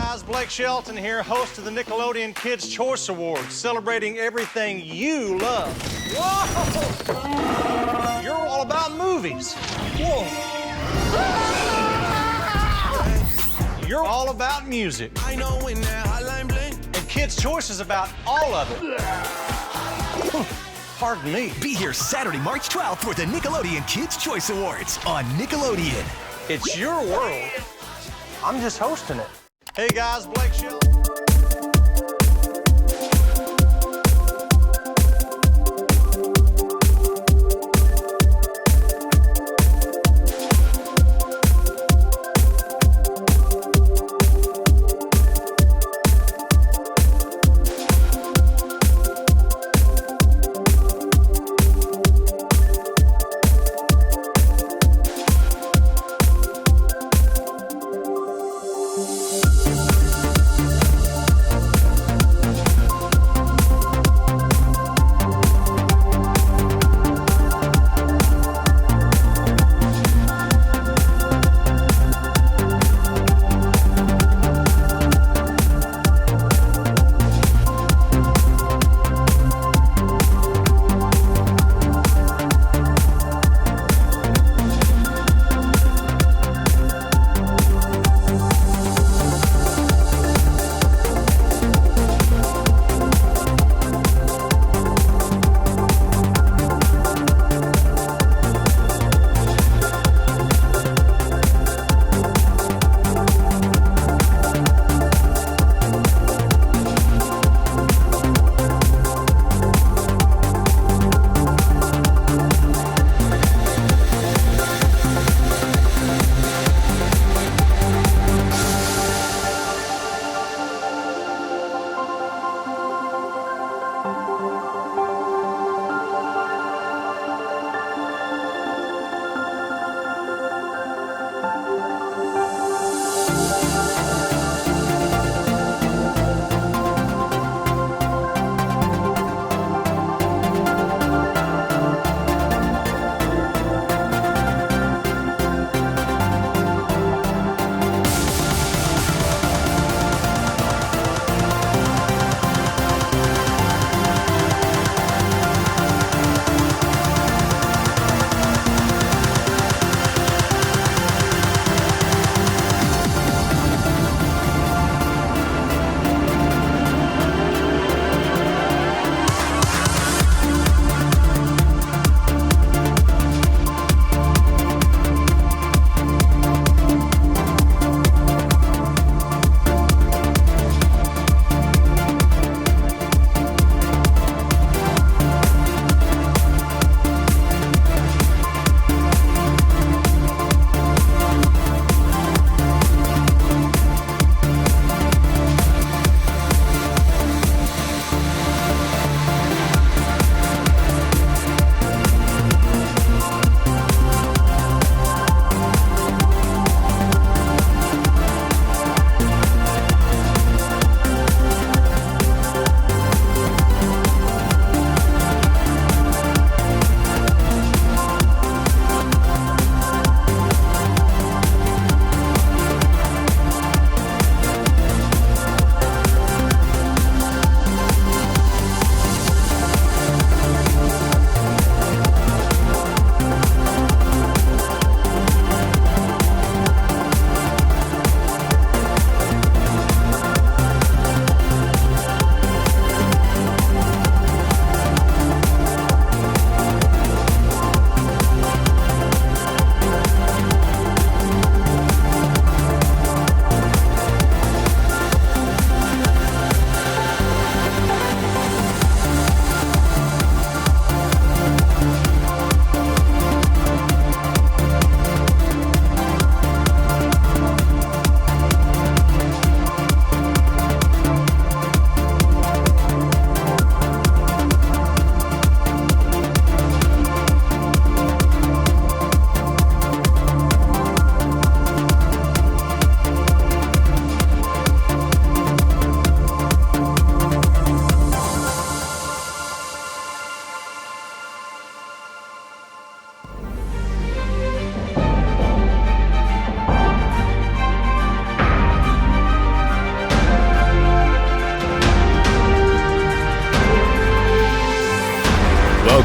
guys, Blake Shelton here, host of the Nickelodeon Kids' Choice Awards, celebrating everything you love. Whoa! You're all about movies. Whoa! You're all about music. I know when that hotline bling. And Kids' Choice is about all of it. Pardon me. Be here Saturday, March 12th for the Nickelodeon Kids' Choice Awards on Nickelodeon. It's your world. I'm just hosting it. Hey guys, Blake Shelton.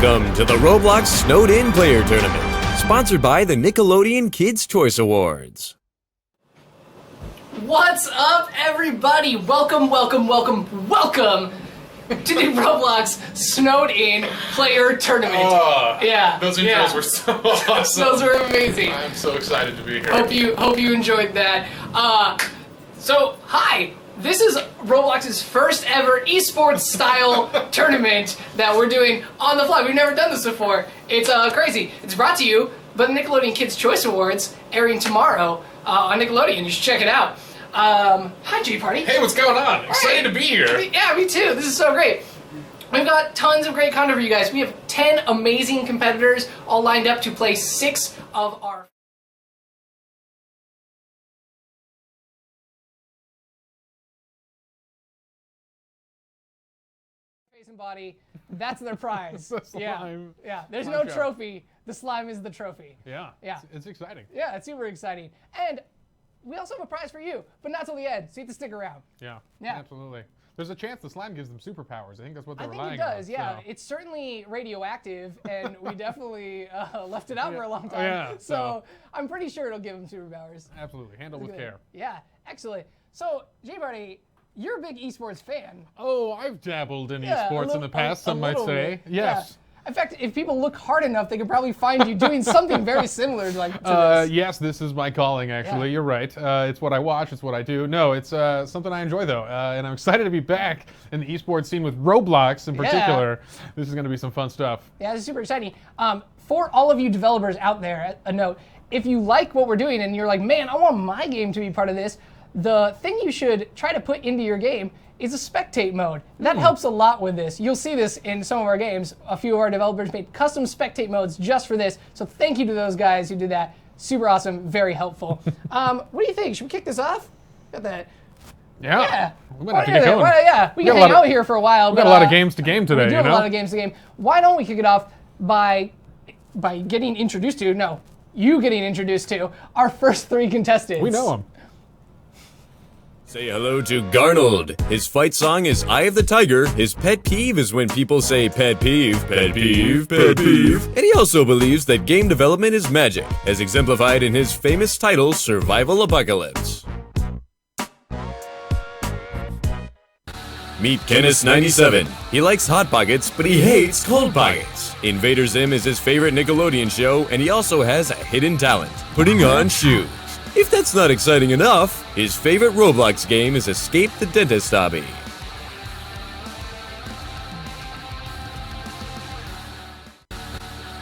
Welcome to the Roblox Snowed In Player Tournament, sponsored by the Nickelodeon Kids' Choice Awards. What's up, everybody? Welcome to the Roblox Snowed In Player Tournament. Oh, yeah, those intros were so awesome. Those were amazing. I'm so excited to be here. Hope you enjoyed that. So hi. This is Roblox's first ever esports style tournament that we're doing on the fly. We've never done this before. It's crazy. It's brought to you by the Nickelodeon Kids' Choice Awards, airing tomorrow on Nickelodeon. You should check it out. Hi, G-Party. Hey, what's going on? Excited to be here. Yeah, me too. This is so great. We've got tons of great content for you guys. We have 10 amazing competitors all lined up to play 6 of our... face and body. That's their prize. The slime. Yeah. There's no trophy. The slime is the trophy. Yeah. It's exciting. Yeah, it's super exciting. And we also have a prize for you, but not till the end, so you have to stick around. Yeah. Yeah. Absolutely. There's a chance the slime gives them superpowers. I think that's what they're I think relying it does, on. yeah. So. It's certainly radioactive, and we definitely left it out for a long time. Yeah, so I'm pretty sure it'll give them superpowers. Absolutely. Handle with care. Yeah, excellent. So, J-Party, you're a big esports fan. Oh, I've dabbled in Yeah, esports in the past, some might little say. bit. Yes. Yeah. In fact, if people look hard enough, they could probably find you doing something very similar to this. Yes, this is my calling, actually. Yeah. You're right. It's what I watch. It's what I do. No, it's something I enjoy, though. And I'm excited to be back in the esports scene with Roblox in particular. This is going to be some fun stuff. Yeah, this is super exciting. For all of you developers out there, a note, if you like what we're doing and you're like, man, I want my game to be part of this, the thing you should try to put into your game is a spectate mode. That helps a lot with this. You'll see this in some of our games. A few of our developers made custom spectate modes just for this, so thank you to those guys who did that. Super awesome, very helpful. What do you think? Should we kick this off? Got that. Yeah. We might Why have to get going. yeah, we can hang out here for a while. We've got a lot of games to game today, We do you have know? a lot of games to game. Why don't we kick it off by getting introduced to, no, you getting introduced to our first 3 contestants. We know them. Say hello to Garnold. His fight song is Eye of the Tiger. His pet peeve is when people say pet peeve, pet peeve, pet peeve. And he also believes that game development is magic, as exemplified in his famous title, Survival Apocalypse. Meet Kenneth97. He likes Hot Pockets, but he hates Cold Pockets. Invader Zim is his favorite Nickelodeon show, and he also has a hidden talent, putting on shoes. If that's not exciting enough, his favorite Roblox game is Escape the Dentist Hobby.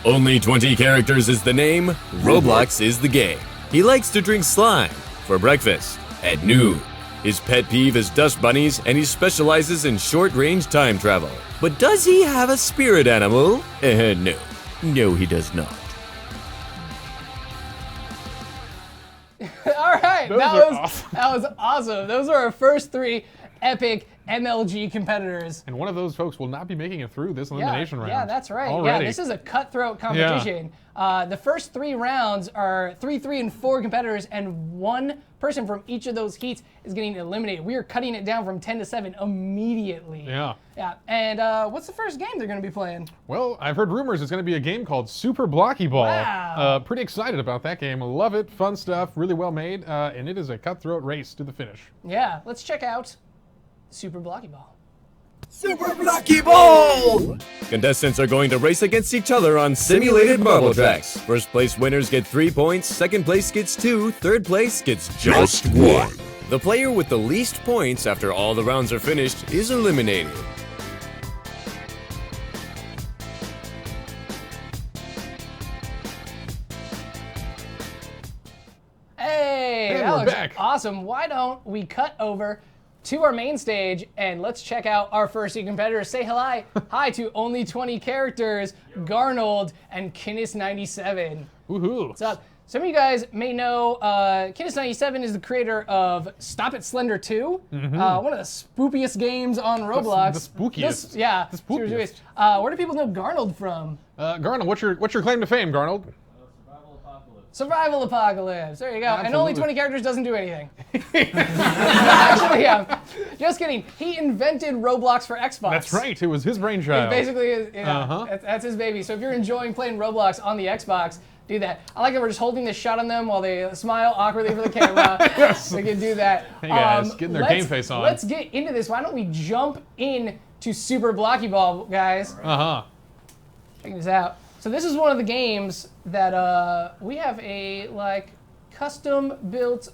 Only 20 characters is the name, Roblox is the game. He likes to drink slime for breakfast, at noon. His pet peeve is dust bunnies, and he specializes in short-range time travel. But does he have a spirit animal? No. No, he does not. All right, Those that are was awesome. that was awesome. Those are our first 3 epic MLG competitors. And one of those folks will not be making it through this elimination round. Yeah, that's right. Already. Yeah, this is a cutthroat competition. The first 3 rounds are 3, 3, and 4 competitors, and 1 person from each of those heats is getting eliminated. We are cutting it down from 10 to 7 immediately. Yeah. Yeah. And what's the first game they're going to be playing? Well, I've heard rumors it's going to be a game called Super Blocky Ball. Wow. Pretty excited about that game. Love it. Fun stuff. Really well made. And it is a cutthroat race to the finish. Yeah, let's check out Super Blocky Ball. Super Blocky Ball! Contestants are going to race against each other on simulated marble tracks. First place winners get 3 points, second place gets 2, third place gets just 1. The player with the least points after all the rounds are finished is eliminated. Hey, And that we're looks back. awesome. Why don't we cut over to our main stage and let's check out our first 2 competitors. Say hi to only 20 characters, Garnold and Kinnis97. Woohoo. What's up? Some of you guys may know Kinnis97 is the creator of Stop It Slender 2, one of the spookiest games on Roblox. The spookiest. Yeah. The spookiest. Where do people know Garnold from? Garnold, what's your claim to fame, Garnold? Survival Apocalypse. There you go. And only Absolutely. 20 characters doesn't do anything. Actually, yeah. Just kidding. He invented Roblox for Xbox. That's right. It was his brainchild. Basically, yeah, that's his baby. So if you're enjoying playing Roblox on the Xbox, do that. I like that we're just holding this shot on them while they smile awkwardly for the camera. Yes. We can do that. Hey guys, getting their game face on. Let's get into this. Why don't we jump in to Super Blocky Ball, guys? Check this out. So this is one of the games that we have a custom built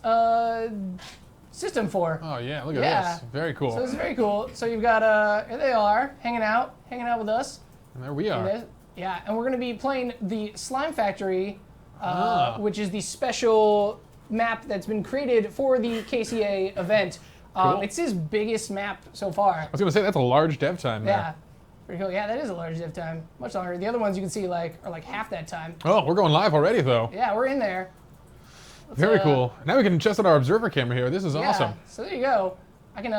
system for. Oh yeah, look at this. Very cool. So this is very cool. So you've got here they are hanging out with us. And there we are. Yeah, and we're going to be playing the Slime Factory, which is the special map that's been created for the KCA event. Cool. It's his biggest map so far. I was going to say, that's a large dev time there. Yeah, pretty cool. Yeah, that is a large dev time. Much longer. The other ones you can see are half that time. Oh, we're going live already, though. Yeah, we're in there. Very cool. Now we can adjust on our observer camera here. This is awesome. So there you go. I can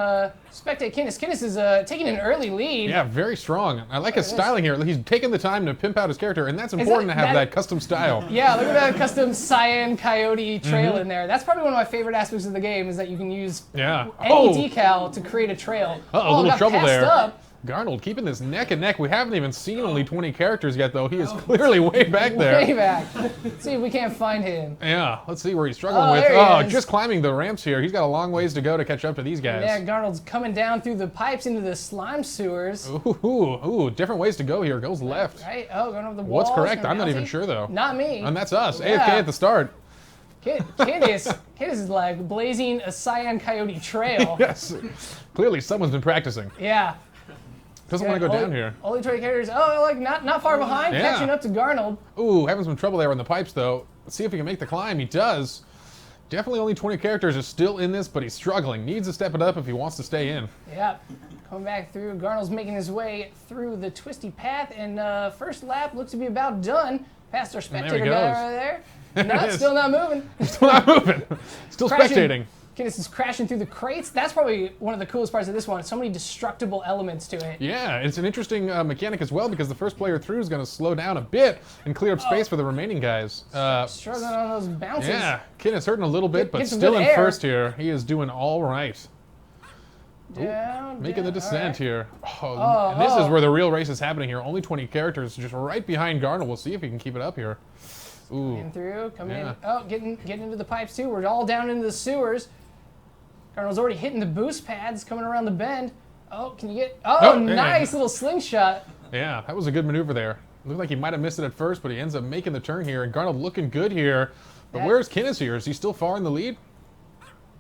spectate Kinnis. Kinnis is taking an early lead. Yeah, very strong. I like his styling here. He's taking the time to pimp out his character, and that's important to have that custom style. Yeah, look at that custom cyan coyote trail in there. That's probably one of my favorite aspects of the game is that you can use any decal to create a trail. A little trouble there. Up. Garnold keeping this neck and neck. We haven't even seen only 20 characters yet, though. He is clearly way back there. Way back. Let's see if we can't find him. Yeah, let's see where he's struggling with. Just climbing the ramps here. He's got a long ways to go to catch up to these guys. Yeah, Garnold's coming down through the pipes into the slime sewers. Ooh, different ways to go here. Goes left. Right, going over the walls. What's correct? I'm not even sure, though. Not me. And that's us. AFK at the start. Candace is like blazing a cyan coyote trail. Yes. Clearly someone's been practicing. Yeah. Doesn't want to go down here. Only 20 characters. Not far behind, catching up to Garnold. Ooh, having some trouble there on the pipes, though. Let's see if he can make the climb. He does. Definitely only 20 characters is still in this, but he's struggling. Needs to step it up if he wants to stay in. Yep. Coming back through. Garnold's making his way through the twisty path, and first lap looks to be about done. Past our spectator guy right there. Still not moving. Still not moving. Still spectating. This is crashing through the crates. That's probably one of the coolest parts of this one. So many destructible elements to it. Yeah, it's an interesting mechanic as well because the first player through is going to slow down a bit and clear up space for the remaining guys. Struggling on those bounces. Yeah, Kinnis hurting a little bit, but still in first here. He is doing all right. Making the descent here. And this is where the real race is happening here. Only 20 characters just right behind Garnold. We'll see if he can keep it up here. Ooh. Coming in. Oh, getting into the pipes too. We're all down into the sewers. Garnold's already hitting the boost pads coming around the bend. Oh, can you get... nice little slingshot. Yeah, that was a good maneuver there. Looked like he might have missed it at first, but he ends up making the turn here. And Garnold looking good here. But where's Kinnis here? Is he still far in the lead?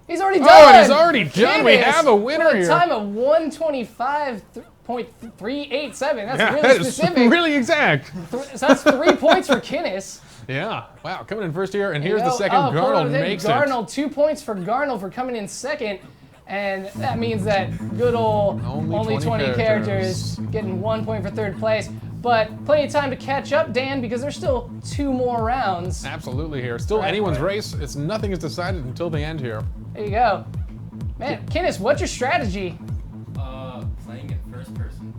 He's already done. Oh, he's already done. We have a winner here. With a time of 1:25.387. That's really specific. Is really exact. So that's 3 points for Kinnis. Yeah. Wow, coming in first here, and here's the second. Garnold makes it. Garnold, 2 points for Garnold for coming in second. And that means that good old only 20 characters getting 1 point for third place. But plenty of time to catch up, Dan, because there's still 2 more rounds. Absolutely here. Still anyone's race. Nothing is decided until the end here. There you go. Man, Kinnis, what's your strategy? Playing in first person.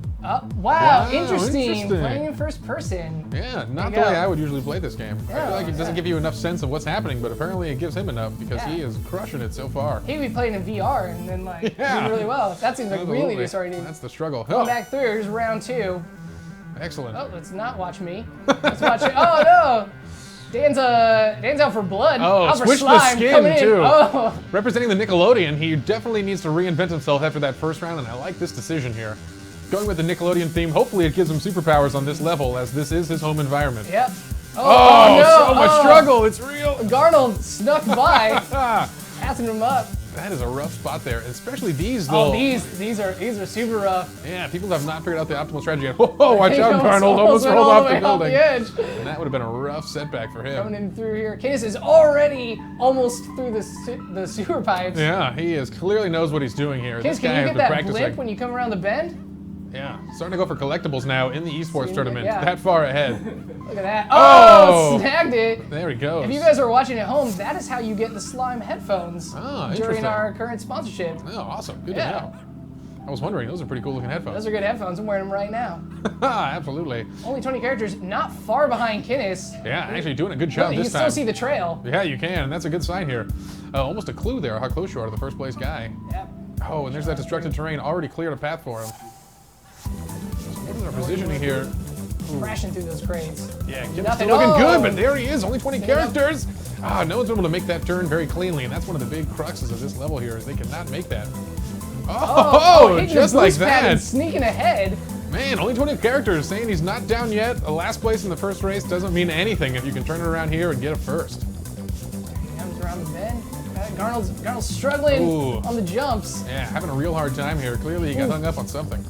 Wow, interesting. Playing in first person. Yeah, not the way I would usually play this game. I feel like it doesn't give you enough sense of what's happening, but apparently it gives him enough because he is crushing it so far. He'd be playing in VR and then doing really well. That seems like really disorienting. That's the struggle. Going back through, here's round 2. Excellent. Oh, let's not watch me. Let's watch it. Oh no! Dan's out for blood. Out for switch slime, the skin coming in. too. Oh. Representing the Nickelodeon, he definitely needs to reinvent himself after that first round, and I like this decision here. Going with the Nickelodeon theme, hopefully it gives him superpowers on this level, as this is his home environment. Yep. So much struggle, it's real. Garnold snuck by, passing him up. That is a rough spot there, especially these though. These are super rough. Yeah, people have not figured out the optimal strategy yet. Whoa, watch out, Garnold, almost rolled off the building. And that would have been a rough setback for him. Coming in through here. Kinnis is already almost through the sewer pipes. Yeah, he clearly knows what he's doing here. Kinnis, can you get that blip when you come around the bend? Yeah, starting to go for collectibles now in the esports tournament. That far ahead. Look at that. Oh, snagged it. There he goes. If you guys are watching at home, that is how you get the slime headphones during our current sponsorship. Oh, awesome. Good to know. I was wondering, those are pretty cool looking headphones. Those are good headphones. I'm wearing them right now. Absolutely. Only 20 characters, not far behind Kinnis. Yeah, actually doing a good job this time. You can still see the trail. Yeah, you can, and that's a good sign here. Almost a clue there how close you are to the first place guy. Yep. Oh, and there's that destructive terrain already cleared a path for him. What is our positioning here? Crashing through those crates. Yeah, Kim's Nothing. still looking Oh! good, but there he is. Only 20 characters. Ah, no one's able to make that turn very cleanly, and that's one of the big cruxes of this level here, is they cannot make that. Hitting Just the like boost pad and that. sneaking ahead. Man, only 20 characters saying he's not down yet. A last place in the first race doesn't mean anything if you can turn it around here and get a first. He comes around the bend. Garnold's struggling on the jumps. Yeah, having a real hard time here. Clearly he got hung up on something.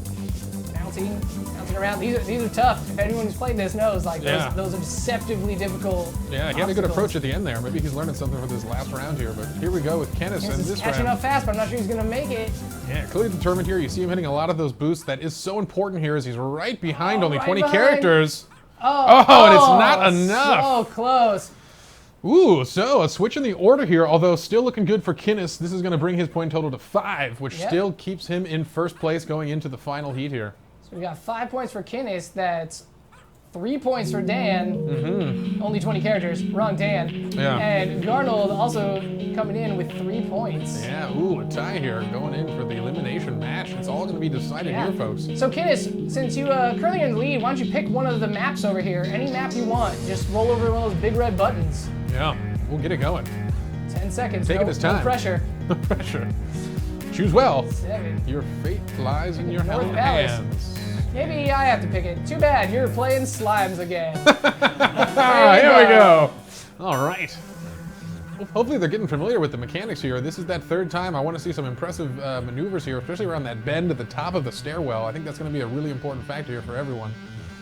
Bouncing around. These are tough. If anyone who's played this knows, like, those are deceptively difficult. Yeah, he had a good approach at the end there. Maybe he's learning something for this last round here. But here we go with Kenneth in this catching round. up fast, but I'm not sure he's going to make it. Yeah, clearly determined here. You see him hitting a lot of those boosts. That is so important here as he's right behind only right 20 behind. characters. And it's not enough. So close. Ooh, so a switch in the order here, although still looking good for Kinnis. This is going to bring his point total to 5, which still keeps him in first place going into the final heat here. So we got 5 points for Kinnis. That's 3 points for Dan. Only 20 characters. Wrong Dan. Yeah. And Garnold also coming in with 3 points. Yeah, ooh, a tie here going in for the elimination match. It's all going to be decided here, folks. So Kinnis, since you currently in the lead, why don't you pick one of the maps over here? Any map you want. Just roll over one of those big red buttons. Yeah, we'll get it going. 10 seconds. Taking his time. No pressure. No pressure. Choose well. 7. Your fate lies in your North held Palace. hands. Maybe I have to pick it. Too bad, you're playing slimes again. Here we go. All right. Well, hopefully they're getting familiar with the mechanics here. This is that third time. I want to see some impressive maneuvers here, especially around that bend at the top of the stairwell. I think that's going to be a really important factor here for everyone.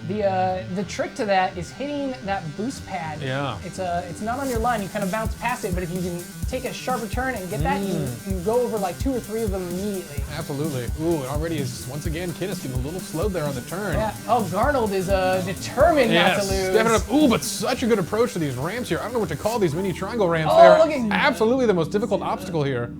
The trick to that is hitting that boost pad. Yeah. It's not on your line. You kind of bounce past it, but if you can take a sharper turn and get that, you go over like 2 or 3 of them immediately. Absolutely. Ooh, it already is, once again, Kinnis getting a little slowed there on the turn. Yeah. Oh, Garnold is determined not to lose. Stepping up. Ooh, but such a good approach to these ramps here. I don't know what to call these mini triangle ramps. Oh, They're look at- absolutely the most difficult obstacle here.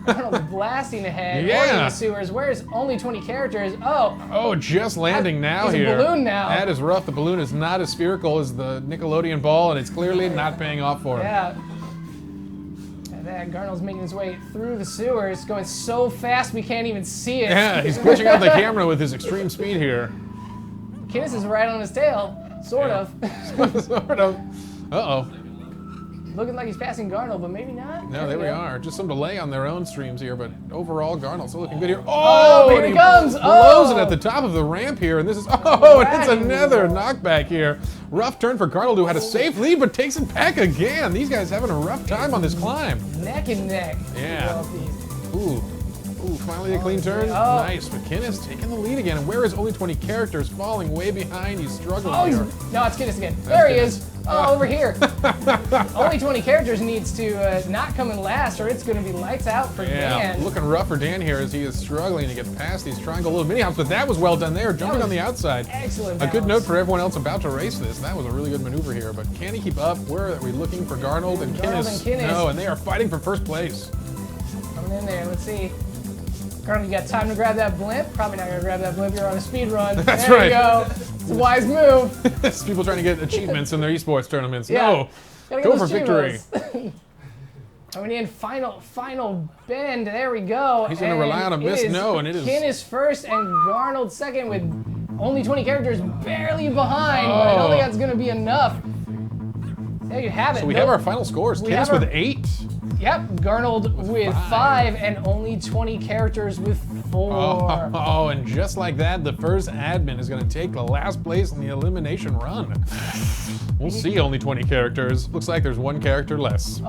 Garnold blasting ahead. Yeah. Or in the sewers. Where's only 20 characters? Oh, Just landing now he's a here. balloon now. That is rough. The balloon is not as spherical as the Nickelodeon ball, and it's clearly not paying off for him. yeah. And then Garnold's making his way through the sewers, going so fast we can't even see it. Yeah, he's glitching out the camera with his extreme speed here. Kinnis is right on his tail, sort of. Sort of. Uh-oh. Looking like he's passing Garnold, but maybe not. No, there we are. Just some delay on their own streams here, but overall, Garnold's still looking good here. Oh, here and he he comes. blows it Oh. at the top of the ramp here, and this is, and it's Crashing. another knockback here. Rough turn for Garnold, who had a safe lead, but takes it back again. These guys having a rough time on this climb. Neck and neck. Yeah. Ooh, finally a clean turn. Oh. Nice. McKinnis taking the lead again. And where is only 20 characters falling way behind? He's struggling Oh, here. no, it's Kinnis again. There he Kinnis. is. Oh, over here. Only 20 characters needs to not come in last, or it's going to be lights out for Dan. Looking rough for Dan here as he is struggling to get past these triangle little mini hops, but that was well done there, jumping on the outside. Excellent A good balance. note for everyone else about to race this. That was a really good maneuver here, but can he keep up? Where are we looking for Garnold and Garnold Kinnis? and Kinnis. No, and they are fighting for first place. Coming in there. Let's see. Garnold, you got time to grab that blimp? Probably not going to grab that blimp. You're on a speed run. That's there right. you go. It's a wise move. It's people trying to get achievements in their esports tournaments. Yeah. No, Gotta get go for those victory. Chivas. Coming in, final bend. There we go. He's gonna rely on a miss. No, and it is- Kinnis first and Garnold second with only 20 characters barely behind. But I don't think that's gonna be enough. There you have it. So we have our final scores. We Kinnis have our- with 8. Yep, Garnold with 5 and only 20 characters with 4. Oh, and just like that, the first admin is going to take the last place in the elimination run. We'll see only 20 characters. Looks like there's 1 character less.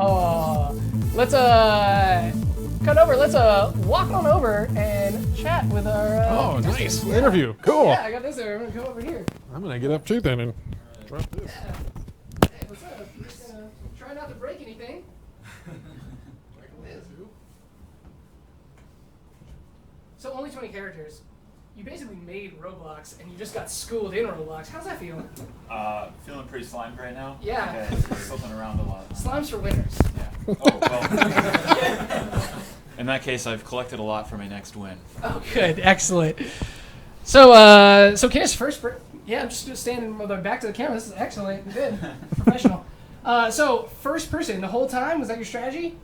Let's cut over. Let's walk on over and chat with our. Oh, nice. Interview. Cool. Yeah, I got this there. I'm gonna come over here. I'm going to get up too then and drop this. Hey, what's up? I'm just gonna try not to break anything. So only 20 characters. You basically made Roblox and you just got schooled in Roblox. How's that feeling? Feeling pretty slimed right now. Yeah. Okay, tilting around a lot. Slimes for winners. Yeah. Oh, well. In that case, I've collected a lot for my next win. Oh, good. Excellent. So, Kinnis first. Yeah, I'm just standing with my back to the camera. This is excellent. Good. Professional. So, first person the whole time? Was that your strategy?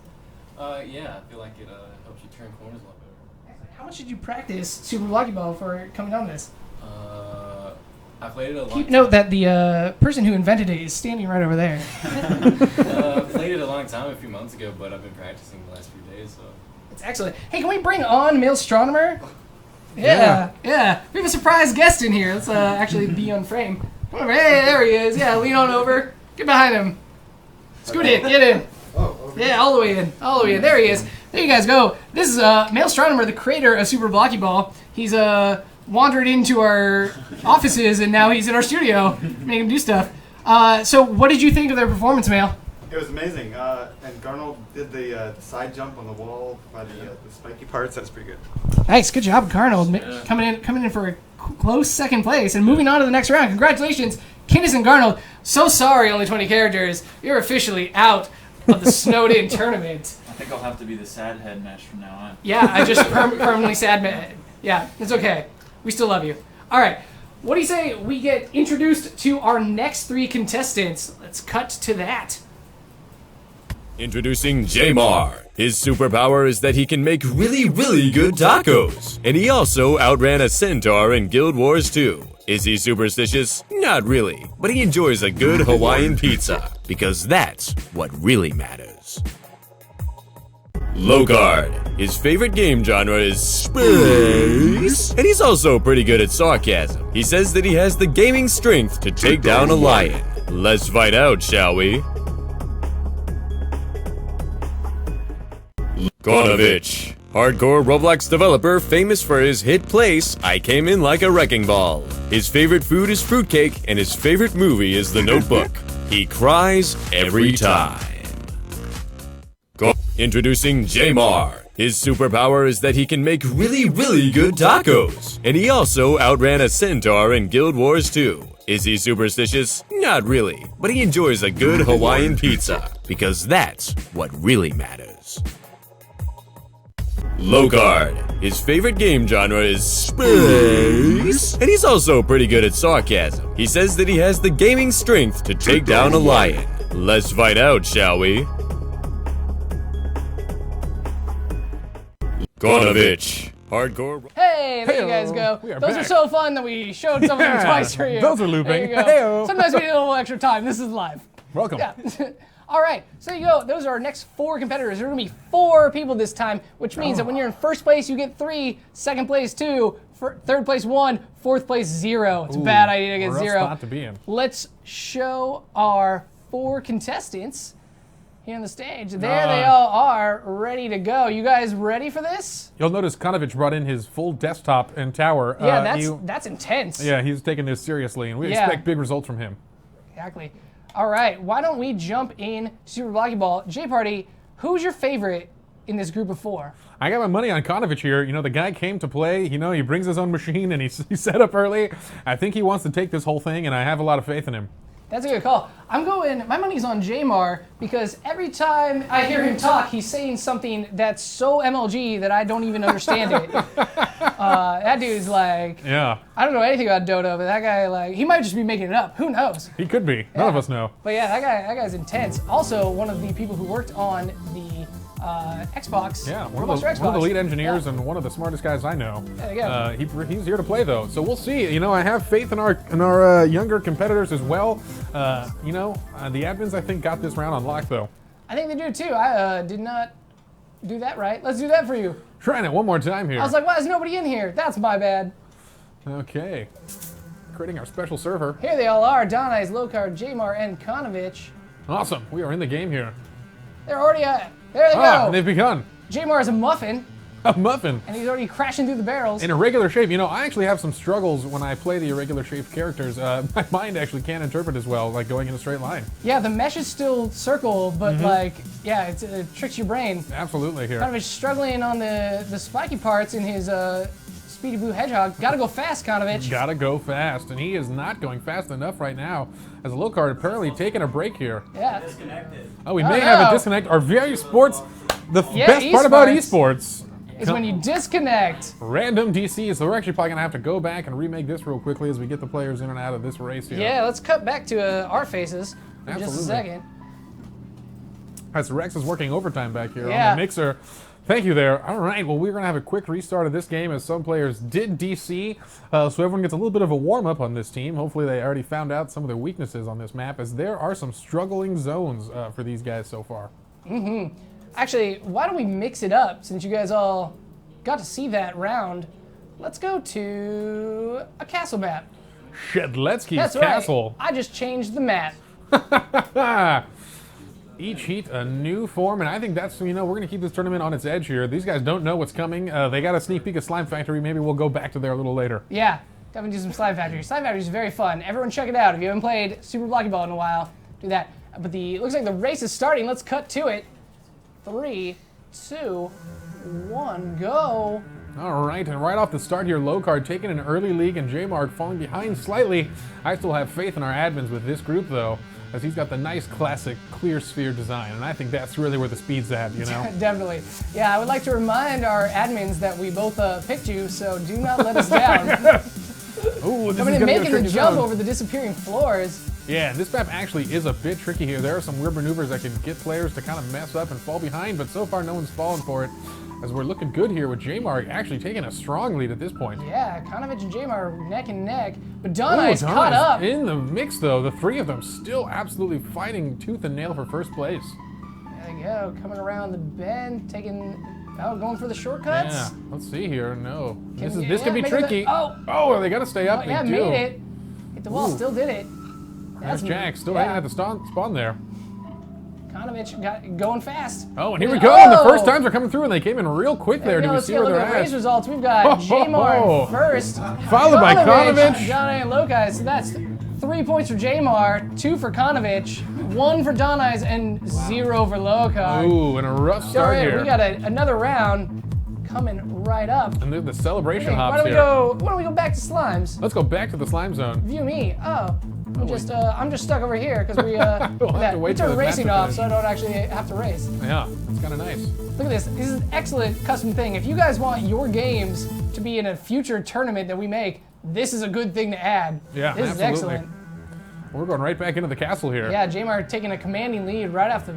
Yeah, I feel like it helps you turn corners a lot better. How much did you practice Super Lucky Ball for coming on this? I played it a lot. Keep note that the person who invented it is standing right over there. Played it a long time, a few months ago, but I've been practicing the last few days, so. It's excellent. Hey, can we bring on Male Astronomer? Yeah. We have a surprise guest in here. Let's actually be on frame. Come over. Hey, there he is. Yeah, lean on over. Get behind him. Scoot in. Get in. Yeah, all the way in. All the way in. There he is. There you guys go. This is Male Astronomer, the creator of Super Blocky Ball. He's wandered into our offices, and now he's in our studio making him do stuff. So what did you think of their performance, Male? It was amazing, and Garnold did the side jump on the wall by the spiky parts. That's pretty good. Nice, good job, Garnold, coming in for a close second place and moving on to the next round. Congratulations, Kindis and Garnold. So sorry, only 20 characters. You're officially out of the snowed-in tournament. I think I'll have to be the sad head match from now on. Yeah, I just permanently sad man. Yeah, it's okay. We still love you. All right, what do you say we get introduced to our next 3 contestants? Let's cut to that. Introducing Jamar. His superpower is that he can make really, really good tacos. And he also outran a centaur in Guild Wars 2. Is he superstitious? Not really, but he enjoys a good Hawaiian pizza, because that's what really matters. Logard. His favorite game genre is space, and he's also pretty good at sarcasm. He says that he has the gaming strength to take down a lion. Let's find out, shall we? Konovich. Hardcore Roblox developer famous for his hit place, I Came In Like a Wrecking Ball. His favorite food is fruitcake, and his favorite movie is The Notebook. He cries every time. Introducing Jamar. His superpower is that he can make really, really good tacos. And he also outran a centaur in Guild Wars 2. Is he superstitious? Not really, but he enjoys a good Hawaiian pizza, because that's what really matters. Logard. His favorite game genre is space, and he's also pretty good at sarcasm. He says that he has the gaming strength to take down a lion. Let's find out, shall we? Konovich. Hardcore. Hey, there you guys go. We are Those back. are so fun that we showed some of them twice for you. Those are looping. There you go. Hey-o. Sometimes we need a little extra time. This is live. Welcome. Yeah. All right, so there you go. Those are our next 4 competitors. There are going to be 4 people this time, which means that when you're in first place, you get 3, second place 2, third place 1, fourth place 0. It's a bad idea to get rough 0. spot to be in. Let's show our 4 contestants here on the stage. There they all are, ready to go. You guys ready for this? You'll notice Konovich brought in his full desktop and tower. Yeah, that's intense. Yeah, he's taking this seriously, and we expect big results from him. Exactly. All right, why don't we jump in Super Blocky Ball? J-Party, who's your favorite in this group of 4? I got my money on Konovich here. You know, the guy came to play. You know, he brings his own machine, and he's set up early. I think he wants to take this whole thing, and I have a lot of faith in him. That's a good call. My money's on Jamar because every time I hear him talk, he's saying something that's so MLG that I don't even understand it. That dude's like, Yeah. I don't know anything about Dodo, but that guy, like, he might just be making it up. Who knows? He could be. None of us know. But yeah, that guy's intense. Also, one of the people who worked on the Xbox. Yeah, Roblox one for of the Xbox. lead engineers and one of the smartest guys I know. There you go. He's here to play though, so we'll see. You know, I have faith in our younger competitors as well. You know, the admins I think got this round on lock though. I think they do too. I did not do that right. Let's do that for you. Trying it one more time here. I was like, why is nobody in here? That's my bad. Okay, creating our special server. Here they all are. Donais, Locard, Jamar, and Konovich. Awesome, we are in the game here. They're already at. There they go. They've begun. Jamar is a muffin, A muffin. and he's already crashing through the barrels. In irregular shape. You know, I actually have some struggles when I play the irregular shaped characters. My mind actually can't interpret as well, like going in a straight line. Yeah, the mesh is still circle, but like, yeah, it tricks your brain. Absolutely here. Konovich struggling on the spiky parts in his Speedy Blue Hedgehog. Gotta go fast, Konovich. Gotta go fast, and he is not going fast enough right now. As a Locard apparently taking a break here. Yeah. Oh, we may have a disconnect. Our very sports, the best part about esports is when you disconnect. Random DCs. So we're actually probably gonna have to go back and remake this real quickly as we get the players in and out of this race here. Yeah, let's cut back to our faces for just a Absolutely. second. As Rex is working overtime back here Yeah. on the mixer. Thank you there. All right, well, we're going to have a quick restart of this game as some players did DC, so everyone gets a little bit of a warm-up on this team. Hopefully they already found out some of their weaknesses on this map, as there are some struggling zones for these guys so far. Actually, why don't we mix it up since you guys all got to see that round? Let's go to a castle map. Shedletsky's That's Castle. right. I just changed the map. Each heat a new form, and I think that's, we're going to keep this tournament on its edge here. These guys don't know what's coming. They got a sneak peek of Slime Factory. Maybe we'll go back to there a little later. Yeah, definitely do some Slime Factory. Slime Factory is very fun. Everyone check it out. If you haven't played Super Blocky Ball in a while, do that. But it looks like the race is starting. Let's cut to it. 3, 2, 1, go. All right, and right off the start here, Low Card taking an early lead and J-Mark falling behind slightly. I still have faith in our admins with this group, though, as he's got the nice classic clear sphere design, and I think that's really where the speed's at, Definitely. Yeah, I would like to remind our admins that we both picked you, so do not let us down. Ooh, this Coming is in, gonna be a making the tricky jump zone. over the disappearing floors. Yeah, this map actually is a bit tricky here. There are some weird maneuvers that can get players to kind of mess up and fall behind, but so far no one's fallen for it, as we're looking good here with J-Mark actually taking a strong lead at this point. Yeah, Konovich and J-Mar are neck and neck, but Donna is caught Donna's up. in the mix, though. The three of them still absolutely fighting tooth and nail for first place. There they go, coming around the bend, going for the shortcuts. Yeah, let's see here. No, this yeah, could be make tricky. it a- Oh, they got to stay up. Yeah, they do. made it. Hit the wall, still did it. That's Jack still hanging at the spawn there. Konovich got going fast. Oh, and here we go. And the first times are coming through, and they came in real quick there. Do we Let's see get a where look they're at the race at? results. We've got J-Mar first, Followed by Konovich. Donna and Lokai. So that's 3 points for J-Mar, 2 for Konovich, 1 for Donai's, and 0 for Lokai. Ooh, and a rough start here. We got another round coming right up. And then the celebration Hey, hops why don't here. we go back to slimes? Let's go back to the slime zone. View me. Oh, I'm just stuck over here because we We'll have to wait we till turned the racing match off, is so I don't actually have to race. Yeah, it's kind of nice. Look at this. This is an excellent custom thing. If you guys want your games to be in a future tournament that we make, this is a good thing to add. Yeah, this absolutely. is excellent. We're going right back into the castle here. Yeah, J-Mar taking a commanding lead right off the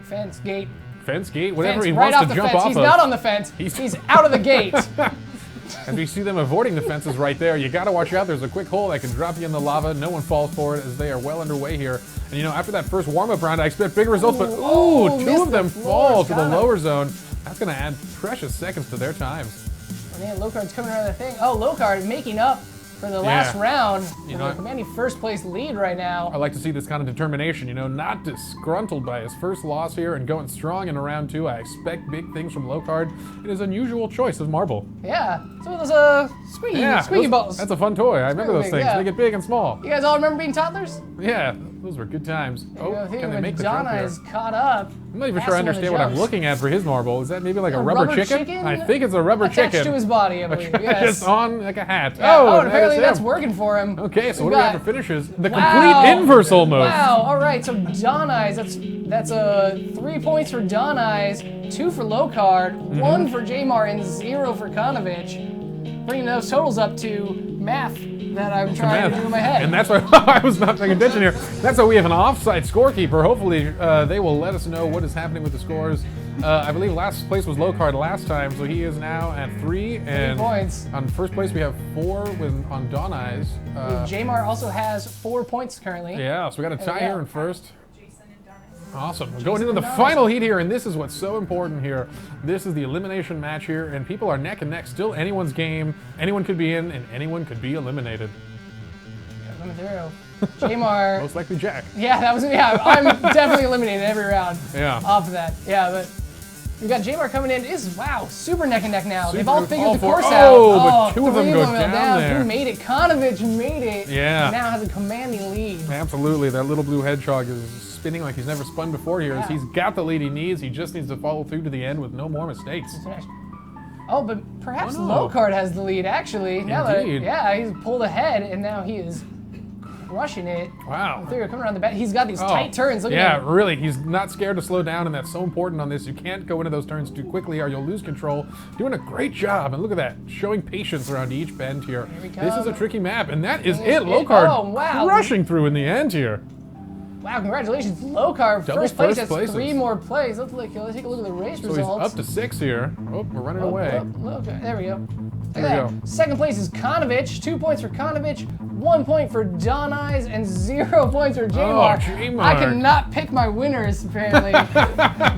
fence gate. Fence gate, whatever Fence, he right wants off to the jump fence. off He's of. not on the fence. He's out of the gate. As we see them avoiding the fences right there, you got to watch out. There's a quick hole that can drop you in the lava. No one falls for it as they are well underway here. And after that first warm-up round, I expect big results, but two of them fall to the lower zone. That's going to add precious seconds to their times. Oh, man, Locard's coming around the thing. Oh, Locard making up for the last round. Commanding first place lead right now. I like to see this kind of determination, not disgruntled by his first loss here and going strong in round 2. I expect big things from Locard in his unusual choice of marble. Yeah, some of those squeaky balls. That's a fun toy. I remember those big, things. yeah. They get big and small. You guys all remember being toddlers? Yeah, those were good times. I think can they make the jump Donna here? is caught up. I'm not even sure I understand what I'm looking at for his marble. Is that maybe like a rubber rubber chicken? I think it's a rubber attached chicken. to his body, I believe. Yes. Just on like a hat. Yeah. Oh, and and apparently that is that's him. working for him. Okay, so We've what do we have got- for finishes? The Wow. complete inverse almost. Wow, all right, so Donai's, that's 3 points for Donai's, 2 for Locard, 1 for J-Mar, and 0 for Konovich. Bringing those totals up to math that I'm trying to do in my head. And that's why I was not paying attention here. That's why we have an offsite scorekeeper. Hopefully they will let us know what is happening with the scores. I believe last place was Locard last time, so he is now at 3. And 3 points. on first place we have 4 on Donai's. J-Mar also has 4 points currently. Yeah, so we got a tie we go. here in first. Awesome. We're going into the final heat here, and this is what's so important here. This is the elimination match here, and people are neck and neck. Still anyone's game. Anyone could be in, and anyone could be eliminated. Coming through. J-Mar. Most likely Jack. Yeah, I'm definitely eliminated every round. Yeah. Off of that. Yeah, but we got J-Mar coming in. Super neck and neck now. They've all figured the four. course out. Oh, but 2 of them 3 go went down there. Who made it? Konovich made it. Yeah. And now has a commanding lead. Absolutely. That little blue hedgehog is spinning like he's never spun before here. Yeah. He's got the lead he needs. He just needs to follow through to the end with no more mistakes. Oh, but perhaps Oh, no. Locard has the lead, actually. Indeed. He's pulled ahead, and now he is crushing it. Wow. Coming around the back. He's got these tight turns. Look at Yeah, him. really. He's not scared to slow down, and that's so important on this. You can't go into those turns too quickly or you'll lose control. Doing a great job, and look at that. Showing patience around each bend here. we This is come. a tricky map, and that is Here's it. it. Locard Oh, wow. crushing through in the end here. Wow, congratulations, low carb, Double first place. first That's places. 3 more plays. Let's take a look at the race So he's results. up to 6 here. Oh, we're running away. Okay, there we go. Look There at we that. go. Second place is Konovich. 2 points for Konovich, 1 point for Don Eyes, and 0 points for Jamar. Jamar. I cannot pick my winners, apparently.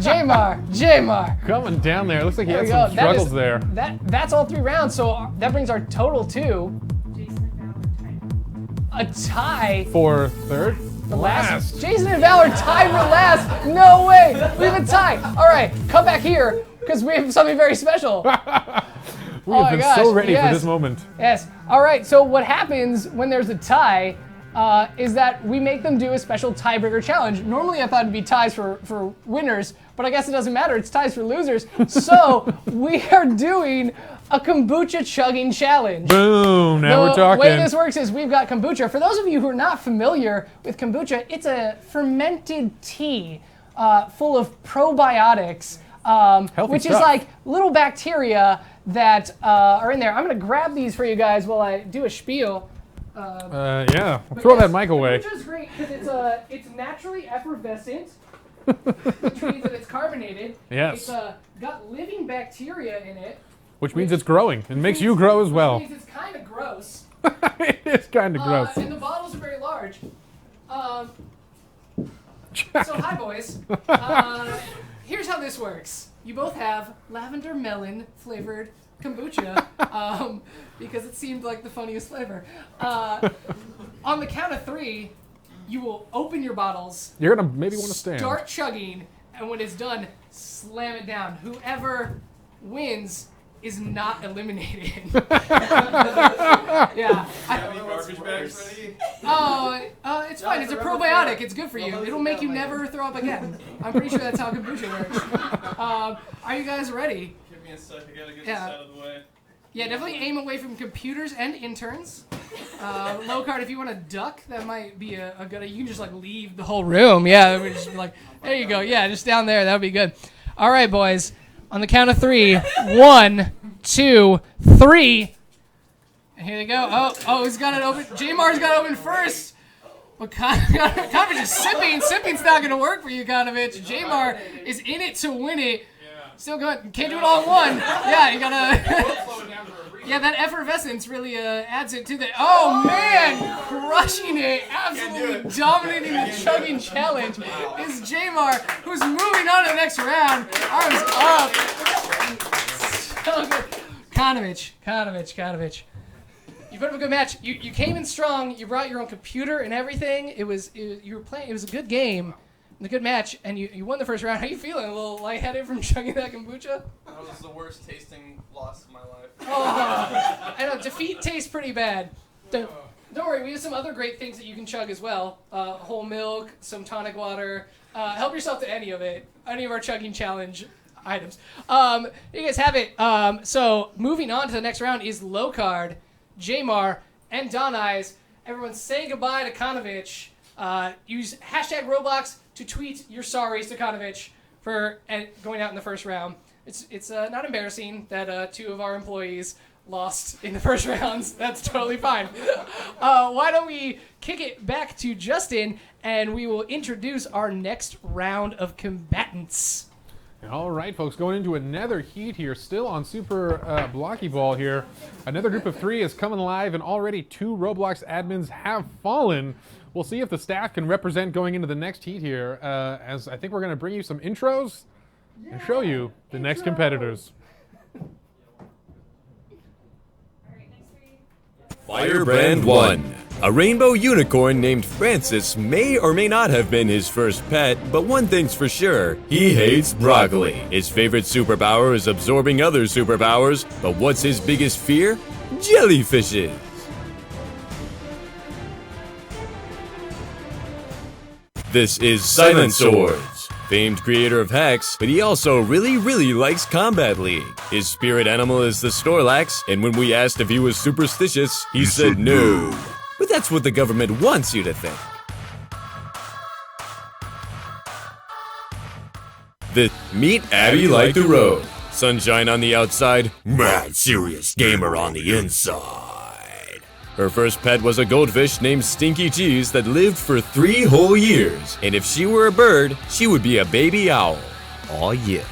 Jamar. Coming down there. Looks like he There had we some go. struggles there. That's all 3 rounds, so that brings our total to a tie. For third? The last. Jason and Valor tied for last. No way. We have a tie. All right, come back here because we have something very special. We have been so ready for this moment. Yes. All right. So what happens when there's a tie is that we make them do a special tiebreaker challenge. Normally I thought it'd be ties for winners, but I guess it doesn't matter. It's ties for losers. So we are doing a kombucha chugging challenge. Boom, now we're talking. The way this works is we've got kombucha. For those of you who are not familiar with kombucha, it's a fermented tea full of probiotics, which stuff. is like little bacteria that are in there. I'm going to grab these for you guys while I do a spiel. Yeah, throw that mic away. Kombucha is great because it's naturally effervescent, which means that it's carbonated. Yes. It's got living bacteria in it. Which means it's growing and makes you grow as well. Which means it's kind of gross. It is kind of gross. And the bottles are very large. So hi boys. Here's how this works. You both have lavender melon flavored kombucha because it seemed like the funniest flavor. On the count of 3, you will open your bottles. You're gonna maybe want to stand. Start chugging, and when it's done, slam it down. Whoever wins is not eliminated. Yeah. Garbage bags ready? It's fine. It's a probiotic. It's good for you. It'll make you never throw up again. I'm pretty sure that's how kombucha works. Are you guys ready? Give me a sec. I gotta get Yeah. this out of the way. Yeah, definitely aim away from computers and interns. Low card, if you want to duck, that might be a good. You can just like leave the whole room. Yeah, we just be like, there you go. Yeah, just down there. That would be good. All right, boys. On the count of 3, 1, 2, 3. And here they go. Oh, he's got it open. Jamar's got it open first. But Konovich is sipping. Sipping's not going to work for you, Konovich. Jamar is in it to win it. Still going. Can't do it all in one. Yeah, you gotta. Yeah, that effervescence really adds it to the. Oh man, crushing it, absolutely dominating the chugging challenge is Jamar, who's moving on to the next round. Arms up. So good. Konovich. You put up a good match. You came in strong. You brought your own computer and everything. You were playing. It was a good game. A good match, and you won the first round. How you feeling? A little lightheaded from chugging that kombucha? That was the worst tasting loss of my life. Oh, I know, defeat tastes pretty bad. Don't worry, we have some other great things that you can chug as well. Whole milk, some tonic water. Help yourself to any of it. Any of our chugging challenge items. You guys have it. So moving on to the next round is Low Card, Jamar, and Don Eyes. Everyone say goodbye to Konovich. Use hashtag Roblox to tweet your sorries to Konovich for going out in the first round. It's not embarrassing that 2 of our employees lost in the first rounds. That's totally fine. Why don't we kick it back to Justin, and we will introduce our next round of combatants. All right, folks, going into another heat here, still on Super Blocky Ball here. Another group of 3 is coming live, and already 2 Roblox admins have fallen. We'll see if the staff can represent going into the next heat here, as I think we're going to bring you some intros and show you the next competitors. Firebrand 1. A rainbow unicorn named Francis may or may not have been his first pet, but one thing's for sure, he hates broccoli. His favorite superpower is absorbing other superpowers, but what's his biggest fear? Jellyfishes. This is Silent Swords, famed creator of Hex, but he also really likes Combat League. His spirit animal is the Snorlax, and when we asked if he was superstitious, he said no. But that's what the government wants you to think. Meet Abby Like the Road. Sunshine on the outside, mad serious gamer on the inside. Her first pet was a goldfish named Stinky Cheese that lived for 3 whole years. And if she were a bird, she would be a baby owl. Aw, yeah.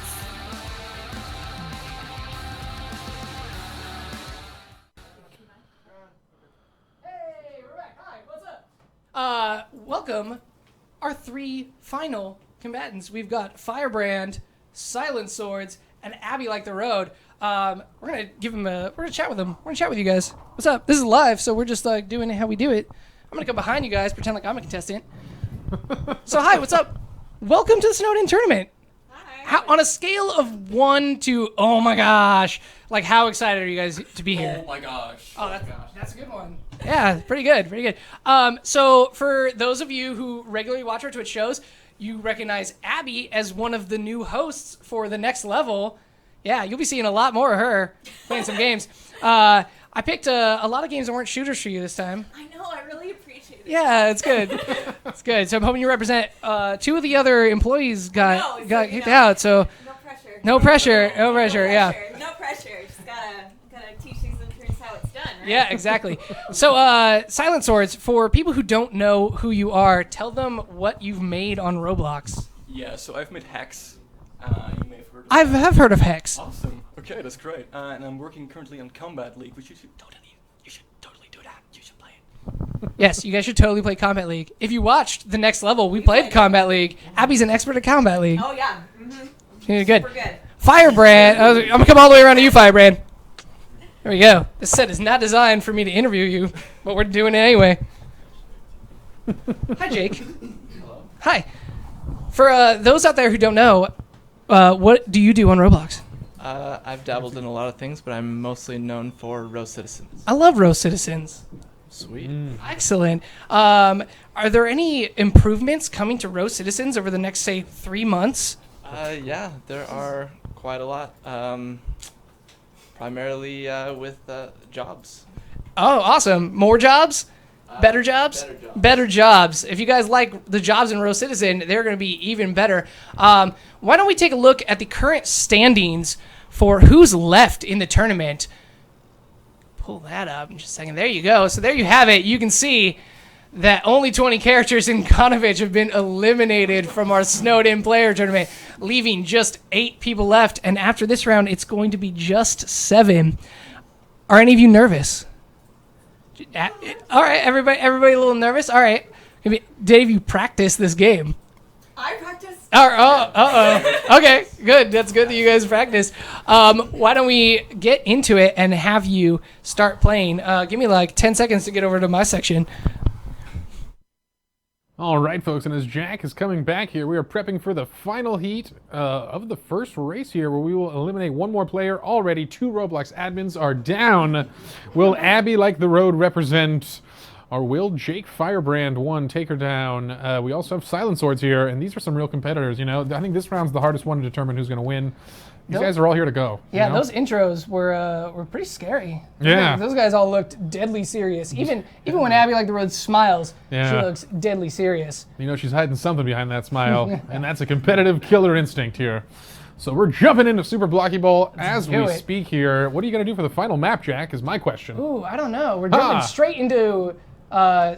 Hey, we're back. Hi, what's up? Welcome our 3 final combatants. We've got Firebrand, Silent Swords, and Abby Like the Road. We're gonna we're gonna chat with them. We're gonna chat with you guys. What's up? This is live, so we're just like doing it how we do it. I'm gonna come behind you guys, pretend like I'm a contestant. So hi, what's up? Welcome to the Snowden tournament. Hi. On a scale of 1 to oh my gosh, like how excited are you guys to be here? Oh my gosh. Oh, that's a good one. Yeah, pretty good. So for those of you who regularly watch our Twitch shows, you recognize Abby as one of the new hosts for the next level. Yeah, you'll be seeing a lot more of her playing some games. I picked a lot of games that weren't shooters for you this time. I know, I really appreciate it. Yeah, it's good. It's good. So I'm hoping you represent 2 of the other employees got kicked out. So no pressure. No pressure. Yeah. No pressure. Just gotta teach these interns how it's done, right? Yeah, exactly. So, Silent Swords, for people who don't know who you are, tell them what you've made on Roblox. Yeah, so I've made Hex. You may have heard of I have heard of Hex. Awesome. Okay, that's great. And I'm working currently on Combat League, which you should totally do that. You should play it. Yes, you guys should totally play Combat League. If you watched the next level, we played Combat League. Abby's an expert at Combat League. Oh, yeah. Mm-hmm. Yeah, good. Super good. Firebrand. I'm going to come all the way around to you, Firebrand. There we go. This set is not designed for me to interview you, but we're doing it anyway. Hi, Jake. Hello. Hi. For those out there who don't know, what do you do on Roblox? I've dabbled in a lot of things, but I'm mostly known for Row Citizens. I love Row Citizens. Sweet. Excellent. Are there any improvements coming to Row Citizens over the next, say, 3 months? Yeah, there are quite a lot. Primarily with jobs. Oh, awesome. More jobs? Better jobs? Better jobs. If you guys like the jobs in Row Citizen, they're going to be even better. Why don't we take a look at the current standings for who's left in the tournament? Pull that up in just a second. There you go. So there you have it. You can see that only 20 characters in Konovich have been eliminated from our Snowed-In player tournament, leaving just 8 people left. And after this round, it's going to be just 7. Are any of you nervous? All right, everybody a little nervous? All right. Dave, you practiced this game. I practiced. Okay, good. That's good that you guys practiced. Why don't we get into it and have you start playing? Give me like 10 seconds to get over to my section. All right, folks, and as Jack is coming back here, we are prepping for the final heat of the first race here, where we will eliminate 1 more player. Already 2 Roblox admins are down. Will Abby Like the Road represent, or will Jake Firebrand 1 take her down? We also have Silent Swords here, and these are some real competitors, you know. I think this round's the hardest one to determine who's going to win. These guys are all here to go. Yeah, those intros were pretty scary. Yeah. Those guys all looked deadly serious. Even when Abby Like the Road smiles, she looks deadly serious. You know, she's hiding something behind that smile, and that's a competitive killer instinct here. So we're jumping into Super Blocky Bowl as we speak here. What are you going to do for the final map, Jack, is my question. Ooh, I don't know. We're jumping straight into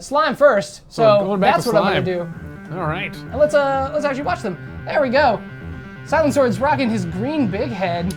slime first, so that's what I'm going to do. All right. And let's actually watch them. There we go. Silent Sword's rocking his green big head,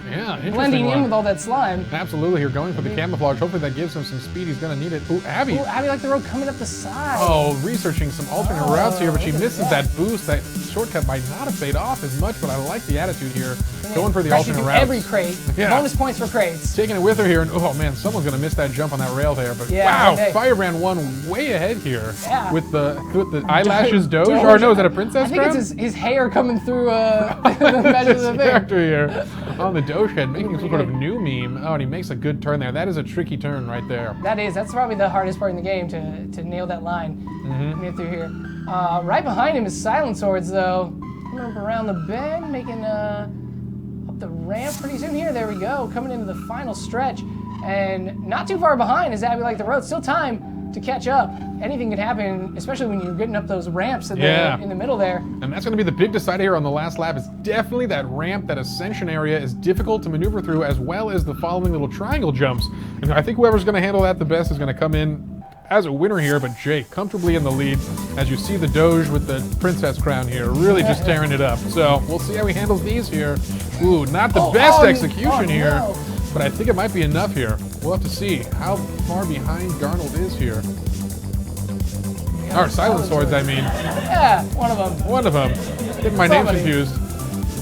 blending in with all that slime. Absolutely, you're going for the camouflage. Hopefully that gives him some speed. He's going to need it. Ooh, Abby. Ooh, Abby Like the Road coming up the side. Oh, researching some alternate routes here, but she misses that boost. That shortcut might not have paid off as much, but I like the attitude here. Going for the alternate routes. Every crate. Bonus points for crates. Taking it with her here, and oh man, someone's going to miss that jump on that rail there. But wow, Firebrand 1 way ahead here with the eyelashes Doge. Or no, is that a princess crown? I think it's his hair coming through the measures of the thing. Here on the Doge head, making some sort of new meme. Oh, and he makes a good turn there. That is a tricky turn right there. That's probably the hardest part in the game, to nail that line. Get through here. Right behind him is Silent Swords, though. Coming up around the bend, making up the ramp pretty soon here. There we go, coming into the final stretch. And not too far behind is Abby Like the Road. Still time to catch up. Anything can happen, especially when you're getting up those ramps in the middle there. And that's going to be the big decider here on the last lap. Is definitely that ramp, that ascension area is difficult to maneuver through, as well as the following little triangle jumps. And I think whoever's going to handle that the best is going to come in as a winner here, but Jake comfortably in the lead as you see the Doge with the princess crown here, really just tearing it up. So we'll see how he handles these here. Ooh, not the best execution here, but I think it might be enough here. We'll have to see how far behind Garnold is here. Or Silent Swords, I mean. Yeah, one of them. One of them. Getting my name confused.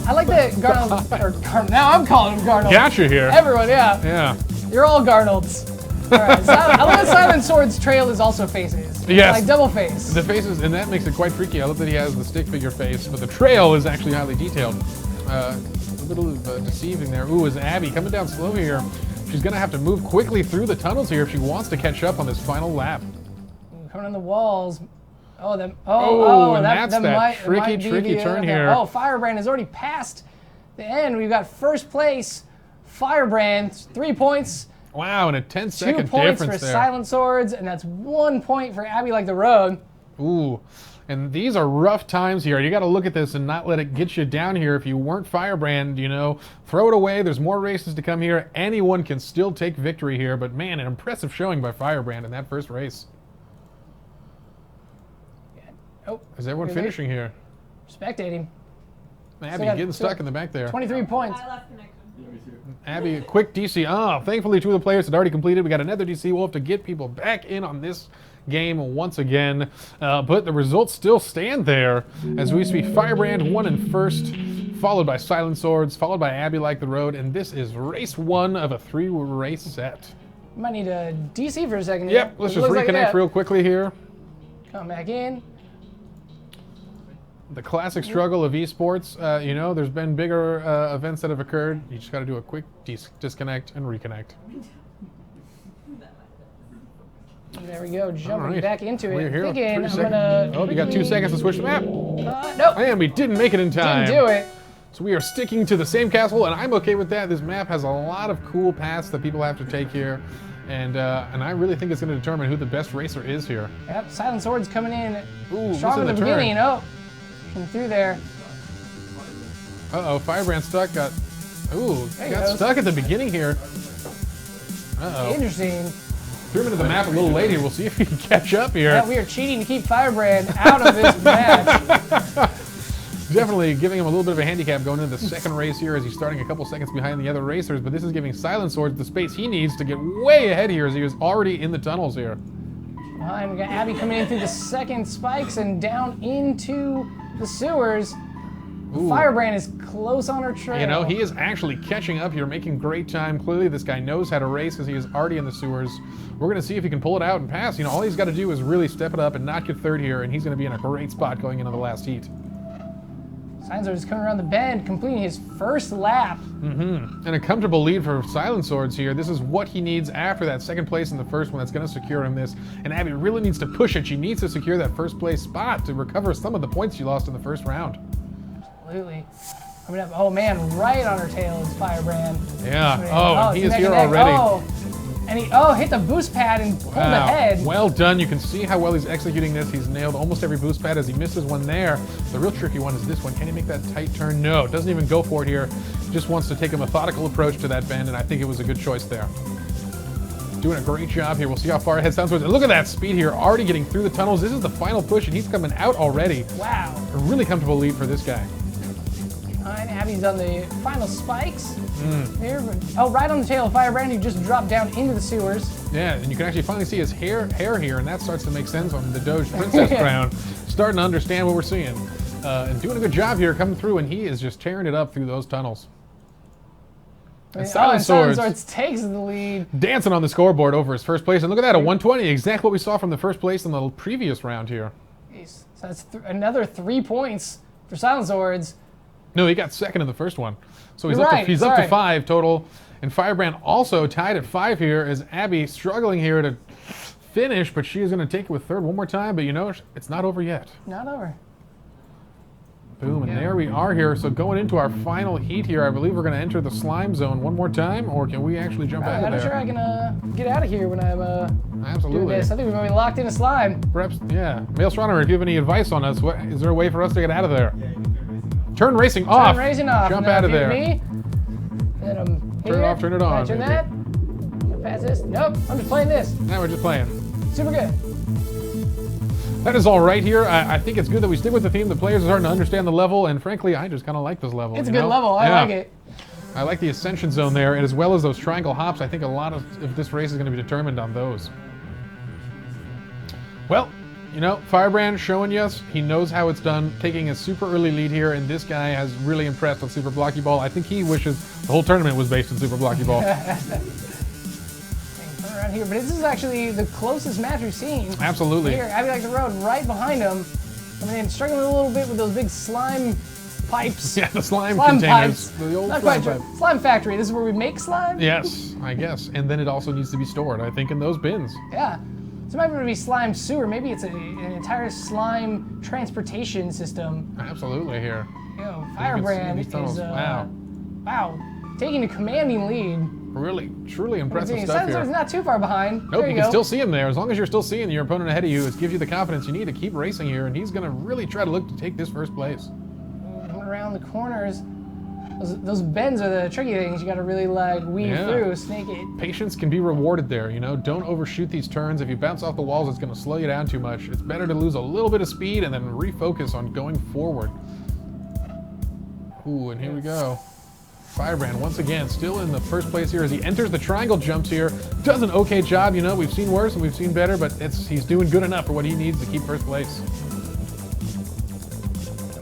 I like that Garnold, or now I'm calling him Garnold. Gotcha here. Everyone, yeah. Yeah. You're all Garnolds. All right, I love that Silent Sword's trail is also faces. Yes. Like double face. The faces, and that makes it quite freaky. I love that he has the stick figure face, but the trail is actually highly detailed. A little deceiving there. Ooh, is Abby coming down slow here? She's gonna have to move quickly through the tunnels here if she wants to catch up on this final lap. Coming on the walls. Oh, and that that's that tricky be turn here. Oh, Firebrand has already passed the end. We've got first place, Firebrand, 3 points. Wow, and a 10-second difference 2 points for there. Silent Swords, and that's 1 point for Abby Like the Road. Ooh, and these are rough times here. You got to look at this and not let it get you down here. If you weren't Firebrand, you know, throw it away. There's more races to come here. Anyone can still take victory here, but man, an impressive showing by Firebrand in that first race. Oh, is everyone finishing here? Spectating. Abby getting stuck in the back there. 23 points. I left connection. Abby, a quick DC. Oh, thankfully 2 of the players had already completed. We got another DC. We'll have to get people back in on this game once again. But the results still stand there as we see Firebrand 1 in first, followed by Silent Swords, followed by Abby Like the Road, and this is race 1 of a 3-race set. Might need a DC for a second. Yep, let's just reconnect real quickly here. Come back in. The classic struggle of esports. You know, there's been bigger events that have occurred. You just got to do a quick disconnect and reconnect. There we go, jumping back into it. We're here. Thinking I'm gonna. Oh, you got 2 seconds to switch the map. Nope. And we didn't make it in time. Didn't do it. So we are sticking to the same castle, and I'm okay with that. This map has a lot of cool paths that people have to take here. And I really think it's going to determine who the best racer is here. Yep, Silent Swords coming in missing strong at the the beginning. turn. Oh, came through there. Uh-oh, Firebrand stuck. Got stuck at the beginning here. Uh-oh. Interesting. Threw him into the map a little late here. We'll see if he can catch up here. Yeah, we are cheating to keep Firebrand out of this match. Definitely giving him a little bit of a handicap going into the second race here as he's starting a couple seconds behind the other racers, but this is giving Silent Swords the space he needs to get way ahead here as he was already in the tunnels here. And we got Abby coming in through the second spikes and down into the sewers. Ooh. Firebrand is close on her trail. You know, he is actually catching up here, making great time. Clearly, this guy knows how to race as he is already in the sewers. We're going to see if he can pull it out and pass. You know, all he's got to do is really step it up and not get third here, and he's going to be in a great spot going into the last heat. Silent Swords coming around the bend, completing his first lap. And a comfortable lead for Silent Swords here. This is what he needs after that second place in the first one that's going to secure him this. And Abby really needs to push it. She needs to secure that first place spot to recover some of the points she lost in the first round. Absolutely. Coming up, oh man, right on her tail is Firebrand. Yeah. Oh, and he is here neck. already. Oh. And he hit the boost pad and pulled ahead. Well done. You can see how well he's executing this. He's nailed almost every boost pad as he misses one there. The real tricky one is this one. Can he make that tight turn? No, doesn't even go for it here. Just wants to take a methodical approach to that bend, and I think it was a good choice there. Doing a great job here. We'll see how far ahead Silent Swords. And look at that speed here, already getting through the tunnels. This is the final push, and he's coming out already. Wow. A really comfortable lead for this guy. And Abby's on the final spikes. Here, right on the tail of Firebrand, who just dropped down into the sewers. Yeah, and you can actually finally see his hair here, and that starts to make sense on the Doge Princess crown. Starting to understand what we're seeing. And doing a good job here, coming through, and he is just tearing it up through those tunnels. And Silent Swords takes the lead. Dancing on the scoreboard over his first place. And look at that, a 120, exactly what we saw from the first place in the previous round here. Jeez. So that's another 3 points for Silent Swords. No, he got second in the first one. So he's, You're up to 5 total. And Firebrand also tied at 5 here as Abby struggling here to finish, but she is going to take it with third one more time. But you know, it's not over yet. Not over. Boom, and there we are here. So going into our final heat here, I believe we're going to enter the slime zone one more time, or can we actually jump out of there? I'm not sure I can get out of here when I'm Absolutely. doing this. I think we're going to be locked into slime. Perhaps, yeah. Male Astronomer, if you have any advice on us, is there a way for us to get out of there? Turn racing off. Turn racing off. Jump out of there. Me, then I'm turn it off, turn it on. Turn that. Pass this. Nope, I'm just playing this. Now we're just playing. Super good. That is all right here. I think it's good that we stick with the theme. The players are starting to understand the level, and frankly, I just kind of like this level. It's a good level. I like it. I like the ascension zone there, and as well as those triangle hops. I think a lot of this race is going to be determined on those. Well, you know, Firebrand showing us he knows how it's done, taking a super early lead here, and this guy has really impressed with Super Blocky Ball. I think he wishes the whole tournament was based on Super Blocky Ball. Around here, but this is actually the closest match we've seen. Absolutely. Here, Abby like the road right behind him. I mean, struggling a little bit with those big slime pipes. Yeah, the slime containers. Pipes. The old Not slime quite pipe. sure. Slime factory. This is where we make slime? Yes, I guess. And then it also needs to be stored, I think, in those bins. Yeah. So it might be slime sewer. Maybe it's an entire slime transportation system. Absolutely here. You know, Firebrand is wow, taking a commanding lead. Really, truly impressive stuff Silencer's here. not too far behind. Nope, there you can still see him there. As long as you're still seeing your opponent ahead of you, it gives you the confidence you need to keep racing here, and he's going to really try to look to take this first place. Coming around the corners. Those bends are the tricky things. You got to really like weave through, snake it. Patience can be rewarded there, you know. Don't overshoot these turns. If you bounce off the walls, it's going to slow you down too much. It's better to lose a little bit of speed and then refocus on going forward. Ooh, and here we go. Firebrand once again still in the first place here as he enters the triangle jumps here. Does an okay job, you know. We've seen worse and we've seen better, but he's doing good enough for what he needs to keep first place.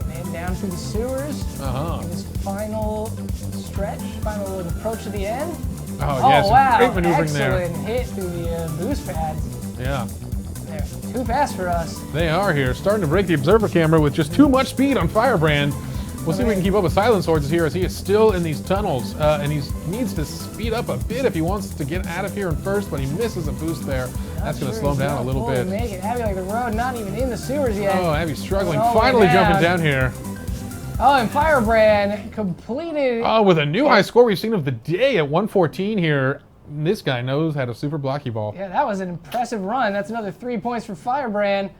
Man down through the sewers. In this final stretch, final approach to the end. Oh yes, wow. great maneuvering there. Excellent hit through the boost pads. Yeah. They're too fast for us. They are here, starting to break the observer camera with just too much speed on Firebrand. We'll see if we can keep up with Silent Swords here as he is still in these tunnels, and he needs to speed up a bit if he wants to get out of here in first, but he misses a boost there. That's going to slow him down a little bit. Make it. Abby like the road, not even in the sewers yet. Oh, Abby's struggling, finally jumping down here. Oh, and Firebrand completed. Oh, with a new high score we've seen of the day at 114 here. This guy knows how to super blocky ball. Yeah, that was an impressive run. That's another 3 points for Firebrand.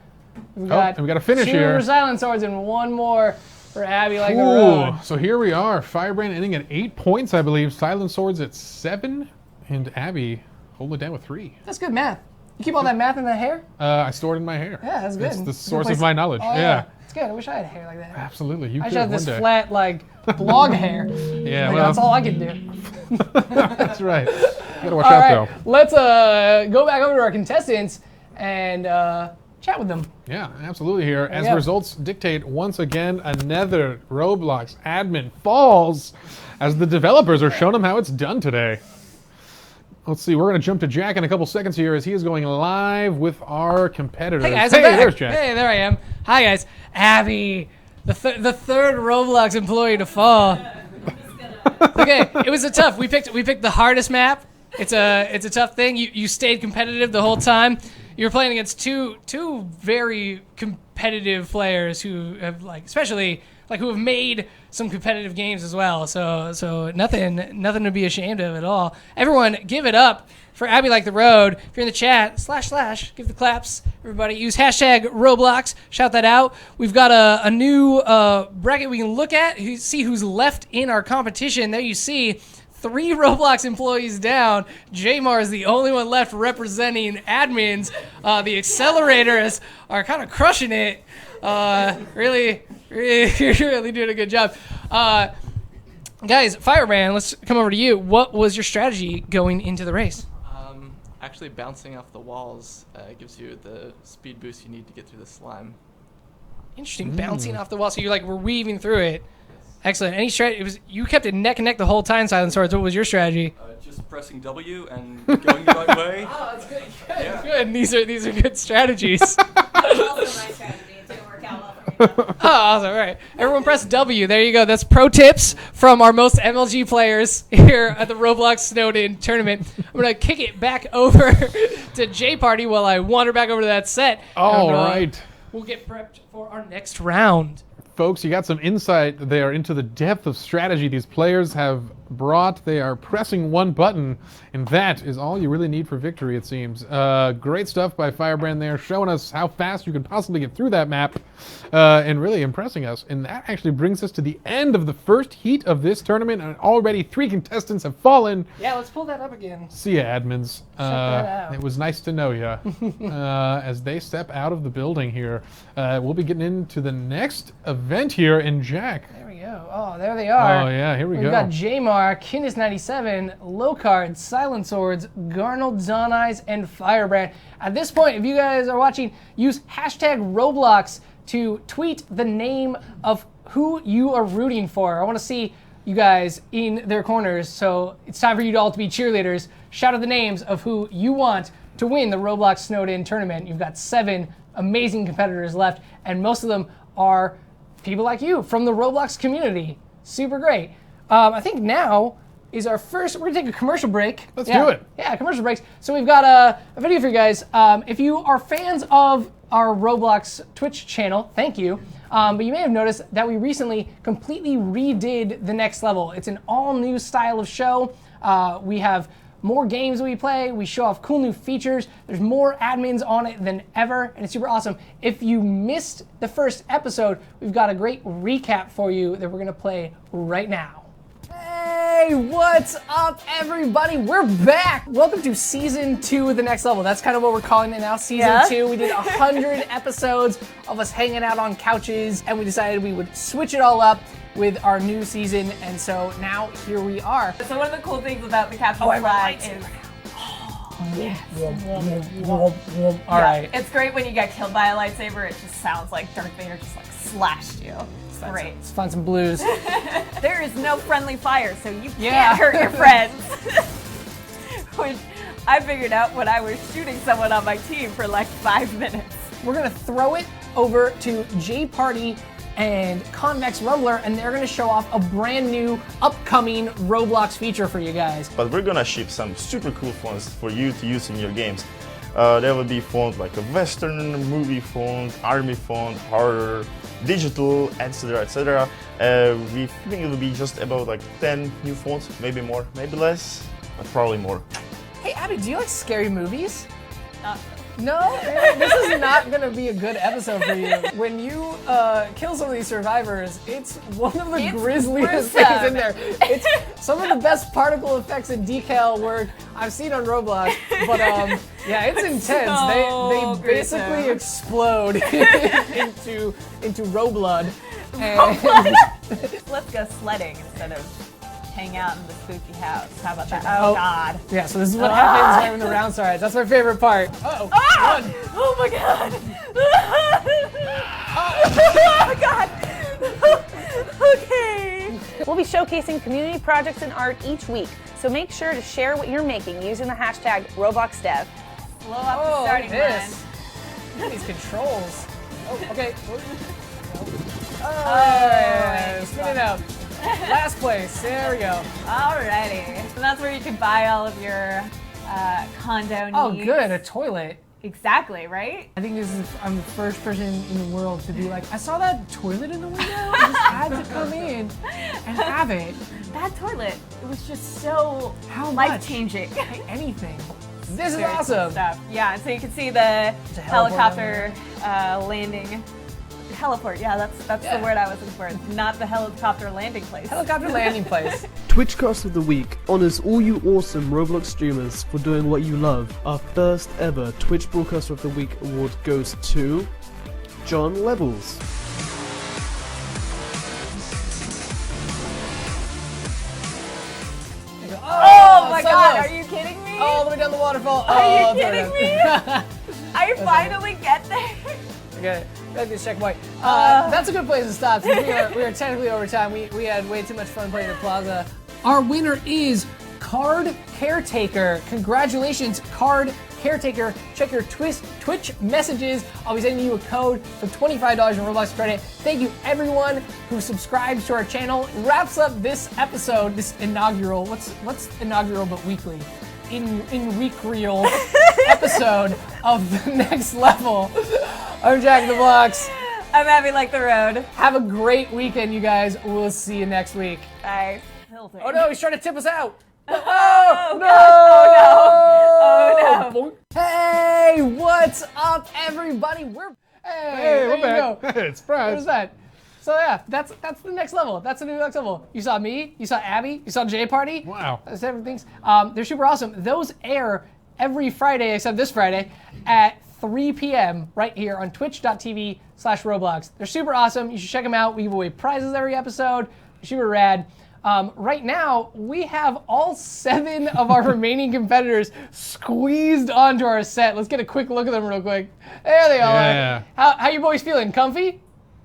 And we got a finish here. 2 Silent Swords and 1 more for Abby like the road. So here we are. Firebrand ending at 8 points, I believe. Silent Swords at 7, and Abby holding it down with 3. That's good math. You keep all that math in that hair? I stored it in my hair. Yeah, that's good. It's the source of my knowledge. Oh, yeah. It's good. I wish I had hair like that. Absolutely. You I could should have one this day. flat, like, blog hair. Yeah, Like, well, that's all I can do. That's right. You gotta watch All out, right, though. let's go back over to our contestants and chat with them. Yeah, absolutely here. As Yeah. results dictate, once again, another Roblox admin falls as the developers are showing them how it's done today. Let's see, we're going to jump to Jack in a couple seconds here as he is going live with our competitors. Hey guys, hey, I'm back. there's Jack. Hey, there I am. Hi guys. Abby, the third Roblox employee to fall. Okay, it was a tough. We picked the hardest map. It's a tough thing. You stayed competitive the whole time. You were playing against two very competitive players who have especially who have made some competitive games as well. So nothing to be ashamed of at all. Everyone, give it up for Abby Like the Road. If you're in the chat, // give the claps. Everybody, use hashtag Roblox. Shout that out. We've got a new bracket we can look at. See who's left in our competition. There you see 3 Roblox employees down. Jamar is the only one left representing admins. The accelerators are kind of crushing it. Really doing a good job. Guys, Firebrand, let's come over to you. What was your strategy going into the race? Actually, bouncing off the walls gives you the speed boost you need to get through the slime. Interesting, bouncing off the wall. So you're we're weaving through it. Excellent. Any strategy? You kept it neck and neck the whole time, Silent Swords. What was your strategy? Just pressing W and going the right way. Oh, that's good. Good. These are good strategies. Also my strategy. It didn't work out well for me. Oh, awesome. All right. Everyone press W. There you go. That's pro tips from our most MLG players here at the Roblox Snowden tournament. I'm going to kick it back over to J Party while I wander back over to that set. All right. We'll get prepped for our next round. folks. You got some insight there into the depth of strategy these players have brought. They are pressing one button, and that is all you really need for victory, it seems. Great stuff by Firebrand there, showing us how fast you can possibly get through that map, and really impressing us. And that actually brings us to the end of the first heat of this tournament, and already 3 contestants have fallen. Yeah, let's pull that up again. See ya, admins. that out. It was nice to know ya. As they step out of the building here, we'll be getting into the next event here in Jack. There we go. Oh, there they are. Oh, yeah, here we go. We've got Jamar, Kinnis97, Locard, Silent Swords, Garnold, Zon Eyes, and Firebrand. At this point, if you guys are watching, use hashtag Roblox to tweet the name of who you are rooting for. I want to see you guys in their corners, so it's time for you all to be cheerleaders. Shout out the names of who you want to win the Roblox Snowed In tournament. You've got 7 amazing competitors left, and most of them are people like you from the Roblox community. Super great. I think now is our first, we're gonna take a commercial break. Let's do it. Yeah, commercial breaks. So we've got a video for you guys. If you are fans of our Roblox Twitch channel, thank you. But you may have noticed that we recently completely redid the next level. It's an all new style of show. We have more games we play, we show off cool new features, there's more admins on it than ever, and it's super awesome. If you missed the first episode, we've got a great recap for you that we're gonna play right now. Hey, what's up everybody? We're back! Welcome to Season 2 of The Next Level. That's kind of what we're calling it now, Season 2. We did 100 episodes of us hanging out on couches, and we decided we would switch it all up with our new season, and so now here we are. So one of the cool things about the capture flag is... All right. It's great when you get killed by a lightsaber. It just sounds like Darth Vader just like slashed you. It's great. Let's find some blues. There is no friendly fire, so you can't hurt your friends. Which I figured out when I was shooting someone on my team for like 5 minutes. We're gonna throw it over to J Party and Convex Rumbler, and they're gonna show off a brand new upcoming Roblox feature for you guys. But we're gonna ship some super cool phones for you to use in your games. There will be phones like a Western movie phone, army phone, horror, digital, etc., etc. We think it will be just about like 10 new phones, maybe more, maybe less, but probably more. Hey Abby, do you like scary movies? Not No? This is not going to be a good episode for you. When you kill some of these survivors, it's one of the grisliest things in there. It's some of the best particle effects and decal work I've seen on Roblox, but yeah, it's intense. So they basically explode into Roblood. Let's go sledding instead of hang out in the spooky house. How about that? Oh, God. Yeah, so this is what happens right when the round starts. That's my favorite part. Uh-oh. Ah! Run. Oh my God. Oh my God. Okay. We'll be showcasing community projects and art each week, so make sure to share what you're making using the hashtag RobloxDev. Blow up the starting line. Look at these controls. Oh, okay. Oh, spin it out. Last place, there we go. Alrighty. So that's where you can buy all of your condo needs. Oh, good, a toilet. Exactly, right? I think I'm the first person in the world to be like, I saw that toilet in the window, I just had to come in and have it. That toilet, it was just so How much? life-changing. Anything. This is Very cool awesome. stuff. Yeah, so you can see the helicopter landing. Heliport, yeah, that's the word I was looking for. Not the helicopter landing place. Helicopter landing place. Twitchcast of the Week honors all you awesome Roblox streamers for doing what you love. Our first ever Twitch Broadcaster of the Week award goes to John Levels. Oh my God, are you kidding me? All the way down the waterfall. Are you kidding me? I finally get there. Okay, gotta get checkpoint. That's a good place to stop. We are technically over time. We had way too much fun playing at Plaza. Our winner is Card Caretaker. Congratulations, Card Caretaker. Check your Twitch messages. I'll be sending you a code for $25 in Roblox credit. Thank you everyone who subscribes to our channel. Wraps up this episode, this inaugural. What's inaugural but weekly? In week reel episode of The Next Level. I'm Jack in the Box. I'm happy like the road. Have a great weekend, you guys. We'll see you next week. Bye. Oh no, he's trying to tip us out. Oh, no! Oh no! Hey, what's up, everybody? We're we're back. Hey, surprise. What is that? So yeah, that's the next level. That's the new next level. You saw me, you saw Abby, you saw J Party. Wow. That's everything's. They're super awesome. Those air every Friday except this Friday at 3 p.m. right here on twitch.tv/Roblox. They're super awesome. You should check them out. We give away prizes every episode. They're super rad. Right now, we have all 7 of our remaining competitors squeezed onto our set. Let's get a quick look at them real quick. There they are. Yeah. How you boys feeling? Comfy?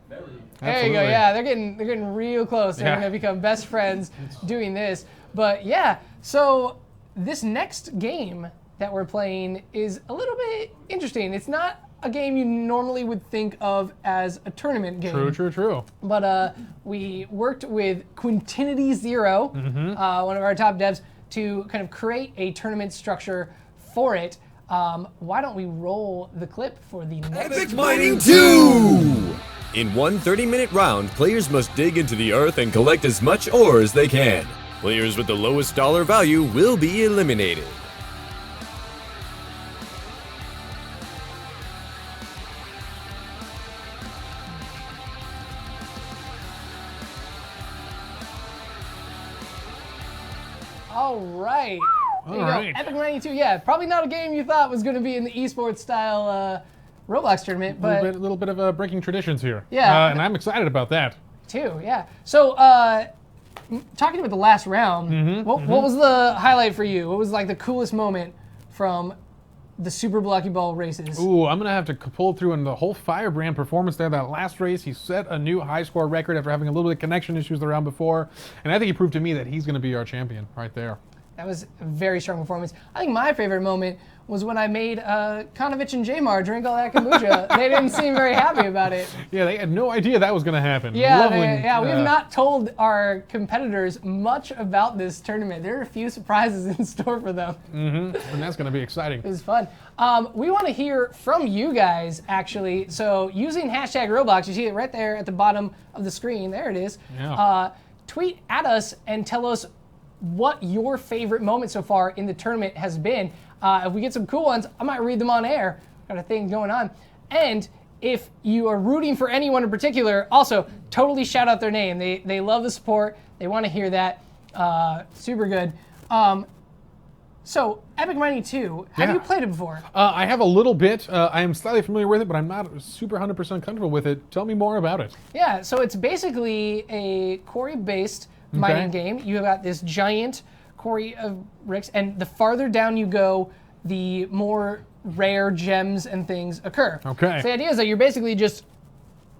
Very. There you go. Yeah, they're getting real close. They're gonna become best friends doing this. But yeah, so this next game that we're playing is a little bit interesting. It's not a game you normally would think of as a tournament game. True. But we worked with Quintinity Zero, one of our top devs, to kind of create a tournament structure for it. Why don't we roll the clip for the next Epic Mining 2! In one 30-minute round, players must dig into the earth and collect as much ore as they can. Players with the lowest dollar value will be eliminated. All right. There you All right. go. Epic Mining 2, yeah. Probably not a game you thought was going to be in the esports style Roblox tournament, but A little bit of breaking traditions here. Yeah. And I'm excited about that. too, yeah. So, talking about the last round, what was the highlight for you? What was like the coolest moment from the Super Blocky Ball races? Ooh, I'm going to have to pull through in the whole Firebrand performance there. That last race, he set a new high score record after having a little bit of connection issues the round before. And I think he proved to me that he's going to be our champion right there. That was a very strong performance. I think my favorite moment was when I made Konovich and Jamar drink all that kombucha. They didn't seem very happy about it. Yeah, they had no idea that was going to happen. Yeah, we have not told our competitors much about this tournament. There are a few surprises in store for them. And that's going to be exciting. It was fun. We want to hear from you guys, actually. So using hashtag Roblox, you see it right there at the bottom of the screen. There it is. Yeah. Tweet at us and tell us what your favorite moment so far in the tournament has been. If we get some cool ones, I might read them on air. Got a thing going on. And if you are rooting for anyone in particular, also totally shout out their name. They love the support. They want to hear that. Super good. So, Epic Mining 2, have you played it before? I have a little bit. I am slightly familiar with it, but I'm not super 100% comfortable with it. Tell me more about it. Yeah, so it's basically a quarry-based mining game. You have got this giant quarry of bricks, and the farther down you go, the more rare gems and things occur. Okay. So the idea is that you're basically just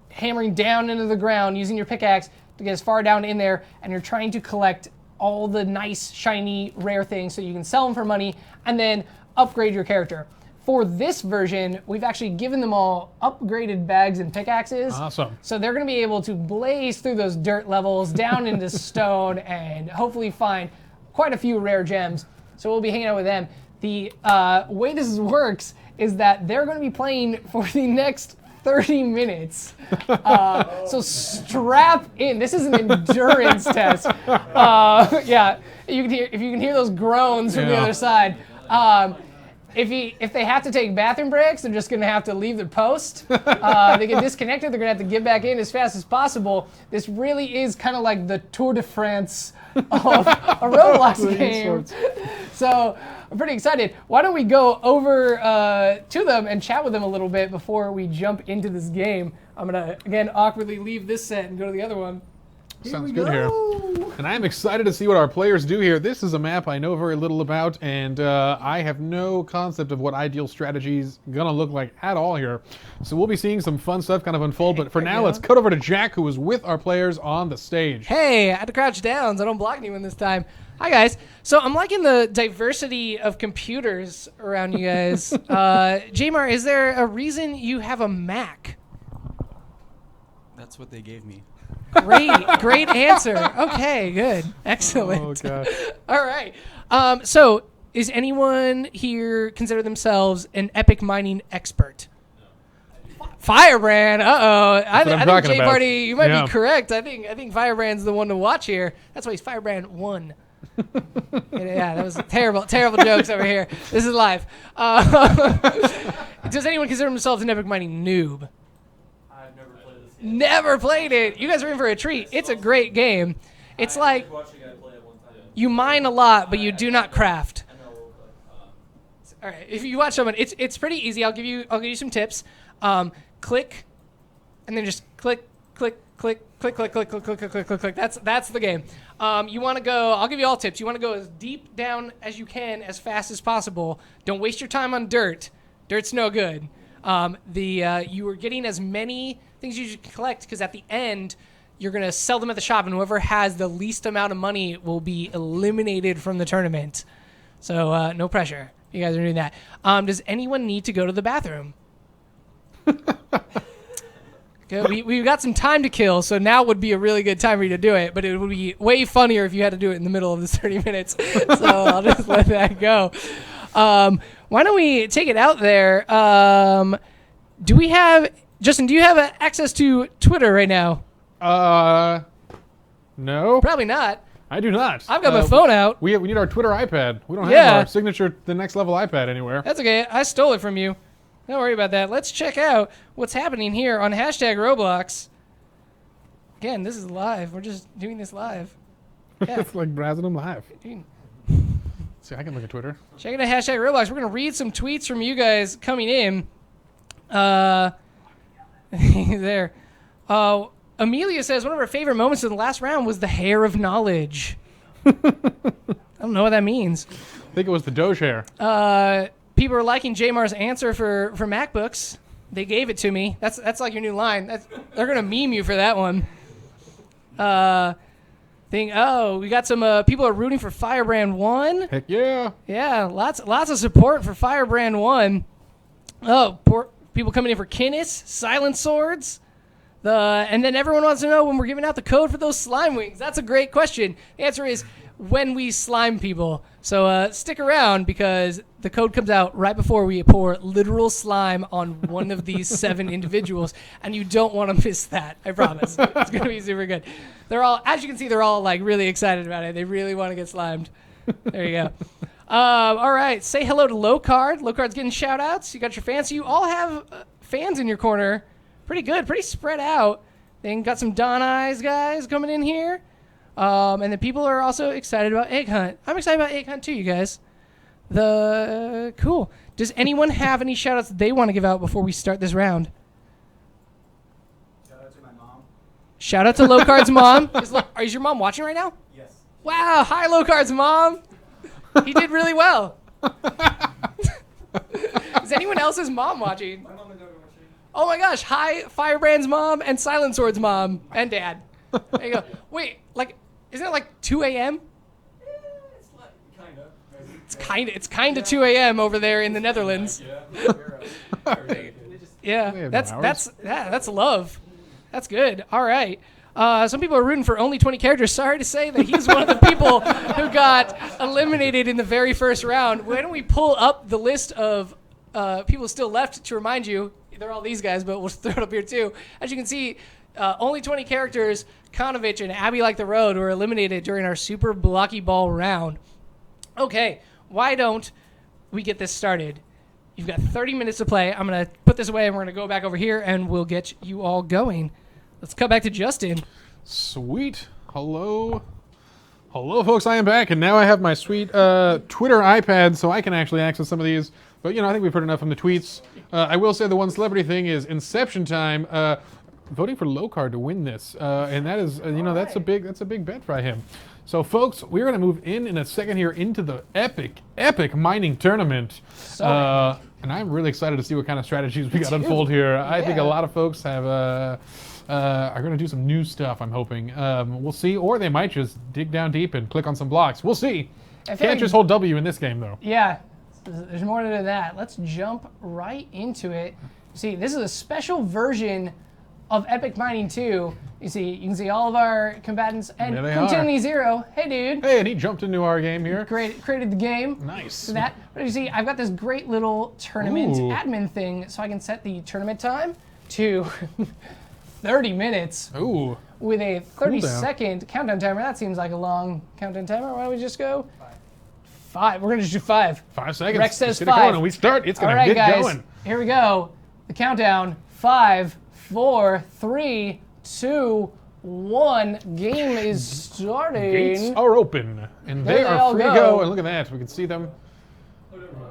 hammering down into the ground using your pickaxe to get as far down in there, and you're trying to collect all the nice, shiny, rare things so you can sell them for money and then upgrade your character. For this version, we've actually given them all upgraded bags and pickaxes. Awesome. So they're going to be able to blaze through those dirt levels down into stone and hopefully find quite a few rare gems. So we'll be hanging out with them. The way this works is that they're going to be playing for the next 30 minutes. So strap in. This is an endurance test. Yeah, if you can hear those groans from the other side. If they have to take bathroom breaks, they're just going to have to leave their post. They get disconnected. They're going to have to get back in as fast as possible. This really is kind of like the Tour de France of a Roblox game. So I'm pretty excited. Why don't we go over to them and chat with them a little bit before we jump into this game. I'm going to, again, awkwardly leave this set and go to the other one. Sounds good here. And I'm excited to see what our players do here. This is a map I know very little about, and I have no concept of what ideal strategy is going to look like at all here. So we'll be seeing some fun stuff kind of unfold, but for now, let's cut over to Jack, who is with our players on the stage. Hey, I had to crouch down, so I don't block anyone this time. Hi, guys. So I'm liking the diversity of computers around you guys. Jamar, is there a reason you have a Mac? That's what they gave me. Great answer. Okay, good. Excellent. Oh, God. All right. So, is anyone here consider themselves an epic mining expert? Firebrand. Uh-oh. I think talking Jay about. Party, you might Yeah. be correct. I think Firebrand's the one to watch here. That's why he's Firebrand 1. Yeah, that was terrible jokes over here. This is live. Does anyone consider themselves an Epic Mining noob? I've never played this. Never played it. You guys are in for a treat. It's a great game. It's like you mine a lot, but you do not craft. All right, if you watch someone, it's pretty easy. I'll give you some tips. Click, and then just click. That's the game. You want to go. I'll give you all tips. You want to go as deep down as you can, as fast as possible. Don't waste your time on dirt. Dirt's no good. You are getting as many things you should collect because at the end you're gonna sell them at the shop, and whoever has the least amount of money will be eliminated from the tournament. So no pressure. You guys are doing that. Does anyone need to go to the bathroom? Okay, we've got some time to kill, so now would be a really good time for you to do it, but it would be way funnier if you had to do it in the middle of this 30 minutes. So I'll just let that go. Why don't we take it out there? Justin, do you have access to Twitter right now? No. Probably not. I do not. I've got my phone out. We need our Twitter iPad. We don't have our signature, the next level iPad anywhere. That's okay. I stole it from you. Don't worry about that. Let's check out what's happening here on #Roblox. Again, this is live. We're just doing this live. Yeah. It's like browsing them live. See, I can look at Twitter. Check out #Roblox. We're going to read some tweets from you guys coming in. There. Amelia says one of her favorite moments in the last round was the hair of knowledge. I don't know what that means. I think it was the Doge hair. People are liking Jmar's answer for MacBooks. They gave it to me. That's like your new line. They're gonna meme you for that one. We got some people are rooting for Firebrand 1. Heck yeah. Yeah, lots of support for Firebrand 1. Oh, people coming in for Kinnis, Silent Swords. And then everyone wants to know when we're giving out the code for those slime wings. That's a great question. The answer is when we slime people. So stick around because the code comes out right before we pour literal slime on one of these 7 individuals, and you don't want to miss that. I promise. It's going to be super good. They're all, as you can see, they're all like really excited about it. They really want to get slimed. There you go. All right. Say hello to Lowcard. Lowcard's getting shout outs. You got your fans. So you all have fans in your corner. Pretty good. Pretty spread out. Then got some Don Eyes guys coming in here. And then people are also excited about Egg Hunt. I'm excited about Egg Hunt too, you guys. Cool. Does anyone have any shout outs they want to give out before we start this round? Shout out to my mom. Shout out to Lowcard's mom. Is your mom watching right now? Yes. Wow. Hi, Lowcard's mom. He did really well. Is anyone else's mom watching? My mom and dad are watching. Oh my gosh. Hi, Firebrand's mom and Silent Sword's mom and dad. There you go. Wait, isn't it like 2 a.m.? It's like It's kind of 2 a.m. over there in the Netherlands. Yeah, that's love. That's good. All right. Some people are rooting for only 20 characters. Sorry to say that he's one of the people who got eliminated in the very first round. Why don't we pull up the list of people still left to remind you? They're all these guys, but we'll throw it up here too. As you can see, only 20 characters, Konovich and Abby Like the Road, were eliminated during our Super Blocky Ball round. Okay, why don't we get this started? You've got 30 minutes to play. I'm going to put this away, and we're going to go back over here, and we'll get you all going. Let's cut back to Justin. Sweet. Hello, folks. I am back, and now I have my sweet Twitter iPad, so I can actually access some of these. But, I think we've heard enough from the tweets. I will say the one celebrity thing is Inception time. Voting for Lowcard to win this, and that is, that's a big bet by him. So, folks, we're going to move in a second here into the epic mining tournament, and I'm really excited to see what kind of strategies we got unfold here. I think a lot of folks are going to do some new stuff. I'm hoping. We'll see, or they might just dig down deep and click on some blocks. We'll see. Can't just hold W in this game, though. Yeah, there's more to that. Let's jump right into it. See, this is a special version of Epic Mining 2. You can see all of our combatants and Quintinity Zero. Hey, dude. Hey, and he jumped into our game here. Created the game. Nice. So but you see, I've got this great little tournament admin thing, so I can set the tournament time. to 30 minutes. Ooh. With a Cooldown. 30-second countdown timer. That seems like a long countdown timer. Why don't we just go? 5. We're going to just do 5. 5 seconds. Rex says Just get it 5. going and we start. It's going All right, to get guys. going. Here we go. The countdown. 5, 4, 3, 2, 1. Game is starting. Gates are open, and There they they are all free to go. go. And look at that. We can see them.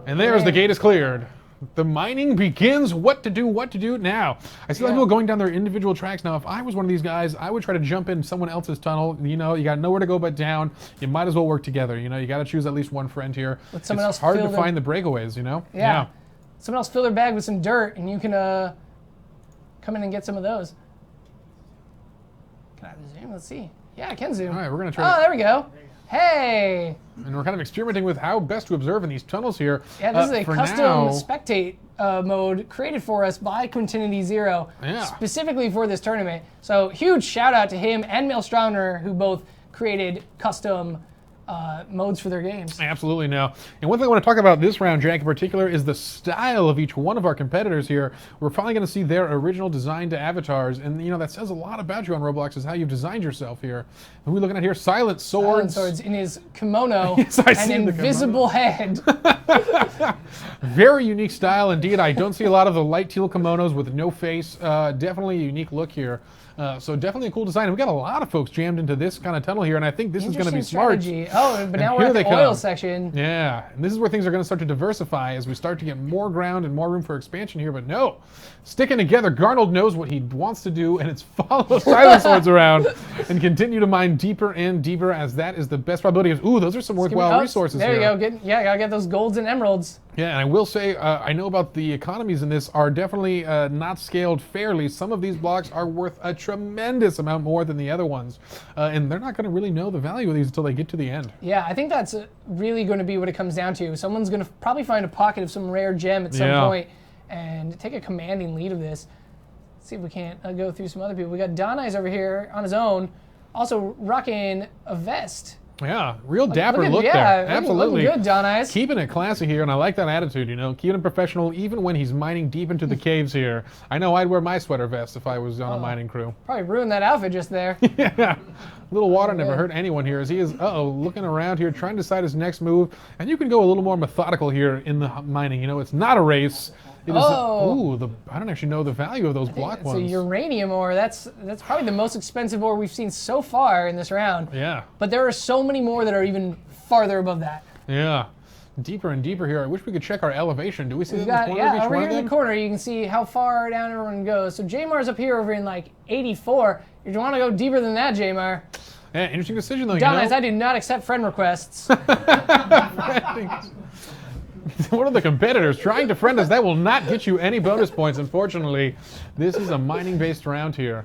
And there's the gate is cleared. The mining begins. What to do now. I see a lot of people going down their individual tracks. Now, if I was one of these guys, I would try to jump in someone else's tunnel. You know, you got nowhere to go but down. You might as well work together. You know, you got to choose at least one friend here. Let someone It's else hard to fill their- find the breakaways, you know? Yeah. Someone else fill their bag with some dirt, and you can come in and get some of those. Can I zoom? Let's see. Yeah, I can zoom. All right, we're going to try Oh, there we go. Hey. And we're kind of experimenting with how best to observe in these tunnels here. Yeah, this is a For custom now- spectate mode created for us by Quintinity Zero, Yeah. specifically for this tournament. So huge shout out to him and Maelstromner, who both created custom modes for their games. Absolutely no. And one thing I want to talk about this round, Jack, in particular, is the style of each one of our competitors here. We're finally going to see their original design to avatars, and you know that says a lot about you on Roblox, is how you've designed yourself here. Who are we looking at here? Silent Swords. Silent Swords in his kimono Yes, I and see the invisible head. Very unique style indeed. I don't see a lot of the light teal kimonos with no face. Definitely a unique look here. So definitely a cool design. We got a lot of folks jammed into this kind of tunnel here, and I think this is going to be Interesting smart. strategy. Oh, but And now we're here at the they oil come. section. Yeah, and this is where things are going to start to diversify as we start to get more ground and more room for expansion here. But no, sticking together, Garnold knows what he wants to do, and it's follow Silent Swords around and continue to mine deeper and deeper, as that is the best probability of, ooh, those are some worthwhile resources There here. you go. Gotta get those golds and emeralds. Yeah, and I will say, I know about the economies in this are definitely not scaled fairly. Some of these blocks are worth a tremendous amount more than the other ones, and they're not going to really know the value of these until they get to the end. Yeah, I think that's really going to be what it comes down to. Someone's going to probably find a pocket of some rare gem at some point and take a commanding lead of this. Let's see if we can't go through some other people. We got Don Eyes over here on his own, also rocking a vest. Yeah, real dapper look yeah, there. looking Absolutely. good, Don Eyes. Keeping it classy here, and I like that attitude, you know, keeping it professional even when he's mining deep into the caves here. I know I'd wear my sweater vest if I was on a mining crew. Probably ruined that outfit just there. Yeah. A little water never hurt anyone here as he is, looking around here, trying to decide his next move. And you can go a little more methodical here in the mining. You know, it's not a race. It is I don't actually know the value of those block It's ones. a uranium ore. That's probably the most expensive ore we've seen so far in this round. Yeah. But there are so many more that are even farther above that. Yeah. Deeper and deeper here. I wish we could check our elevation. Do we see We've that in the got, corner of each over one here of in them? the corner, you can see how far down everyone goes. So Jmar's up here over in like 84. If you want to go deeper than that, Jmar. Yeah, interesting decision though. Don you Eyes, know? I do not accept friend requests. One of the competitors trying to friend us, that will not get you any bonus points, unfortunately. This is a mining-based round here.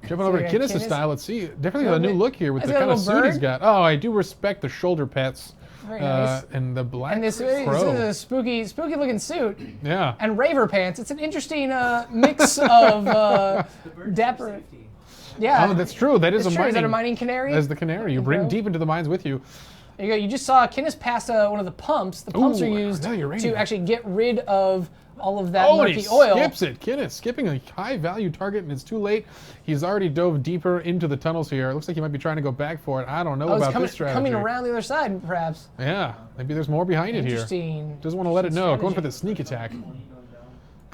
Jumping over to Kinnis' Kinnis. style, let's see. Definitely a new look here with Has the he got kind a of little suit he's bird? got. Oh, I do respect the shoulder pets. Very nice. And the black And this crow. is a spooky looking suit. Yeah. And raver pants. It's an interesting mix of dapper. Yeah. Oh, that's true. That is It's a true. mining. Is that a mining canary? That's the canary. You bring Crow? deep into the mines with you. There you go. You just saw Kinnis pass one of the pumps. The pumps are used to actually get rid of all of that Oh, and he murky oil. skips it. Kinnis skipping a high-value target, and it's too late. He's already dove deeper into the tunnels here. It looks like he might be trying to go back for it. I don't know about this strategy. Coming around the other side, perhaps. Yeah, maybe there's more behind it here. Interesting. Doesn't want to let it know. Going for the sneak attack.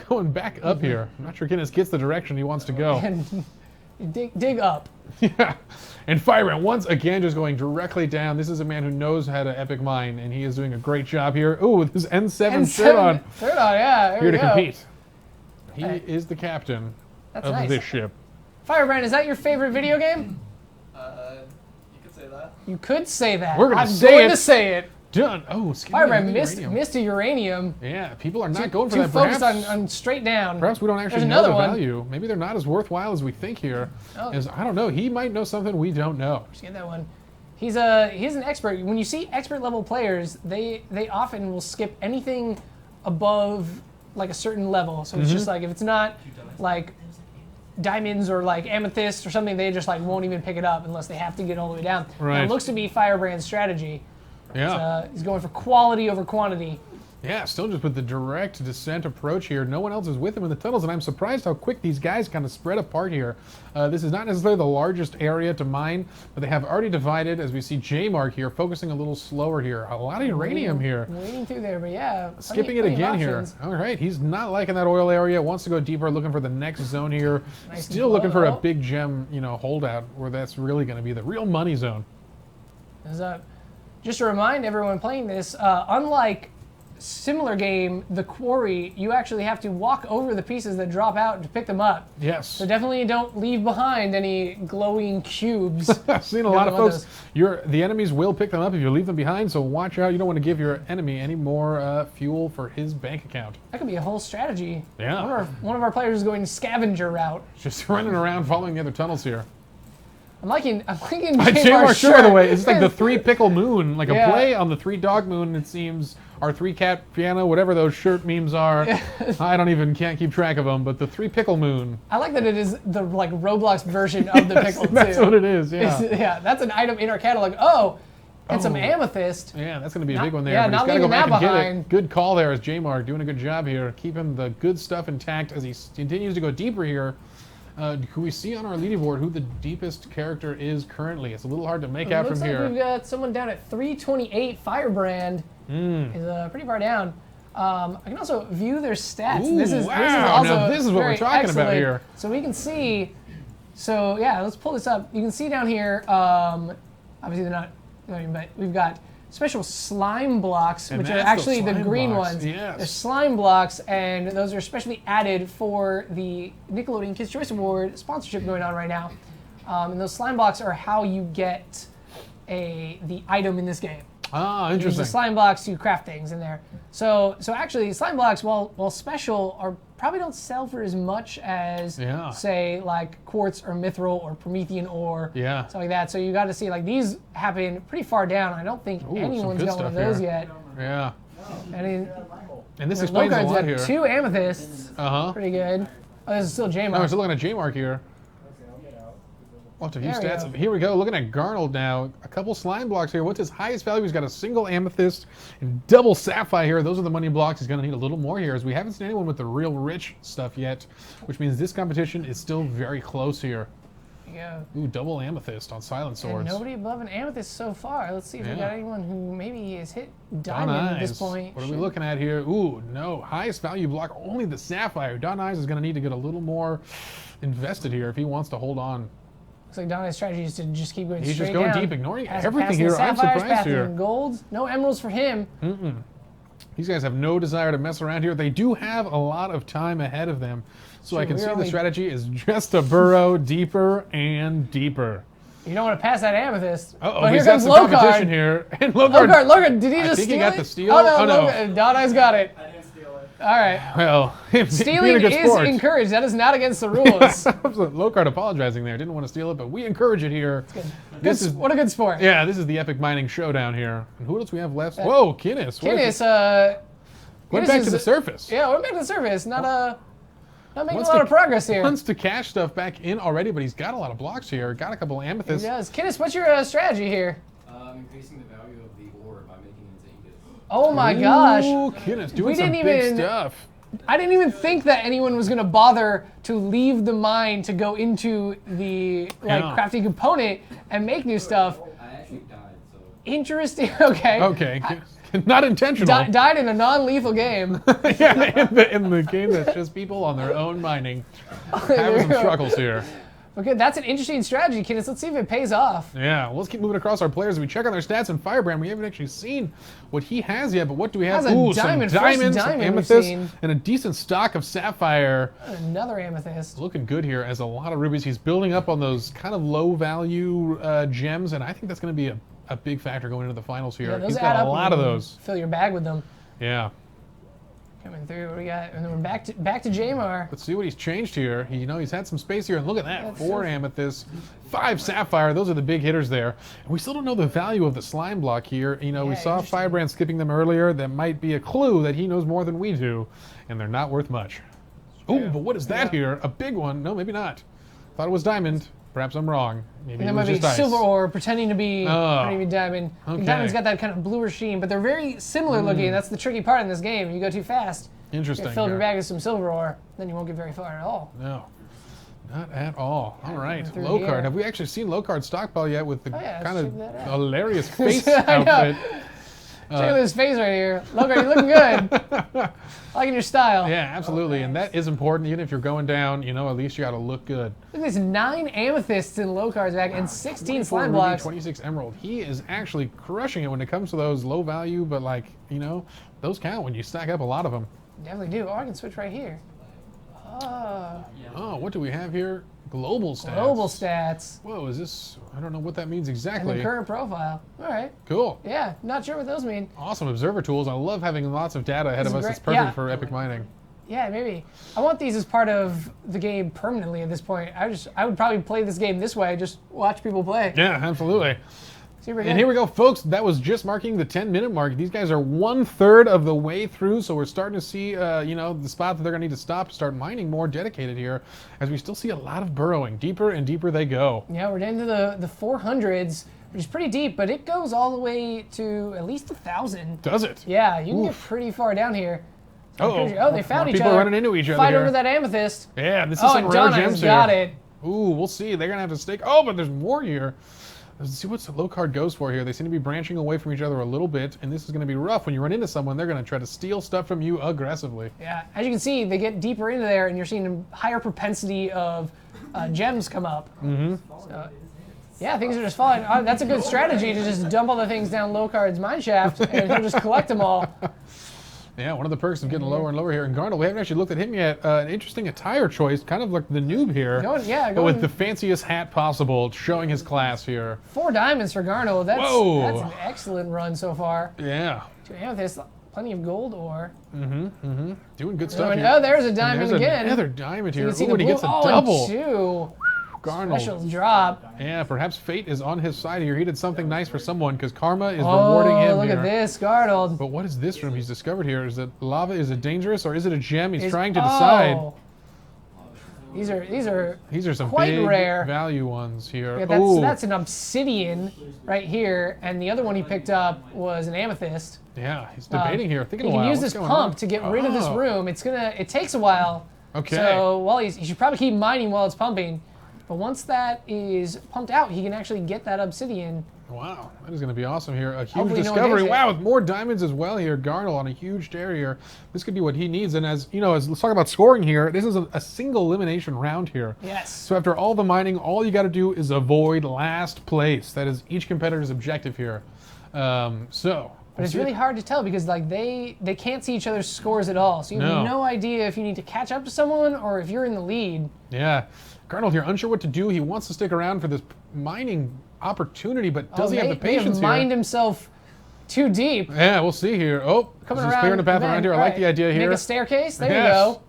Going back up here. I'm not sure Kinnis gets the direction he wants to go. And dig up. Yeah. And Firebrand once again just going directly down. This is a man who knows how to epic mine, and he is doing a great job here. Ooh, with his N7 shirt on. Shirt on, yeah. There Here we to go. compete. He is the captain That's of nice. this ship. Firebrand, is that your favorite video game? You could say that. You could say that. We're gonna I'm say going it. to say it. Done. Oh, skipping Firebrand the missed a uranium. Yeah, people are not Too- going for too that. focused Perhaps, on straight down. perhaps we don't actually There's know the another one. value. Maybe they're not as worthwhile as we think here. Oh. As I don't know. He might know something we don't know. Just get that one. He's an expert. When you see expert level players, they often will skip anything above like a certain level. So it's Mhm. just like if it's not like diamonds or like amethyst or something, they just like won't even pick it up unless they have to get all the way down. Right. And it looks to be Firebrand's strategy. Yeah. He's going for quality over quantity. Yeah, still just with the direct descent approach here. No one else is with him in the tunnels, and I'm surprised how quick these guys kind of spread apart here. This is not necessarily the largest area to mine, but they have already divided, as we see J-Mark here, focusing a little slower here. A lot of uranium here. Waiting through there, but yeah. Skipping it again here. All right, he's not liking that oil area. Wants to go deeper, looking for the next zone here. Nice Still looking for a big gem, holdout where that's really going to be the real money zone. Just to remind everyone playing this, unlike similar game, the quarry, you actually have to walk over the pieces that drop out to pick them up. Yes. So definitely don't leave behind any glowing cubes. I've seen a lot of folks. The enemies will pick them up if you leave them behind, so watch out. You don't want to give your enemy any more fuel for his bank account. That could be a whole strategy. Yeah. One of our players is going scavenger route. Just running around following the other tunnels here. I'm liking J-Mark shirt, by the way. It's like the 3 pickle moon, like a play on the 3 dog moon, it seems. Our 3 cat piano, whatever those shirt memes are. Can't keep track of them, but the 3 pickle moon. I like that it is the Roblox version of the pickle too. That's what it is, yeah. Yeah, that's an item in our catalog. Oh, and some amethyst. Yeah, that's going to be a big one there. Yeah, but not he's got to go leaving back that and behind. get it. Good call there as J-Mark doing a good job here, keeping the good stuff intact as he continues to go deeper here. Can we see on our leaderboard who the deepest character is currently? It's a little hard to make out from here. Looks like we've got someone down at 328. Firebrand is pretty far down. I can also view their stats. Ooh, this is wow. also this is what we're talking about here. So we can see. So yeah, let's pull this up. You can see down here. Obviously they're not, but we've got special slime blocks, which are actually the green ones. Yes. They're slime blocks, and those are specially added for the Nickelodeon Kids' Choice Award sponsorship going on right now. And those slime blocks are how you get the item in this game. Ah, You use interesting. the slime blocks to craft things in there. So actually, slime blocks, while special, probably don't sell for as much as, say, like quartz or mithril or Promethean ore, something like that. So you got to see, like, these happen pretty far down. I don't think anyone's got one of those yet. Yeah. And this explains a lot here. 2 amethysts. Pretty good. Oh, this is still J-Mark. Oh, we're still looking at J-Mark here. Lots of view stats. Here we go. Looking at Garnold now. A couple slime blocks here. What's his highest value? He's got a single amethyst and double sapphire here. Those are the money blocks. He's going to need a little more here, as we haven't seen anyone with the real rich stuff yet, which means this competition is still very close here. Yeah. Ooh, double amethyst on silent swords. And nobody above an amethyst so far. Let's see if we got anyone who maybe has hit diamond at this point. What are we looking at here? Ooh, no. Highest value block, only the sapphire. Don Eyes is going to need to get a little more invested here if he wants to hold on. Looks like Donna's strategy is to just keep going He's straight just going down. deep, ignoring everything here. I'm Sapphires, surprised here. Golds, no emeralds for him. These guys have no desire to mess around here. They do have a lot of time ahead of them. So I can see the strategy is just to burrow deeper and deeper. You don't want to pass that amethyst. Uh-oh, but he's here got comes some Locard. competition here. And Locard, did he just steal it? I think he got the steal. Oh, no. Donna's got it. All right. Well, stealing being a good is sport. encouraged. That is not against the rules. Locard apologizing there. Didn't want to steal it, but we encourage it here. What a good sport. Yeah, this is the epic mining showdown here. And who else we have left? Whoa, Kinnis. Went back to the surface. Yeah, went back to the surface. Not making a lot of progress here. Wants to cash stuff back in already, but he's got a lot of blocks here. Got a couple amethysts. He does. Kinnis, what's your strategy here? Increasing the value of the ore by making it into ingots. Oh my gosh. Ooh, Kinnis doing some big stuff. I didn't even think that anyone was going to bother to leave the mine to go into the crafting component and make new stuff. I actually died, so. Interesting. Okay. Okay. Not intentional. Died in a non-lethal game. Yeah, in the game that's just people on their own mining. Having some struggles here. Okay, that's an interesting strategy, Kinnis. Let's see if it pays off. Yeah, well, let's keep moving across our players. We check on their stats, and Firebrand, we haven't actually seen what he has yet, but what do we have? Ooh, some diamonds, some amethyst, and a decent stock of sapphire. Another amethyst. Looking good here as a lot of rubies. He's building up on those kind of low-value gems, and I think that's going to be a big factor going into the finals here. Yeah, He's got a lot of those. Fill your bag with them. Yeah. Coming through, what we got? And then we're back to Jamar. Let's see what he's changed here. He's had some space here, and look at that. 4 amethysts, 5 sapphire. Those are the big hitters there. And we still don't know the value of the slime block here. We saw Firebrand skipping them earlier. That might be a clue that he knows more than we do, and they're not worth much. Oh, but what is that here? A big one? No, maybe not. Thought it was diamond. Perhaps I'm wrong. Maybe And it that was might be just ice. silver ore pretending to be diamond. Okay. Diamond's got that kind of bluer sheen, but they're very similar looking. That's the tricky part in this game. If you go too fast, Interesting. you fill up your yeah. bag with some silver ore, then you won't get very far at all. No, not at all. All right, through low here. card. Have we actually seen low card stockpile yet with the yeah, kind let's of check that out. hilarious face I know. outfit? Check out this face right here. Look, you're looking good. Liking your style. Yeah, absolutely, and that is important. Even if you're going down, you know, at least you got to look good. Look at this 9 amethysts in low cards back and 16 slime Ruby, blocks. 26 emerald. He is actually crushing it when it comes to those low value, but like, you know, those count when you stack up a lot of them. Definitely do. Oh, I can switch right here. Oh, what do we have here? Global stats. Global stats. Whoa, is this? I don't know what that means And exactly. the current profile. All right. Cool. Yeah, not sure what those mean. Awesome observer tools. I love having lots of data ahead This of is us. It's great. perfect Yeah. for epic mining. Yeah, maybe. I want these as part of the game permanently at this point. I would probably play this game this way, just watch people play. Yeah, absolutely. Super And good. here we go, folks. That was just marking the 10-minute mark. These guys are 1/3 of the way through, so we're starting to see, you know, the spot that they're going to need to stop, start mining more dedicated here, as we still see a lot of burrowing. Deeper and deeper they go. Yeah, we're into the 400s, which is pretty deep, but it goes all the way to at least 1,000. Does it? Yeah, you can get Oof. pretty far down here. So I'm Uh-oh. pretty sure- Oh, they found More each people other. running into each other Fight here. over that amethyst. Yeah, this is Oh, some and rare Donna gems has here. got it. Ooh, we'll see. They're going to have to stake. Oh, but there's more here. Let's see what the low card goes for here. They seem to be branching away from each other a little bit, and this is going to be rough. When you run into someone, they're going to try to steal stuff from you aggressively. Yeah, as you can see, they get deeper into there, and you're seeing a higher propensity of gems come up. Mm-hmm. So, yeah, things are just falling. That's a good strategy to just dump all the things down low card's mine shaft, and he'll just collect them all. Yeah, one of the perks of getting lower and lower here. And Garnell, we haven't actually looked at him yet. An interesting attire choice, kind of like the noob here. But with the fanciest hat possible, showing his class here. 4 diamonds for Garno. That's Whoa. an excellent run so far. Yeah. 2 amethysts, plenty of gold ore. Doing good stuff here. Oh, there's a diamond There's again. another diamond So you here. can see Ooh, the and he blue- gets a oh, double. And 2. Garnell. Special drop. Yeah, perhaps fate is on his side here. He did something nice for someone because karma is rewarding him look here. at this, Garnold. But what is this room he's discovered here? Is it lava? Is it dangerous? Or is it a gem? He's trying to decide. Oh. These are These are some quite big rare. value ones here. Yeah, that's an obsidian right here, and the other one he picked up was an amethyst. Yeah, he's debating here, thinking He a while. can use What's this going pump on? to get rid of this Oh. room. It takes a while. Okay. So while he should probably keep mining while it's pumping, but once that is pumped out, he can actually get that obsidian. Wow, that is going to be awesome here. A huge Hopefully no one discovery. takes it. Wow, with more diamonds as well here. Garnell on a huge tear here. This could be what he needs. And as you know, let's talk about scoring here. This is a single elimination round here. Yes. So after all the mining, all you got to do is avoid last place. That is each competitor's objective here. But it's really hard to tell because like they can't see each other's scores at all. So you have no idea if you need to catch up to someone or if you're in the lead. Yeah. Garnell here, unsure what to do. He wants to stick around for this mining opportunity, but does he have the patience here? Mined here? himself too deep. Yeah, we'll see here. Oh, Coming this is around clearing the path the around bend. here. I All like right. the idea here. Make a staircase. There Yes. you go.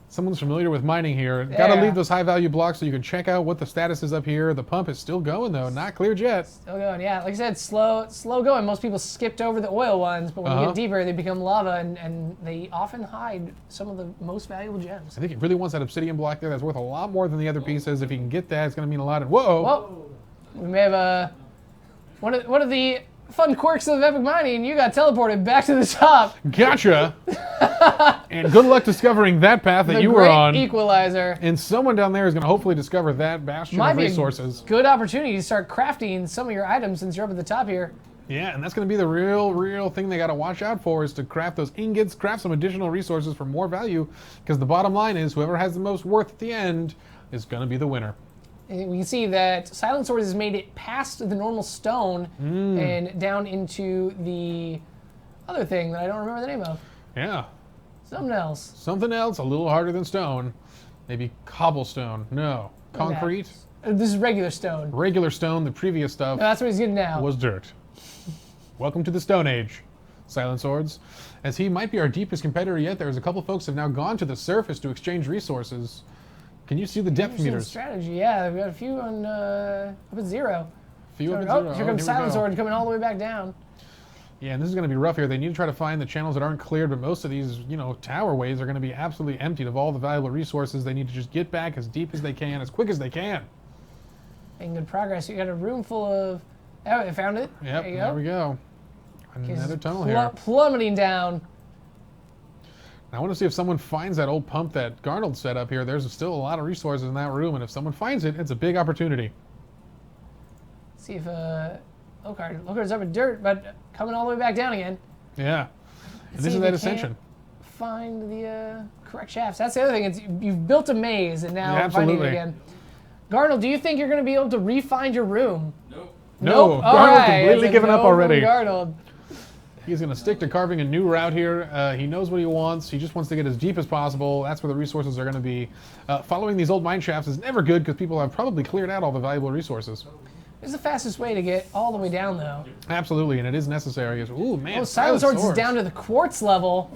Someone's familiar with mining here. Got to There. leave those high value blocks so you can check out what the status is up here. The pump is still going though, not cleared yet. Still going, yeah. Like I said, slow going. Most people skipped over the oil ones, but when you get deeper, they become lava, and they often hide some of the most valuable gems. I think he really wants that obsidian block there. That's worth a lot more than the other pieces. If he can get that, it's going to mean a lot. And whoa! Whoa! We may have one of the fun quirks of epic mining. You got teleported back to the top. Gotcha. And good luck discovering that path that The you were great on. equalizer. And someone down there is going to hopefully discover that bastion Might of be resources. a good opportunity to start crafting some of your items since you're up at the top here. Yeah, and that's going to be the real thing they got to watch out for is to craft those ingots, craft some additional resources for more value, because the bottom line is whoever has the most worth at the end is going to be the winner. And we can see that Silent Swords has made it past the normal stone and down into the other thing that I don't remember the name of. Yeah. Something else. Something else a little harder than stone. Maybe cobblestone. No. Concrete. This is regular stone. Regular stone. The previous stuff No, that's what he's getting now. was dirt. Welcome to the Stone Age, Silent Swords. As he might be our deepest competitor yet, there's a couple folks have now gone to the surface to exchange resources. Can you see the depth Interesting meters? strategy. Yeah, we've got a few on up at 0. Few up at Oh, 0. here Oh, comes we Silent go. Sword coming all the way back down. Yeah, and this is going to be rough here. They need to try to find the channels that aren't cleared, but most of these, tower ways are going to be absolutely emptied of all the valuable resources. They need to just get back as deep as they can, as quick as they can. Making good progress. You got a room full of... Oh, I found it. Yep, there you go. there we go. Another tunnel here. Plummeting down. I want to see if someone finds that old pump that Garnold set up here. There's still a lot of resources in that room, and if someone finds it, it's a big opportunity. See if Lokar's up in dirt, but coming all the way back down again. Yeah. And this is that ascension. Find the correct shafts. That's the other thing. It's you've built a maze, and now finding it again. Garnold, do you think you're going to be able to re-find your room? Nope. Nope. Garnold's completely given up already. Garnold. He's going to stick to carving a new route here. He knows what he wants. He just wants to get as deep as possible. That's where the resources are going to be. Following these old mine shafts is never good because people have probably cleared out all the valuable resources. It's the fastest way to get all the way down, though. Absolutely, and it is necessary. Ooh, man. Oh, Silent Swords is down to the quartz level.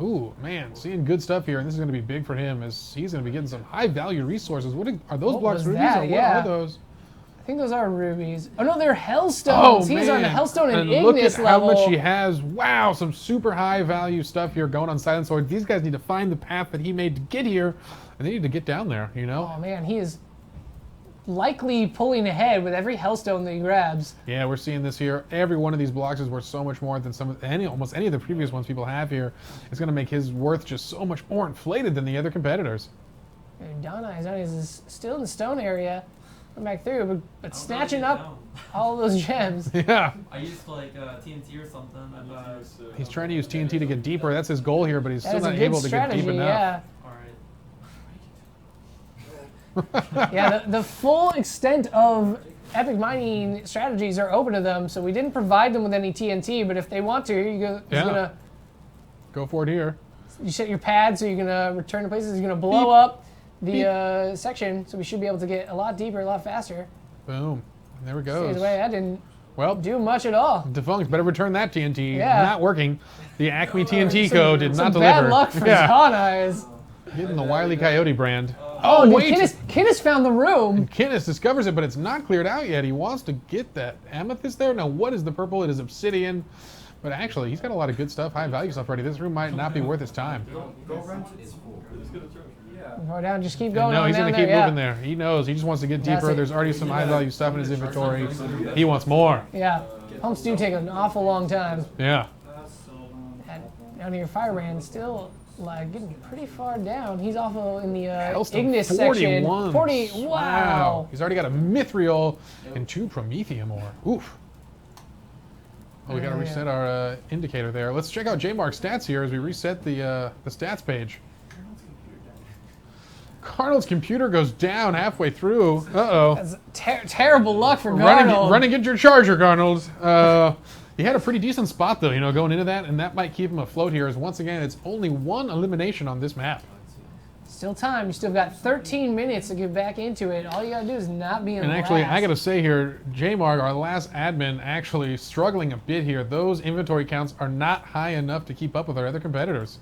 Ooh, man, seeing good stuff here, and this is going to be big for him as he's going to be getting some high-value resources. What are those blocks rubies, or what are those? I think those are rubies. Oh, no, they're hellstones. He's man. on the hellstone and Ignis look at level. how much he has. Wow, some super high-value stuff here going on Silent Sword. These guys need to find the path that he made to get here, and they need to get down there, you know? Oh, man, he is likely pulling ahead with every hellstone that he grabs. Yeah, we're seeing this here. Every one of these blocks is worth so much more than almost any of the previous ones people have here. It's going to make his worth just so much more inflated than the other competitors. Donna is still in the stone area. Come back through, but snatching up all those gems. Yeah. I used like TNT or something. He's trying to use TNT to get deeper. That's his goal here, but he's still not able to get deep enough. Yeah. Yeah, the full extent of epic mining strategies are open to them, so we didn't provide them with any TNT, but if they want to, here you go. He's gonna go for it here. You set your pad so you're gonna return to places. He's gonna blow up the section, so we should be able to get a lot deeper, a lot faster. Boom. And there we go. Stays away. That didn't do much at all. Defunct, better return that TNT. Yeah. Not working. The Acme TNT code did not deliver. Bad luck for John Eyes. Getting the Wile E. Coyote brand. Oh, wait. Kinnis found the room. And Kinnis discovers it, but it's not cleared out yet. He wants to get that amethyst there. Now, what is the purple? It is obsidian. But actually, he's got a lot of good stuff, high value stuff already. This room might not be worth his time. Go down, just keep going. No, he's going to keep moving there. He knows. He just wants to get deeper. There's already some high value stuff in his inventory. He wants more. Yeah. Pumps do take an awful long time. Yeah. And down here, Firebrand still like getting pretty far down. He's also in the Ignis 41. section. 40. Wow. He's already got a Mithril and 2 Promethium ore. Oof. Oh, we got to reset our indicator there. Let's check out J-Mark's stats here as we reset the stats page. Garnold's computer goes down halfway through. Uh-oh. That's terrible luck for Garnold. Run and get your charger, Garnold. He had a pretty decent spot, though, going into that, and that might keep him afloat here, as once again, it's only one elimination on this map. Still time. You still got 13 minutes to get back into it. All you got to do is not be in And the actually, last. I got to say here, J-Mark, our last admin, actually struggling a bit here. Those inventory counts are not high enough to keep up with our other competitors.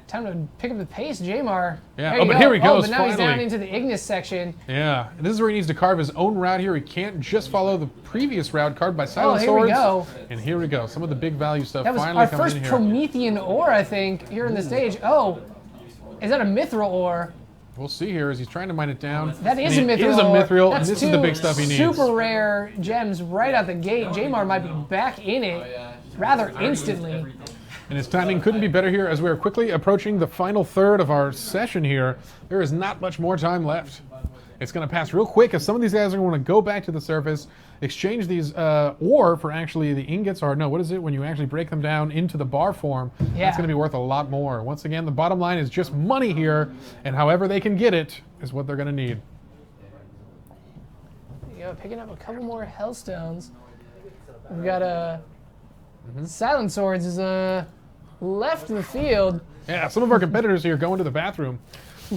Time to pick up the pace, Jamar. Yeah. But here he goes. But now he's down into the Ignis section. Yeah. And this is where he needs to carve his own route here. He can't just follow the previous route carved by Silent Swords. Here we go. And here we go. Some of the big value stuff That was finally our coming first in here. Promethean ore, I think, here in the stage. Oh, is that a Mithril ore? We'll see here as he's trying to mine it down. That is a Mithril. It is a Mithril, and That's this is the big stuff he needs. Super rare gems right out the gate. Jamar might be back in it rather instantly. And his timing couldn't be better here as we are quickly approaching the final third of our session here. There is not much more time left. It's going to pass real quick as some of these guys are going to go back to the surface, exchange these ore for actually the ingots, or no, what is it when you actually break them down into the bar form? Yeah. That's going to be worth a lot more. Once again, the bottom line is just money here, and however they can get it is what they're going to need. Picking up a couple more Hellstones. We've got Silent Swords is left the field. Yeah, some of our competitors here going to the bathroom.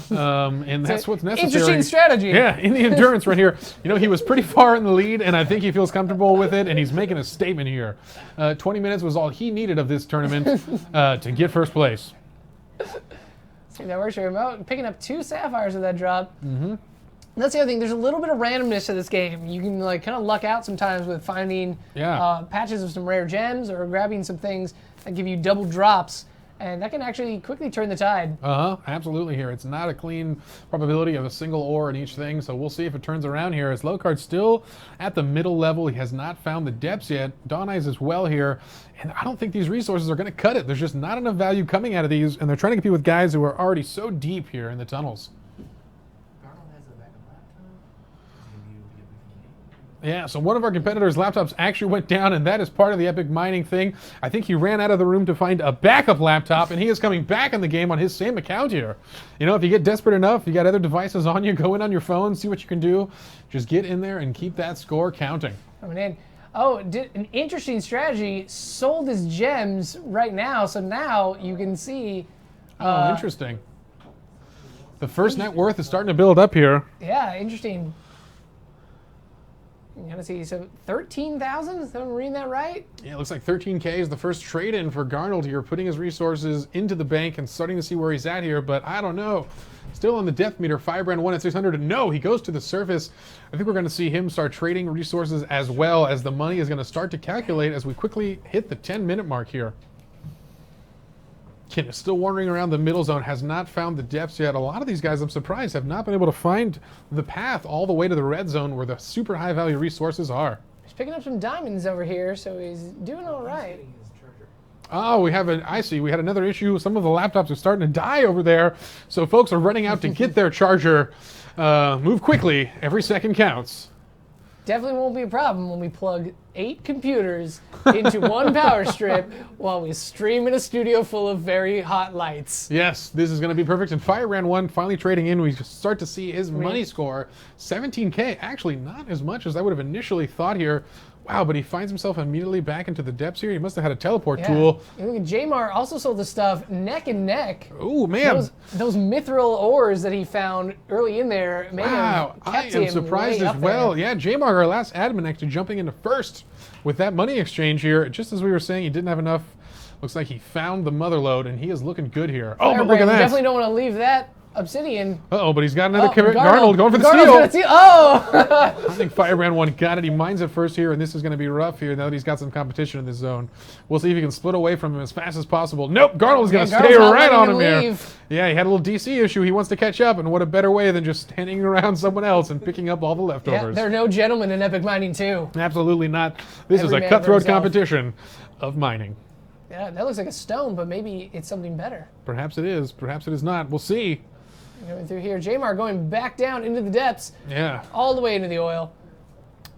And that's what's necessary. Interesting strategy. Yeah, in the endurance right here. He was pretty far in the lead, and I think he feels comfortable with it, and he's making a statement here. 20 minutes was all he needed of this tournament to get first place. See, that works for him. Picking up 2 sapphires with that drop. Mm-hmm. That's the other thing. There's a little bit of randomness to this game. You can kind of luck out sometimes with finding patches of some rare gems or grabbing some things that give you double drops. And that can actually quickly turn the tide. Absolutely here. It's not a clean probability of a single ore in each thing, so we'll see if it turns around here. As Locard's still at the middle level. He has not found the depths yet. Dawn Eyes as well here. And I don't think these resources are going to cut it. There's just not enough value coming out of these, and they're trying to compete with guys who are already so deep here in the tunnels. Yeah, so one of our competitors' laptops actually went down, and that is part of the epic mining thing. I think he ran out of the room to find a backup laptop, and he is coming back in the game on his same account here. You know, if you get desperate enough, you got other devices on you, go in on your phone, see what you can do. Just get in there and keep that score counting. Coming in. Oh, an interesting strategy. Sold his gems right now, so now you can see. Oh, interesting. The first net worth is starting to build up here. Yeah, interesting. You gotta see, so 13,000? Is that I'm reading that right? Yeah, it looks like 13K is the first trade-in for Garnold here, putting his resources into the bank and starting to see where he's at here, but I don't know. Still on the depth meter, Firebrand 1 at 600. No, he goes to the surface. I think we're going to see him start trading resources as well, as the money is going to start to calculate as we quickly hit the 10-minute mark here. Kin is still wandering around the middle zone, has not found the depths yet. A lot of these guys, I'm surprised, have not been able to find the path all the way to the red zone where the super high value resources are. He's picking up some diamonds over here, so he's doing all right. Oh, we had another issue. Some of the laptops are starting to die over there, so folks are running out to get their charger. Move quickly, every second counts. Definitely won't be a problem when we plug 8 computers into one power strip while we stream in a studio full of very hot lights. Yes, this is going to be perfect. And Firebrand 1 finally trading in. We start to see his money score. 17K, actually not as much as I would have initially thought here. Wow, but he finds himself immediately back into the depths here. He must have had a teleport tool. And look at Jamar also sold the stuff neck and neck. Oh, man. Those mithril ores that he found early in there may have kept him I am surprised as well. Yeah, Jamar, our last admin, actually jumping into first with that money exchange here. Just as we were saying, he didn't have enough. Looks like he found the mother lode, and he is looking good here. Oh, but look at that. Definitely don't want to leave that obsidian. Uh-oh, but he's got another Garnold going for the steal. Oh! I think Firebrand 1 got it. He mines it first here, and this is going to be rough here now that he's got some competition in this zone. We'll see if he can split away from him as fast as possible. Nope, Garnold's going to stay right on him here. Yeah, he had a little DC issue. He wants to catch up, and what a better way than just standing around someone else and picking up all the leftovers. Yeah, there are no gentlemen in Epic Mining 2. Absolutely not. This is a cutthroat competition of mining. Yeah, that looks like a stone, but maybe it's something better. Perhaps it is. Perhaps it is not. We'll see. Going through here. Jamar going back down into the depths. Yeah. All the way into the oil.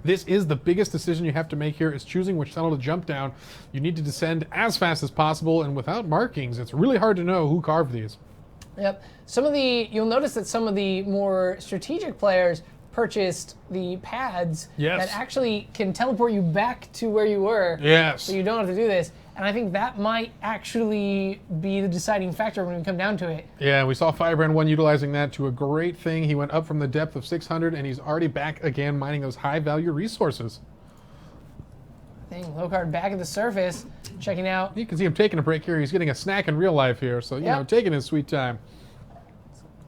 This is the biggest decision you have to make here, is choosing which tunnel to jump down. You need to descend as fast as possible, and without markings, it's really hard to know who carved these. Yep. You'll notice that some of the more strategic players purchased the pads that actually can teleport you back to where you were. Yes. So you don't have to do this. And I think that might actually be the deciding factor when we come down to it. Yeah, we saw Firebrand 1 utilizing that to a great thing. He went up from the depth of 600, and he's already back again mining those high-value resources. Locard back at the surface, checking out. You can see him taking a break here. He's getting a snack in real life here, so, you know, taking his sweet time.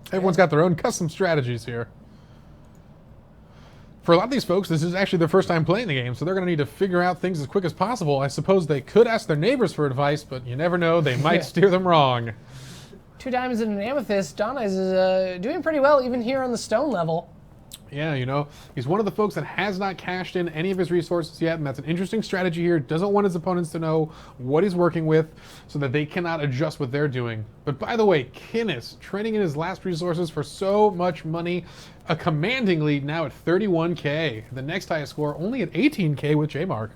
Everyone's got their own custom strategies here. For a lot of these folks, this is actually their first time playing the game, so they're going to need to figure out things as quick as possible. I suppose they could ask their neighbors for advice, but you never know. They might steer them wrong. 2 diamonds and an amethyst. Dawn Eyes is doing pretty well, even here on the stone level. Yeah, you know, he's one of the folks that has not cashed in any of his resources yet, and that's an interesting strategy here. Doesn't want his opponents to know what he's working with so that they cannot adjust what they're doing. But by the way, Kinnis trading in his last resources for so much money, a commanding lead now at 31K. The next highest score only at 18K with J-Mark.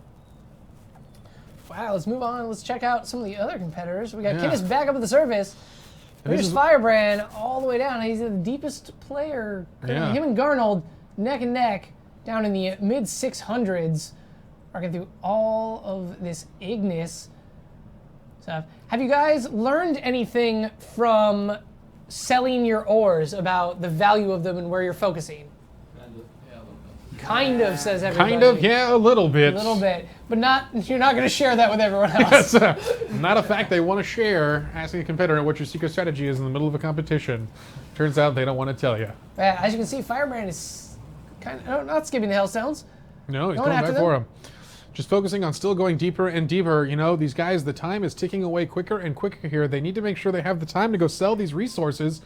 Wow, let's move on. Let's check out some of the other competitors. We got Kinnis back up at the surface. Here's Firebrand all the way down. He's the deepest player. Yeah. Him and Garnold neck and neck down in the mid 600s. Working through all of this Ignis stuff. Have you guys learned anything from selling your ores about the value of them and where you're focusing? Kind of, says everybody. Kind of, yeah, a little bit. A little bit. But you're not going to share that with everyone else. Not a fact they want to share. Asking a competitor what your secret strategy is in the middle of a competition. Turns out they don't want to tell you. As you can see, Firebrand is kind of not skipping the Hellstones. No, he's going back for him. just focusing on still going deeper and deeper. You know, these guys, the time is ticking away quicker and quicker here. They need to make sure they have the time to go sell these resources.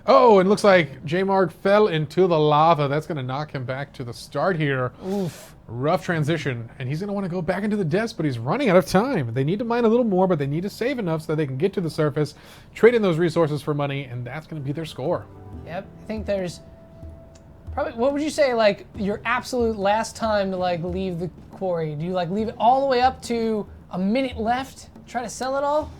Oh, and looks like J-Mark fell into the lava. That's going to knock him back to the start here. Oof. Rough transition. And he's going to want to go back into the depths, but he's running out of time. They need to mine a little more, but they need to save enough so that they can get to the surface, trade in those resources for money, and that's going to be their score. Yep. I think there's probably, what would you say, like, your absolute last time to, like, leave the quarry? Do you, like, leave it all the way up to a minute left? Try to sell it all?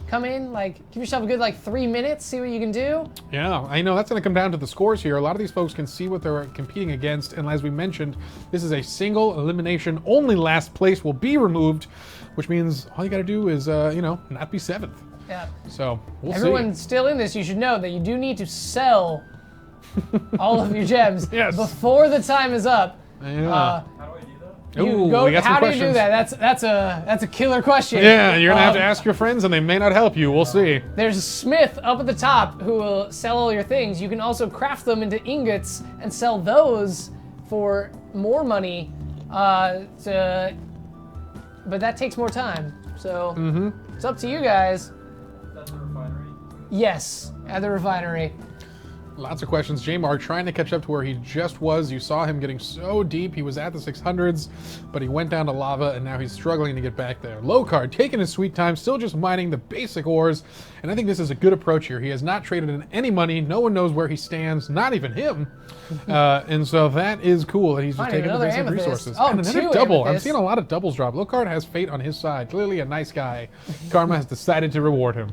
Come in, like, give yourself a good, like, 3 minutes, see what you can do? Yeah, I know that's going to come down to the scores here. A lot of these folks can see what they're competing against, and as we mentioned, this is a single elimination. Only last place will be removed, which means all you got to do is, you know, not be 7th. Yeah. So, we'll see. Everyone still in this, you should know that you do need to sell all of your gems before the time is up. Yeah. You Ooh, go, we got some how do you questions. do that? That's a killer question. Yeah, you're gonna have to ask your friends, and they may not help you. We'll see. There's a smith up at the top who will sell all your things. You can also craft them into ingots and sell those for more money. But that takes more time. So it's up to you guys. That's the refinery. Yes, at the refinery. Lots of questions. J-Mark trying to catch up to where he just was. You saw him getting so deep. He was at the 600s, but he went down to lava, and now he's struggling to get back there. Lowcard taking his sweet time, still just mining the basic ores, and I think this is a good approach here. He has not traded in any money. No one knows where he stands, not even him. And so that is cool that he's just taking the basic amethyst. resources. Oh, and another two double. I'm amethysts. seeing a lot of doubles drop. Lowcard has fate on his side. Clearly a nice guy. Karma has decided to reward him.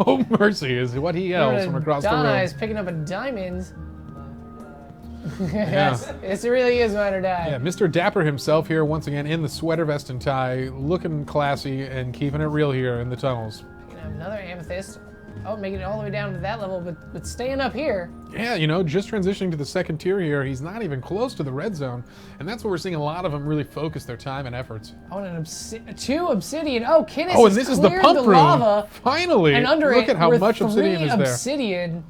Oh, mercy is what he yells from across the room. Donna is picking up a diamond. Yes, it really is mine or die. Yeah, Mr. Dapper himself here once again in the sweater vest and tie, looking classy and keeping it real here in the tunnels. Picking up another amethyst. Oh, making it all the way down to that level, but staying up here. Yeah, you know, just transitioning to the second tier here, he's not even close to the red zone, and that's where we're seeing a lot of them really focus their time and efforts. Oh, and two obsidian. Oh, Kinnis and this is the pump room. Lava. Finally, and under look it at how were much obsidian is there. Obsidian.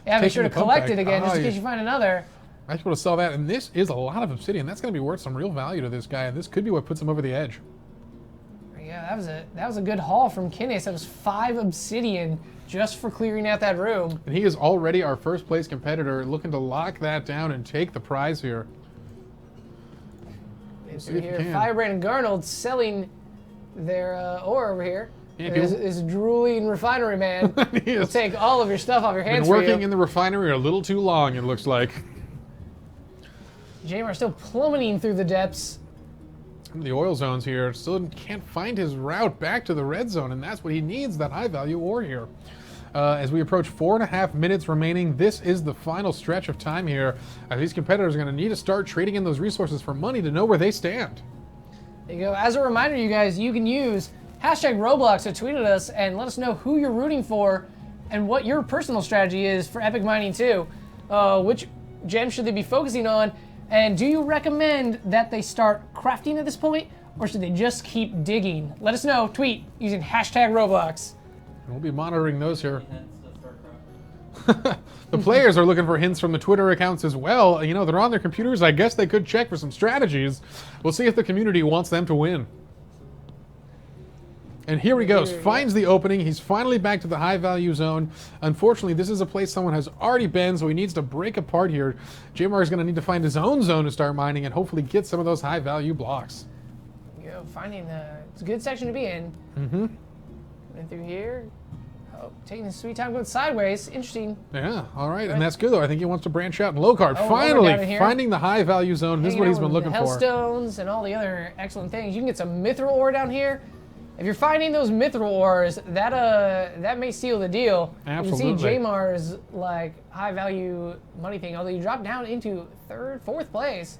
Yeah, make sure to Taking the pump collect back. it again, just in Oh, case you find another. I should be able to sell that, and this is a lot of obsidian. That's going to be worth some real value to this guy, and this could be what puts him over the edge. Yeah, that was a good haul from Kinnis. That was 5 obsidian just for clearing out that room. And he is already our first place competitor, looking to lock that down and take the prize here. So here, Firebrand and Garnold selling their ore over here. Yeah, This drooling refinery man will take all of your stuff off your hands. Been working in the refinery a little too long, it looks like. Jamar still plummeting through the depths. The oil zones here still can't find his route back to the red zone, and that's what he needs, that high value ore here. As we approach 4.5 minutes remaining, this is the final stretch of time here. These competitors are going to need to start trading in those resources for money to know where they stand. There you go. As a reminder, you guys, you can use hashtag Roblox to tweet at us and let us know who you're rooting for and what your personal strategy is for Epic Mining 2. Which gems should they be focusing on? And do you recommend that they start crafting at this point, or should they just keep digging? Let us know. Tweet using hashtag Roblox. We'll be monitoring those here. The players are looking for hints from the Twitter accounts as well. You know, they're on their computers. I guess they could check for some strategies. We'll see if the community wants them to win. And here he goes. Finds the opening. He's finally back to the high value zone. Unfortunately, this is a place someone has already been, so he needs to break apart here. Jamar is going to need to find his own zone to start mining and hopefully get some of those high value blocks. You know, finding it's a good section to be in. Mm-hmm. Went through here. Oh, taking his sweet time going sideways. Interesting. Yeah, all right, and that's good though. I think he wants to branch out. And Lowcard Oh, finally finding the high value zone. This is what he's been looking for. Hellstones and all the other excellent things. You can get some mithril ore down here. If you're finding those mithril ores, that may seal the deal. Absolutely. You can see Jamar's like high value money thing, although you drop down into fourth place.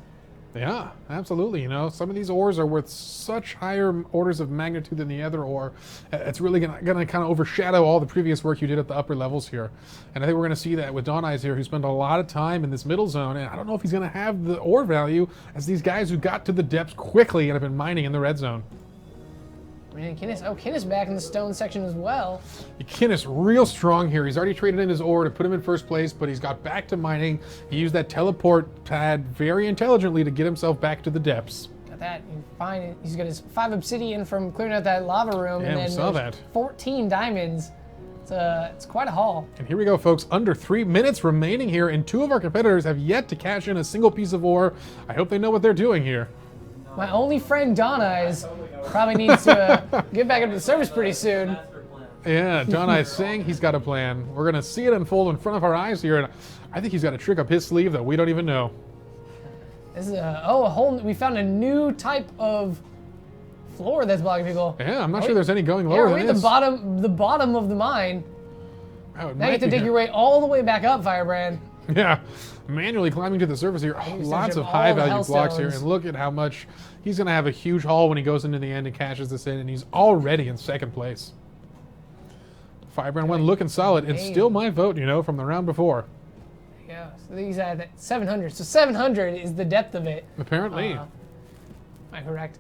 Yeah, absolutely. You know, some of these ores are worth such higher orders of magnitude than the other ore. It's really going to kind of overshadow all the previous work you did at the upper levels here. And I think we're going to see that with Dawn Eyes here, who spent a lot of time in this middle zone. And I don't know if he's going to have the ore value as these guys who got to the depths quickly and have been mining in the red zone. And Kinnis back in the stone section as well. Kinnis real strong here. He's already traded in his ore to put him in first place, but he's got back to mining. He used that teleport pad very intelligently to get himself back to the depths. Got that. Fine. He's got his 5 obsidian from clearing out that lava room. Yeah, and then we saw that. 14 diamonds. It's quite a haul. And here we go, folks. Under 3 minutes remaining here, and 2 of our competitors have yet to cash in a single piece of ore. I hope they know what they're doing here. My only friend Don Eyes probably needs to get back into the service pretty soon. Yeah, Don Eyes saying he's got a plan. We're going to see it unfold in front of our eyes here, and I think he's got a trick up his sleeve that we don't even know. This is we found a new type of floor that's blocking people. Yeah, I'm not sure there's any going lower than we're at this. the bottom of the mine. Oh, now you have to dig your way all the way back up, Firebrand. Yeah, manually climbing to the surface here. Oh, lots of high-value blocks here, and look at how much he's going to have a huge haul when he goes into the end and cashes this in, and he's already in second place. Firebrand went looking solid, and still my vote, from the round before. Yeah, so these at 700. So 700 is the depth of it. Apparently. Am I correct?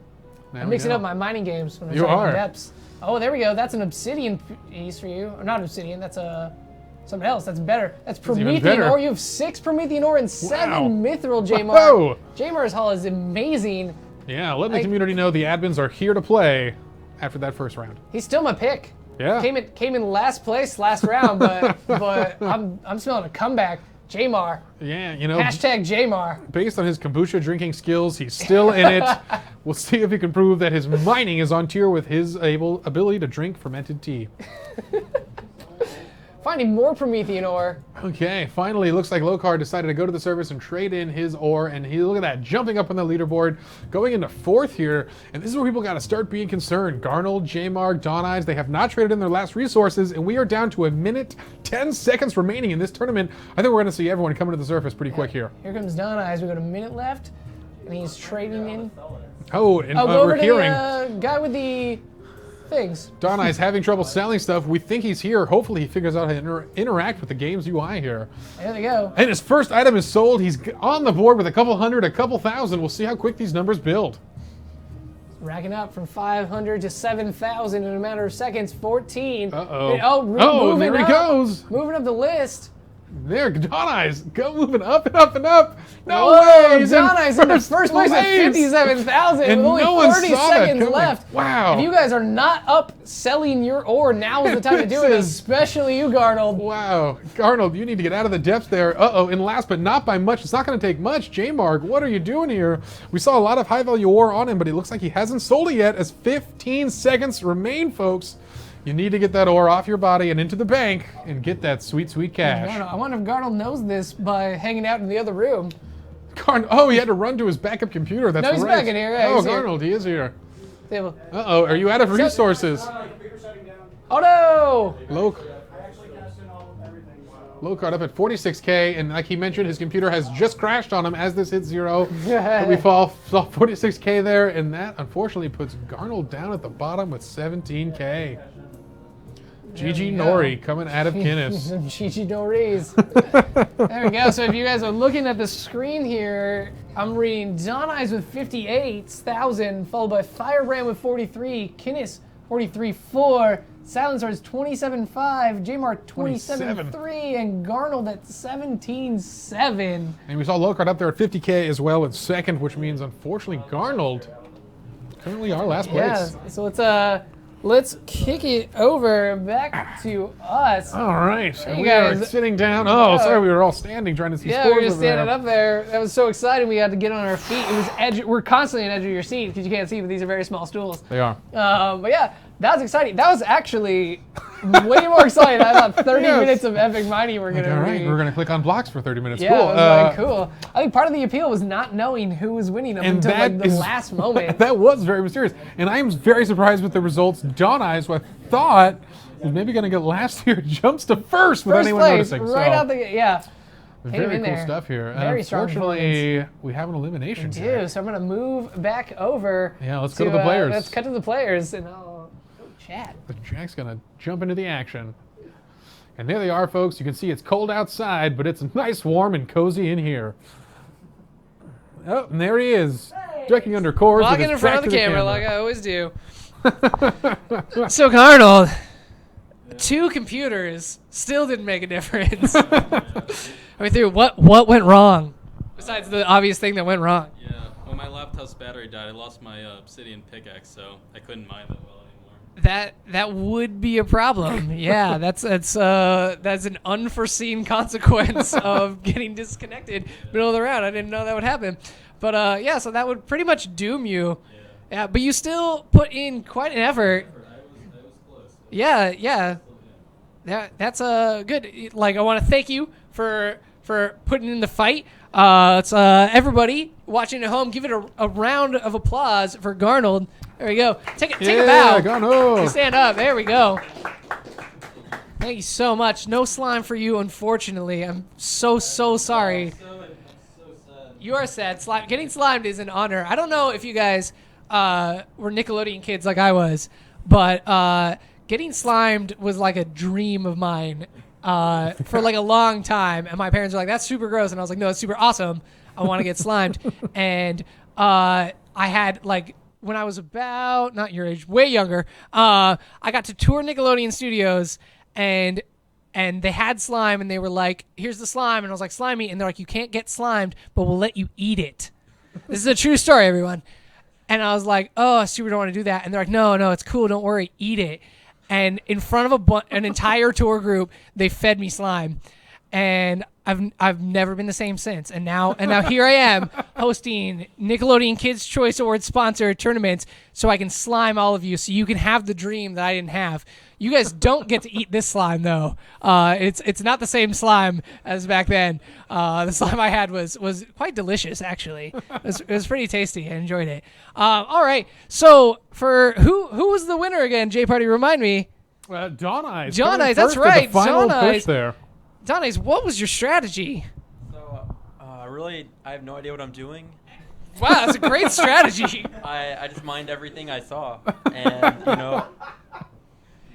There I'm we mixing go. up my mining games when I'm You talking are. about depths. Oh, there we go. That's an obsidian piece for you. Or not obsidian. That's something else. That's better. That's Promethean better. ore. You have 6 Promethean ore and 7 mithril, Jamar. Whoa. Jamar's haul is amazing. Yeah, letting the community know the admins are here to play after that first round. He's still my pick. Yeah. Came in last place last round, but I'm smelling a comeback. Jamar. Yeah, Hashtag Jamar. Based on his kombucha drinking skills, he's still in it. We'll see if he can prove that his mining is on tier with his ability to drink fermented tea. Finding more Promethean ore. Okay, finally, looks like Lokar decided to go to the service and trade in his ore, and look at that, jumping up on the leaderboard, going into 4th here, and this is where people got to start being concerned. Garnold, J-Mark, Don Eyes, they have not traded in their last resources, and we are down to 1 minute, 10 seconds remaining in this tournament. I think we're going to see everyone coming to the surface pretty quick here. Here comes Don Eyes. We got a minute left, and he's trading in. Oh, and go over we're to hearing the guy with the things. Don Eye's having trouble selling stuff. We think he's here. Hopefully he figures out how to interact with the game's UI here. There they go. And his first item is sold. He's on the board with a couple hundred, a couple thousand. We'll see how quick these numbers build. Racking up from 500 to 7,000 in a matter of seconds. 14. Uh-oh. Moving there he up. goes. Moving up the list. There, Don Eyes, go moving up and up and up. No Whoa, way! He's Don Eyes in the first place at 57,000 And with only no one 30 saw that seconds coming. left. Wow. If you guys are not up selling your ore, now is the time to do it, especially you, Garnold. Wow. Garnold, you need to get out of the depths there. Uh-oh, and last but not by much, it's not going to take much. J-Mark, what are you doing here? We saw a lot of high-value ore on him, but it looks like he hasn't sold it yet as 15 seconds remain, folks. You need to get that ore off your body and into the bank and get that sweet, sweet cash. I wonder if Garnold knows this by hanging out in the other room. Oh, he had to run to his backup computer. That's No, he's right. back in here. Yeah, oh, he's here. Garnold, he is here. Table. Uh-oh, are you out of resources? Oh, no! Lokard up at 46K, and like he mentioned, his computer has just crashed on him as this hits 0. So we fall 46K there, and that unfortunately puts Garnold down at the bottom with 17K. GG Nori coming out of Guinness. Some GG Noris. There we go. So if you guys are looking at the screen here, I'm reading Don Eyes with 58,000, followed by Firebrand with 43, Kinnis 43.4, Silencer's 27.5, J-Mark 27.3, and Garnold at 17.7. And we saw Lokard up there at 50K as well in second, which means unfortunately Garnold currently our last place. Yeah, so let's kick it over back to us. All right, Hey, and we guys. are sitting down. Oh, sorry, we were all standing trying to see Yeah, scores. we were just over there. standing up there. That was so exciting. We had to get on our feet. It was edge. We're constantly on the edge of your seat because you can't see, but these are very small stools. They are. But yeah, that was exciting. That was actually way more exciting. I thought 30 Yes. minutes of epic mining were going to All right, be. we're going to click on blocks for 30 minutes. Yeah, cool. it was like, cool. I think part of the appeal was not knowing who was winning them until like the last moment. That was very mysterious. And I am very surprised with the results. Don Eyes, who I thought was maybe going to get last here, jumps to first without anyone place, noticing. right out the yeah. Came Very in cool there. stuff here. Very strong Unfortunately, we have an elimination. We do, so I'm going to move back over. Yeah, let's go to the players. Let's cut to the players, and I'll chat. Jack's going to jump into the action. And there they are, folks. You can see it's cold outside, but it's nice, warm, and cozy in here. Oh, and there he is, ducking under cores. Walking with his in front back of to the camera like I always do. So, Arnold, 2 computers still didn't make a difference. I mean, what went wrong? Besides the obvious thing that went wrong. Yeah, when my laptop's battery died, I lost my obsidian pickaxe, so I couldn't mine that well anymore. That would be a problem. Yeah, that's an unforeseen consequence of getting disconnected middle of the round. I didn't know that would happen. But yeah, so that would pretty much doom you. Yeah, but you still put in quite an effort. I was close. Yeah. That's good. Like, I want to thank you for putting in the fight. Let's everybody watching at home, give it a round of applause for Garnold. There we go. Take a bow. Garnold. Stand up. There we go. Thank you so much. No slime for you, unfortunately. I'm so sorry. You are sad. Getting slimed is an honor. I don't know if you guys were Nickelodeon kids like I was, but getting slimed was like a dream of mine for like a long time. And my parents were like, "That's super gross," and I was like, "No, it's super awesome. I want to get slimed." And I had like, when I was about, not your age, way younger, I got to tour Nickelodeon Studios, and they had slime, and they were like, "Here's the slime," and I was like, "Slime me," and they're like, "You can't get slimed, but we'll let you eat it." This is a true story, everyone. And I was like, "Oh, I super don't want to do that," and they're like, "No, it's cool, don't worry, eat it." And in front of an entire tour group, they fed me slime, and I've never been the same since. And now here I am hosting Nickelodeon Kids Choice Awards sponsored tournaments, so I can slime all of you, so you can have the dream that I didn't have. You guys don't get to eat this slime though. It's not the same as back then. The slime I had was quite delicious actually. It was pretty tasty. I enjoyed it. All right. So for who was the winner again? J Party, remind me. Dawn Eyes. John Eyes. That's right. Final Dawn push Eyes. there. Dawn Eyes, what was your strategy? So, really, I have no idea what I'm doing. Wow, that's a great strategy. I just mined everything I saw, and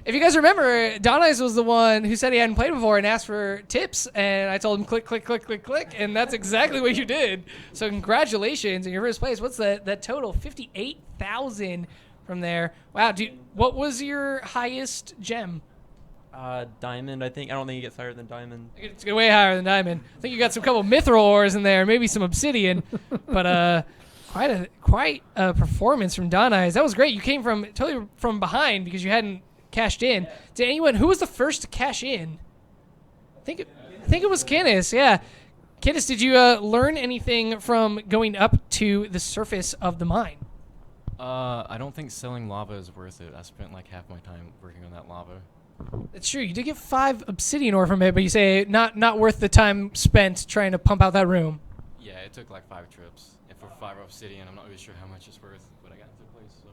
If you guys remember, Dawn Eyes was the one who said he hadn't played before and asked for tips, and I told him click, click, click, click, click, and that's exactly what you did. So congratulations in your first place. What's that total? 58,000 from there. Wow, what was your highest gem? diamond, I think. I don't think it gets higher than diamond. It's way higher than diamond. I think you got some couple mithril ores in there, maybe some obsidian, but quite a performance from Dawn Eyes. That was great. You came totally from behind because you hadn't cashed in. Yeah. Did anyone? Who was the first to cash in? I think it was Kenneth. Yeah, Kenneth. Did you learn anything from going up to the surface of the mine? I don't think selling lava is worth it. I spent like half my time working on that lava. That's true. You did get 5 obsidian ore from it, but you say not worth the time spent trying to pump out that room. Yeah, it took like 5 trips. And for 5 obsidian, I'm not really sure how much it's worth, but I got into place. So.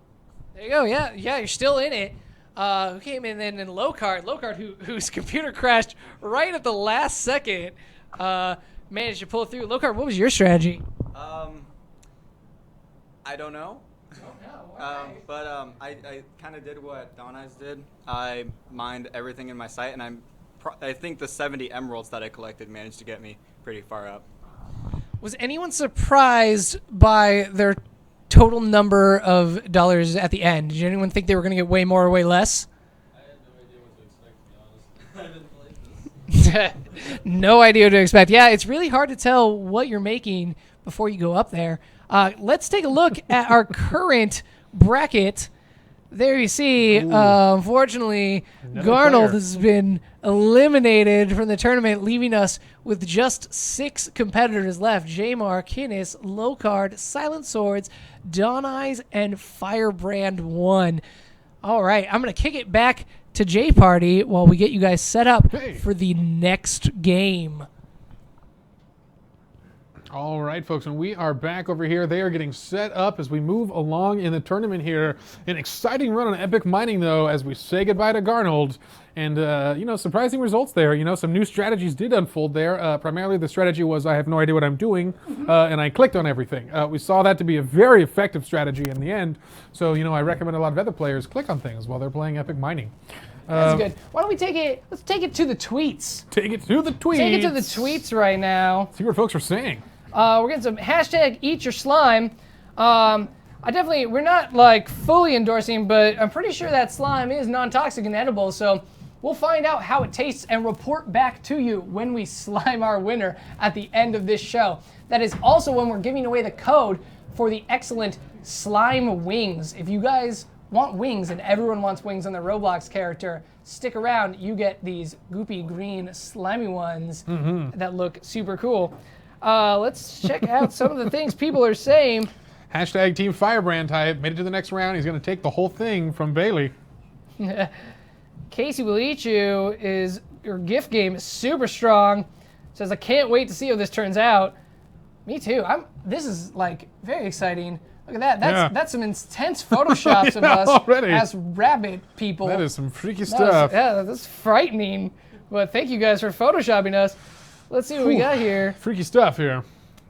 There you go. Yeah, you're still in it. Who came in then? And Locard, whose computer crashed right at the last second, managed to pull it through. Locard, what was your strategy? I don't know. I kind of did what Dawn Eyes did. I mined everything in my site, and I think the 70 emeralds that I collected managed to get me pretty far up. Was anyone surprised by their total number of dollars at the end? Did anyone think they were going to get way more or way less? I had no idea what to expect, to be honest. I didn't play this. No idea what to expect. Yeah, it's really hard to tell what you're making before you go up there. Let's take a look at our current bracket. There you see, unfortunately, Garnold has been eliminated from the tournament, leaving us with just 6 competitors left. Jamar, Kinnis, Locard, Silent Swords, Dawn Eyes, and Firebrand 1. All right, I'm going to kick it back to J Party while we get you guys set up for the next game. All right, folks, and we are back over here. They are getting set up as we move along in the tournament here. An exciting run on Epic Mining, though, as we say goodbye to Garnold. And, surprising results there. Some new strategies did unfold there. Primarily, the strategy was I have no idea what I'm doing, and I clicked on everything. We saw that to be a very effective strategy in the end. So, I recommend a lot of other players click on things while they're playing Epic Mining. That's good. Why don't we let's take it to the tweets. Take it to the tweets. Take it to the tweets right now. See what folks are saying. We're getting some hashtag eat your slime. we're not like fully endorsing, but I'm pretty sure that slime is non-toxic and edible, so we'll find out how it tastes and report back to you when we slime our winner at the end of this show. That is also when we're giving away the code for the excellent slime wings. If you guys want wings, and everyone wants wings on their Roblox character, stick around. You get these goopy green slimy ones that look super cool. Let's check out some of the things people are saying. Hashtag Team Firebrand type made it to the next round. He's going to take the whole thing from Bailey. Casey Will Eat You is, your gift game is super strong. Says, I can't wait to see how this turns out. Me too. This is like very exciting. Look at that. That's some intense photoshops of us already. As rabbit people. That is some freaky stuff. That's frightening. But thank you guys for photoshopping us. Let's see what we got here. Freaky stuff here.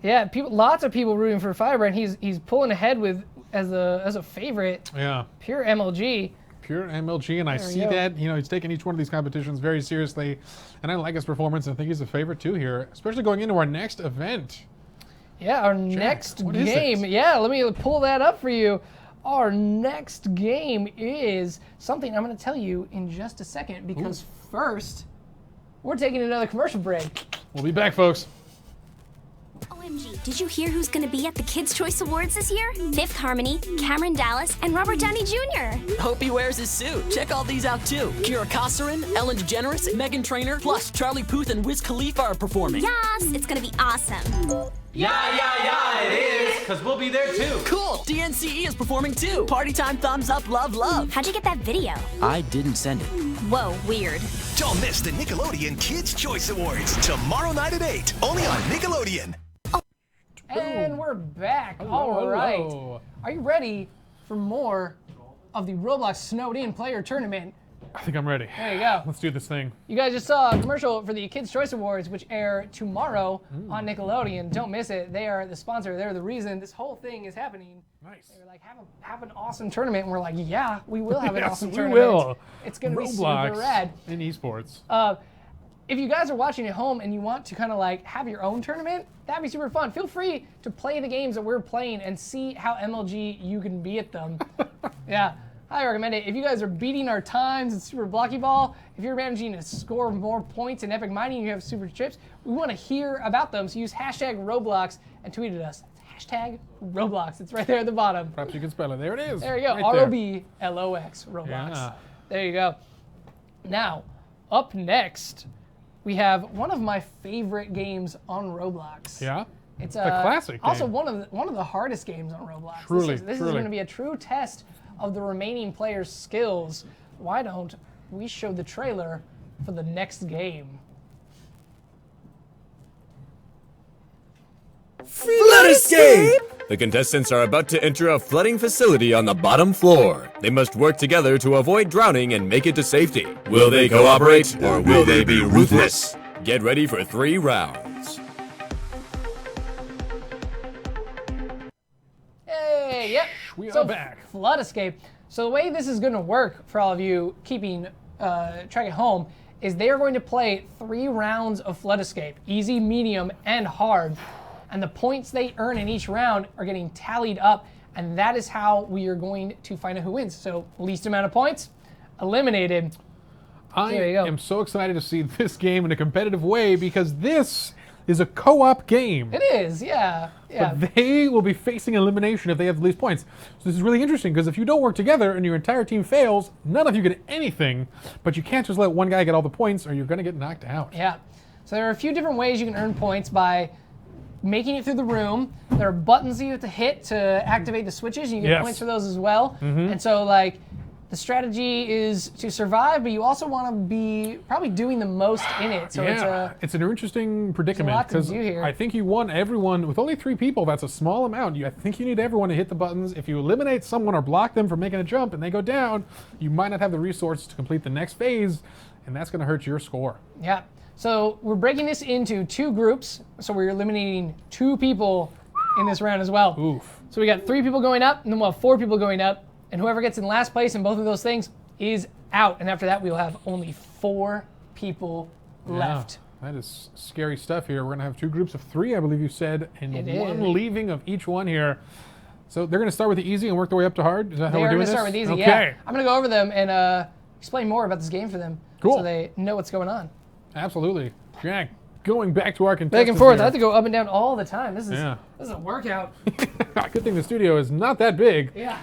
Yeah, lots of people rooting for Firebrand. He's pulling ahead with as a favorite. Yeah. Pure MLG. Pure MLG, and I see that. He's taking each one of these competitions very seriously, and I like his performance. I think he's a favorite too here, especially going into our next event. Yeah, our next game. Yeah, let me pull that up for you. Our next game is something I'm going to tell you in just a second, because first, we're taking another commercial break. We'll be back, folks. OMG, did you hear who's gonna be at the Kids' Choice Awards this year? Fifth Harmony, Cameron Dallas, and Robert Downey Jr. Hope he wears his suit. Check all these out too. Kira Kosarin, Ellen DeGeneres, Meghan Trainor, plus Charlie Puth and Wiz Khalifa are performing. Yes, it's gonna be awesome. Yeah, it is, because we'll be there too. Cool, DNCE is performing too. Party time, thumbs up, love, love. How'd you get that video? I didn't send it. Whoa, weird. Don't miss the Nickelodeon Kids' Choice Awards tomorrow night at 8, only on Nickelodeon. And we're back. All right. Are you ready for more of the Roblox Snowed In Player Tournament? I think I'm ready. There you go. Let's do this thing. You guys just saw a commercial for the Kids' Choice Awards, which air tomorrow on Nickelodeon. Don't miss it. They are the sponsor. They're the reason this whole thing is happening. Nice. They're like, have an awesome tournament. And we're like, yeah, we will have an awesome we tournament. will. It's going to be Roblox super rad. in esports. If you guys are watching at home and you want to kind of like have your own tournament, that'd be super fun. Feel free to play the games that we're playing and see how MLG you can be at them. Yeah, I recommend it. If you guys are beating our times in Super Blocky Ball, if you're managing to score more points in Epic Mining and you have super chips, we want to hear about them. So use hashtag Roblox and tweet at us. It's hashtag Roblox. It's right there at the bottom. Perhaps you can spell it. There it is. There you go. Right ROBLOX, Roblox. Yeah. There you go. Now, up next, we have one of my favorite games on Roblox. Yeah? It's a classic game. Also one of the hardest games on Roblox. Truly, this is going to be a true test of the remaining players' skills. Why don't we show the trailer for the next game? Flood escape! The contestants are about to enter a flooding facility on the bottom floor. They must work together to avoid drowning and make it to safety. Will they cooperate, or will they be ruthless? Get ready for 3 rounds. Hey, yep. We are back. Flood escape. So the way this is going to work for all of you keeping track at home is they are going to play 3 rounds of flood escape, easy, medium, and hard. And the points they earn in each round are getting tallied up, and that is how we are going to find out who wins. So least amount of points, eliminated. I am so excited to see this game in a competitive way because this is a co-op game. It is, yeah. But they will be facing elimination if they have the least points. So this is really interesting because if you don't work together and your entire team fails, none of you get anything, but you can't just let one guy get all the points or you're going to get knocked out. Yeah. So there are a few different ways you can earn points by making it through the room. There are buttons you have to hit to activate the switches, and you get points for those as well. And so, like, the strategy is to survive, but you also want to be probably doing the most in it. So it's an interesting predicament because I think you want everyone with only 3 people. That's a small amount. I think you need everyone to hit the buttons. If you eliminate someone or block them from making a jump and they go down, you might not have the resources to complete the next phase, and that's going to hurt your score. Yeah. So we're breaking this into 2 groups. So we're eliminating 2 people in this round as well. Oof. So we got 3 people going up, and then we'll have 4 people going up. And whoever gets in last place in both of those things is out. And after that, we'll have only 4 people left. That is scary stuff here. We're going to have 2 groups of 3, I believe you said, and It 1 is. leaving of each one here. So they're going to start with the easy and work their way up to hard? Is that how we're doing this? They're going to start with easy, okay. yeah. I'm going to go over them and explain more about this game for them. Cool. So they know what's going on. Absolutely. Jack, going back to our contestants. Back and forth. Here. I have to go up and down all the time. This is a workout. Good thing the studio is not that big. Yeah.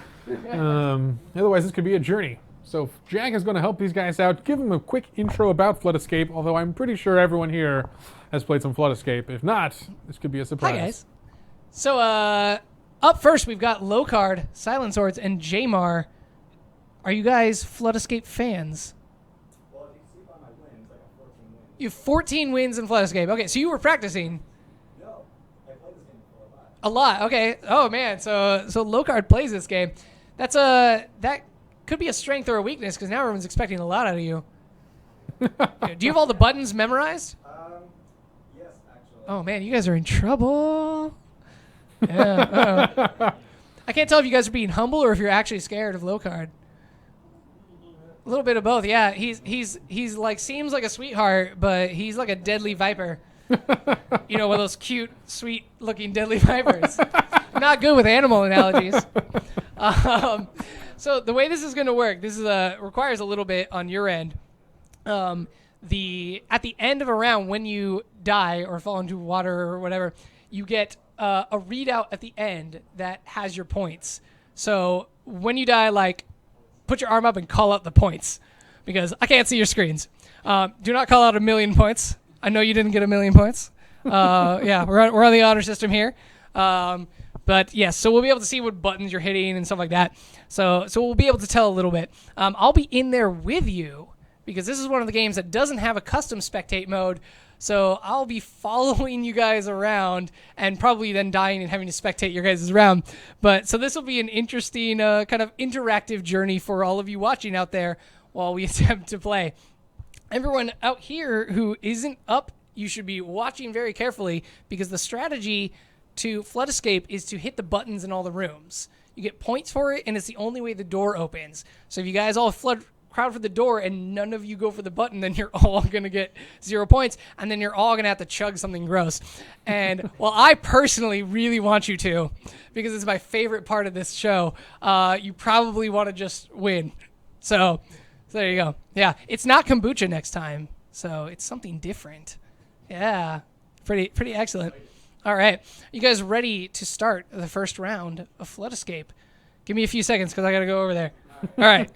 Otherwise, this could be a journey. So Jack is going to help these guys out. Give them a quick intro about Flood Escape, although I'm pretty sure everyone here has played some Flood Escape. If not, this could be a surprise. Hi, guys. So up first, we've got Locard, Silent Swords, and Jamar. Are you guys Flood Escape fans? Well, if you see by my wins, I got 14 wins. You have 14 wins in Flood Escape. Okay, so you were practicing. No, I played this game for a lot. A lot. Okay. Oh man. So Locard plays this game. That's that could be a strength or a weakness because now everyone's expecting a lot out of you. Do you have all the buttons memorized? Yes, actually. Oh man, you guys are in trouble. Yeah. Uh-oh. I can't tell if you guys are being humble or if you're actually scared of Locard. A little bit of both. Yeah. He's like seems like a sweetheart, but he's like a deadly viper. You know, one of those cute, sweet-looking deadly vipers. Not good with animal analogies. So the way this is going to work, this is requires a little bit on your end. At the end of a round, when you die or fall into water or whatever, you get a readout at the end that has your points. So when you die, like, put your arm up and call out the points because I can't see your screens. Do not call out 1,000,000 points. I know you didn't get 1,000,000 points. Yeah, we're on the honor system here. But yes, so we'll be able to see what buttons you're hitting and stuff like that. So we'll be able to tell a little bit. I'll be in there with you because this is one of the games that doesn't have a custom spectate mode. So I'll be following you guys around and probably then dying and having to spectate your guys' round. But so this will be an interesting kind of interactive journey for all of you watching out there while we attempt to play. Everyone out here who isn't up, you should be watching very carefully because the strategy to Flood Escape is to hit the buttons in all the rooms. You get points for it, and it's the only way the door opens. So if you guys all crowd for the door and none of you go for the button, then you're all going to get 0 points, and then you're all going to have to chug something gross. And, well, I personally really want you to because it's my favorite part of this show. You probably want to just win. So there you go. Yeah, it's not kombucha next time, so it's something different. Yeah, pretty excellent. All right, you guys ready to start the first round of Flood Escape? Give me a few seconds because I got to go over there. All right.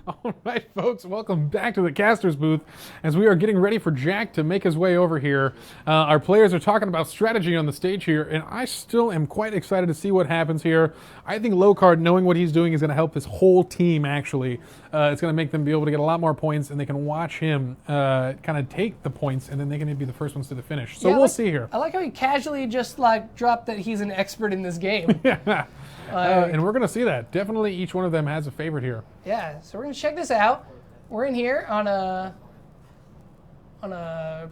All right, folks, welcome back to the caster's booth as we are getting ready for Jack to make his way over here. Our players are talking about strategy on the stage here, and I still am quite excited to see what happens here. I think Locard, knowing what he's doing, is going to help this whole team, actually. It's going to make them be able to get a lot more points, and they can watch him kind of take the points, and then they can be the first ones to the finish. So yeah, we'll see here. I like how he casually just like dropped that he's an expert in this game. Yeah. And we're going to see that. Definitely each one of them has a favorite here. Yeah, so we're going to check this out. We're in here on a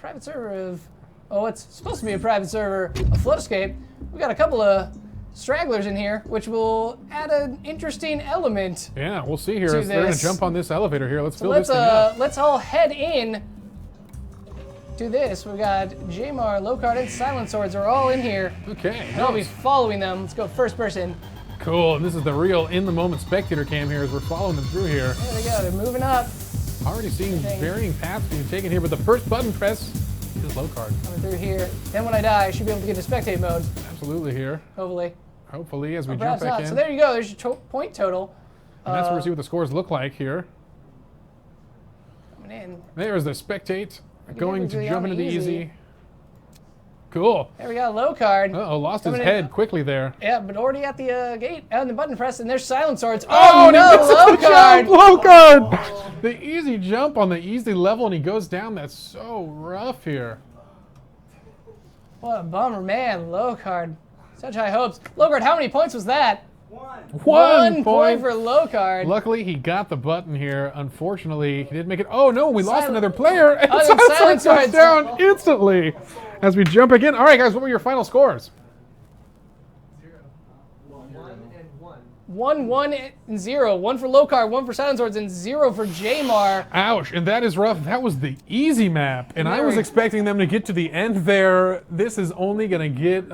private server of, it's supposed to be a private server of Flood Escape. We've got a couple of stragglers in here, which will add an interesting element. Yeah, we'll see here. They're going to jump on this elevator here. Let's fill this thing up. Let's all head in to this. We've got Jamar, Locard, and Silent Swords are all in here. Okay. And I'll be following them. Let's go first person. Cool, and this is the real in-the-moment spectator cam here as we're following them through here. There they go, they're moving up. Already seeing varying paths being taken here, but the first button press is Locard. Coming through here. Then when I die, I should be able to get to spectate mode. Absolutely here. Hopefully, as we jump back in. So there you go, there's your point total. And that's where we see what the scores look like here. Coming in. There's the spectate, going to jump into the easy. Cool. There we go, Locard. Uh-oh, lost his head quickly there. Yeah, but already at the gate, and the button press, and there's Silent Swords. Oh no, Locard! Locard! The easy jump on the easy level, and he goes down. That's so rough here. What a bummer, man, Locard. Such high hopes. Locard, how many points was that? One point for Locard. Luckily, he got the button here. Unfortunately, he didn't make it. Oh no, we lost another player. And Silent Swords goes down instantly as we jump again. All right, guys, what were your final scores? 1 and 1. 1, 1, and 0. 1 for Lokar, 1 for Silent Swords, and 0 for Jamar. Ouch, and that is rough. That was the easy map, and I was expecting them to get to the end there. This is only going to get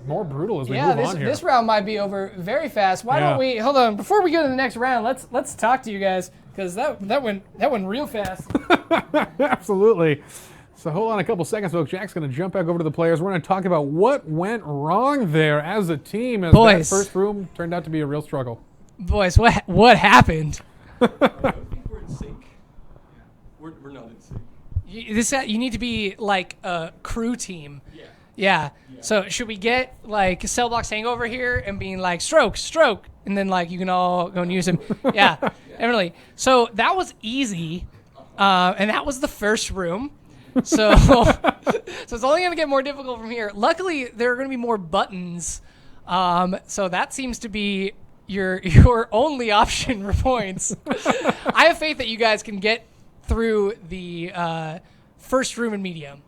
more brutal as we move on here. This round might be over very fast. Why don't we, hold on, before we go to the next round, let's talk to you guys, because that went real fast. Absolutely. So hold on a couple seconds, folks. Jack's going to jump back over to the players. We're going to talk about what went wrong there as a team, as that first room turned out to be a real struggle. Boys, what happened? I don't think we're in sync. We're not in sync. You need to be like a crew team. Yeah. So should we get like Cell Block's Hangover here and being like stroke, and then like you can all go and use him. Yeah, definitely. So that was easy, and that was the first room. So it's only going to get more difficult from here. Luckily, there are going to be more buttons, so that seems to be your only option for points. I have faith that you guys can get through the first room in medium.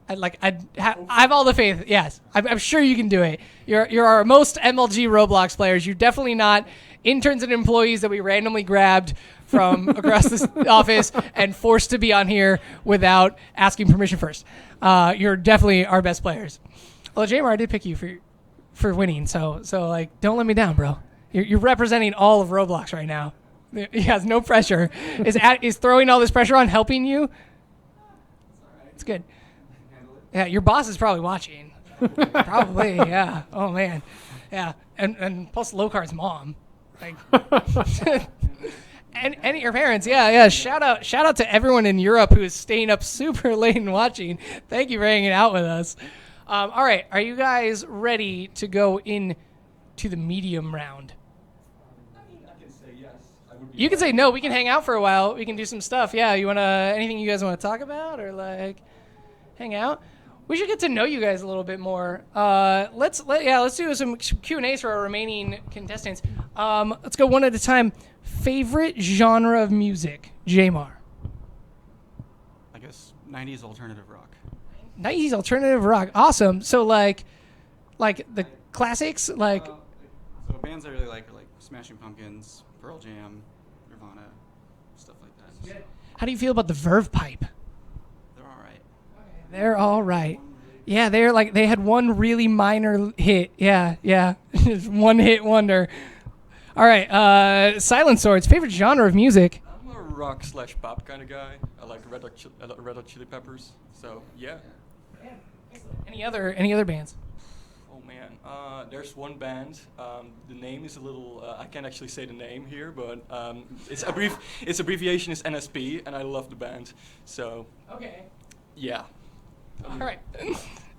I have all the faith. Yes, I'm sure you can do it. You're our most MLG Roblox players. You're definitely not interns and employees that we randomly grabbed from across this office and forced to be on here without asking permission first. You're definitely our best players. Well, Jamar, I did pick you for winning, so like don't let me down, bro. You're representing all of Roblox right now. He has no pressure. Is throwing all this pressure on helping you? It's good. Yeah, your boss is probably watching. Probably, yeah. Oh man, yeah. And plus Lokar's mom, like, and your parents. Yeah. Shout out to everyone in Europe who is staying up super late and watching. Thank you for hanging out with us. All right, are you guys ready to go in to the medium round? I can say yes. You can say no. We can hang out for a while. We can do some stuff. Yeah. You wanna anything you guys want to talk about or like hang out? We should get to know you guys a little bit more. Let's do some Q&As for our remaining contestants. Let's go one at a time. Favorite genre of music, Jamar? I guess 90s alternative rock. 90s alternative rock. Awesome. So like the classics, like. So bands I really like are like Smashing Pumpkins, Pearl Jam, Nirvana, stuff like that. How do you feel about the Verve Pipe? They're all right. Yeah, they had one really minor hit. Yeah. Just one hit wonder. All right, Silent Swords, favorite genre of music? I'm a rock/pop kind of guy. I like Red Hot Chili Peppers. So yeah. Any other bands? Oh man, there's one band. The name is a little. I can't actually say the name here, but its abbreviation is NSP, and I love the band. So. Okay. Yeah. All right.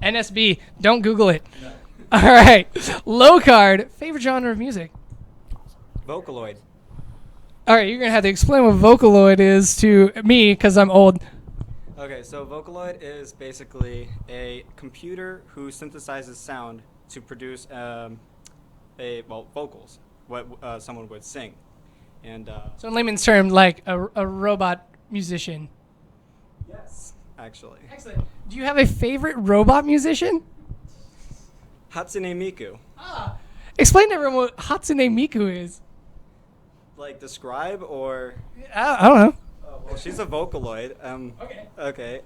NSB. Don't Google it. No. All right. Low card. Favorite genre of music? Vocaloid. All right. You're going to have to explain what Vocaloid is to me because I'm old. Okay. So Vocaloid is basically a computer who synthesizes sound to produce vocals, what someone would sing. And so in layman's term, like a robot musician. Yes. Actually. Excellent. Do you have a favorite robot musician? Hatsune Miku. Explain to everyone what Hatsune Miku is. Like describe or? I don't know. Well, she's a Vocaloid. Okay.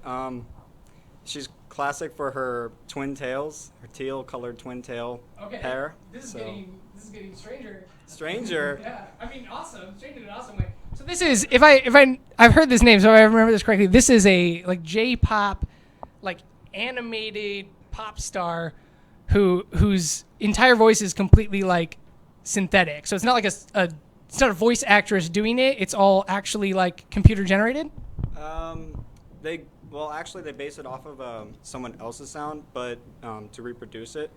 She's classic for her twin tails, her teal-colored twin tail hair. This is getting stranger. Stranger. Yeah. I mean, awesome. Stranger in an awesome way. So this is I've heard this name, so if I remember this correctly. This is a like J-pop, like animated pop star, whose entire voice is completely like synthetic. So it's not like it's not a voice actress doing it. It's all actually like computer generated. They base it off of someone else's sound, but to reproduce it.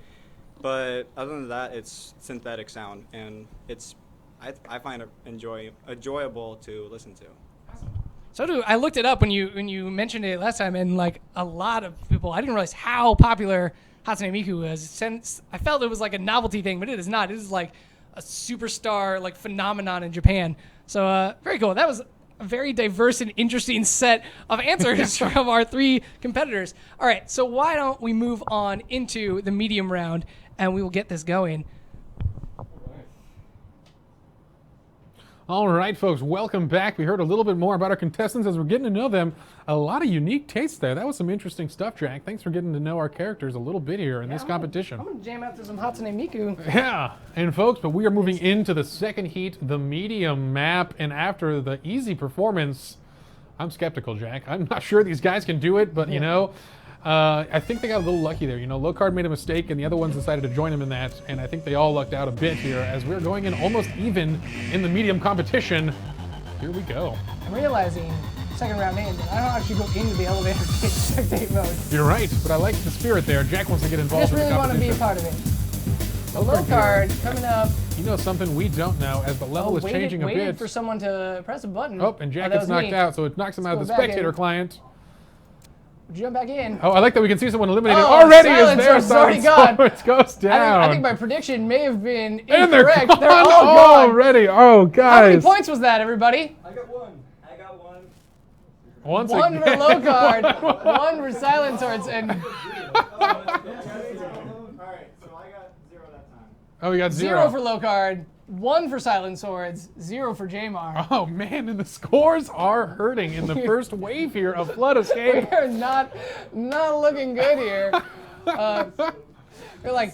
But other than that, it's synthetic sound, and I find it enjoyable to listen to. So I looked it up when you mentioned it last time, and like a lot of people, I didn't realize how popular Hatsune Miku was. Since I felt it was like a novelty thing, but it is not. It is like a superstar like phenomenon in Japan. So very cool. That was a very diverse and interesting set of answers from our three competitors. All right, so why don't we move on into the medium round, and we will get this going. All right, folks, welcome back. We heard a little bit more about our contestants as we're getting to know them. A lot of unique tastes there. That was some interesting stuff, Jack. Thanks for getting to know our characters a little bit here in this competition. I'm going to jam out to some Hatsune Miku. Yeah, and folks, but we are moving into the second heat, the medium map, and after the easy performance, I'm skeptical, Jack. I'm not sure these guys can do it, but you know, I think they got a little lucky there. You know, Locard made a mistake, and the other ones decided to join him in that, and I think they all lucked out a bit here as we're going in almost even in the medium competition. Here we go. I'm realizing, second round in, that I don't actually go into the elevator spectate mode. You're right, but I like the spirit there. Jack wants to get I involved just in the really want to competition. be a part of it. The Locard coming up. You know something we don't know as the level is changing a waited bit. for someone to press a button. Oh, and Jack that gets was knocked me. out, so it knocks him out of the Let's go back spectator in. client. Jump back in. Oh, I like that we can see someone eliminated Oh, already. Silence Is there? Sword's already gone. It goes down. I think my prediction may have been And they're incorrect. gone They're all gone. already. Oh, guys. How many points was that, everybody? I got one. I got one. Once One again. for Locard, one for Silent Swords, and Oh, we got zero for Locard, one for Silent Swords, 0 for Jamar. Oh man, and the scores are hurting in the first wave here of Flood Escape. We're not looking good here. We're like,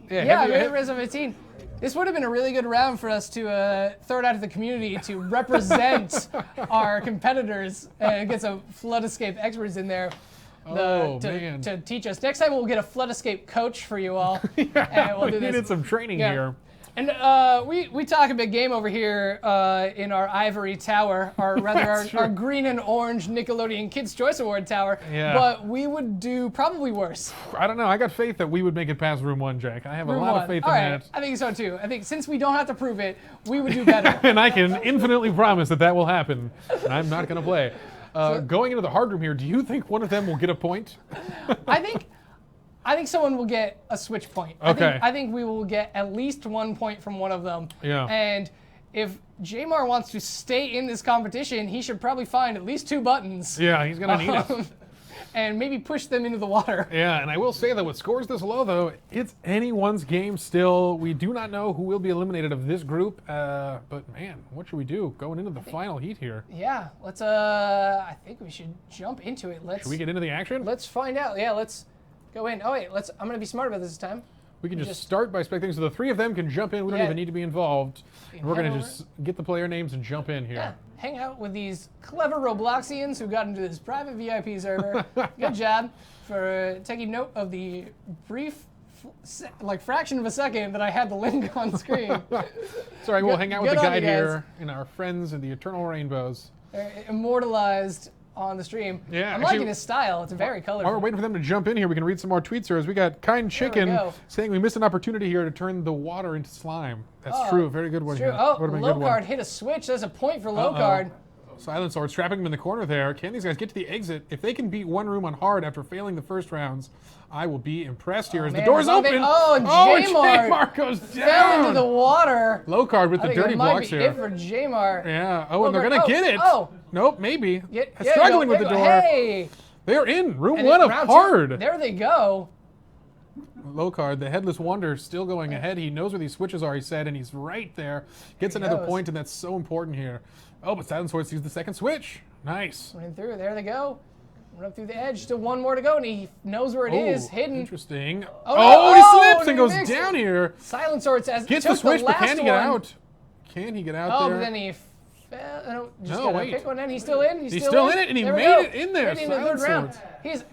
yeah, we hit Res of 15. This would have been a really good round for us to throw it out to the community to represent our competitors and get some Flood Escape experts in there to teach us. Next time we'll get a Flood Escape coach for you all. And we'll we do this. needed some training here. And we talk a big game over here in our ivory tower, or rather our green and orange Nickelodeon Kids' Choice Award tower. Yeah. But we would do probably worse. I don't know. I got faith that we would make it past room 1, Jack. I have a lot of faith in that. I think so too. I think since we don't have to prove it, we would do better. And I can infinitely promise that that will happen. And I'm not going to play. Going into the hard room here, do you think one of them will get a point? I think someone will get a switch point. Okay. I think we will get at least 1 point from one of them. Yeah. And if Jamar wants to stay in this competition, he should probably find at least 2 buttons. Yeah, he's going to need it. And maybe push them into the water. Yeah, and I will say that with scores this low, though, it's anyone's game still. We do not know who will be eliminated of this group. But, man, what should we do going into the final heat here? Yeah, let's, I think we should jump into it. Should we get into the action? Let's find out. Yeah, let's go in. Oh, wait, I'm going to be smart about this time. We can just start by spectating, so the 3 of them can jump in. We don't even need to be involved. And we're going to just get the player names and jump in here. Yeah, hang out with these clever Robloxians who got into this private VIP server. Good job for taking note of the brief, fraction of a second that I had the link on screen. Sorry, we'll hang out with the guide you guys. here and our friends in the Eternal Rainbows. They're immortalized on the stream. Yeah, I'm actually, liking his style. It's very colorful. While we're waiting for them to jump in here, we can read some more tweets here. As we got Kind Chicken go. saying we missed an opportunity here to turn the water into slime. That's true. Very good one. True. Here. Oh, Would have been a good one. Locard hit a switch. There's a point for Locard. Silent Sword trapping him in the corner there. Can these guys get to the exit? If they can beat one room on hard after failing the first rounds, I will be impressed here. As the door's open. Jamar goes down. Fell into the water. Locard with the dirty blocks here. here. That might be it for Jamar. Yeah. Oh, and they're going to get it. Oh. Nope, maybe. Get Struggling with the door. Hey. They're in room 1 of hard. There they go. Locard, the Headless Wanderer, still going ahead. He knows where these switches are, he said, and he's right there. Gets another point, and that's so important here. Oh, but Silent Sword sees the second switch. Nice. Running through. There they go. Run up through the edge. Still 1 more to go, and he knows where it is. Hidden. Interesting. Oh, he slips and goes down here. Silent Sword says Gets the switch, but can he get out? Can he get out there? Oh, but then he fell. No, gotta wait. pick one in. He's still in. He's still in it, and he made it in there. Right into the third round.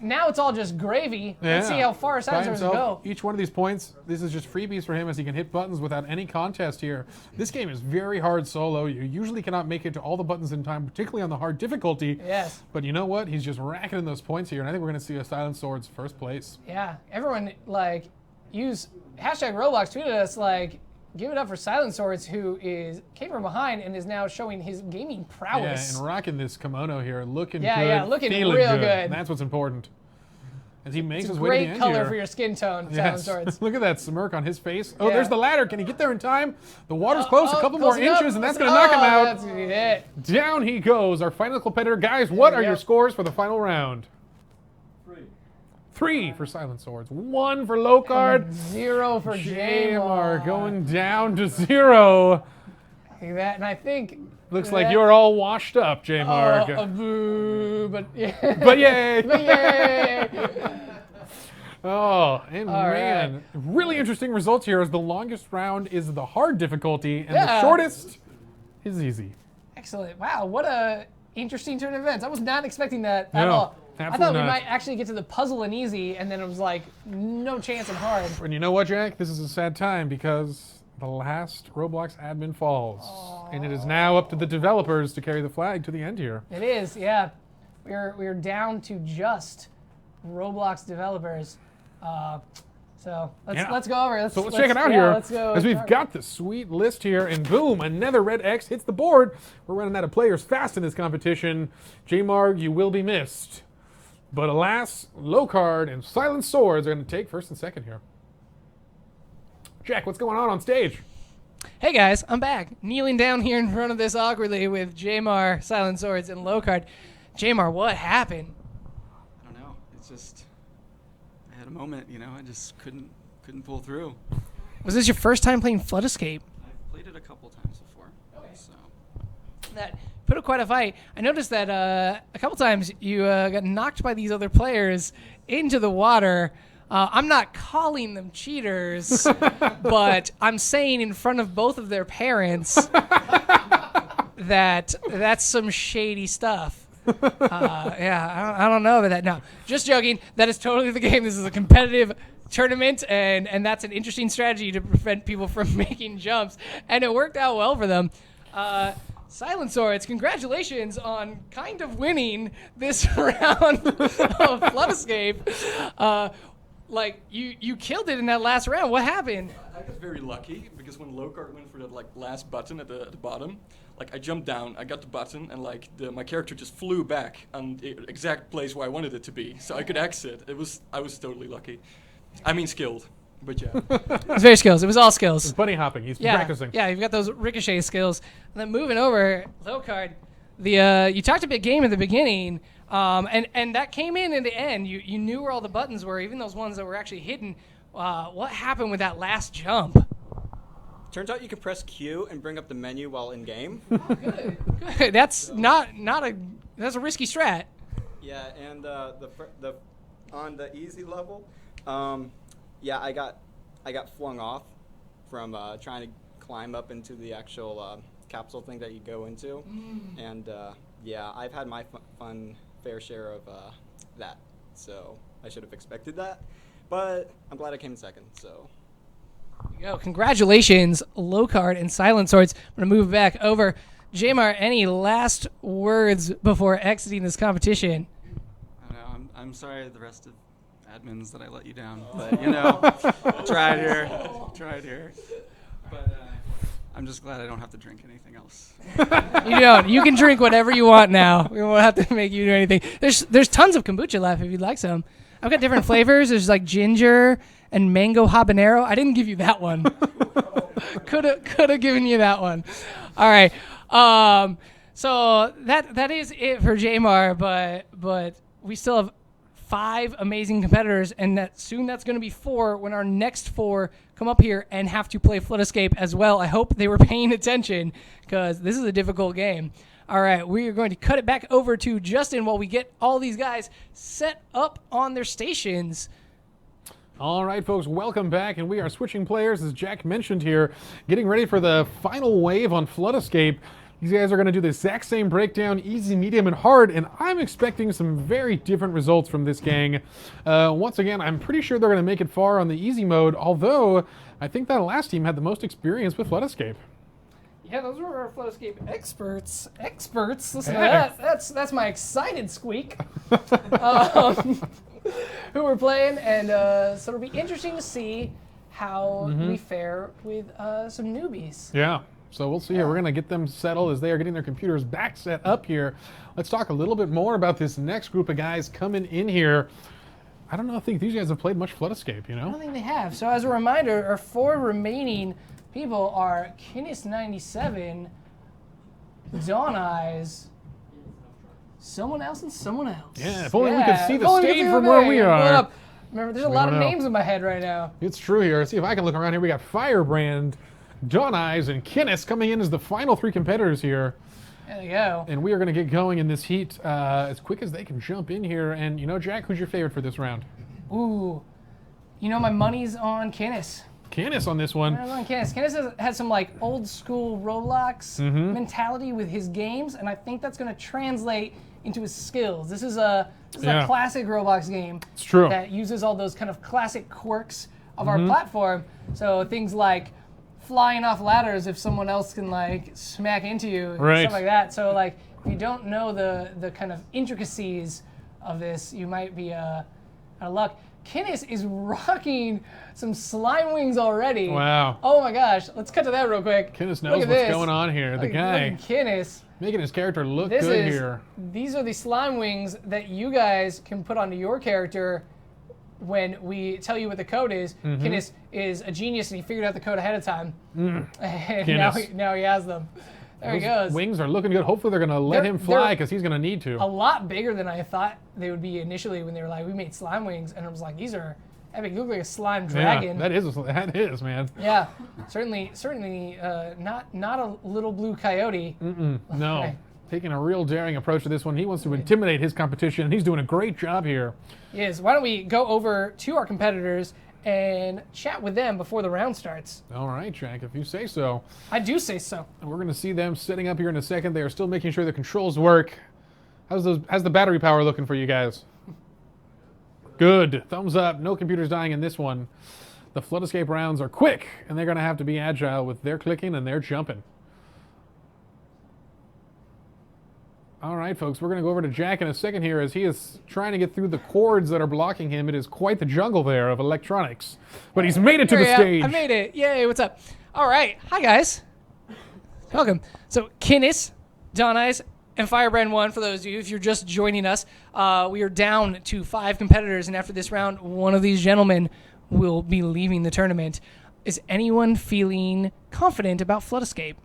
Now it's all just gravy. Let's see how far Silent Sword go. Each one of these points, this is just freebies for him as he can hit buttons without any contest here. This game is very hard solo. You usually cannot make it to all the buttons in time, particularly on the hard difficulty. Yes. But you know what? He's just racking in those points here, and I think we're going to see a Silent Sword's first place. Yeah. Everyone, use #Roblox tweeted us, give it up for Silent Swords, who came from behind and is now showing his gaming prowess. Yeah, and rocking this kimono here, looking good. Yeah, looking feeling real good. good. And that's what's important. As he makes his way to the end Great color here. for your skin tone, Silent Swords. Look at that smirk on his face. Oh, Yeah. there's the ladder. Can he get there in time? The water's close, a couple more close enough. inches, and that's going to knock him out. That's gonna be it. Down he goes. Our final competitor. Guys, what are your scores for the final round? 3 for Silent Swords, 1 for Locard, 0 for Jamar. Going down to 0. That, and I think... Looks like you're all washed up, J-Mark. Oh, boo, but yeah. But yay! But yay! Oh, and All man, right. really interesting results here as the longest round is the hard difficulty, and the Yeah. shortest is easy. Excellent. Wow, what a interesting turn of events. I was not expecting that at No, all. I absolutely thought we not. might actually get to the puzzle and easy, and then it was like, no chance in hard. And you know what, Jack? This is a sad time because the last Roblox admin falls. And it is now up to the developers to carry the flag to the end here. It is, yeah. We're down to just Roblox developers. So let's go over. So let's check it out here. Let's go. As we've got the sweet list here, and boom, another red X hits the board. We're running out of players fast in this competition. J-Marg, you will be missed. But alas, Low Card and Silent Swords are going to take first and second here. Jack, what's going on stage? Hey guys, I'm back. Kneeling down here in front of this awkwardly with Jamar, Silent Swords, and Low Card. Jamar, what happened? I don't know. It's just I had a moment, you know. I just couldn't pull through. Was this your first time playing Flood Escape? I've played it a couple times before. Okay. So That put up quite a fight. I noticed that a couple times you got knocked by these other players into the water. I'm not calling them cheaters, but I'm saying in front of both of their parents that that's some shady stuff. Yeah, I don't know about that. No, just joking. That is totally the game. This is a competitive tournament, and that's an interesting strategy to prevent people from making jumps, and it worked out well for them. Silent Swords, congratulations on kind of winning this round of Flood Escape. Like, you killed it in that last round. What happened? I got very lucky because when Low Card went for that like last button at the bottom, like I jumped down, I got the button, and like my character just flew back on the exact place where I wanted it to be, so I could exit. I was totally lucky. I mean skilled, but yeah. It was very skills. It was all skills. It's bunny hopping. He's practicing. Yeah, you've got those ricochet skills. And then moving over, Low Card, you talked a big game at the beginning. And that came in the end. You knew where all the buttons were, even those ones that were actually hidden. What happened with that last jump? Turns out you can press Q and bring up the menu while in game. Good. That's that's a risky strat. Yeah, and on the easy level, yeah, I got flung off from trying to climb up into the actual capsule thing that you go into, and yeah, I've had my fair share of that, so I should have expected that, but I'm glad I came in second. So There you go. Congratulations, Low Card and Silent Swords. I'm gonna move back over. Jamar, any last words before exiting this competition? I don't know. I'm sorry to the rest of admins that I let you down, but you know, tried here. But I'm just glad I don't have to drink anything else. You don't. You can drink whatever you want now. We won't have to make you do anything. There's tons of kombucha left if you'd like some. I've got different flavors. There's like ginger and mango habanero. I didn't give you that one. Could have given you that one. All right. So that is it for Jamar, but we still have 5 amazing competitors, and soon that's going to be 4 when our next 4 come up here and have to play Flood Escape as well. I hope they were paying attention because this is a difficult game. All right, we are going to cut it back over to Justin while we get all these guys set up on their stations. All right, folks, welcome back, and we are switching players, as Jack mentioned here, getting ready for the final wave on Flood Escape. These guys are going to do the exact same breakdown, easy, medium, and hard, and I'm expecting some very different results from this gang. Once again, I'm pretty sure they're going to make it far on the easy mode, although I think that last team had the most experience with Flood Escape. Yeah, those were our Flood Escape experts. Listen to that. That's my excited squeak. Who we're playing, and so it'll be interesting to see how we fare with some newbies. Yeah. So we'll see here. We're going to get them settled as they are getting their computers back set up here. Let's talk a little bit more about this next group of guys coming in here. I don't know, I think these guys have played much Flood Escape, you know? I don't think they have. So as a reminder, our 4 remaining people are Kinnis97, Dawn Eyes, someone else, and someone else. Yeah, if only we could see the stage from where we are. Remember, there's a lot of names in my head right now. It's true here. Let's see if I can look around here. We got Firebrand, John Eyes and Kinnis coming in as the final 3 competitors here. There you go. And we are going to get going in this heat as quick as they can jump in here. And you know, Jack, who's your favorite for this round? Ooh, you know, my money's on Kinnis. Kinnis on this one. I'm on Kinnis. Kinnis has some like old school Roblox mentality with his games, and I think that's going to translate into his skills. This is a classic Roblox game. It's true. That uses all those kind of classic quirks of our platform. So things like flying off ladders if someone else can like smack into you, and stuff like that. So like if you don't know the kind of intricacies of this, you might be out of luck. Kinnis is rocking some slime wings already. Wow. Oh my gosh. Let's cut to that real quick. Kinnis knows what's going on here. The guy. Look at Kinnis. Making his character look good here. These are the slime wings that you guys can put onto your character when we tell you what the code is. Kinnis is a genius and he figured out the code ahead of time. And now he has them. There he goes. Wings are looking good. Hopefully they're going to let him fly because he's going to need to. A lot bigger than I thought they would be initially when they were like, we made slime wings. And I was like, these are epic. You look like a slime dragon. Yeah, that is, man. Yeah, certainly not a little blue coyote. No. Okay. Taking a real daring approach to this one. He wants to intimidate his competition, and he's doing a great job here. Yes. Why don't we go over to our competitors and chat with them before the round starts? All right, Jack, if you say so. I do say so. And we're going to see them setting up here in a second. They are still making sure the controls work. How's the battery power looking for you guys? Good. Thumbs up. No computers dying in this one. The flood escape rounds are quick, and they're going to have to be agile with their clicking and their jumping. All right, folks, we're going to go over to Jack in a second here as he is trying to get through the cords that are blocking him. It is quite the jungle there of electronics. But he's made it to the stage. I made it. Yay, what's up? All right. Hi, guys. Welcome. So, Kinnis, John Eyes, and Firebrand 1, for those of you, if you're just joining us, we are down to 5 competitors, and after this round, one of these gentlemen will be leaving the tournament. Is anyone feeling confident about Flood Escape?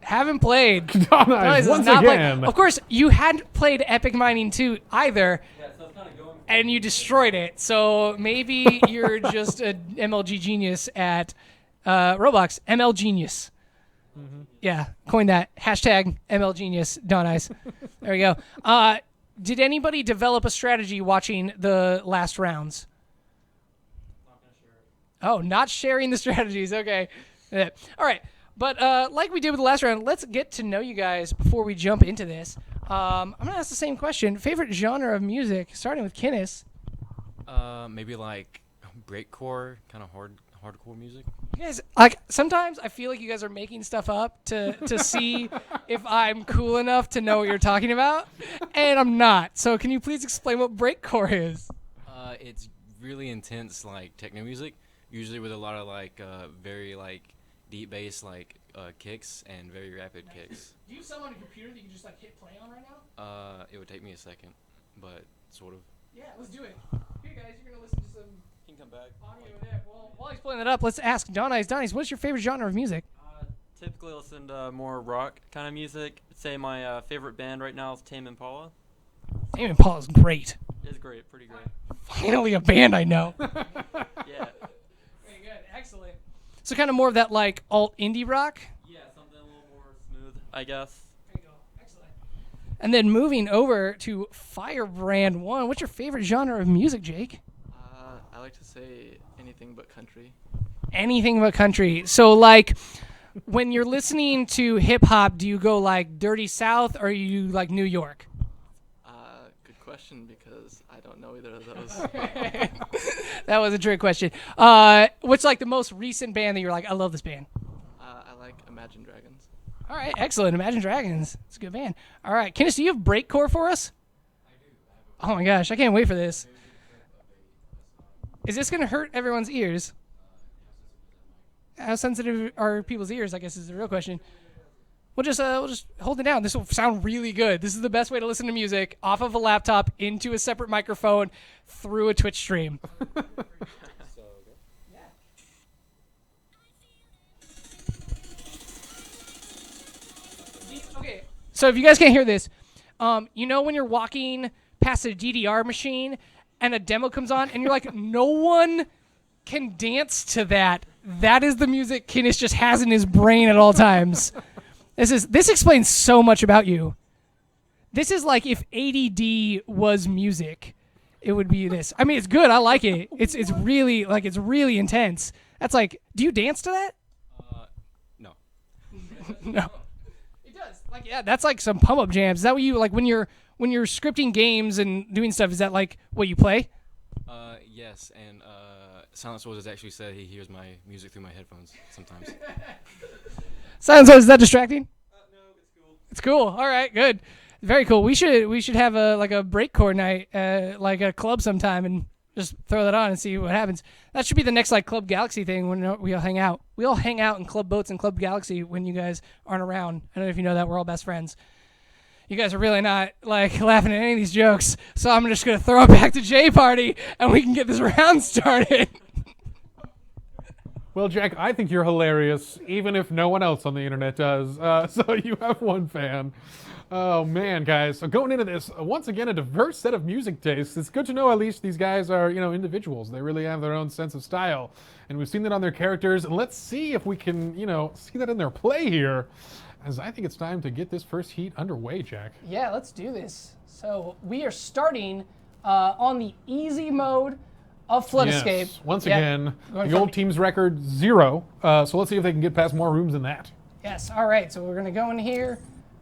Haven't played. John Eyes, once again. Of course, you hadn't played Epic Mining 2 either, and you destroyed it. So maybe you're just an MLG genius at Roblox. ML Genius. Yeah, coin that. Hashtag ML Genius, Don Eyes. There we go. Did anybody develop a strategy watching the last rounds? Oh, not sharing the strategies. Okay. Yeah. All right. But like we did with the last round, let's get to know you guys before we jump into this. I'm going to ask the same question. Favorite genre of music, starting with Kinnis? Maybe like breakcore, kind of hardcore music. You guys, like, sometimes I feel like you guys are making stuff up to see if I'm cool enough to know what you're talking about, and I'm not. So can you please explain what breakcore is? It's really intense, like techno music, usually with a lot of like very like deep bass like kicks and very rapid kicks. Do you have some on a computer that you can just like hit play on right now? It would take me a second, but sort of. Yeah, let's do it. Here, guys, you're gonna listen to some. You can come back. Audio there. Well, while he's pulling that up, let's ask Don Eyes. Don Eyes, what's your favorite genre of music? Typically listen to more rock kind of music. I'd say my favorite band right now is Tame Impala. Tame Impala's great. It's great, pretty great. Finally, a band I know. Yeah. Very good, excellent. So kind of more of that like alt indie rock. Yeah, something a little more smooth, I guess. There you go, excellent. And then moving over to Firebrand 1, what's your favorite genre of music, Jake? I like to say anything but country. Anything but country. So like, when you're listening to hip hop, do you go like Dirty South or you like New York? Good question because I don't know either of those. That was a trick question. What's like the most recent band that you're like, I love this band? I like Imagine Dragons. All right, excellent. Imagine Dragons. It's a good band. All right, Kinnis, do you have breakcore for us? I do. Oh my gosh, I can't wait for this. Is this going to hurt everyone's ears? How sensitive are people's ears, I guess, is the real question. We'll just hold it down. This will sound really good. This is the best way to listen to music off of a laptop into a separate microphone through a Twitch stream. Okay, so if you guys can't hear this, you know when you're walking past a DDR machine and a demo comes on and you're like, no one can dance to that. That is the music Kinnis just has in his brain at all times. This explains so much about you. This is like if ADD was music, it would be this. I mean, it's good. I like it. It's really intense. That's like, do you dance to that? No. No. It does. Like, yeah, that's like some pump up jams. Is that what you like when you're scripting games and doing stuff? Is that like what you play? Yes, and Silent Souls has actually said he hears my music through my headphones sometimes. Silent Souls, is that distracting? No, it's cool. It's cool. All right, good. Very cool. We should have a breakcore night, like a club sometime, and just throw that on and see what happens. That should be the next like Club Galaxy thing when we all hang out. We all hang out in Club Boats and Club Galaxy when you guys aren't around. I don't know if you know that. We're all best friends. You guys are really not like laughing at any of these jokes, so I'm just gonna throw it back to J Party and we can get this round started. Well, Jack, I think you're hilarious, even if no one else on the internet does. So you have one fan. Oh man, guys! So going into this, once again, a diverse set of music tastes. It's good to know at least these guys are, individuals. They really have their own sense of style, and we've seen that on their characters. And let's see if we can, see that in their play here. As I think it's time to get this first heat underway, Jack. Yeah, let's do this. So we are starting on the easy mode of Flood Escape. Once again, the old team's record 0. So let's see if they can get past more rooms than that. Yes. All right. So we're gonna go in here.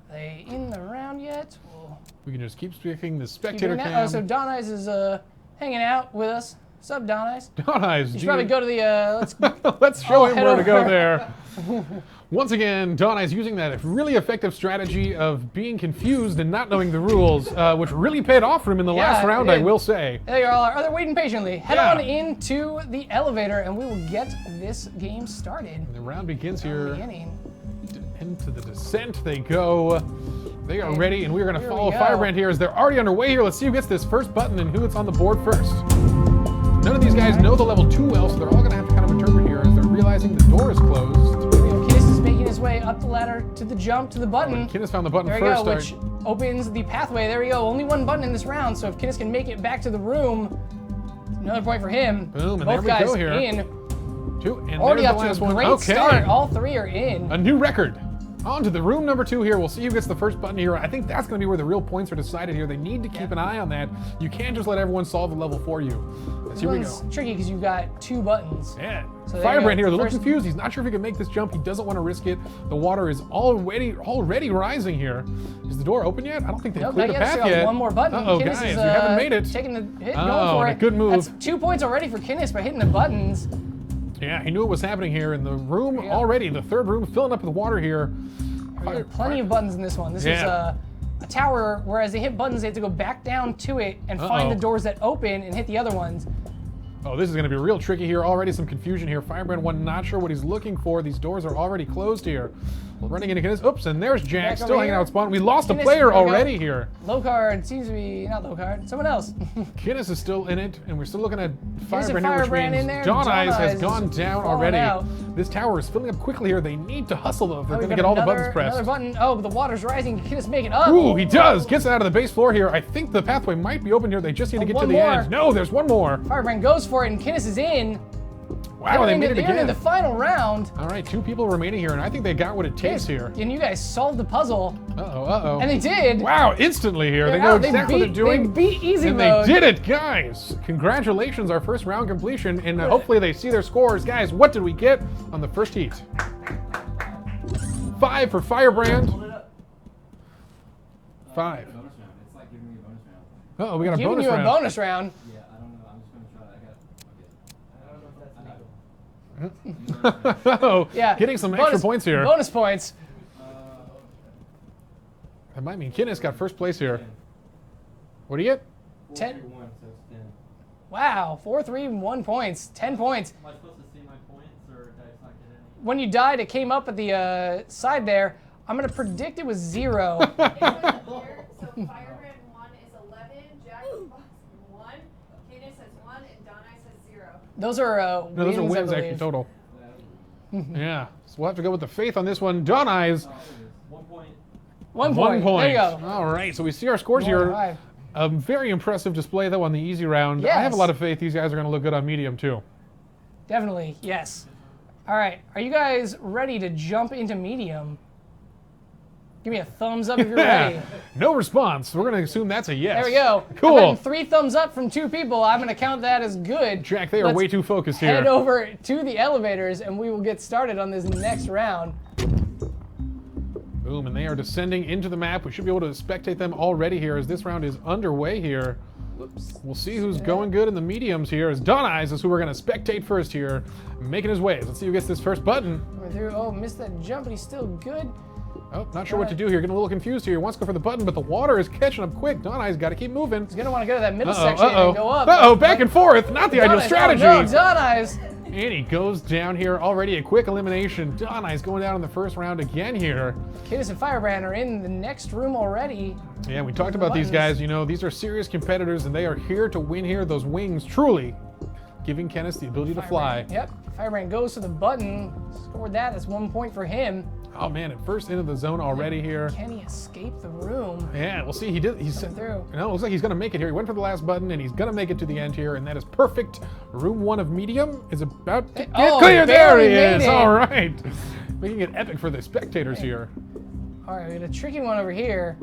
Are they in the round yet? We can just keep speaking the spectator cam. Oh, so Don Eyes is hanging out with us. What's up, Don Eyes? Don Eyes. You should probably go to the. Let's show him where to go there. Once again, Don Eyes using that really effective strategy of being confused and not knowing the rules, which really paid off for him in the last round, I will say. There you all are. They're waiting patiently. Head on into the elevator, and we will get this game started. The round begins here. Into the descent they go. They are ready, and we're going to follow Firebrand here as they're already underway here. Let's see who gets this first button and who's on the board first. None of these guys know the level too well, so they're all going to have to kind of interpret here as they're realizing the door is closed. Kinnis is making his way up the ladder to the jump to the button. Kinnis found the button there first. There we go, which opens the pathway. There we go. Only one button in this round, so if Kinnis can make it back to the room, another point for him. Boom, and both there we guys go here. In. Two, and already there's up the last to a one. great start. All three are in. A new record. On to the room number 2 here. We'll see who gets the first button here. I think that's going to be where the real points are decided here. They need to keep an eye on that. You can't just let everyone solve the level for you. Here we go. Tricky because you've got 2 buttons. Yeah. So Firebrand here, a little confused. He's not sure if he can make this jump. He doesn't want to risk it. The water is already rising here. Is the door open yet? I don't think they've cleared the path yet. One more button. Uh-oh, Kinnis guys, is, you haven't made it. Taking the hit, going for it. Good move. That's 2 points already for Kinnis by hitting the buttons. Yeah, he knew what was happening here in the room already. The third room filling up with water here. Plenty of buttons in this one. This is a tower where as they hit buttons, they have to go back down to it and find the doors that open and hit the other ones. Oh, this is going to be real tricky here. Already some confusion here. Firebrand 1 not sure what he's looking for. These doors are already closed here. Running into Kinnis. Oops, and there's Jack still hanging out with Spawn. We lost a player already here. Low card seems to be, not low card, someone else. Kinnis is still in it, and we're still looking at Firebrand here, which means Dawn Eyes has gone down already. This tower is filling up quickly here. They need to hustle though if they're going to get all the buttons pressed. Another button. Oh, the water's rising. Kinnis make it up. Ooh, he does. Gets it out of the base floor here. I think the pathway might be open here. They just need to get to the end. No, there's one more. Firebrand goes for it, and Kinnis is in. Wow, they made it again. In the final round. All right, 2 people remaining here, and I think they got what it takes here. And you guys solved the puzzle. Uh-oh. And they did. Wow, instantly here. They know exactly what they're doing. They beat easy mode. And they did it, guys. Congratulations, our first round completion, and hopefully they see their scores. Guys, what did we get on the first heat? 5 for Firebrand. 5. It's like giving me a bonus round. Uh-oh, we got a bonus round. Giving you a bonus round. Yeah, I don't know. I'm just going to try that. Oh, yeah. Getting some extra points here. Bonus points. That might mean Kinnis got first place here. What do you get? 10. Wow, 4, 3, 1 points. 10 points. Am I supposed to see my points, or did I just not get any? When you died, it came up at the side there. I'm going to predict it was 0. So Firebrand 1 is 11, Jack 1, Kinnis has 1, and Don Ice has 0. Those are no, those are wins actually total. Yeah, so we'll have to go with the faith on this one. Don Eyes. 1 point. 1 point. There you go. All right, so we see our scores here. Very impressive display though on the easy round. Yes. I have a lot of faith these guys are going to look good on medium too. Definitely, yes. All right, are you guys ready to jump into medium? Give me a thumbs up if you're ready. No response. We're going to assume that's a yes. There we go. Cool. I've gotten 3 thumbs up from 2 people. I'm going to count that as good. Jack, they are way too focused here. Head over to the elevators, and we will get started on this next round. Boom, and they are descending into the map. We should be able to spectate them already here as this round is underway here. Whoops. We'll see who's going good in the mediums here as Don Eyes is who we're going to spectate first here, making his way. Let's see who gets this first button. Oh, missed that jump, but he's still good. Oh, not sure what to do here. Getting a little confused here. He wants to go for the button, but the water is catching up quick. Don Eye's got to keep moving. He's going to want to go to that middle section and go up. Uh-oh, back and forth. Not the ideal strategy. Oh, no, Don Eyes. And he goes down here already. A quick elimination. Don Eyes going down in the first round again here. Kidis and Firebrand are in the next room already. Yeah, we talked about these guys. You know, these are serious competitors, and they are here to win here. Those wings, truly, giving Kenneth the ability to fly. Yep. Firebrand goes to the button. Scored that. That's 1 point for him. Oh man, at first into the zone already here. Can he escape the room? Yeah, we'll see. He did. He's through. You know, it looks like he's gonna make it here. He went for the last button, and he's gonna make it to the end here, and that is perfect. Room 1 of medium is about to get clear. There he is. All right, making it epic for the spectators here. All right, we got a tricky one over here.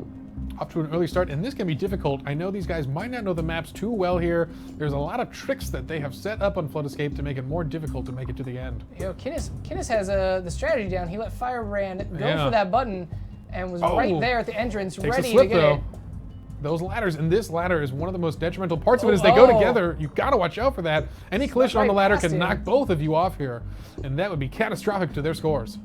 Off to an early start, and this can be difficult. I know these guys might not know the maps too well here. There's a lot of tricks that they have set up on Flood Escape to make it more difficult to make it to the end. Yo, Kidis has the strategy down. He let Firebrand go for that button and was right there at the entrance, ready to get it. Those ladders, and this ladder is one of the most detrimental parts of it as they go together. You've got to watch out for that. Any collision on the ladder can knock both of you off here, and that would be catastrophic to their scores.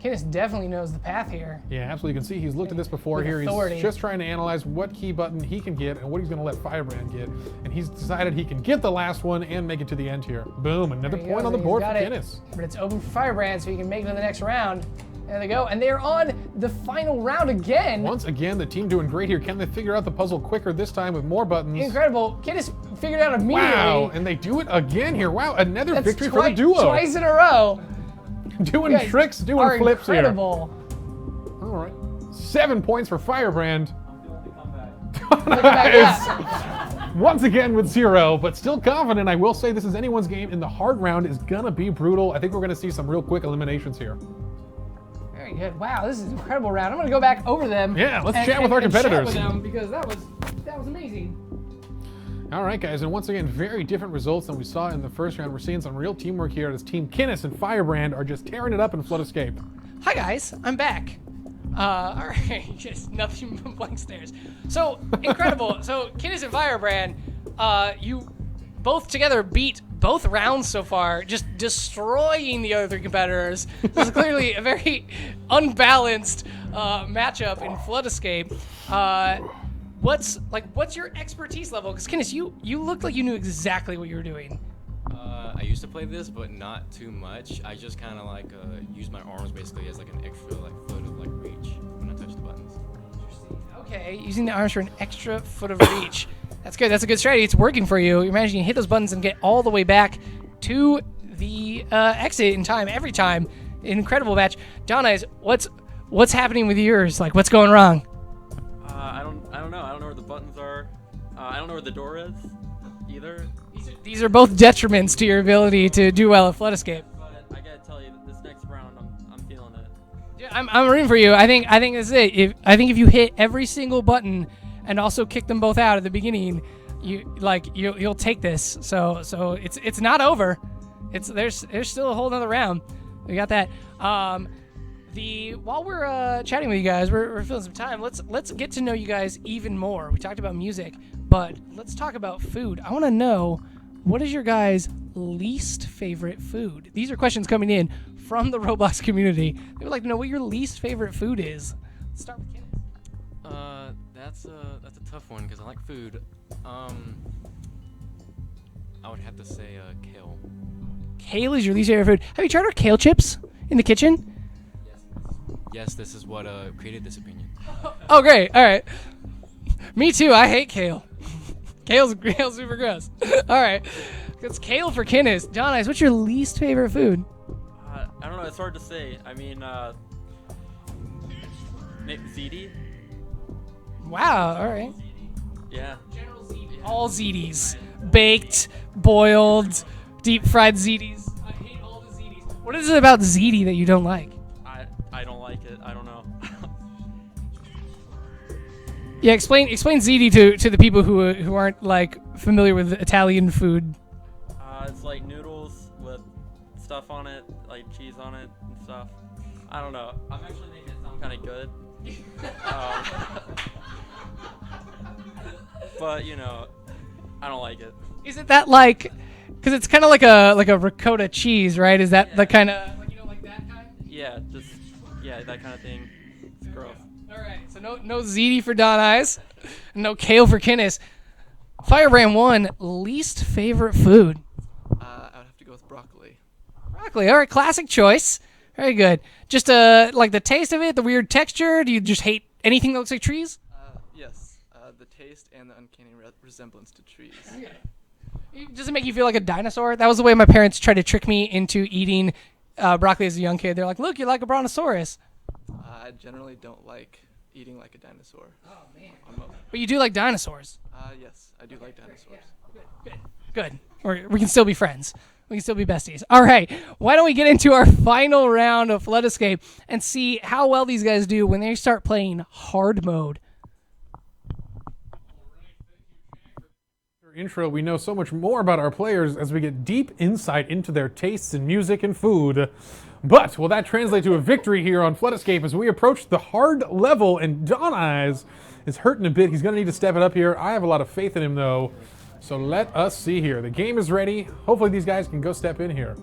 Kidis definitely knows the path here. Yeah, absolutely. You can see he's looked at this before here. He's just trying to analyze what key button he can get and what he's going to let Firebrand get. And he's decided he can get the last one and make it to the end here. Boom, another point on the board for Kidis. But it's open for Firebrand, so he can make it to the next round. There they go, and they're on the final round again. Once again, the team doing great here. Can they figure out the puzzle quicker this time with more buttons? Incredible. Kidis figured it out immediately. Wow, and they do it again here. Wow, another victory for the duo. Twice in a row. Doing tricks, doing flips incredible. Here. All right. 7 points for Firebrand. Once again with 0, but still confident. I will say this is anyone's game, and the hard round is going to be brutal. I think we're going to see some real quick eliminations here. Very good. Wow, this is an incredible round. I'm going to go back over them. Yeah, let's chat with our competitors. Chat with them because that was amazing. All right, guys, and once again, very different results than we saw in the first round. We're seeing some real teamwork here as Team Kidis and Firebrand are just tearing it up in Flood Escape. Hi, guys. I'm back. All right, just nothing but blank stares. So, incredible. So, Kidis and Firebrand, you both together beat both rounds so far, just destroying the other 3 competitors. This is clearly a very unbalanced matchup in Flood Escape. What's your expertise level? Because Kidis, you looked like you knew exactly what you were doing. I used to play this, but not too much. I just kind of use my arms basically as an extra foot of reach when I touch the buttons. Okay, using the arms for an extra foot of reach. That's good. That's a good strategy. It's working for you. Imagine you hit those buttons and get all the way back to the exit in time every time. Incredible match. Don Eyes, what's happening with yours? What's going wrong? I don't know. I don't know where the buttons are. I don't know where the door is either. These are both detriments to your ability to do well at Flood Escape. But I gotta tell you, this next round, I'm feeling it. Yeah, I'm rooting for you. I think this is it. I think if you hit every single button and also kick them both out at the beginning, you'll take this. So it's not over. There's still a whole nother round. We got that. While we're chatting with you guys, we're filling some time. Let's get to know you guys even more. We talked about music, but let's talk about food. I want to know, what is your guys' least favorite food? These are questions coming in from the Roblox community. They would like to know what your least favorite food is. Let's start with Kenneth. That's a tough one because I like food. I would have to say kale. Kale is your least favorite food. Have you tried our kale chips in the kitchen? Yes, this is what created this opinion. Oh, great. All right. Me too. I hate kale. Kale's super gross. All right. It's kale for Kenneth. Don Eyes, what's your least favorite food? I don't know. It's hard to say. I mean, ziti. Wow. All right. Yeah. All zitis. Baked, boiled, Deep fried ziti's. I hate all the ziti's. What is it about ziti that you don't like? I don't like it. I don't know. Yeah, explain ziti to the people who aren't like familiar with Italian food. It's like noodles with stuff on it, like cheese on it and stuff. I don't know. I'm actually making it sound kind of good. But you know, I don't like it. Is it that like? Because it's kind of like a ricotta cheese, right? Is that the kind of like like that kind? Yeah, that kind of thing. It's gross. All right, so no ziti for Don Eyes, no kale for Kinnis. Firebrand 1, least favorite food. I would have to go with broccoli. Broccoli, all right, classic choice. Very good. Just like the taste of it, the weird texture. Do you just hate anything that looks like trees? Yes, the taste and the uncanny resemblance to trees. Does it make you feel like a dinosaur? That was the way my parents tried to trick me into eating broccoli as a young kid. They're like, look, you're like a brontosaurus. I generally don't like eating like a dinosaur. Oh, man. But you do like dinosaurs. Yes, I do like dinosaurs. Good. We can still be friends. We can still be besties. All right. Why don't we get into our final round of Flood Escape and see how well these guys do when they start playing hard mode. Intro, we know so much more about our players as we get deep insight into their tastes in music and food. But will that translate to a victory here on Flood Escape as we approach the hard level? And Don Eyes is hurting a bit. He's going to need to step it up here. I have a lot of faith in him, though. So let us see here. The game is ready. Hopefully these guys can go step in here.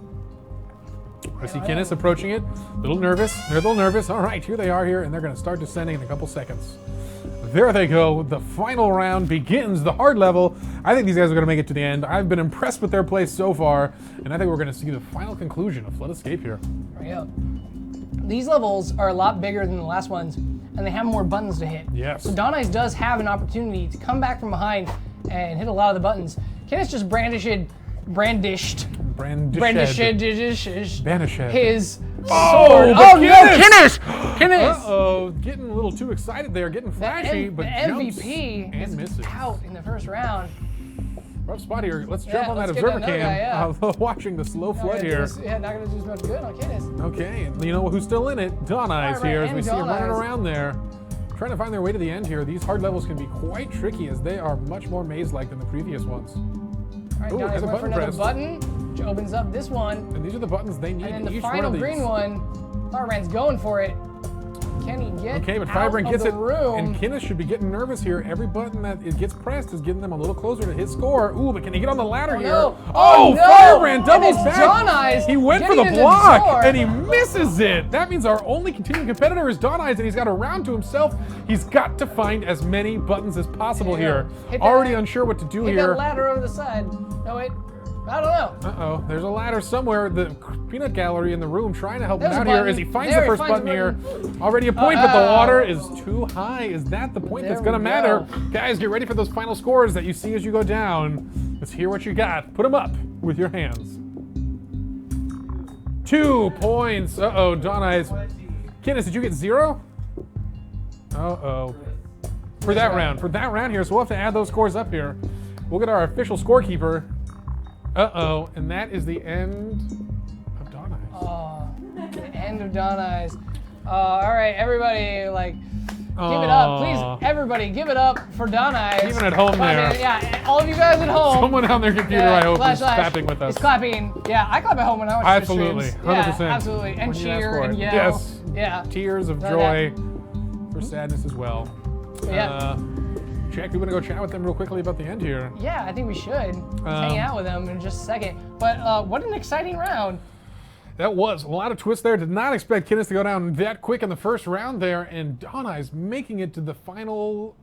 I see Kinnis approaching it. A little nervous. They're a little nervous. All right, here they are here, and they're going to start descending in a couple seconds. There they go. The final round begins, the hard level. I think these guys are going to make it to the end. I've been impressed with their play so far, and I think we're going to see the final conclusion of Flood Escape here. Yeah. These levels are a lot bigger than the last ones, and they have more buttons to hit. Yes. So Don Eyes does have an opportunity to come back from behind and hit a lot of the buttons. Kinnis just brandished his sword. Oh no, Kinnis! Uh-oh, getting a little too excited there, getting flashy, but the jumps MVP and is misses. out in the first round. Rough spot here. Let's jump on that let's get observer another cam. guy, Watching the slow flood here. Not gonna do as much good on Kinnis. Okay, and you know who's still in it? Don Eyes here, as we see him running Eyes. around there. Trying to find their way to the end here. These hard levels can be quite tricky as they are much more maze-like than the previous ones. All right, Ooh, Don Eyes there's a went for button another pressed. button, which opens up this one. And these are the buttons they need And then in the each final one of these. green one, Firebrand's going for it. Can he get Okay, but out Firebrand of gets the it, room? and Kinnis should be getting nervous here. Every button that it gets pressed is getting them a little closer to his score. Ooh, but can he get on the ladder here? No. Oh, no. Firebrand doubles And it's back. Don Eyes He went for the getting into the block, door. and he misses it. That means our only continuing competitor is Don Eyes, and he's got a round to himself. He's got to find as many buttons as possible here. Already unsure what to do Hit here. that ladder over the side. No, wait. I don't know. Uh-oh, there's a ladder somewhere. The peanut gallery in the room trying to help There's him a out here button. as he finds There, the he first finds button a here. button. Already a point, but the Uh-oh. water is too high. Is that the point that's There going to we matter? go. Guys, get ready for those final scores that you see as you go down. Let's hear what you got. Put them up with your hands. 2 points. Uh-oh, Don Eyes. Kinnis, did you get 0? Uh-oh. For that round here, so we'll have to add those scores up here. We'll get our official scorekeeper. Uh-oh, and that is the end of Don Eyes. Oh, the end of Don Eyes. All right, everybody, give it up. Please, everybody, give it up for Don Eyes. Even at home there. Yeah, all of you guys at home. Someone on their computer, I hope, is slash, clapping with us. Is clapping. Yeah, I clap at home when I watch Absolutely, the streams. 100%. Yeah, absolutely. And When you ask cheer for and it. yell. Yes. Yeah. Tears of No joy doubt. for sadness as well. Yeah. Jack, we want to go chat with them real quickly about the end here. Yeah, I think we should. Hang out with them in just a second. But what an exciting round. That was a lot of twists there. Did not expect Kinnis to go down that quick in the first round there, and Don Eyes making it to the final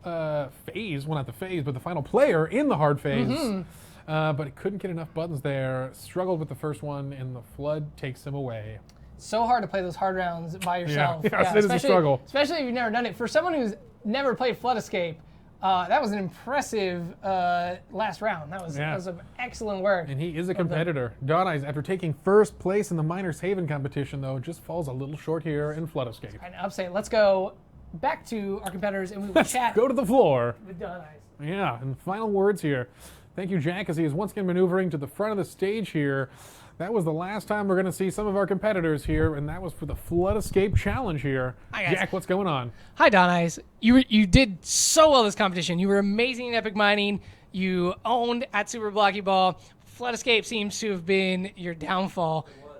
phase. Well, not the phase, but the final player in the hard phase. Mm-hmm. But it couldn't get enough buttons there. Struggled with the first one, and the flood takes him away. So hard to play those hard rounds by yourself. Yeah, it is a struggle. Especially if you've never done it. For someone who's never played Flood Escape, that was an impressive last round. That was some excellent work. And he is a competitor. Don Eyes, after taking first place in the Miners Haven competition, though, just falls a little short here in Flood Escape. And upstate, let's go back to our competitors and we will chat. Go to the floor. With Don Eyes. Yeah, and final words here. Thank you, Jack, as he is once again maneuvering to the front of the stage here. That was the last time we're going to see some of our competitors here, and that was for the Flood Escape Challenge here. Hi, guys. Jack, what's going on? Hi, Don Eyes. You did so well this competition. You were amazing in Epic Mining. You owned at Super Blocky Ball. Flood Escape seems to have been your downfall. It was,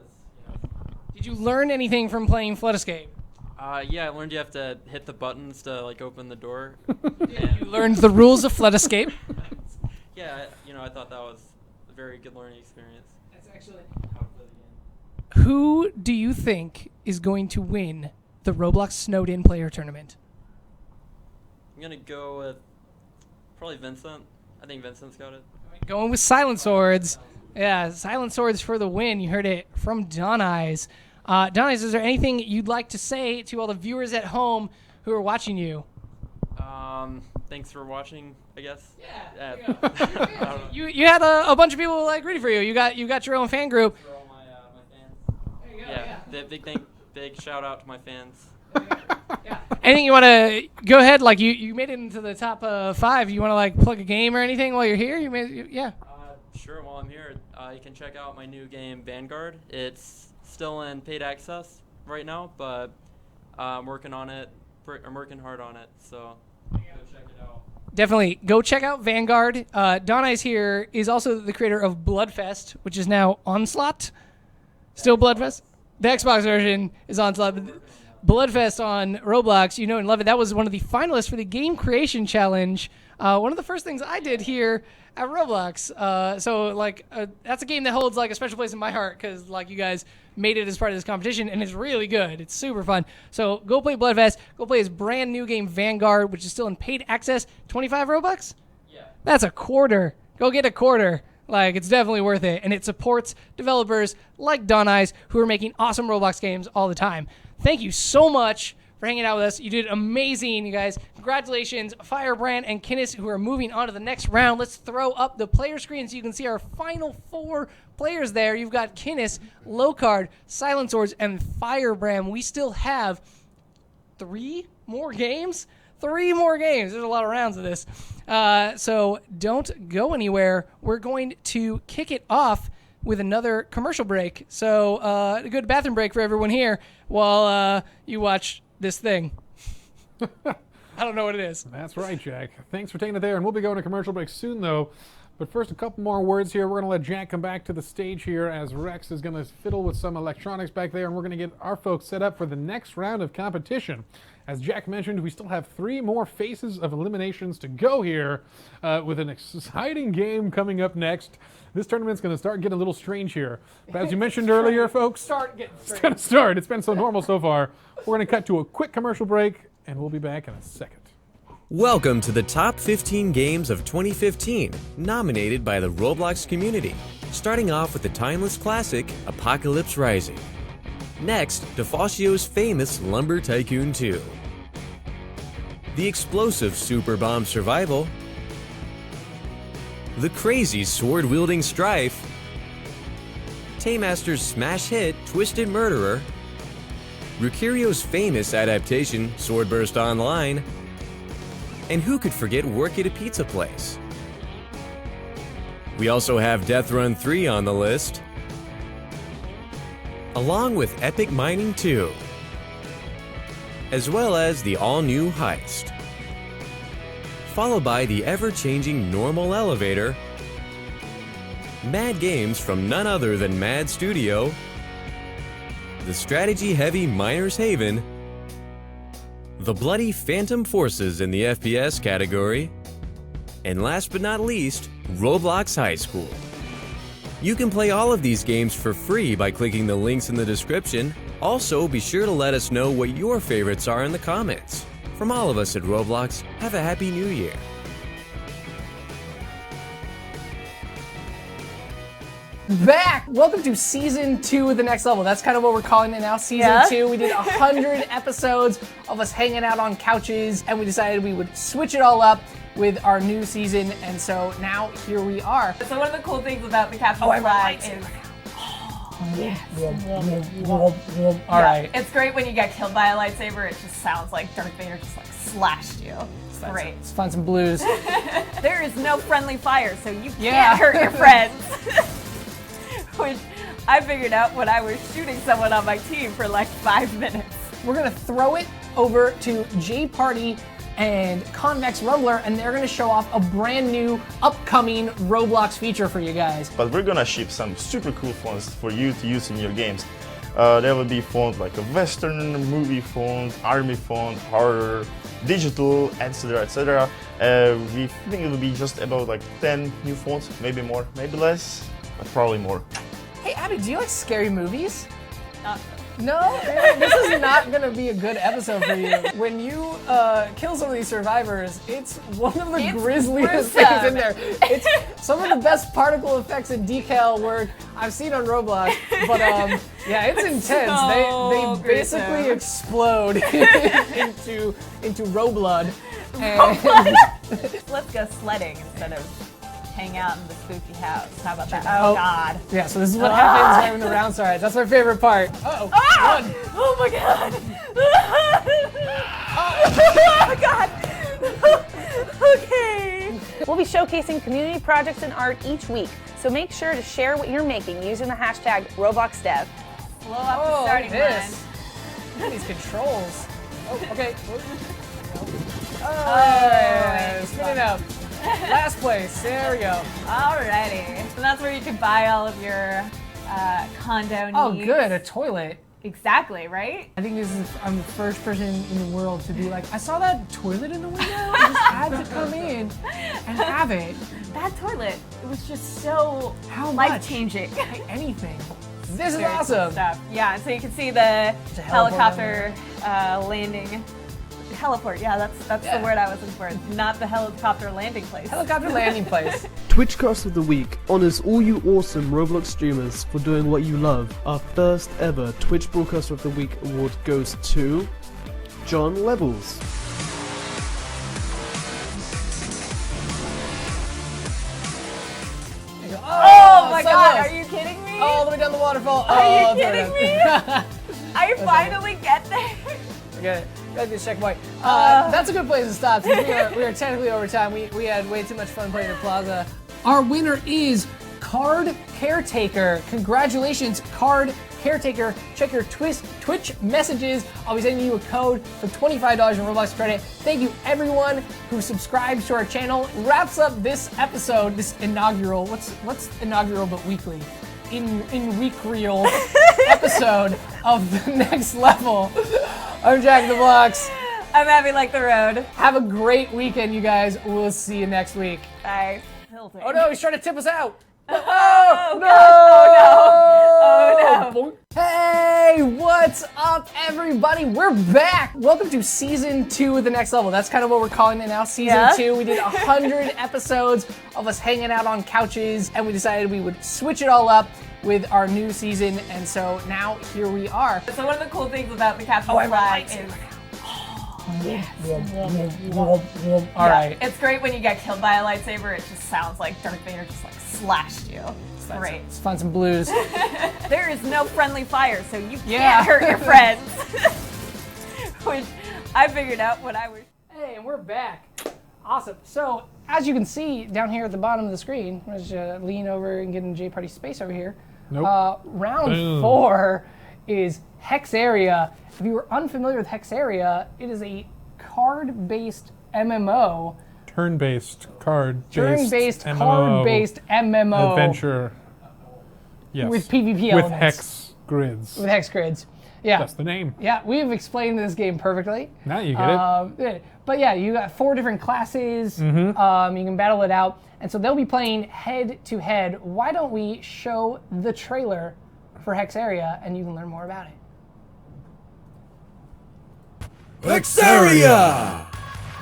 yeah. Did you learn anything from playing Flood Escape? Yeah, I learned you have to hit the buttons to like open the door. You learned the rules of Flood Escape. Yeah, I thought that was a very good learning experience. That's actually. Who do you think is going to win the Roblox Snowed In Player Tournament? I'm gonna go with probably Vincent. I think Vincent's got it. Going with Silent Swords. Yeah, Silent Swords for the win. You heard it from Don Eyes. Don Eyes, is there anything you'd like to say to all the viewers at home who are watching you? Thanks for watching, I guess. Yeah. I don't know. You had a bunch of people like rooting for you. You got your own fan group. For all my fans. Yeah. Big shout out to my fans. Anything you want to go ahead? Like you made it into the top 5. You want to like plug a game or anything while you're here? Yeah. Sure. While I'm here, you can check out my new game Vanguard. It's still in paid access right now, but I'm working on it. I'm working hard on it. So go check it out. Definitely go check out Vanguard. Don Eyes here is also the creator of Bloodfest, which is now Onslaught. Still Bloodfest. The Xbox version is Onslaught. Bloodfest on Roblox, you know and love it. That was one of the finalists for the Game Creation Challenge. One of the first things I did here at Roblox. That's a game that holds like a special place in my heart because like you guys made it as part of this competition, and it's really good. It's super fun. So go play Bloodfest. Go play his brand new game Vanguard, which is still in paid access. 25 Robux? Yeah. That's a quarter. Go get a quarter. Like, it's definitely worth it. And it supports developers like Don Eyes who are making awesome Roblox games all the time. Thank you so much for hanging out with us. You did amazing, you guys. Congratulations, Firebrand and Kinnis, who are moving on to the next round. Let's throw up the player screen so you can see our final 4 players there. You've got Kinnis, Lowcard, Silent Swords, and Firebrand. We still have 3 more games? 3 more games. There's a lot of rounds of this. So don't go anywhere. We're going to kick it off with another commercial break. So a good bathroom break for everyone here while you watch this thing. I don't know what it is. That's right, Jack. Thanks for taking it there, and we'll be going to commercial break soon, though. But first, a couple more words here. We're going to let Jack come back to the stage here as Rex is going to fiddle with some electronics back there, and we're going to get our folks set up for the next round of competition. As Jack mentioned, we still have 3 more phases of eliminations to go here with an exciting game coming up next. This tournament's going to start getting a little strange here. But as you mentioned earlier, folks, it's going to start. It's been so normal so far. We're going to cut to a quick commercial break, and we'll be back in a second. Welcome to the top 15 games of 2015, nominated by the Roblox community. Starting off with the timeless classic, Apocalypse Rising. Next, DeFalcio's famous Lumber Tycoon 2. The explosive Super Bomb Survival. The crazy sword-wielding Strife. Taymaster's smash hit Twisted Murderer. Rukirio's famous adaptation Swordburst Online. And who could forget Work at a Pizza Place? We also have Death Run 3 on the list, along with Epic Mining 2, as well as the all-new Heist, followed by the ever-changing Normal Elevator, Mad Games from none other than Mad Studio, the strategy-heavy Miner's Haven, the bloody Phantom Forces in the FPS category, and last but not least, Roblox High School. You can play all of these games for free by clicking the links in the description. Also, be sure to let us know what your favorites are in the comments. From all of us at Roblox, have a Happy New Year. Back! Welcome to Season 2 of The Next Level. That's kind of what we're calling it now, Season 2. We did 100 episodes of us hanging out on couches, and we decided we would switch it all up with our new season, and so now here we are. So one of the cool things about the captain flag is... All right. It's great when you get killed by a lightsaber. It just sounds like Darth Vader just like slashed you. It's great. Let's find some blues. There is no friendly fire, so you can't hurt your friends. Which I figured out when I was shooting someone on my team for like 5 minutes. We're gonna throw it over to J Party and Convex Rumbler, and they're gonna show off a brand new upcoming Roblox feature for you guys. But we're gonna ship some super cool phones for you to use in your games. There will be phones like a Western movie phone, army phone, horror, digital, etc., etc. We think it will be just about like 10 new phones, maybe more, maybe less, but probably more. Hey Abby, do you like scary movies? No? This is not going to be a good episode for you. When you kill some of these survivors, it's one of the grisliest things in there. It's some of the best particle effects and decal work I've seen on Roblox. But yeah, it's intense. They basically explode into Roblood. Let's go sledding instead of hang out in the spooky house. How about that? Oh, God. Yeah, so this is what happens right when the round starts. That's my favorite part. Uh-oh. Ah! Oh my God. Oh God. Okay. We'll be showcasing community projects and art each week, so make sure to share what you're making using the hashtag RobloxDev. Blow up the starting line. Look at these controls. Oh, okay. Oh, spin it out. Last place, there we go. Alrighty. So that's where you can buy all of your condo needs. Oh, good, a toilet. Exactly, right? I think I'm the first person in the world to be like, I saw that toilet in the window, I just had to come in and have it. That toilet, it was just so life-changing. Anything. This is Very cool awesome. stuff. Yeah, so you can see the helicopter landing. Heliport, yeah, that's the word I was looking for. Not the helicopter landing place. Helicopter landing place. Twitchcast of the Week honors all you awesome Roblox streamers for doing what you love. Our first ever Twitch Broadcaster of the Week award goes to John Levels. Oh my God, are you kidding me? All the way down the waterfall. Are you kidding me? I finally get there. Okay, gotta do a checkpoint. That's a good place to stop. We are technically over time. We had way too much fun playing at Plaza. Our winner is Card Caretaker. Congratulations, Card Caretaker. Check your Twitch messages. I'll be sending you a code for $25 in Roblox credit. Thank you everyone who subscribes to our channel. Wraps up this episode, this inaugural. What's inaugural but weekly? In week-real episode of The Next Level. I'm Jack the Blocks. I'm Abby Like the Road. Have a great weekend, you guys. We'll see you next week. Bye. Oh no, he's trying to tip us out. Oh no! Oh no! Hey, what's up, everybody? We're back. Welcome to season 2 of The Next Level. That's kind of what we're calling it now. Season 2. We did 100 episodes of us hanging out on couches, and we decided we would switch it all up with our new season, and so now here we are. So one of the cool things about the capture flag is all right. It's great when you get killed by a lightsaber. It just sounds like Darth Vader just like slashed you. It's great. Let's find some blues. There is no friendly fire, so you can't hurt your friends. Which I figured out when I was. Hey, and we're back. Awesome. So as you can see down here at the bottom of the screen, let's just lean over and get in J Party space over here. Nope. Round 4 is Hex Area. If you were unfamiliar with Hex Area, it is a card-based MMO. Turn-based, card-based Turn-based, MMO. card-based MMO. Adventure. Yes. With PvP with elements. hex grids. With hex grids. Yeah. That's the name. Yeah, we've explained this game perfectly. Now you get it. But yeah, you got 4 different classes. Mhm. You can battle it out. And so they'll be playing head-to-head. Why don't we show the trailer for Hex Area and you can learn more about it. Hexaria!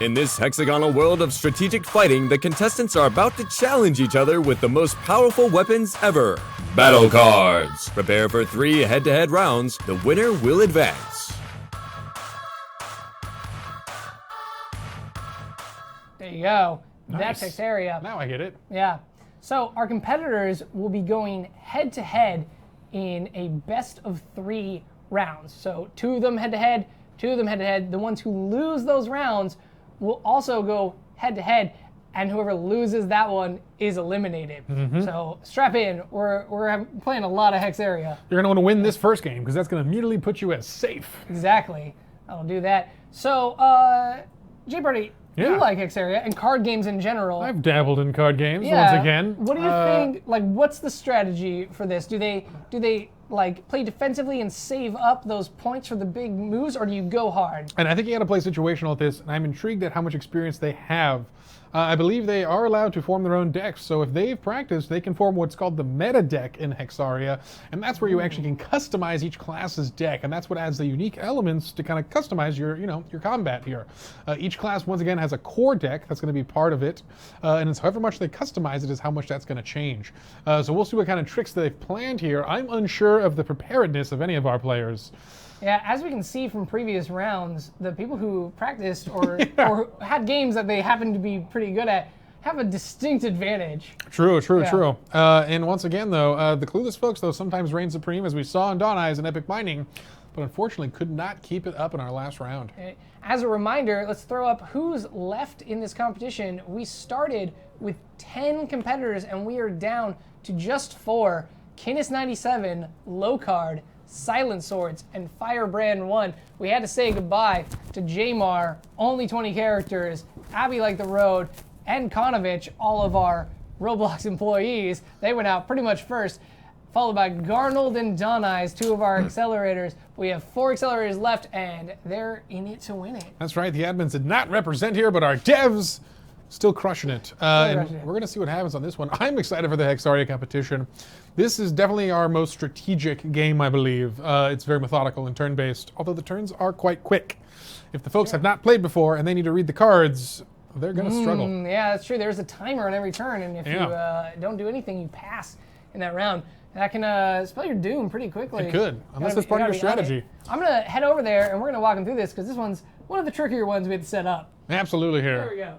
In this hexagonal world of strategic fighting, the contestants are about to challenge each other with the most powerful weapons ever. Battle cards. Prepare for 3 head-to-head rounds. The winner will advance. There you go. Nice. That's Hex Area. Now I get it. Yeah. So our competitors will be going head-to-head in a best-of-3 rounds. So 2 of them head-to-head, 2 of them head-to-head. The ones who lose those rounds will also go head-to-head and whoever loses that one is eliminated. Mhm. So strap in. We're playing a lot of Hex Area. You're going to want to win this first game because that's going to immediately put you as safe. Exactly. I'll do that. So, Jay Birdie, Yeah. you like Hex Area and card games in general. I've dabbled in card games Yeah. once again. What do you think? Like, what's the strategy for this? Do they like play defensively and save up those points for the big moves, or do you go hard? And I think you got to play situational with this, and I'm intrigued at how much experience they have. I believe they are allowed to form their own decks, so if they've practiced, they can form what's called the meta deck in Hexaria, and that's where you actually can customize each class's deck, and that's what adds the unique elements to kind of customize your combat here. Each class, once again, has a core deck that's going to be part of it, and it's however much they customize it is how much that's going to change. So we'll see what kind of tricks they've planned here. I'm unsure of the preparedness of any of our players. Yeah, as we can see from previous rounds, the people who practiced or had games that they happen to be pretty good at have a distinct advantage. True. Yeah. And once again, though, the clueless folks, though, sometimes reign supreme, as we saw in Dawn Eyes and Epic Mining, but unfortunately could not keep it up in our last round. As a reminder, let's throw up who's left in this competition. We started with 10 competitors, and we are down to just 4. Kinnis97, Low Card, Silent Swords, and Firebrand 1. We had to say goodbye to Jamar, only 20 characters, Abby Like the Road, and Konovich, all of our Roblox employees. They went out pretty much first, followed by Garnold and Dawn Eyes, 2 of our accelerators. We have 4 accelerators left, and they're in it to win it. That's right, the admins did not represent here, but our devs still crushing it. And we're going to see what happens on this one. I'm excited for the Hexaria competition. This is definitely our most strategic game, I believe. It's very methodical and turn-based, although the turns are quite quick. If the folks have not played before and they need to read the cards, they're going to struggle. Yeah, that's true. There's a timer on every turn, and if you don't do anything, you pass in that round. That can spell your doom pretty quickly. It could, unless that's part of your strategy. I'm going to head over there, and we're going to walk them through this, because this one's one of the trickier ones we had to set up. Absolutely here. There we go.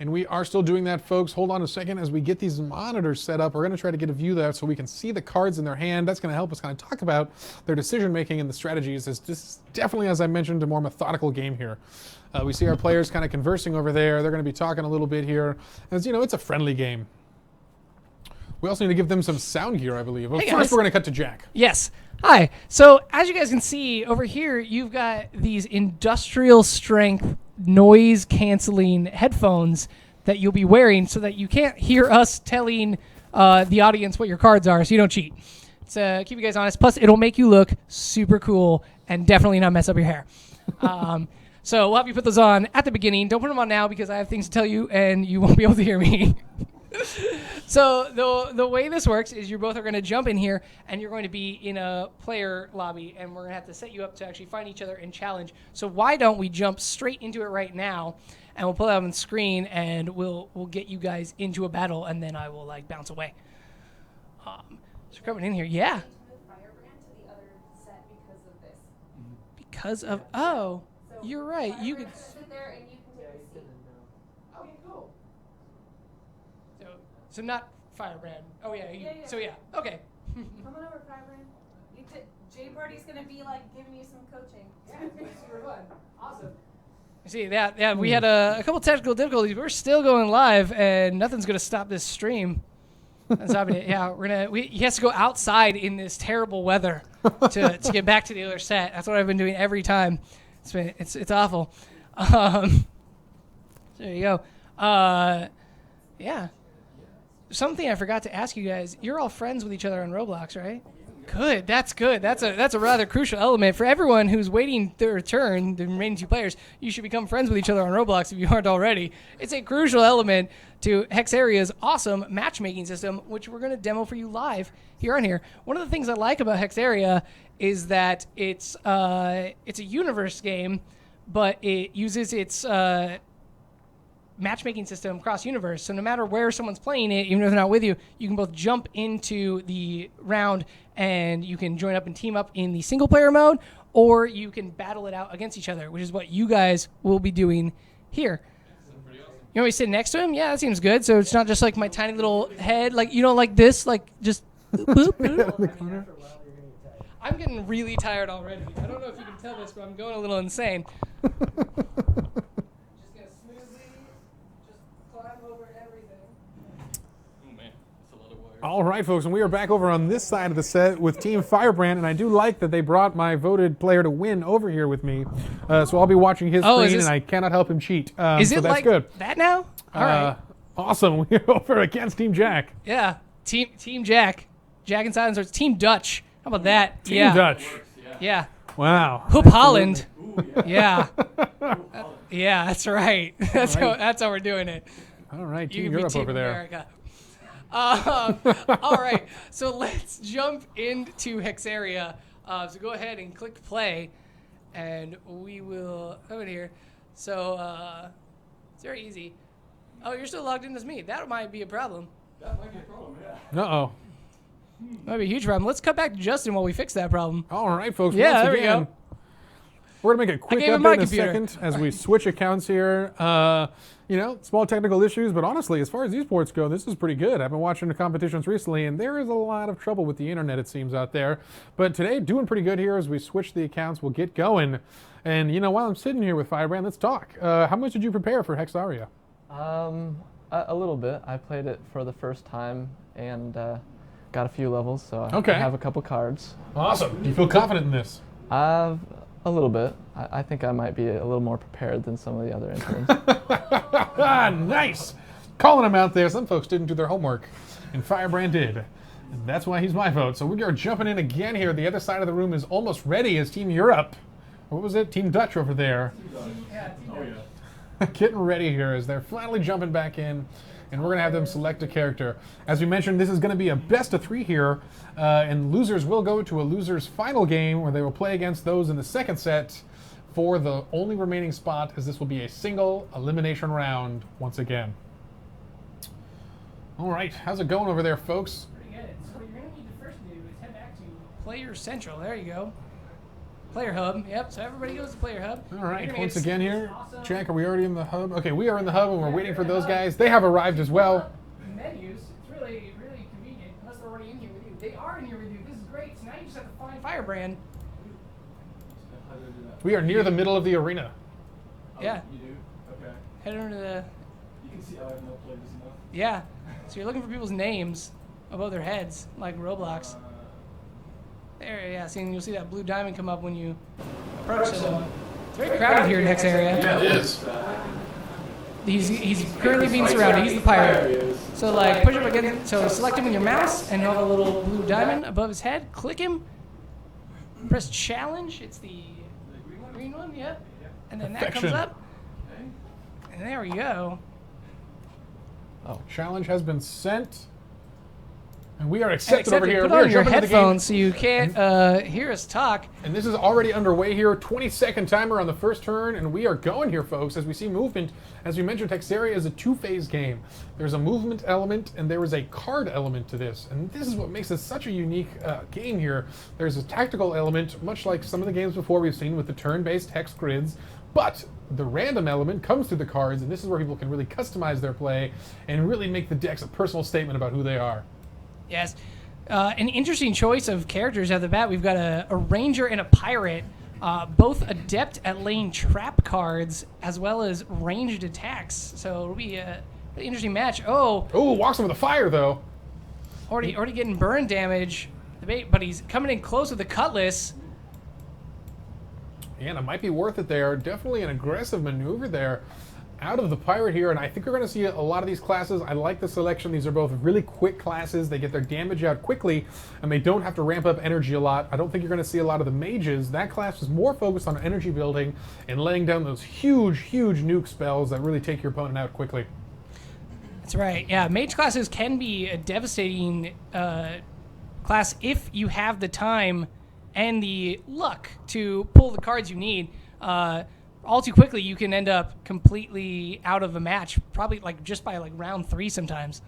And we are still doing that, folks. Hold on a second as we get these monitors set up. We're going to try to get a view there so we can see the cards in their hand. That's going to help us kind of talk about their decision-making and the strategies. This is definitely, as I mentioned, a more methodical game here. We see our players kind of conversing over there. They're going to be talking a little bit here. As you know, it's a friendly game. We also need to give them some sound gear, I believe. Well, first, we're going to cut to Jack. Yes. Hi. So, as you guys can see over here, you've got these industrial strength noise-canceling headphones that you'll be wearing so that you can't hear us telling the audience what your cards are, so you don't cheat. So keep you guys honest. Plus, it'll make you look super cool and definitely not mess up your hair. So we'll have you put those on at the beginning. Don't put them on now because I have things to tell you and you won't be able to hear me. So the way this works is you both are going to jump in here and you're going to be in a player lobby and we're going to have to set you up to actually find each other and challenge. So why don't we jump straight into it right now and we'll pull it up on the screen and we'll get you guys into a battle and then I will like bounce away. So coming in here, yeah. Because of you're right. You could sit there and you can take a seat. Okay, cool. So not Firebrand. Oh yeah. So yeah. Okay. Come on over, Firebrand. Jay Birdie's gonna be like giving you some coaching. Yeah, it's gonna be super fun. Awesome. You see that? Yeah, we had a couple technical difficulties. We're still going live, and nothing's gonna stop this stream. That's happening. Yeah, he has to go outside in this terrible weather to get back to the other set. That's what I've been doing every time. It's awful. There you go. Yeah. Something I forgot to ask you guys. You're all friends with each other on Roblox, right? Good. That's good. That's a rather crucial element for everyone who's waiting their turn. The remaining 2 players, you should become friends with each other on Roblox if you aren't already. It's a crucial element to Hexaria's awesome matchmaking system, which we're going to demo for you live here on here. One of the things I like about Hexaria is that it's a universe game, but it uses its matchmaking system cross universe. So no matter where someone's playing it, even if they're not with you, you can both jump into the round and you can join up and team up in the single player mode, or you can battle it out against each other, which is what you guys will be doing here. You want me to sit next to him? Yeah, that seems good. So it's not just like my tiny little head, like you don't like this, like just boop, boop. I'm getting really tired already. I don't know if you can tell this, but I'm going a little insane. Just gonna smoothly just climb All right, folks, and we are back over on this side of the set with Team Firebrand, and I do like that they brought my voted player to win over here with me. So I'll be watching his screen, and I cannot help him cheat. Is it so that's like good. that now? All right. Awesome. We're over against Team Jack. Yeah, Team Jack. Jack and Silence. It's Team Dutch. How about that? Team Dutch. Yeah. Wow. Hoop Holland. Yeah. Yeah, that's right. That's how we're doing it. All right, You Team can be Europe Team over there. America. All right, so let's jump into Hexaria. So go ahead and click play, and we will over here. So it's very easy. Oh, you're still logged in as me. That might be a problem. That might be a problem, yeah. Uh-oh. Might be a huge problem. Let's cut back to Justin while we fix that problem. All right, folks. Yeah, once there again, we go. We're going to make a quick gave him my update in a computer. second as we switch accounts here. Small technical issues, but honestly, as far as esports go, this is pretty good. I've been watching the competitions recently, and there is a lot of trouble with the internet, it seems, out there. But today, doing pretty good here as we switch the accounts. We'll get going. And, while I'm sitting here with Firebrand, let's talk. How much did you prepare for Hexaria? A little bit. I played it for the first time and got a few levels, so Okay. I have a couple cards. Awesome. Do you feel confident in this? A little bit. I think I might be a little more prepared than some of the other interns. Nice. Calling him out there. Some folks didn't do their homework, and Firebrand did. And that's why he's my vote. So we are jumping in again here. The other side of the room is almost ready as Team Europe. What was it? Team Dutch over there. Getting ready here as they're finally jumping back in, and we're going to have them select a character. As we mentioned, this is going to be a best of 3 here, and losers will go to a losers final game where they will play against those in the second set for the only remaining spot, as this will be a single elimination round once again. All right, how's it going over there, folks? Pretty good. So what you're going to need to first do is head back to Player Central. There you go. Player Hub. Yep, so everybody goes to Player Hub. All right, once again here. Jack, are we already in the hub? Okay, we are in the hub, and we're waiting for those guys. They have arrived as well. Menus. It's really, really convenient, unless they're already in here with you. They are in here with you. This is great. So now you just have to find Firebrand. We are near the middle of the arena. Yeah. You do? Okay. Head over to the... You can see how I've not played this enough. Yeah. So you're looking for people's names above their heads, like Roblox. There, yeah, see, and you'll see that blue diamond come up when you approach them. It's very crowded here in Hexaria. Yeah, it is. He's currently being surrounded. He's the pirate. So, like, push him again. So select him with your mouse, and he'll have a little blue diamond above his head. Click him. Press challenge. It's the green one, yep. And then that comes up. And there we go. Oh, challenge has been sent. And we are accepted over here. Put We are on your jumping into the game. headphones so you can't hear us talk. And this is already underway here. 20-second timer on the first turn, and we are going here, folks, as we see movement. As we mentioned, Hexaria is a 2-phase game. There's a movement element, and there is a card element to this. And this is what makes this such a unique game here. There's a tactical element, much like some of the games before we've seen with the turn-based hex grids. But the random element comes through the cards, and this is where people can really customize their play and really make the decks a personal statement about who they are. Yes. An interesting choice of characters at the bat. We've got a ranger and a pirate, both adept at laying trap cards as well as ranged attacks. So it'll be a really interesting match. Oh, walks him with a fire, though. Already getting burn damage. But he's coming in close with the cutlass. And it might be worth it there. Definitely an aggressive maneuver there out of the pirate here, and I think we're going to see a lot of these classes. I like the selection. These are both really quick classes. They get their damage out quickly, and they don't have to ramp up energy a lot. I don't think you're going to see a lot of the mages. That class is more focused on energy building and laying down those huge, huge nuke spells that really take your opponent out quickly. That's right. Yeah, mage classes can be a devastating class if you have the time and the luck to pull the cards you need. All too quickly, you can end up completely out of a match, probably like just by like round 3 sometimes.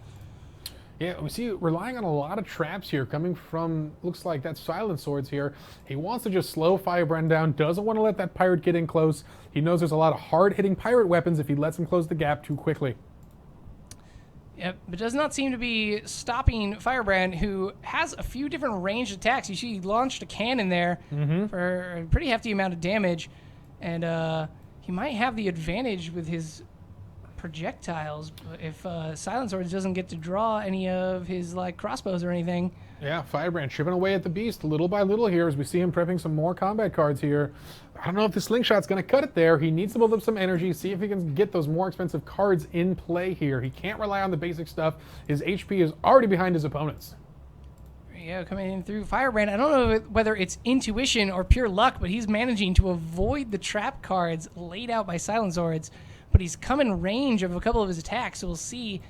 Yeah, we see relying on a lot of traps here coming from, looks like that's Silent Swords here. He wants to just slow Firebrand down, doesn't want to let that pirate get in close. He knows there's a lot of hard-hitting pirate weapons if he lets him close the gap too quickly. Yep, but does not seem to be stopping Firebrand, who has a few different ranged attacks. You see he launched a cannon there for a pretty hefty amount of damage. And he might have the advantage with his projectiles. But if Silent Swords doesn't get to draw any of his like crossbows or anything. Yeah, Firebrand chipping away at the beast little by little here as we see him prepping some more combat cards here. I don't know if the slingshot's going to cut it there. He needs to build up some energy, see if he can get those more expensive cards in play here. He can't rely on the basic stuff. His HP is already behind his opponents. Yeah, coming in through Firebrand. I don't know whether it's intuition or pure luck, but he's managing to avoid the trap cards laid out by Silent Swords. But he's come in range of a couple of his attacks, so we'll see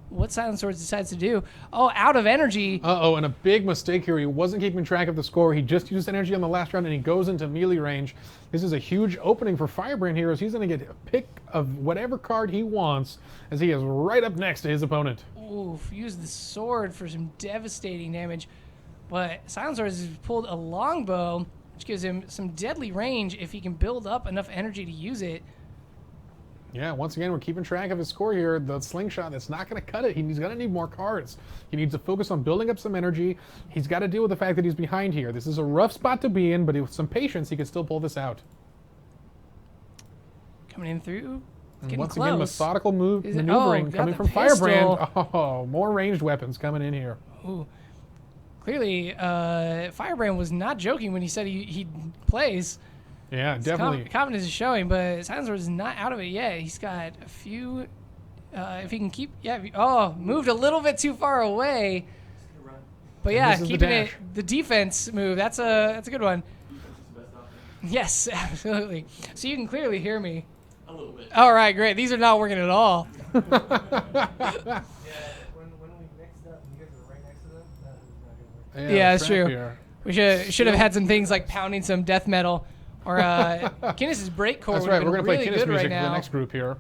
what Silent Swords decides to do. Oh, out of energy. Uh-oh, and a big mistake here. He wasn't keeping track of the score. He just used energy on the last round, and he goes into melee range. This is a huge opening for Firebrand here, as he's going to get a pick of whatever card he wants, as he is right up next to his opponent. Oof, used the sword for some devastating damage. But Silent Swords has pulled a longbow, which gives him some deadly range if he can build up enough energy to use it. Yeah, once again, we're keeping track of his score here. The slingshot, that's not going to cut it. He's going to need more cards. He needs to focus on building up some energy. He's got to deal with the fact that he's behind here. This is a rough spot to be in, but with some patience, he can still pull this out. Coming in through. And once again, methodical maneuvering coming from Firebrand. Oh, more ranged weapons coming in here. Ooh. Clearly, Firebrand was not joking when he said he plays. Yeah, definitely. Confidence is showing, but Silent Swords is not out of it yet. He's got a few. If he can keep, moved a little bit too far away. But yeah, keeping it the defense move. That's a good one. Yes, absolutely. So you can clearly hear me. A little bit. All right, great. These are not working at all. When we mixed up, you guys were right next to them. That was not gonna work. Yeah, that's true. Here. We should have had some things like pounding some death metal. Or Kinnis's break core. That's right. We're going to really play Kinnis music right for the next group here.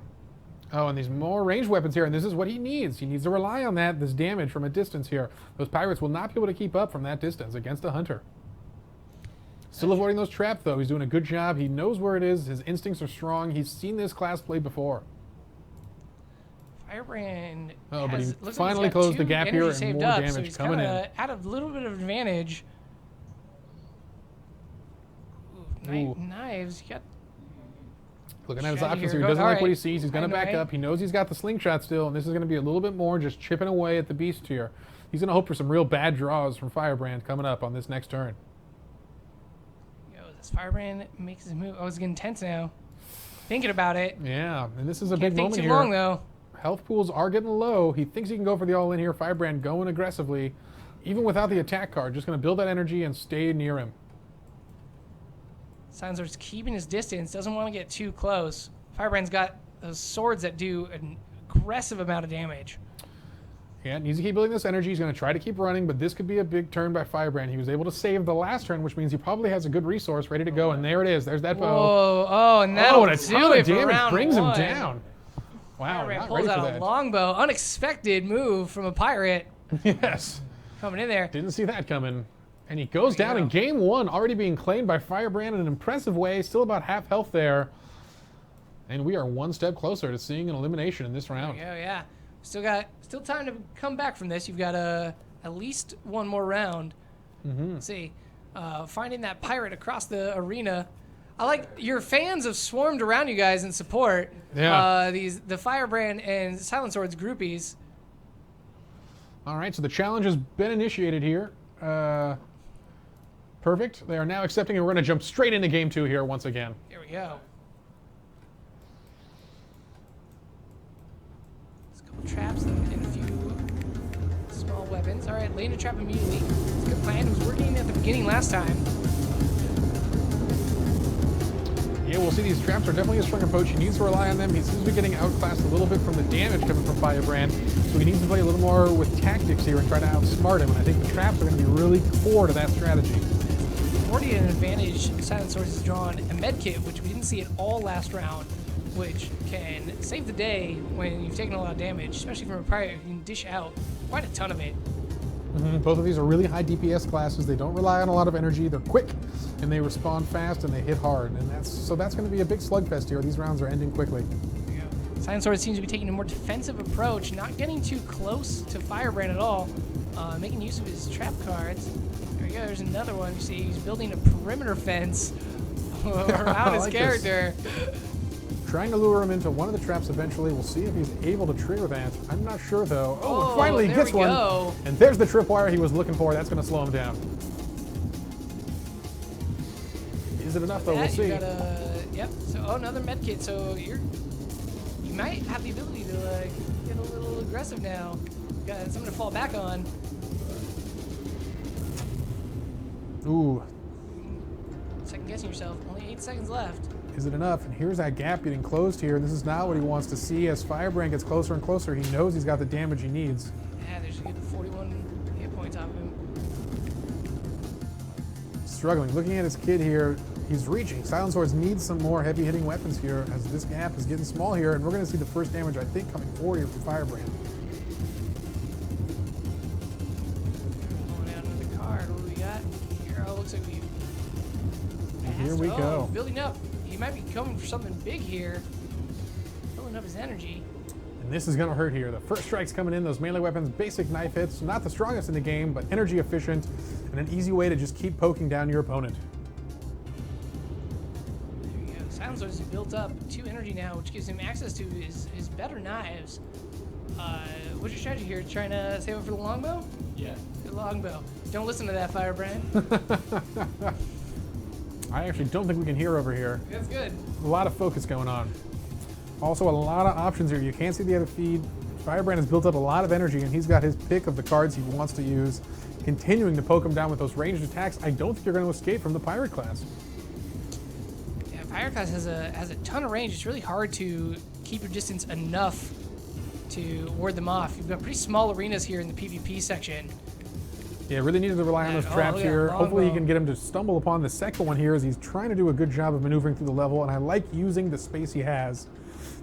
Oh, and these more ranged weapons here, and this is what he needs. He needs to rely on this damage from a distance here. Those pirates will not be able to keep up from that distance against a hunter. Still avoiding those traps, though. He's doing a good job. He knows where it is. His instincts are strong. He's seen this class play before. Firebrand. But he finally closed the gap here, and more damage coming in. Out of a little bit of advantage. Knives. Looking at his options here. He doesn't like what he sees. He's going to back up. He knows he's got the slingshot still, and this is going to be a little bit more just chipping away at the beast here. He's going to hope for some real bad draws from Firebrand coming up on this next turn. This Firebrand makes his move. Oh, it's getting tense now. Thinking about it. Yeah, and this is a big moment here. Can't think too long, though. Health pools are getting low. He thinks he can go for the all-in here. Firebrand going aggressively, even without the attack card. Just going to build that energy and stay near him. Silent Swords keeping his distance, doesn't want to get too close. Firebrand's got those swords that do an aggressive amount of damage. Yeah, needs to keep building this energy. He's going to try to keep running, but this could be a big turn by Firebrand. He was able to save the last turn, which means he probably has a good resource ready to go, and there it is. There's that bow. Whoa, and that'll and a ton of damage brings him down. Wow, Firebrand not pulls ready for out that. a longbow. Unexpected move from a pirate. Yes. Coming in there. Didn't see that coming. And he goes down in game one, already being claimed by Firebrand in an impressive way. Still about half health there. And we are one step closer to seeing an elimination in this round. Yeah. Still time to come back from this. You've got at least one more round. Let's see. Finding that pirate across the arena. I like your fans have swarmed around you guys in support. Yeah. The Firebrand and Silent Swords groupies. All right, so the challenge has been initiated here. Perfect. They are now accepting, and we're going to jump straight into game two here once again. Here we go. There's a couple traps and a few small weapons. All right, laying a trap immediately. It's a good plan. It was working at the beginning last time. Yeah, we'll see these traps are definitely a strong approach. He needs to rely on them. He seems to be getting outclassed a little bit from the damage coming from Firebrand. So he needs to play a little more with tactics here and try to outsmart him. And I think the traps are going to be really core to that strategy. Already an advantage. Silent Swords has drawn a med kit, which we didn't see at all last round, which can save the day when you've taken a lot of damage, especially from a pirate who can dish out quite a ton of it. Both of these are really high DPS classes. They don't rely on a lot of energy. They're quick, and they respond fast, and they hit hard. And that's going to be a big slugfest here. These rounds are ending quickly. Silent Swords seems to be taking a more defensive approach, not getting too close to Firebrand at all, making use of his trap cards. There we go. There's another one. You see, he's building a perimeter fence around his character. trying to lure him into one of the traps eventually. We'll see if he's able to trigger that. I'm not sure, though. Oh, finally he gets one. Go. And there's the tripwire he was looking for. That's going to slow him down. Is it enough, though? We'll see. Yep. So, another med kit. So you might have the ability to get a little aggressive now. Got something to fall back on. Ooh. Second guessing yourself. Only 8 seconds left. Is it enough? And here's that gap getting closed here. This is not what he wants to see. As Firebrand gets closer and closer, he knows he's got the damage he needs. Yeah, there's a good 41 hit points off of him. Struggling. Looking at his kid here, he's reaching. Silent Swords needs some more heavy-hitting weapons here as this gap is getting small here, and we're going to see the first damage, I think, coming forward here from Firebrand. Pulling out another card. What do we got? Here, looks like we've Here we go. Building up. He might be coming for something big here. Filling up his energy. And this is going to hurt here. The first strike's coming in. Those melee weapons, basic knife hits. Not the strongest in the game, but energy efficient and an easy way to just keep poking down your opponent. There we go. Silent Swords is built up 2 energy now, which gives him access to his better knives. What's your strategy here? Trying to save it for the longbow? Yeah. The longbow. Don't listen to that, Firebrand. I actually don't think we can hear over here. That's good. A lot of focus going on. Also, a lot of options here. You can't see the other feed. Firebrand has built up a lot of energy, and he's got his pick of the cards he wants to use, continuing to poke him down with those ranged attacks. I don't think you're going to escape from the Pirate class. Yeah, Pirate class has a ton of range. It's really hard to keep your distance enough to ward them off. You've got pretty small arenas here in the PvP section. Yeah, really needed to rely on those traps here. Hopefully he can get him to stumble upon the second one here as he's trying to do a good job of maneuvering through the level, and I like using the space he has.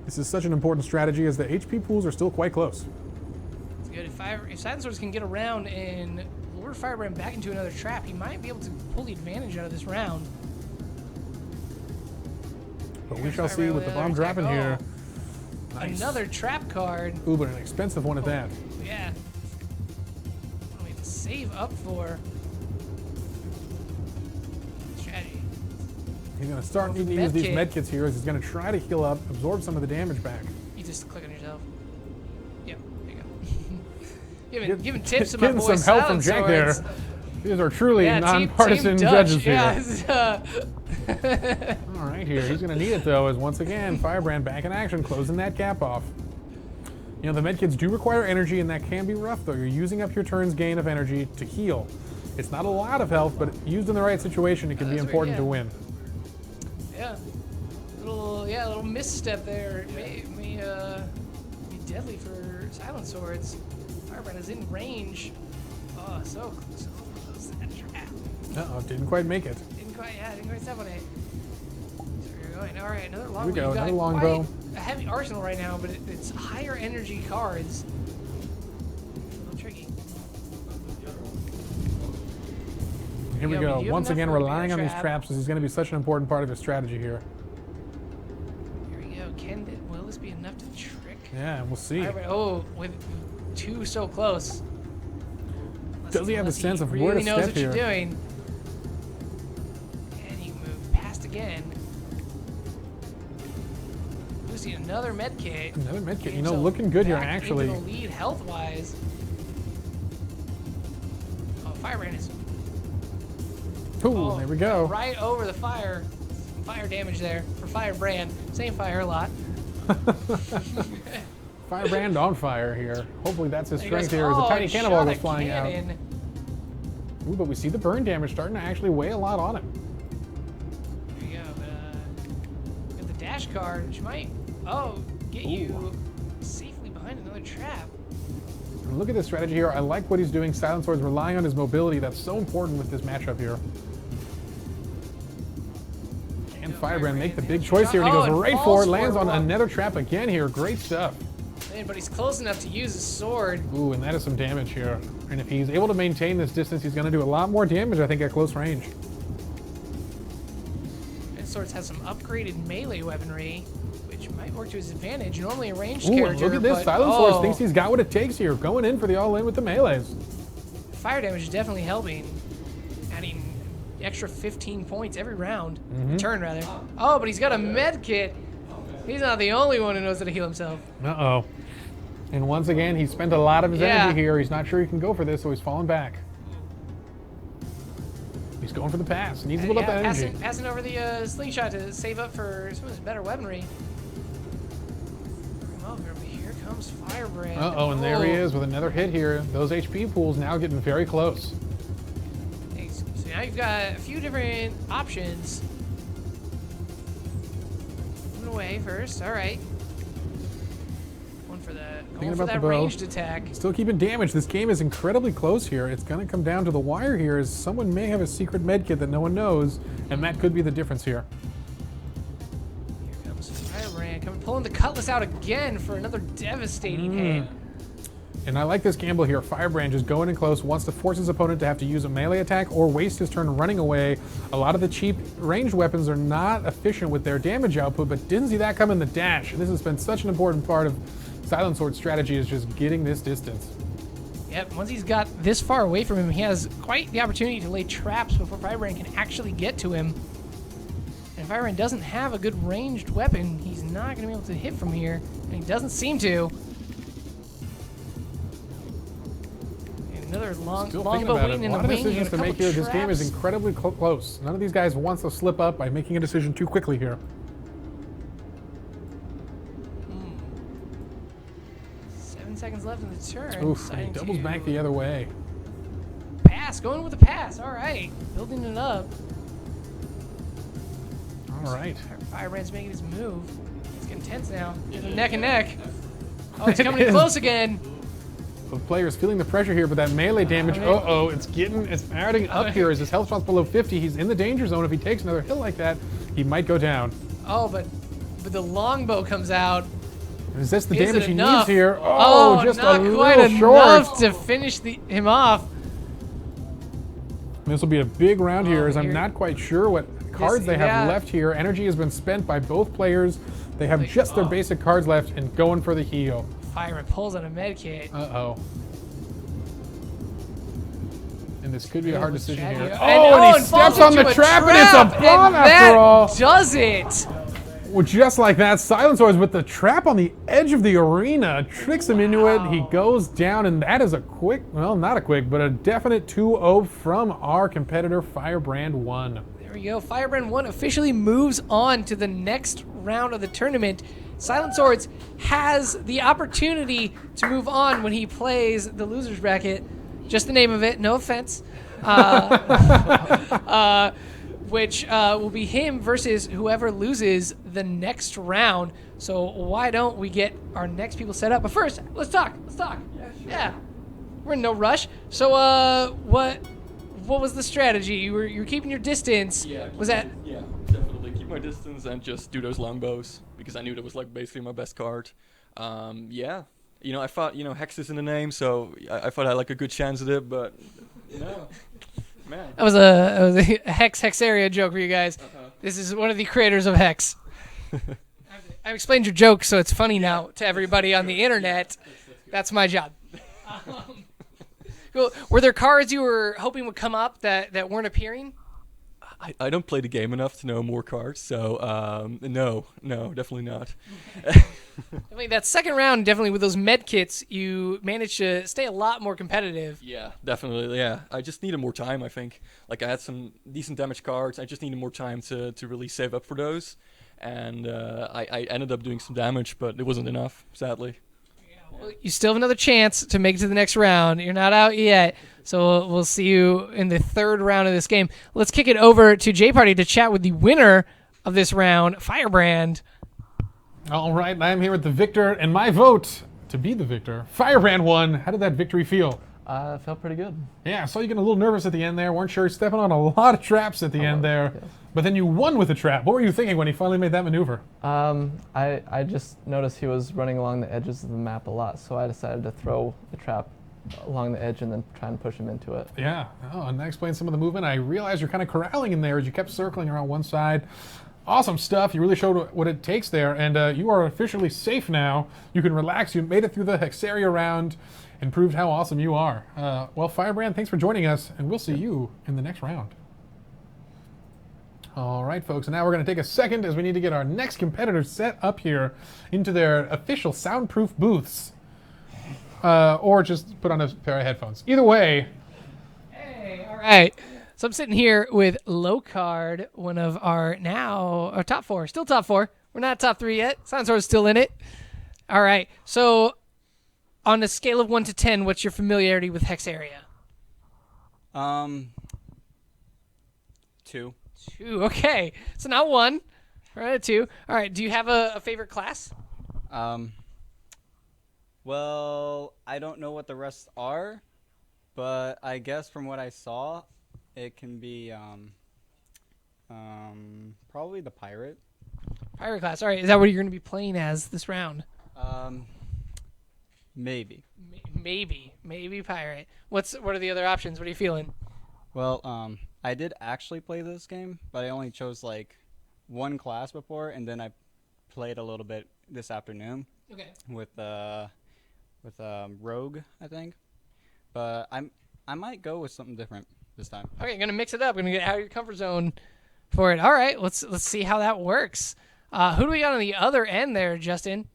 This is such an important strategy as the HP pools are still quite close. It's good. If Silent Swords can get around and lure Firebrand back into another trap, he might be able to pull the advantage out of this round. But we shall see with the bomb dropping here. Nice. Another trap card. Ooh, but an expensive one at that. Yeah. What do we have to save up for? Strategy. He's going to start needing to use these medkits here as he's going to try to heal up, absorb some of the damage back. You just click on yourself. Yep, there you go. giving tips to my boy Getting some help from Jack there. These are truly nonpartisan judges here. All right, here. He's going to need it, though, as once again, Firebrand back in action, closing that gap off. You know, the medkits do require energy, and that can be rough, though. You're using up your turn's gain of energy to heal. It's not a lot of health, but used in the right situation, it can be important to win. Yeah. A little misstep there may be deadly for Silent Swords. Firebrand is in range. Oh, so close to that trap. Uh-oh, didn't quite make it. Didn't quite step on it. So we're going. All right, another longbow. Here we go, another longbow. A heavy arsenal right now, but it's higher energy cards. A little tricky. Here we go. Once again, relying on these traps is going to be such an important part of his strategy here. Here we go. Will this be enough to trick? Yeah, we'll see. Oh, with 2 so close. Does he have a sense of really where to knows step what here? You're doing. And you move past again. Losing another med kit. Another med kit. You know, looking good here, actually. Into the lead health-wise. Oh, Firebrand is. Ooh, there we go. Right over the fire. Fire damage there for Firebrand. Same fire a lot. Firebrand on fire here. Hopefully that's his strength here as a tiny cannonball goes flying out. Ooh, but we see the burn damage starting to actually weigh a lot on him. There you go. Got the dash card, which might get you safely behind another trap. And look at this strategy here. I like what he's doing. Silent Sword's relying on his mobility. That's so important with this matchup here. And Firebrand make the big choice here, and he goes right for it, lands on another trap again here. Great stuff. Man, but he's close enough to use his sword. Ooh, and that is some damage here. And if he's able to maintain this distance, he's going to do a lot more damage, I think, at close range. Red Swords has some upgraded melee weaponry, which might work to his advantage. Normally a ranged Ooh, character, look at this. Silent Swords thinks he's got what it takes here. Going in for the all-in with the melees. Fire damage is definitely helping. Adding extra 15 points every round. Turn, rather. Oh, but he's got a med kit. He's not the only one who knows how to heal himself. Uh-oh. And once again, he spent a lot of his energy here. He's not sure he can go for this, so he's falling back. He's going for the pass. Needs to build up that energy. Passing over the slingshot to save up for some of his better weaponry. Oh, here comes Firebrand. Uh-oh, and there he is with another hit here. Those HP pools now getting very close. So now you've got a few different options. Moving away first. All right. Going for that ranged attack. Still keeping damage. This game is incredibly close here. It's going to come down to the wire here, as someone may have a secret med kit that no one knows, and that could be the difference here. Here comes Firebrand, pulling the Cutlass out again for another devastating hit. And I like this gamble here. Firebrand just going in close, wants to force his opponent to have to use a melee attack or waste his turn running away. A lot of the cheap ranged weapons are not efficient with their damage output, but didn't see that come in the dash. This has been such an important part of Silent Sword's strategy, is just getting this distance. Yep, once he's got this far away from him, he has quite the opportunity to lay traps before Firebrand can actually get to him. And if Firebrand doesn't have a good ranged weapon, he's not going to be able to hit from here, and he doesn't seem to. And another longbow waiting in the wing. A lot of decisions to make here. This game is incredibly close. None of these guys wants to slip up by making a decision too quickly here. 7 seconds left in the turn. Oof, and he doubles back the other way. Pass, going with the pass. All right, building it up. All right. Firebrand's making his move. It's getting tense now. Neck and neck. Oh, it's coming in close again. Both players feeling the pressure here, but that melee damage, uh-oh, it's adding up here. As his health drops below 50, he's in the danger zone. If he takes another hit like that, he might go down. Oh, but the longbow comes out. Is this the damage he needs here? Oh, just not a little quite short. enough to finish him off. This will be a big round here, as I'm not quite sure what cards they have left here. Energy has been spent by both players. They have just their basic cards left and going for the heal. Firebrand pulls on a med kit. Uh-oh. And this could be a hard decision here. And he steps on the trap, and it's a bomb after all. That does it. Well, just like that, Silent Swords with the trap on the edge of the arena tricks him into it. He goes down, and that is a quick, well, not a quick, but a definite 2-0 from our competitor, Firebrand 1. There we go. Firebrand 1 officially moves on to the next round of the tournament. Silent Swords has the opportunity to move on when he plays the loser's bracket. Just the name of it, no offense. Which will be him versus whoever loses the next round. So why don't we get our next people set up? But first, let's talk. Yeah. We're in no rush. So what was the strategy? You were keeping your distance. Yeah. Was that? Yeah, definitely keep my distance and just do those longbows because I knew that was like basically my best card. Yeah. You know, I thought, Hex is in the name, so I thought I had like a good chance at it, but no. Man. That was a Hexaria joke for you guys. This is one of the creators of Hex. I've explained your joke, so it's funny now to everybody on the internet. That's my job. Cool. Were there cards you were hoping would come up that weren't appearing? I don't play the game enough to know more cards, so no, definitely not. I mean, that second round, definitely with those med kits, you managed to stay a lot more competitive. Yeah, definitely, yeah. I just needed more time, I think. Like, I had some decent damage cards. I just needed more time to really save up for those. And I ended up doing some damage, but it wasn't enough, sadly. Well, you still have another chance to make it to the next round. You're not out yet, so we'll see you in the third round of this game. Let's kick it over to J-Party to chat with the winner of this round, Firebrand. All right, I am here with the victor, and my vote to be the victor, Firebrand 1. How did that victory feel? It felt pretty good. Yeah, I saw you getting a little nervous at the end there. Weren't sure, stepping on a lot of traps at the end there. Yes. But then you won with the trap. What were you thinking when he finally made that maneuver? I just noticed he was running along the edges of the map a lot, so I decided to throw the trap along the edge and then try and push him into it. Yeah, and that explains some of the movement. I realized you're kind of corralling in there as you kept circling around one side. Awesome stuff. You really showed what it takes there, and you are officially safe now. You can relax. You made it through the Hexaria round and proved how awesome you are. Well, Firebrand, thanks for joining us, and we'll see you in the next round. All right, folks. And now we're going to take a second as we need to get our next competitors set up here into their official soundproof booths. Or just put on a pair of headphones. Either way. Hey, all right. So I'm sitting here with Locard, one of our top 4. Still top 4. We're not top 3 yet. Silensor's still in it. All right. So on a scale of 1 to 10, what's your familiarity with Hex Area? 2. 2. Okay. So not 1. We're at 2. All right. Do you have a favorite class? Well, I don't know what the rest are, but I guess from what I saw, it can be probably the pirate. Pirate class. All right. Is that what you're going to be playing as this round? Maybe. Maybe pirate. What are the other options? What are you feeling? Well, I did actually play this game, but I only chose like one class before, and then I played a little bit this afternoon. Okay. With Rogue, I think. But I might go with something different this time. Okay, I'm gonna mix it up. I'm gonna get out of your comfort zone for it. All right, let's see how that works. Who do we got on the other end there, Justin?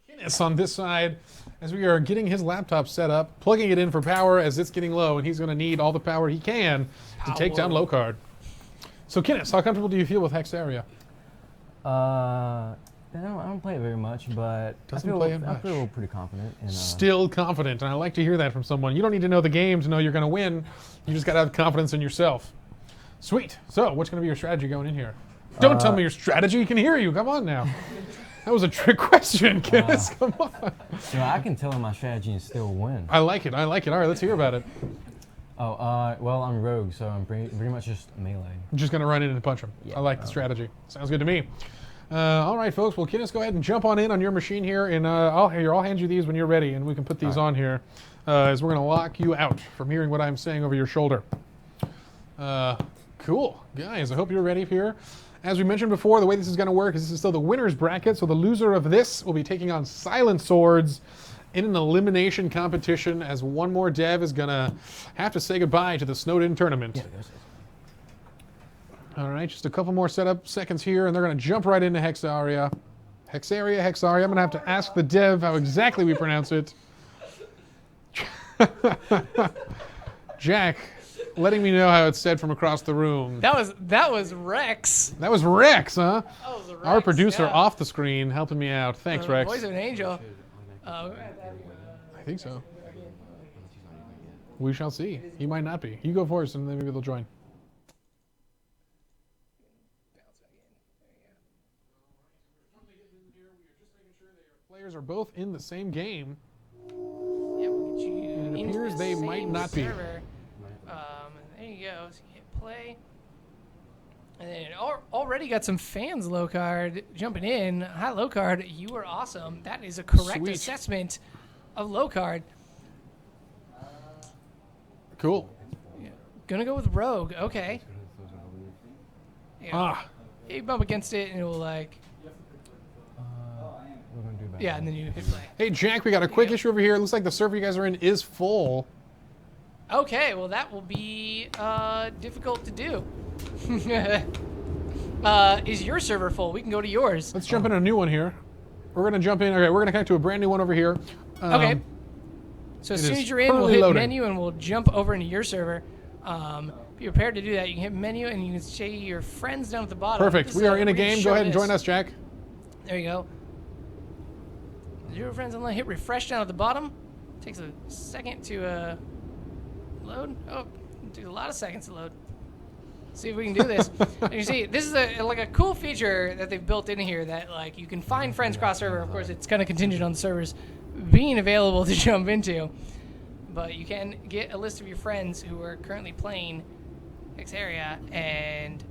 Guinness on this side as we are getting his laptop set up, plugging it in for power as it's getting low, and he's going to need all the power he can to take down Locard. So, Guinness, how comfortable do you feel with Hex Area? I don't play it very much, but I feel pretty confident. Still confident, and I like to hear that from someone. You don't need to know the game to know you're going to win. You just got to have confidence in yourself. Sweet. So, what's going to be your strategy going in here? Don't tell me your strategy. He can hear you. Come on now. That was a trick question, Guinness. Come on. I can tell him my strategy and still win. I like it. All right, let's hear about it. Well, I'm Rogue, so I'm pretty much just melee. I'm just going to run in and punch him. Yeah, I like the strategy. Sounds good to me. All right, folks. Well, Guinness, go ahead and jump on in on your machine here, and I'll hand you these when you're ready, and we can put these on here as we're going to lock you out from hearing what I'm saying over your shoulder. Cool. Guys, I hope you're ready here. As we mentioned before, the way this is going to work is this is still the winner's bracket, so the loser of this will be taking on Silent Swords in an elimination competition as one more dev is going to have to say goodbye to the Snowden tournament. Yeah, all right, just a couple more setup seconds here, and they're going to jump right into Hex Area. Hex Area. I'm going to have to ask the dev how exactly we pronounce it. Jack, letting me know how it's said from across the room. That was Rex. That was Rex, huh? That was Rex, our producer off the screen helping me out. Thanks, Rex. Voice of an angel. I think so. We shall see. He might not be. You go first, and then maybe they'll join. Players are both in the same game. Yeah, we'll get you and it appears they might not server. There you go. So you hit play. And then already got some fans, Locard, jumping in. Hi, Locard. You were awesome. That is a correct assessment of Locard. Cool. Yeah. Gonna go with Rogue. Okay. Yeah. You bump against it, and it will like... Yeah, and then you hit play. Hey, Jack, we got a quick issue over here. It looks like the server you guys are in is full. Okay, well, that will be difficult to do. Is your server full? We can go to yours. Let's jump in a new one here. We're going to jump in. Okay, we're going to connect to a brand new one over here. Okay. So as soon as you're in, we'll hit menu and we'll jump over into your server. Be prepared to do that. You can hit menu and you can say your friends down at the bottom. Perfect. We are in a game. Go ahead and join us, Jack. There you go. Zero friends and hit refresh down at the bottom. Takes a second to load. Oh, it takes a lot of seconds to load. See if we can do this. And you see, this is like a cool feature that they've built in here that like you can find friends cross server. Of course, it's kind of contingent on the servers being available to jump into, but you can get a list of your friends who are currently playing Hex Area, and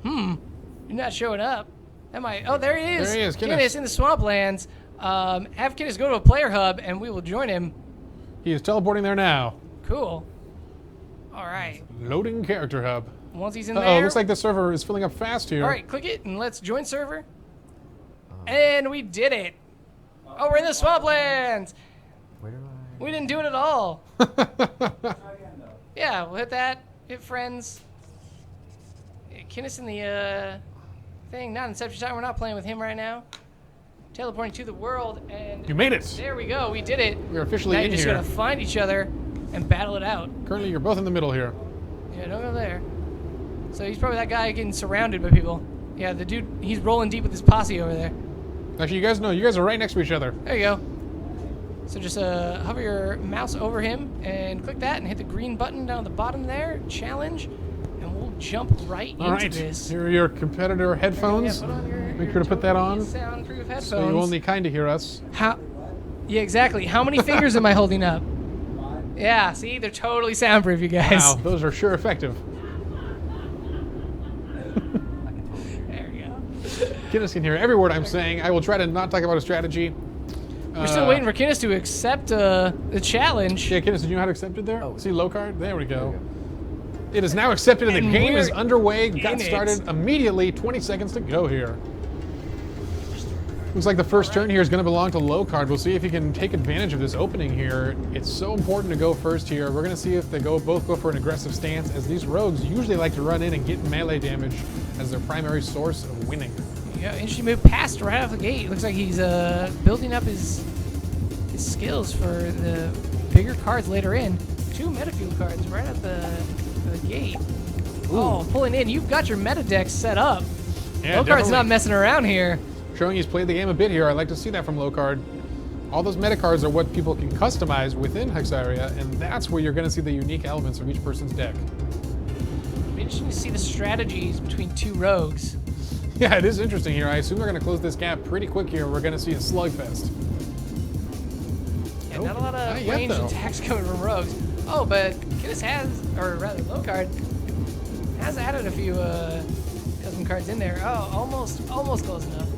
you're not showing up. That might. Oh, there he is. There he is. Guinness in the Swamplands. Have Guinness go to a player hub, and we will join him. He is teleporting there now. Cool. All right. Loading character hub. Once he's in there. Oh, looks like the server is filling up fast here. All right, click it and let's join server. And we did it. Oh, we're in the Swamplands. We didn't do it at all. Yeah, we'll hit that. Hit friends. get Kinnis in the thing. Not Inception time. We're not playing with him right now. Teleporting to the world, and you made it. There we go. We did it. We're officially now in you're just here. gonna find each other and battle it out. Currently, you're both in the middle here. Yeah, don't go there. So he's probably that guy getting surrounded by people. Yeah, the dude, he's rolling deep with his posse over there. Actually, you guys are right next to each other. There you go. So just hover your mouse over him and click that and hit the green button down at the bottom there, challenge, and we'll jump right into this. Here are your competitor headphones. Yeah, put on your Make sure to put that on. Soundproof headphones. So you only kind of hear us. Yeah, exactly. How many fingers am I holding up? Yeah, see, they're totally soundproof, you guys. Wow, those are sure effective. There we go. Kinnis can hear every word I'm saying. I will try to not talk about a strategy. We're still waiting for Kinnis to accept the challenge. Yeah, Kinnis, did you know how to accept it there? Oh. See low card? There we go. It is now accepted and the game is underway. Got started immediately. 20 seconds to go here. Looks like the first turn here is going to belong to low card. We'll see if he can take advantage of this opening here. It's so important to go first here. We're going to see if they both go for an aggressive stance, as these rogues usually like to run in and get melee damage as their primary source of winning. Yeah, interesting move past right off the gate. Looks like he's building up his skills for the bigger cards later in. 2 metafield cards right at the gate. Ooh. Oh, pulling in. You've got your meta deck set up. Yeah, low card's not messing around here. Showing he's played the game a bit here. I like to see that from low card. All those meta cards are what people can customize within Hexaria, and that's where you're going to see the unique elements of each person's deck. It'll be interesting to see the strategies between 2 rogues. Yeah, it is interesting here. I assume they're going to close this gap pretty quick here. We're going to see a slugfest. Yeah, not a lot of ranged attacks coming from rogues. Oh, but Kinnis has, or rather low card, has added a few custom cards in there. Oh, almost close enough.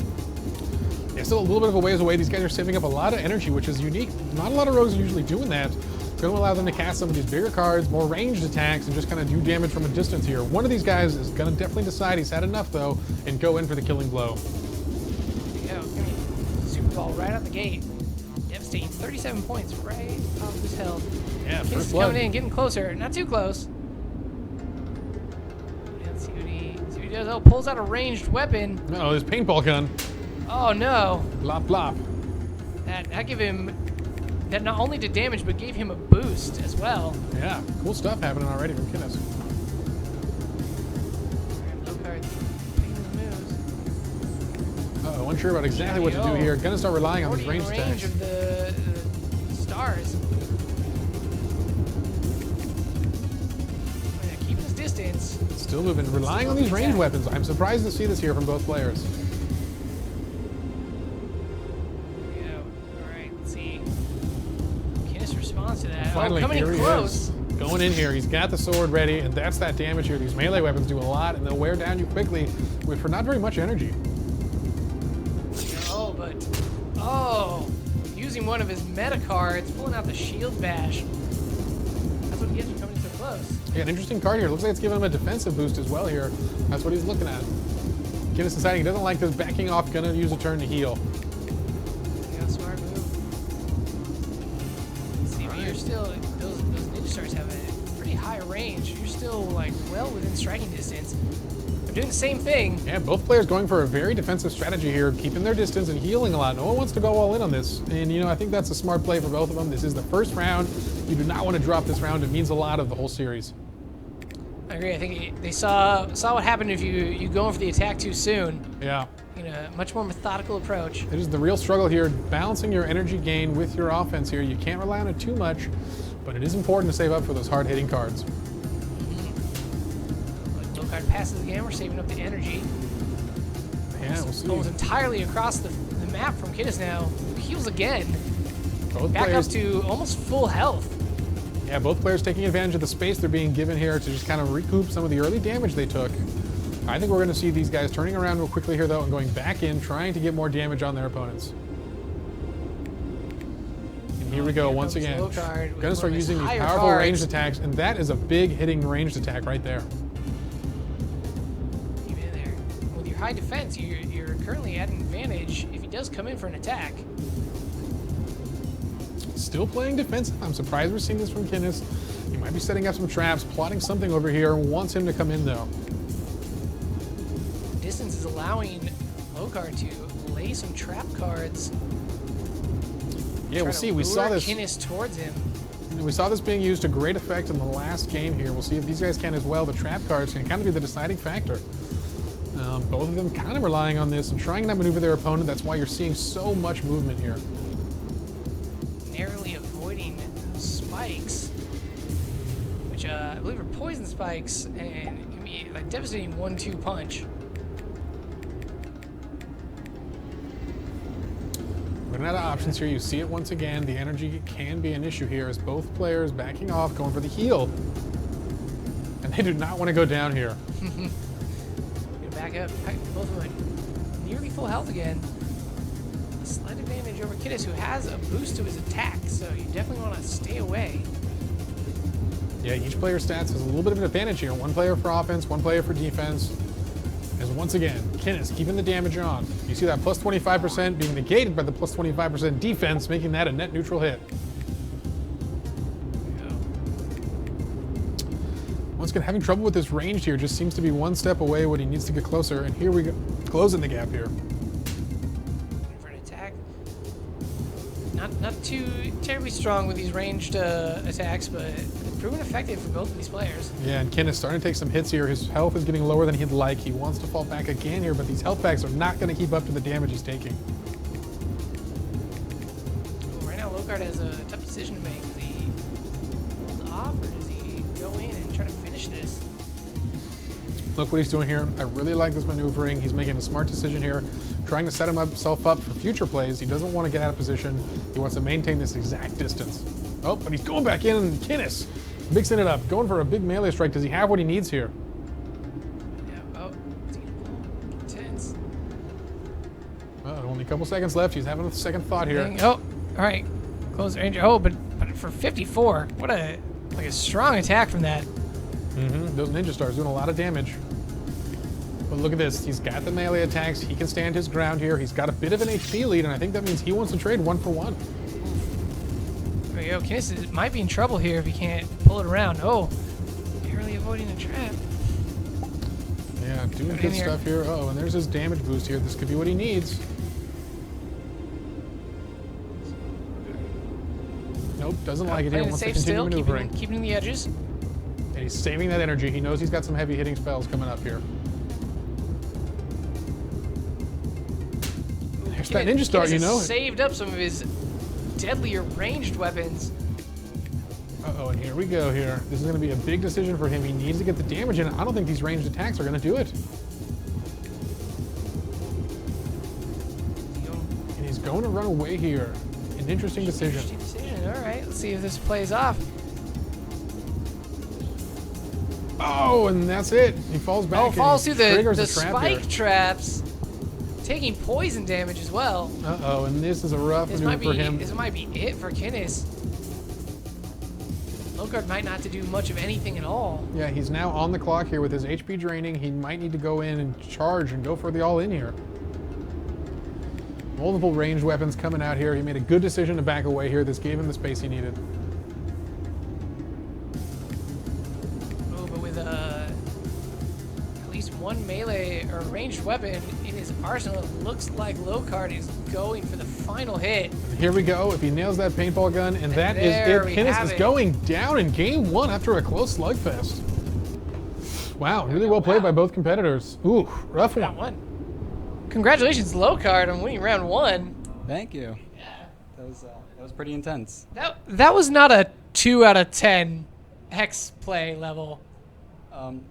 Yeah, still a little bit of a ways away. These guys are saving up a lot of energy, which is unique. Not a lot of rogues are usually doing that. It's going to allow them to cast some of these bigger cards, more ranged attacks, and just kind of do damage from a distance here. One of these guys is going to definitely decide he's had enough, though, and go in for the killing blow. There you go. Super Ball right out the gate. Devastating. 37 points right off his health. Yeah, Kinnis first blood. coming in, getting closer. Not too close. Let's see what he does. Oh, pulls out a ranged weapon. Oh, his paintball gun. Oh, no. Blop, blop. That gave him... That not only did damage, but gave him a boost as well. Yeah, cool stuff happening already from Kinnis. Uh-oh, unsure about exactly what to do here. Gonna start relying on these ranged attacks. Of the stars. Yeah, keeping his distance. Still moving, relying on these ranged weapons. I'm surprised to see this here from both players. To that. Finally, coming here in he close. is. Going in here, he's got the sword ready, and that's that damage here. These melee weapons do a lot, and they'll wear down you quickly for not very much energy. Using one of his meta cards, pulling out the shield bash. That's what he gets for coming in so close. Yeah, an interesting card here. Looks like it's giving him a defensive boost as well here. That's what he's looking at. Kinnis deciding he doesn't like this, backing off, gonna use a turn to heal. Yeah, smart move. See, but you're still, those ninja stars have a pretty high range. You're still like well within striking distance. They're doing the same thing. Yeah, both players going for a very defensive strategy here, keeping their distance and healing a lot. No one wants to go all in on this. And, you know, I think that's a smart play for both of them. This is the first round. You do not want to drop this round. It means a lot of the whole series. I agree. I think they saw what happened if you go in for the attack too soon. Yeah. You know, much more methodical approach. It is the real struggle here, balancing your energy gain with your offense here. You can't rely on it too much, but it is important to save up for those hard-hitting cards. Low card passes again. We're saving up the energy. Yeah, we'll see. Almost entirely across the map from Kinnis now. Heals again. Both Back players up to almost full health. Yeah, both players taking advantage of the space they're being given here to just kind of recoup some of the early damage they took. I think we're going to see these guys turning around real quickly here, though, and going back in, trying to get more damage on their opponents. And here we go, once again. Going to start using these powerful ranged attacks, and that is a big hitting ranged attack right there. Even in there. With your high defense, you're currently at an advantage if he does come in for an attack. Still playing defensive. I'm surprised we're seeing this from Kinnis. He might be setting up some traps, plotting something over here. Wants him to come in, though. is allowing Lokar to lay some trap cards. Yeah, we'll see. We saw this. Kinnis towards him. We saw this being used to great effect in the last game here. We'll see if these guys can as well. The trap cards can kind of be the deciding factor. Both of them kind of relying on this and trying to maneuver their opponent. That's why you're seeing so much movement here. Narrowly avoiding spikes, which I believe are poison spikes, and can be a devastating 1-2 punch. Running out of options here. You see it once again. The energy can be an issue here as both players backing off, going for the heal. And they do not want to go down here. Gonna back up. Both of them nearly full health again. A slight advantage over Kinnis, who has a boost to his attack, so you definitely want to stay away. Yeah, each player's stats has a little bit of an advantage here. One player for offense, one player for defense. As once again, Kinnis keeping the damage on. You see that plus 25% being negated by the plus 25% defense, making that a net neutral hit. Once again, having trouble with this range here, just seems to be one step away when he needs to get closer. And here we go, closing the gap here. For an attack. Not too terribly strong with these ranged attacks, but proven effective for both of these players. Yeah, and Kinnis starting to take some hits here. His health is getting lower than he'd like. He wants to fall back again here, but these health packs are not going to keep up to the damage he's taking. Well, right now, Lokar has a tough decision to make. Does he hold off, or does he go in and try to finish this? Look what he's doing here. I really like this maneuvering. He's making a smart decision here, trying to set himself up for future plays. He doesn't want to get out of position. He wants to maintain this exact distance. Oh, but he's going back in, and Kinnis mixing it up, going for a big melee strike. Does he have what he needs here? Yeah, oh, it's intense. Only a couple seconds left. He's having a second thought here. Oh, all right. Close range. Oh, but for 54, what a strong attack from that. Those ninja stars doing a lot of damage. But look at this. He's got the melee attacks. He can stand his ground here. He's got a bit of an HP lead, and I think that means he wants to trade 1-for-1. There we go. Kinnis might be in trouble here if he can't pull it around. Oh, barely avoiding a trap. Yeah, doing good stuff here. Oh, and there's his damage boost here. This could be what he needs. Nope, doesn't like it here. Wants to continue maneuvering. Keeping the edges. And he's saving that energy. He knows he's got some heavy hitting spells coming up here. There's that ninja star, you know. Saved up some of his deadlier ranged weapons. Uh-oh, and here we go here. This is going to be a big decision for him. He needs to get the damage in. I don't think these ranged attacks are going to do it. And he's going to run away here. An interesting decision. All right, let's see if this plays off. Oh, and that's it. He falls back. Oh, falls through the spike here. Traps. Taking poison damage as well. Uh-oh, and this is a rough maneuver for him. This might be it for Kinnis. Lokar might not have to do much of anything at all. Yeah, he's now on the clock here with his HP draining. He might need to go in and charge and go for the all-in here. Multiple ranged weapons coming out here. He made a good decision to back away here. This gave him the space he needed. Oh, but with at least one melee or ranged weapon in his arsenal, it looks like Lokar is going for the final hit. And here we go. If he nails that paintball gun, and that is it. Kinnis is going down in game one after a close slugfest. Wow, really well played by both competitors. Ooh, rough one. Congratulations, Lokar, on winning round one. Thank you. Yeah. That was pretty intense. That was not a 2 out of 10 hex play level.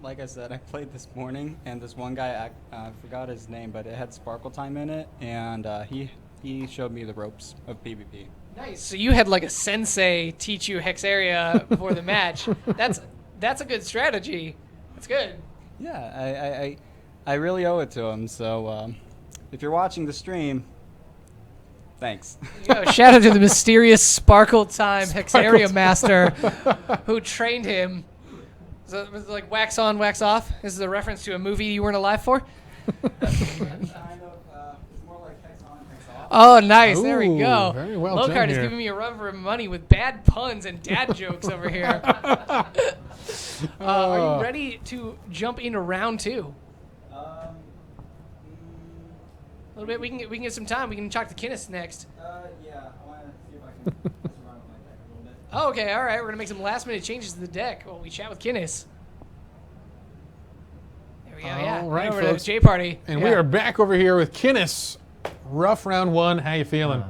Like I said, I played this morning, and this one guy, I forgot his name, but it had Sparkle Time in it, and he showed me the ropes of PvP. Nice. So you had like a sensei teach you hex area before the match. That's a good strategy. That's good. Yeah, I really owe it to him. So if you're watching the stream, thanks. Shout out to the mysterious Sparkle Time hex area master who trained him. So it was like wax on, wax off. This is a reference to a movie you weren't alive for. Oh, nice. Ooh, there we go. Very well Lokar done is here. giving me a run for money with bad puns and dad jokes over here. Are you ready to jump into round two? little bit. We can get some time. We can talk to Kinnis next. Yeah, I want to see if I can mess around with my deck a little bit. Oh, okay, all right. We're gonna make some last-minute changes to the deck while we chat with Kinnis. There we go. Yeah. All right, over folks. to J Party. And we are back over here with Kinnis. Rough round one. How you feeling?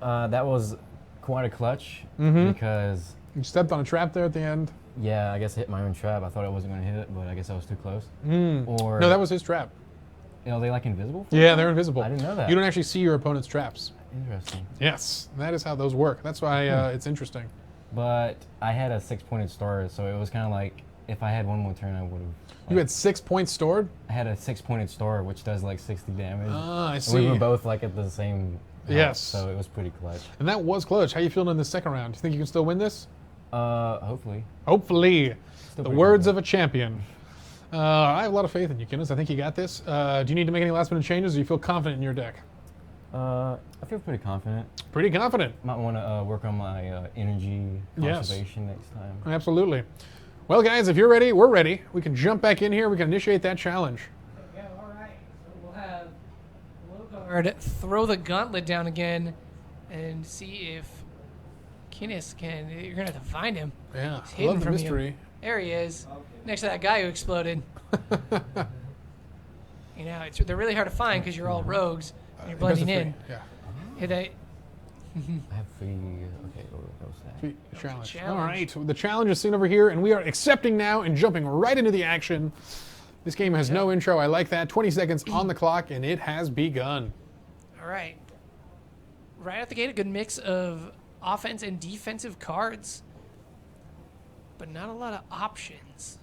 That was quite a clutch Mhm. because You stepped on a trap there at the end. yeah, I guess I hit my own trap. I thought I wasn't going to hit it, but I guess I was too close. Or No, that was his trap. You know, they like invisible? Yeah, they're invisible. I didn't know that. You don't actually see your opponent's traps. Interesting. Yes, that is how those work. That's why it's interesting. But I had a 6-pointed start, so it was kind of like if I had one more turn, I would have. You had 6 points stored? I had a 6-pointed star, which does like 60 damage. Ah, I And see. we were both like at the same. health, Yes. So it was pretty clutch. And that was clutch. How you feeling in the second round? Do you think you can still win this? Hopefully. Hopefully. Still The pretty words of a champion. I have a lot of faith in you, Kinnis. I think you got this. Do you need to make any last minute changes, or do you feel confident in your deck? I feel pretty confident. Pretty confident. Might want to work on my energy Yes. conservation next time. Absolutely. Well, guys, if you're ready, we're ready. We can jump back in here. We can initiate that challenge. Yeah, all right. So we'll have Logard throw the gauntlet down again and see if Kinnis can. You're going to have to find him. Yeah, He's I hidden love the from you. mystery. There he is, next to that guy who exploded. You know, they're really hard to find because you're all rogues and you're blending in. Yeah. Hit that. I have 3. Okay, what was that? Sweet. Challenge. Challenge. All right. The challenge is seen over here, and we are accepting now and jumping right into the action. This game has no intro. I like that. 20 seconds on the clock, and it has begun. All right. Right out the gate, a good mix of offense and defensive cards, but not a lot of options.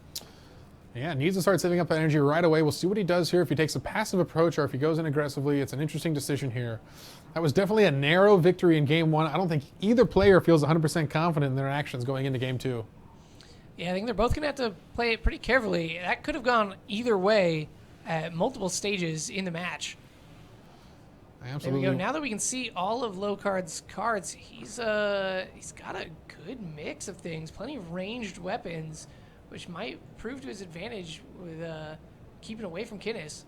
Yeah, needs to start saving up that energy right away. We'll see what he does here. If he takes a passive approach or if he goes in aggressively, it's an interesting decision here. That was definitely a narrow victory in game one. I don't think either player feels 100% confident in their actions going into game two. Yeah, I think they're both going to have to play it pretty carefully. That could have gone either way at multiple stages in the match. Absolutely. There we go. Now that we can see all of Locard's cards, he's got a good mix of things. Plenty of ranged weapons, which might prove to his advantage with keeping away from Kinnis.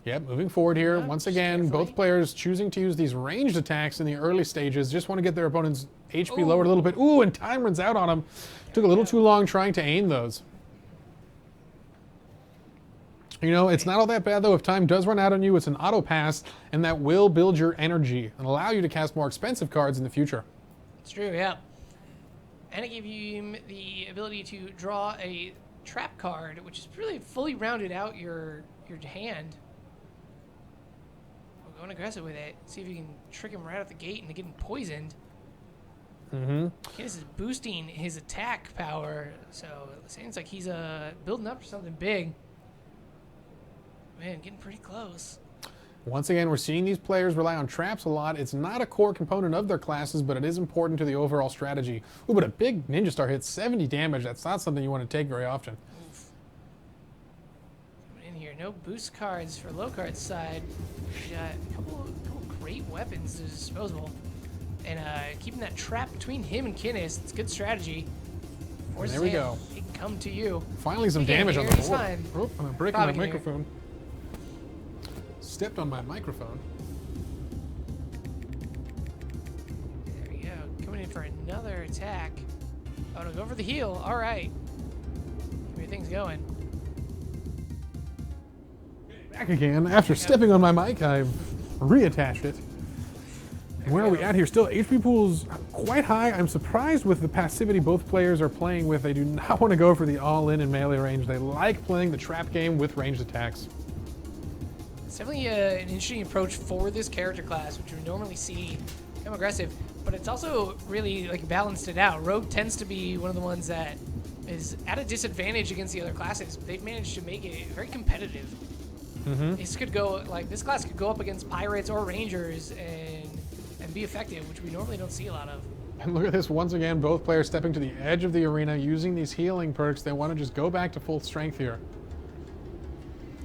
Yeah, moving forward here. Once again, both players choosing to use these ranged attacks in the early stages. Just want to get their opponent's HP lowered a little bit. Ooh, and time runs out on him. Took a little too long trying to aim those. You know, it's not all that bad, though. If time does run out on you, it's an auto pass, and that will build your energy and allow you to cast more expensive cards in the future. It's true, yeah. And it gave you the ability to draw a trap card, which is really fully rounded out your hand. We're going aggressive with it. See if you can trick him right out the gate into getting poisoned. Mm-hmm. Kinnis is boosting his attack power, so it seems like he's building up for something big. Man, getting pretty close. Once again, we're seeing these players rely on traps a lot. It's not a core component of their classes, but it is important to the overall strategy. Ooh, but a big Ninja Star hits 70 damage. That's not something you want to take very often. Oof. Coming in here, no boost cards for Locard's side. We got a couple great weapons to disposable. And keeping that trap between him and Kinnis, it's good strategy. Forces There we him. go. He can come to you. Finally some Again, damage on here the he's board. fine. Oh, I'm breaking Probably my can hear. microphone. Stepped on my microphone. There we go. Coming in for another attack. Oh, no, go for the heal. All right. Keep things going. Back again. After stepping on my mic, I've reattached it. And where are we at here? Still, HP pool's quite high. I'm surprised with the passivity both players are playing with. They do not want to go for the all-in and melee range. They like playing the trap game with ranged attacks. It's definitely an interesting approach for this character class, which we normally see become aggressive, but it's also really like balanced it out. Rogue tends to be one of the ones that is at a disadvantage against the other classes. They've managed to make it very competitive. Mm-hmm. This class could go up against pirates or rangers and be effective, which we normally don't see a lot of. And look at this, once again, both players stepping to the edge of the arena using these healing perks. They want to just go back to full strength here.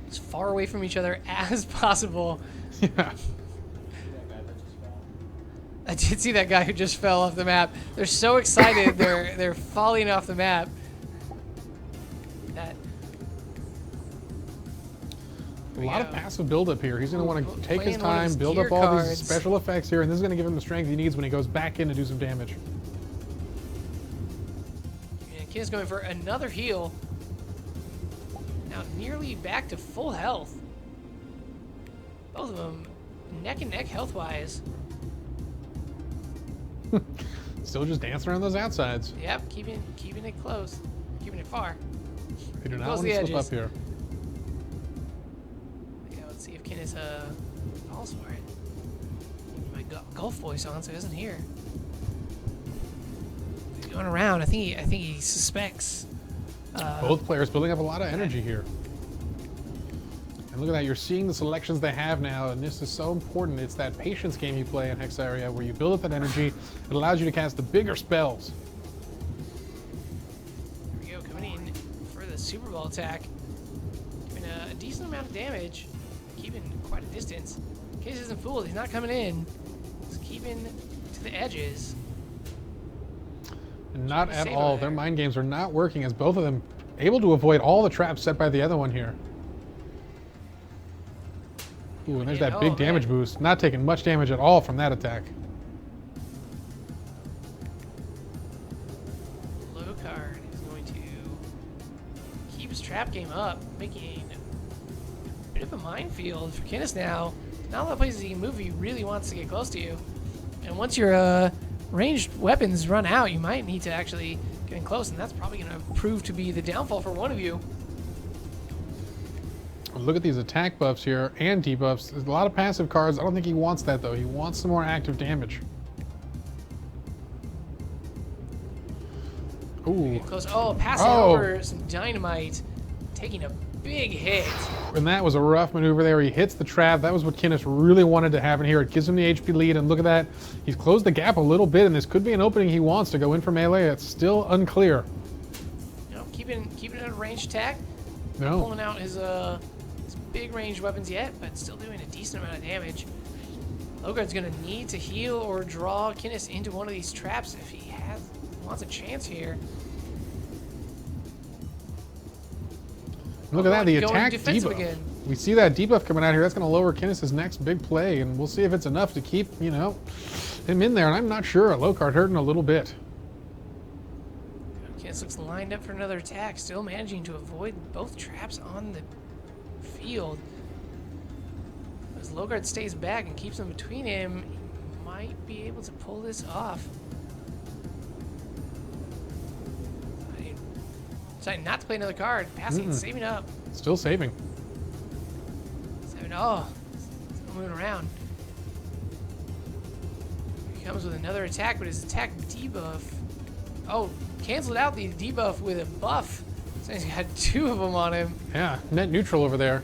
As far away from each other as possible. Yeah. I did see that guy who just fell off the map. They're so excited, they're falling off the map. That lot of passive buildup here. He's going to want to take his playing one of time, his build gear up all cards. these special effects here, and this is going to give him the strength he needs when he goes back in to do some damage. And Kid's going for another heal. Now nearly back to full health. Both of them neck and neck health-wise. Still just dancing around those outsides. Yep, keeping it close, keeping it far. They do not Close want the to slip edges. up here. Yeah, let's see if Kidis falls for it. My golf voice on, so he doesn't hear. He's going around. I think he suspects. Both players building up a lot of energy here. And look at that, you're seeing the selections they have now, and this is so important. It's that patience game you play in Hex Area where you build up that energy. It allows you to cast the bigger spells. Here we go, coming in for the Super Bowl attack. Doing a decent amount of damage, keeping quite a distance. Case isn't fooled, he's not coming in. He's keeping to the edges. And not at all. Their mind games are not working as both of them able to avoid all the traps set by the other one here. Ooh, and there's that big damage boost. Not taking much damage at all from that attack. Locard is going to keep his trap game up, making a bit of a minefield for Kidis now. Not a lot of places he can move if he really wants to get close to you. And once your ranged weapons run out, you might need to actually get in close, and that's probably going to prove to be the downfall for one of you. Look at these attack buffs here and debuffs. There's a lot of passive cards. I don't think he wants that, though. He wants some more active damage. Ooh. Close. Oh, passing over some dynamite, taking a big hit. And that was a rough maneuver there. He hits the trap. That was what Kinnis really wanted to happen here. It gives him the HP lead, and look at that. He's closed the gap a little bit, and this could be an opening he wants to go in for melee. It's still unclear. You know, keeping it at a ranged attack. No. Pulling out his big ranged weapons yet, but still doing a decent amount of damage. Logard's gonna need to heal or draw Kinnis into one of these traps if he wants a chance here. Look at that, the Going attack defensive debuff. again. We see that debuff coming out here. That's going to lower Kinnis' next big play, and we'll see if it's enough to keep, you know, him in there. And I'm not sure. Locard hurting a little bit. Kinnis looks lined up for another attack, still managing to avoid both traps on the field. As Logard stays back and keeps them between him, he might be able to pull this off. Deciding not to play another card, passing, saving up. Still saving. Oh, still moving around. He comes with another attack, but his attack debuff. Oh, canceled out the debuff with a buff. So he's got two of them on him. Yeah, net neutral over there.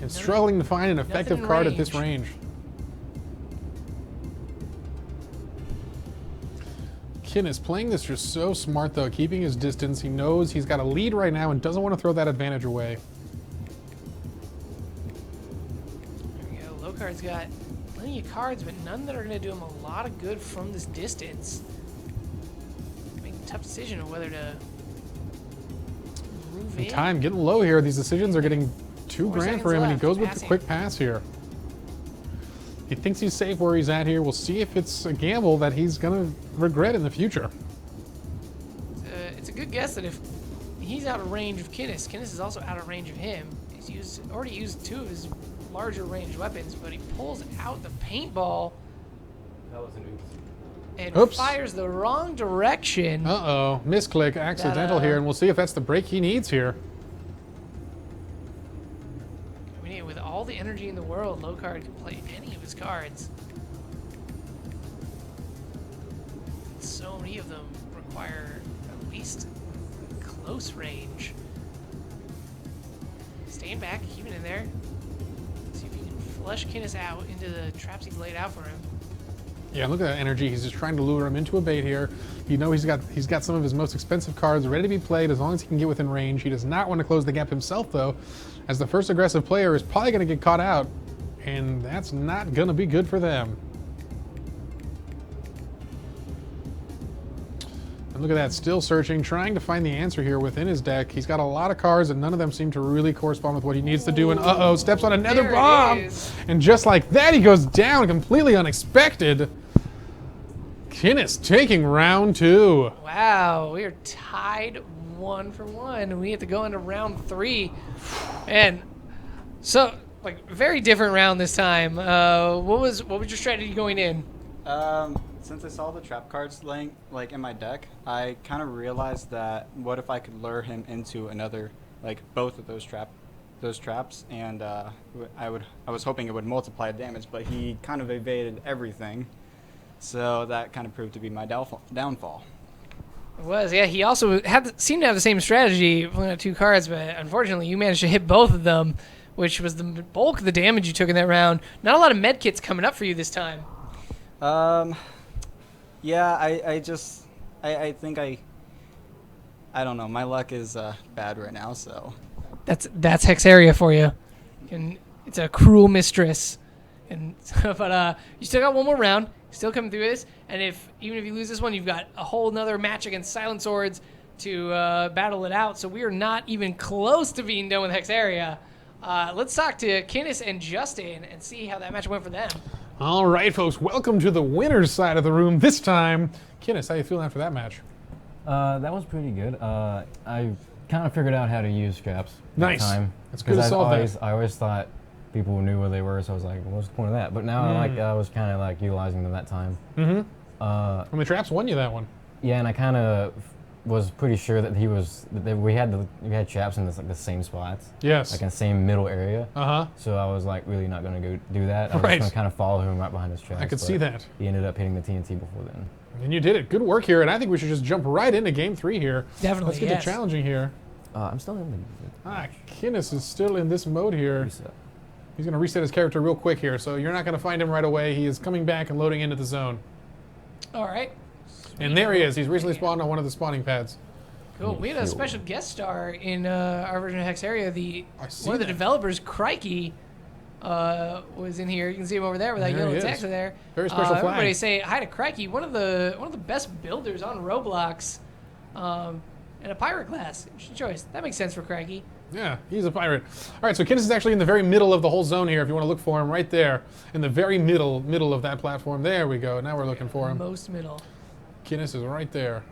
And struggling to find an effective card at this range. Kinnis playing this just so smart, though, keeping his distance. He knows he's got a lead right now and doesn't want to throw that advantage away. There we go. Locard's got plenty of cards, but none that are going to do him a lot of good from this distance. Make a tough decision of whether to move in. Time getting low here. These decisions are getting too grand for him, and he goes with the quick pass here. He thinks he's safe where he's at here. We'll see if it's a gamble that he's going to regret in the future. It's a good guess that if he's out of range of Kinnis, Kinnis is also out of range of him. He's already used two of his larger range weapons, but he pulls out the paintball That was an oops. and fires the wrong direction. Uh-oh, misclick, accidental here, and we'll see if that's the break he needs here. I mean, with all the energy in the world, Locard can play any of his cards. So many of them require at least close range. Staying back, keeping it in there. See if you can flush Kinnis out into the traps he's laid out for him. Yeah, look at that energy. He's just trying to lure him into a bait here. You know he's got some of his most expensive cards ready to be played as long as he can get within range. He does not want to close the gap himself, though, as the first aggressive player is probably going to get caught out, and that's not going to be good for them. And look at that, still searching, trying to find the answer here within his deck. He's got a lot of cards, and none of them seem to really correspond with what he needs to do. And uh-oh, steps on another bomb! And just like that, he goes down, completely unexpected. Kinnis taking round 2. Wow, we are tied 1 for 1. We have to go into round 3. And so, like, very different round this time. What was your strategy going in? Since I saw the trap cards laying like in my deck, I kind of realized that what if I could lure him into another, like both of those traps, and I was hoping it woto multiply damage, but he kind of evaded everything, so that kind of proved to be my downfall. It was, yeah. He also seemed to have the same strategy, pulling out 2 cards, but unfortunately, you managed to hit both of them, which was the bulk of the damage you took in that round. Not a lot of med kits coming up for you this time. Yeah, I think I don't know. My luck is bad right now, so. That's Hexaria for you. It's a cruel mistress, but you still got one more round. Still coming through this, and even if you lose this one, you've got a whole nother match against Silent Swords to battle it out. So we are not even close to being done with Hexaria. Let's talk to Kinnis and Justin and see how that match went for them. All right, folks, welcome to the winner's side of the room this time. Kinnis, how you feeling after that match? That was pretty good. I kind of figured out how to use traps. Nice. That time. That's good to solve that. I always thought people knew where they were, so I was like, what's the point of that? But now I was kind of like utilizing them that time. And the traps won you that one. Yeah, and I kind of was pretty sure that we had traps in the same spots. Yes. Like in the same middle area. Uh-huh. So I was like really not going to go do that. I was just going to kind of follow him right behind his traps. I could see that. He ended up hitting the TNT before then. And you did it. Good work here, and I think we should just jump right into game 3 here. Definitely, Let's get to challenging here. I'm still in the... Kinnis is still in this mode here. Reset. He's going to reset his character real quick here, so you're not going to find him right away. He is coming back and loading into the zone. All right. And there he is. He's recently spawned on one of the spawning pads. Cool. We had a special guest star in our version of Hexaria. One of the developers, Crikey, was in here. You can see him over there with that yellow text there. Very special flag. Everybody say hi to Crikey, one of the best builders on Roblox, and a pirate class. Interesting choice. That makes sense for Crikey. Yeah, he's a pirate. All right, so Kinnis is actually in the very middle of the whole zone here. If you want to look for him, right there in the very middle of that platform. There we go. Now we're looking for him. Most middle. Kinnis is right there.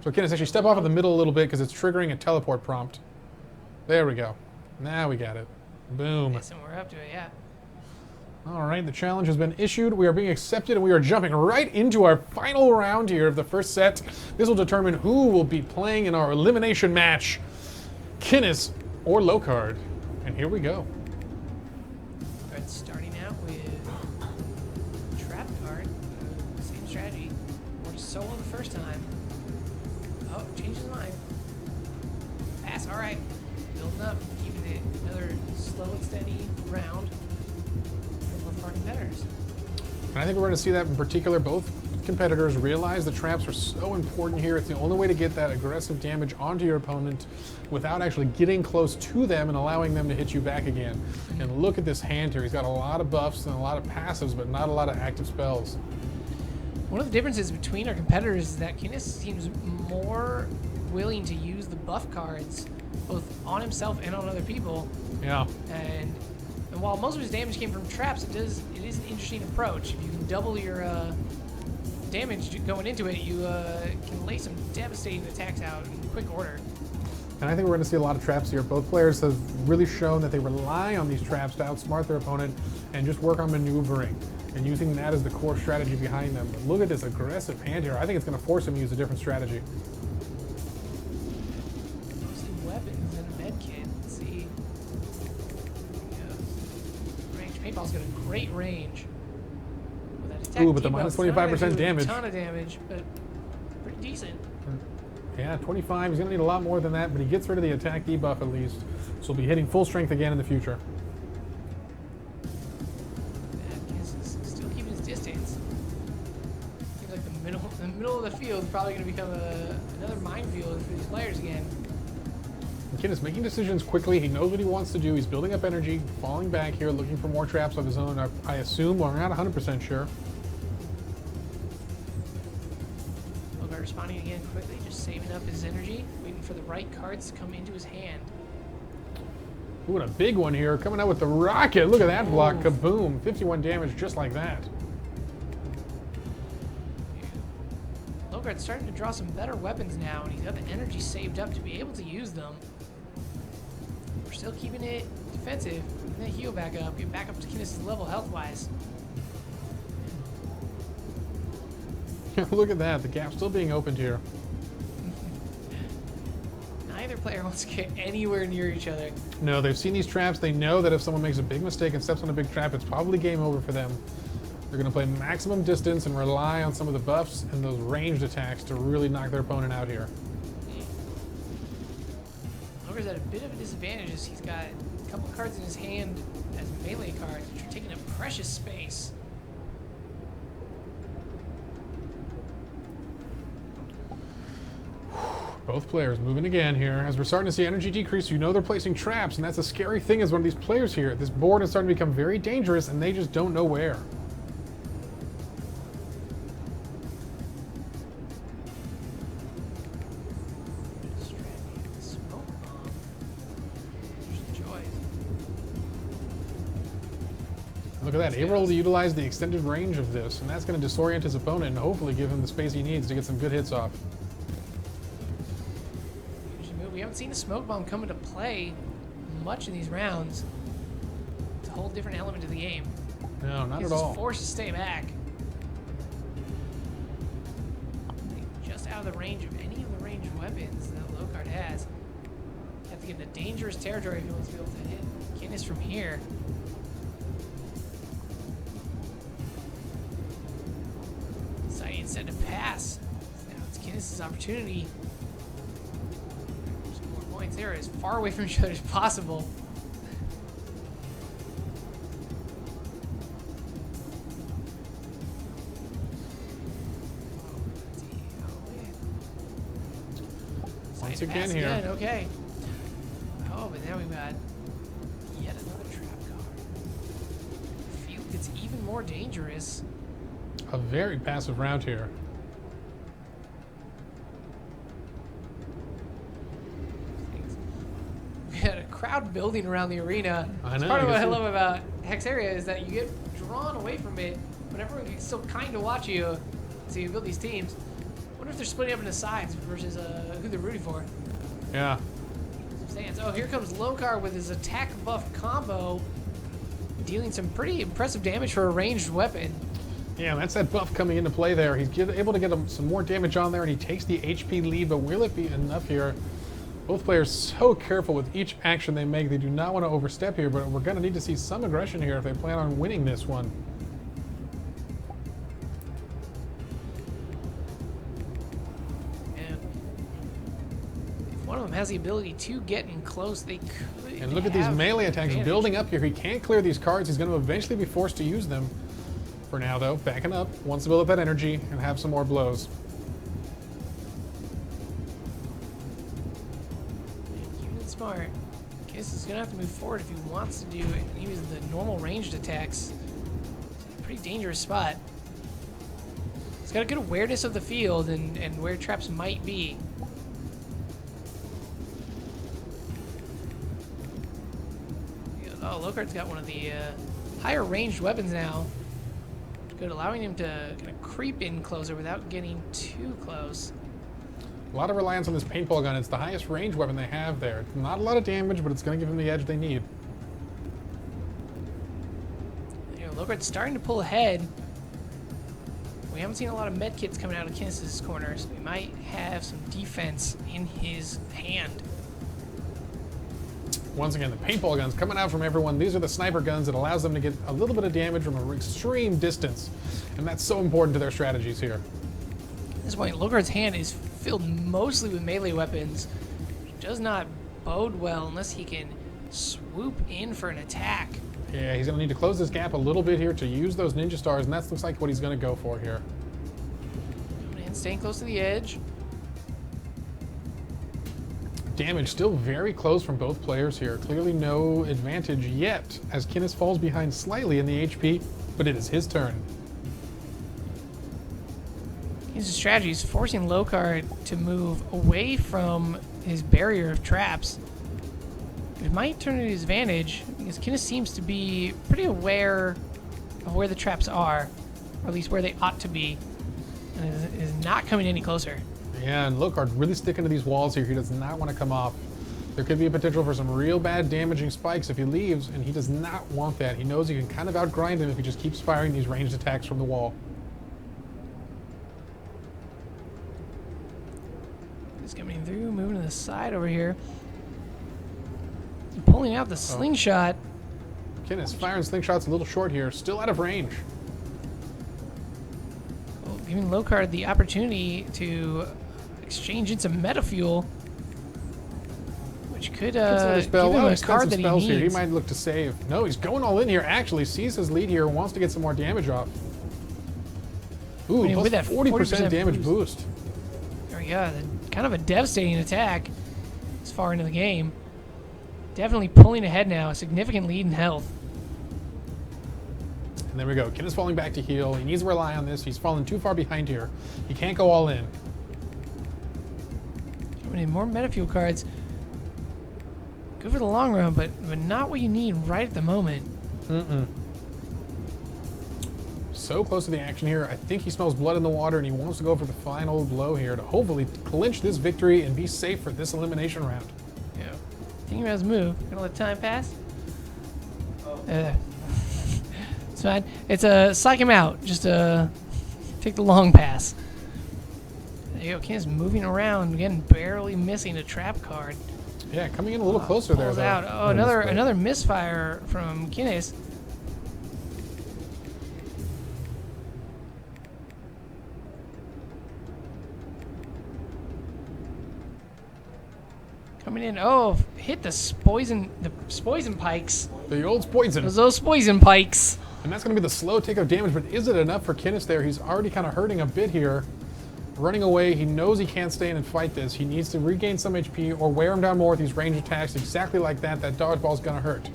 So Kinnis, actually step off of the middle a little bit because it's triggering a teleport prompt. There we go. Now we got it. Boom. Yes, and we're up to it, yeah. All right, the challenge has been issued. We are being accepted, and we are jumping right into our final round here of the first set. This will determine who will be playing in our elimination match, Kinnis or Locard. And here we go. All right, starting out with Trap Card. Same strategy. We're solo the first time. Oh, changed his mind. Pass, all right. Building up, keeping it another slow and steady round. Both our competitors. And I think we're going to see that in particular. Both competitors realize the traps are so important here. It's the only way to get that aggressive damage onto your opponent without actually getting close to them and allowing them to hit you back again. And look at this hand here. He's got a lot of buffs and a lot of passives, but not a lot of active spells. One of the differences between our competitors is that Kinnis seems more willing to use the buff cards both on himself and on other people. Yeah. And while most of his damage came from traps, it is an interesting approach. If you can double your damage going into it, you can lay some devastating attacks out in quick order. And I think we're going to see a lot of traps here. Both players have really shown that they rely on these traps to outsmart their opponent and just work on maneuvering and using that as the core strategy behind them. But look at this aggressive hand here. I think it's going to force him to use a different strategy. Mostly weapons and a med kit. Let's see. Range. Paintball's got a great range. With that attack Ooh, but the minus 25% damage. A ton of damage, but pretty decent. Yeah, 25. He's going to need a lot more than that, but he gets rid of the attack debuff at least. So he'll be hitting full strength again in the future. Still keeping his distance. Seems like the middle of the field is probably going to become another minefield for these players again. Kinnis making decisions quickly. He knows what he wants to do. He's building up energy, falling back here, looking for more traps of his own. I assume, well, we're not 100% sure. Logart responding again quickly, just saving up his energy, waiting for the right cards to come into his hand. Ooh, and a big one here, coming out with the rocket. Look at that block, kaboom. 51 damage just like that. Logart's starting to draw some better weapons now, and he's got the energy saved up to be able to use them. We're still keeping it defensive, and then heal back up, get back up to Kinnis' level health-wise. Look at that, the gap's still being opened here. Neither player wants to get anywhere near each other. No, they've seen these traps. They know that if someone makes a big mistake and steps on a big trap, it's probably game over for them. They're going to play maximum distance and rely on some of the buffs and those ranged attacks to really knock their opponent out here. Logart's at a bit of a disadvantage as he's got a couple cards in his hand as melee cards, which are taking up precious space. Both players moving again here. As we're starting to see energy decrease, you know they're placing traps, and that's a scary thing as one of these players here. This board is starting to become very dangerous, and they just don't know where. Look at that, able to utilize the extended range of this, and that's going to disorient his opponent and hopefully give him the space he needs to get some good hits off. We haven't seen the smoke bomb come into play much in these rounds. It's a whole different element of the game. No, not at He's all. forced to stay back. Just out of the range of any of the ranged weapons that Logart has. You have to get into dangerous territory if he wants to be able to hit Kinnis from here. Deciding instead to pass. Now it's Kinnis' opportunity. There as far away from each other as possible. Once again here. Again, okay. Oh, but now we've got yet another trap card. The field gets even more dangerous. A very passive round here. Crowd building around the arena. I know. Part of what I love about Hexaria is that you get drawn away from it, but everyone can still kind of watch you. So you build these teams. I wonder if they're splitting up into sides versus who they're rooting for. Yeah. Stands. Oh, here comes Logart with his attack buff combo, dealing some pretty impressive damage for a ranged weapon. Yeah, that's that buff coming into play there. He's able to get some more damage on there, and he takes the HP lead, but will it be enough here? Both players so careful with each action they make. They do not want to overstep here, but we're going to need to see some aggression here if they plan on winning this one. And if one of them has the ability to get in close, they could. And look at these melee attacks building up here. He can't clear these cards. He's going to eventually be forced to use them. For now, though, backing up, wants to build up that energy and have some more blows. Smart. Kiss is gonna have to move forward if he wants to do it. Use the normal ranged attacks. Pretty dangerous spot. He's got a good awareness of the field and where traps might be. Oh, Logart's got one of the higher ranged weapons now. Good, allowing him to kind of creep in closer without getting too close. A lot of reliance on this paintball gun. It's the highest range weapon they have there. Not a lot of damage, but it's going to give them the edge they need. You know, Logart's starting to pull ahead. We haven't seen a lot of med kits coming out of Kinnis' corner, so we might have some defense in his hand. Once again, the paintball guns coming out from everyone. These are the sniper guns that allows them to get a little bit of damage from an extreme distance. And that's so important to their strategies here. At this point, Logart's hand is filled mostly with melee weapons. Which does not bode well unless he can swoop in for an attack. Yeah, he's going to need to close this gap a little bit here to use those ninja stars, and that looks like what he's going to go for here. Coming in, staying close to the edge. Damage still very close from both players here. Clearly no advantage yet as Kinnis falls behind slightly in the HP, but it is his turn. His strategy is forcing Locard to move away from his barrier of traps. It might turn to his advantage because Kinnis seems to be pretty aware of where the traps are, or at least where they ought to be, and is not coming any closer. Yeah, and Locard really sticking to these walls here. He does not want to come off. There could be a potential for some real bad damaging spikes if he leaves, and he does not want that. He knows he can kind of outgrind him if he just keeps firing these ranged attacks from the wall. He's coming through, moving to the side over here. Pulling out the slingshot. Kinnis firing slingshots a little short here, still out of range. Well, giving Locard the opportunity to exchange into meta fuel, which could give him a card that he needs. Here. He might look to save. No, he's going all in here. Actually, sees his lead here, wants to get some more damage off. Ooh, plus with that 40% damage boost. There we go. Kind of a devastating attack as far into the game. Definitely pulling ahead now. A significant lead in health. And there we go. Kinnis falling back to heal. He needs to rely on this. He's fallen too far behind here. He can't go all in. Coming in more metafuel cards. Good for the long run, but not what you need right at the moment. So close to the action here. I think he smells blood in the water, and he wants to go for the final blow here to hopefully clinch this victory and be safe for this elimination round. Yeah. Thinking about his move. Gonna let time pass. It's fine. It's a psych him out. Just take the long pass. There you go. Ken's moving around again, barely missing a trap card. Yeah, coming in a little closer there. Pulls out. Oh, another misfire from Kinnis. Coming in. Oh, hit the poison pikes. The old poison. Those poison pikes. And that's going to be the slow take of damage, but is it enough for Kinnis there? He's already kind of hurting a bit here. Running away, he knows he can't stay in and fight this. He needs to regain some HP or wear him down more with these range attacks. Exactly like that. That dodgeball's going to hurt.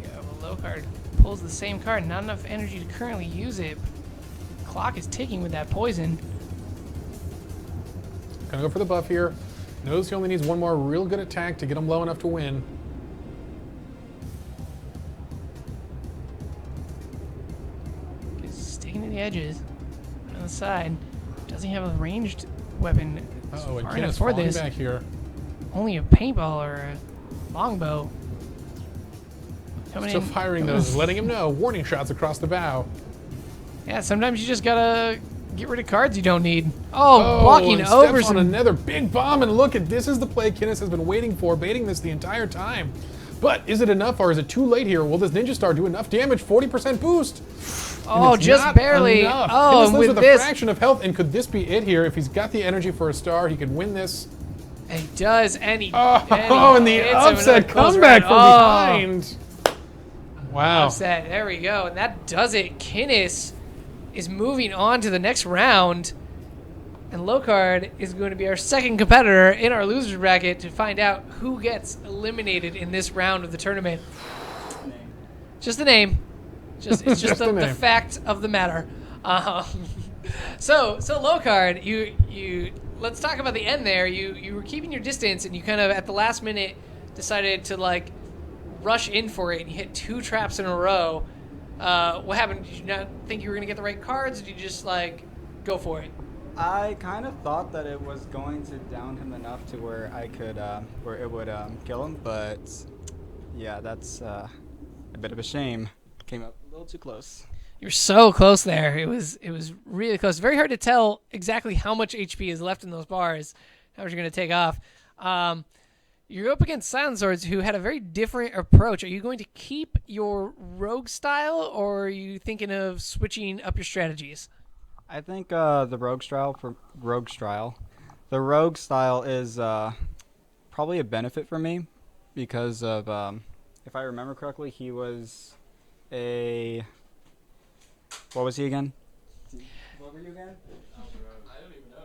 Yeah, well, Locard pulls the same card. Not enough energy to currently use it. Clock is ticking with that poison. Gonna go for the buff here. Knows he only needs one more real good attack to get him low enough to win. He's sticking to the edges. On the side. Doesn't have a ranged weapon. Uh-oh, and Kinnis falling back here. Only a paintball or a longbow. Still firing those, letting him know. Warning shots across the bow. Yeah, sometimes you just gotta get rid of cards you don't need. Oh, blocking over on another big bomb, and look at this is the play Kinnis has been waiting for, baiting this the entire time. But is it enough, or is it too late here? Will this Ninja Star do enough damage? 40% boost. Oh, just barely. Enough. Oh, and with with a fraction of health, and could this be it here? If he's got the energy for a star, he could win this. He does, and he. And the upset comeback from behind. Wow. Upset. There we go, and that does it. Kinnis is moving on to the next round, and Locard is going to be our second competitor in our losers bracket to find out who gets eliminated in this round of the tournament. Just the name. It's just the fact of the matter. So Locard, you let's talk about the end there. You were keeping your distance, and you kind of at the last minute decided to like rush in for it, and you hit 2 traps in a row. What happened? Did you not think you were going to get the right cards, or did you just like go for it? I kind of thought that it was going to down him enough to where I could, where it would kill him, but yeah, that's a bit of a shame. Came up a little too close. You're so close there. It was really close. Very hard to tell exactly how much HP is left in those bars. How much you're going to take off. You're up against Silent Swords, who had a very different approach. Are you going to keep your rogue style, or are you thinking of switching up your strategies? I think the rogue style is probably a benefit for me because of if I remember correctly, he was a what was he again? What were you again? I don't even know.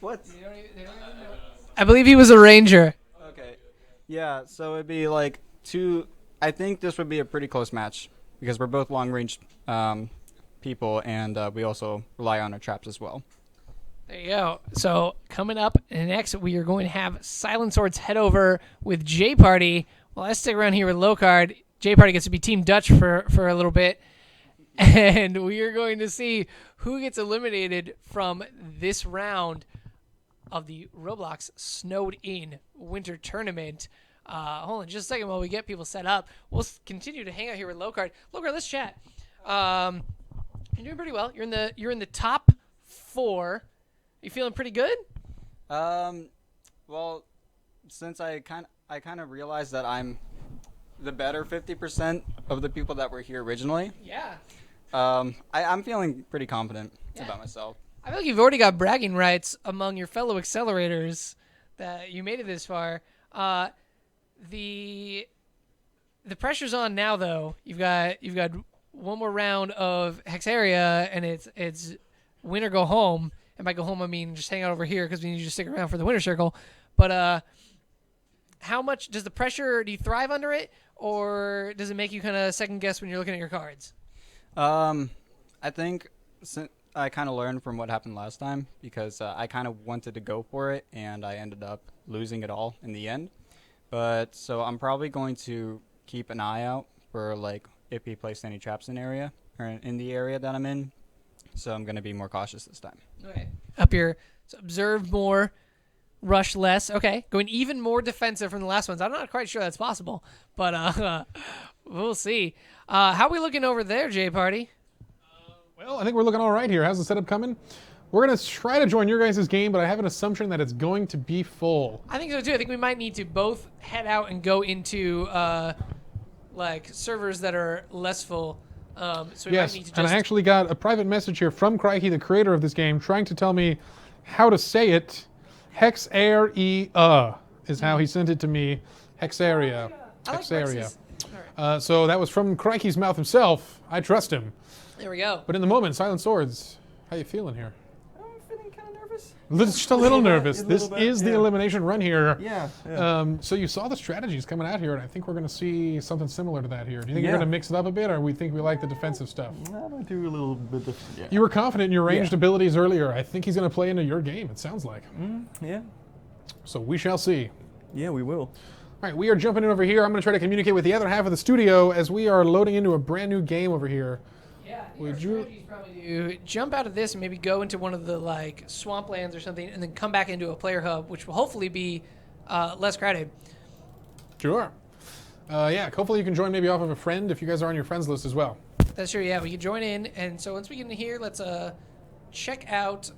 What? They don't even know. I believe he was a ranger. Okay. Yeah, so it'd be like 2. I think this would be a pretty close match because we're both long range people, and we also rely on our traps as well. There you go. So coming up next, we are going to have Silent Swords head over with J Party. Well, I stick around here with Low Card. J Party gets to be Team Dutch for a little bit. And we are going to see who gets eliminated from this round of the Roblox Snowed In Winter Tournament. Hold on just a second while we get people set up. We'll continue to hang out here with Low Card. Low Card, let's chat. You're doing pretty well. You're in the top 4. You feeling pretty good? Well, since I kind of realized that I'm the better 50% of the people that were here originally. Yeah. I'm feeling pretty confident about myself. I feel like you've already got bragging rights among your fellow accelerators that you made it this far. The pressure's on now, though. You've got one more round of Hex Area, and it's win or go home. And by go home, I mean just hang out over here because we need you to stick around for the winner circle. But how much does the pressure? Do you thrive under it, or does it make you kind of second guess when you're looking at your cards? I think I kind of learned from what happened last time because I kind of wanted to go for it, and I ended up losing it all in the end. But so I'm probably going to keep an eye out for like if he placed any traps in the area that I'm in. So I'm going to be more cautious this time. Okay. Up here, so observe more, rush less. Okay, going even more defensive from the last ones. I'm not quite sure that's possible, but we'll see. How are we looking over there, J Party? Well, I think we're looking all right here. How's the setup coming? We're going to try to join your guys' game, but I have an assumption that it's going to be full. I think so, too. I think we might need to both head out and go into like servers that are less full. So we yes, might need to and I actually got a private message here from Crikey, the creator of this game, trying to tell me how to say it. Hexarea is how he sent it to me. Hexarea. Hexarea. So that was from Crikey's mouth himself. I trust him. There we go. But in the moment, Silent Swords, how you feeling here? I'm feeling kind of nervous. Just a little nervous. This is the elimination run here. Yeah. So you saw the strategies coming out here, and I think we're going to see something similar to that here. Do you think you're going to mix it up a bit, or we think we like the defensive stuff? I'm going to do a little bit of... Yeah. You were confident in your ranged abilities earlier. I think he's going to play into your game, it sounds like. Yeah. So we shall see. Yeah, we will. All right, we are jumping in over here. I'm going to try to communicate with the other half of the studio as we are loading into a brand new game over here. Yeah, would you probably do jump out of this and maybe go into one of the like swamplands or something, and then come back into a player hub, which will hopefully be less crowded. Sure. Yeah, hopefully you can join maybe off of a friend if you guys are on your friends list as well. That's true. Yeah, we can join in, and so once we get in here, let's check out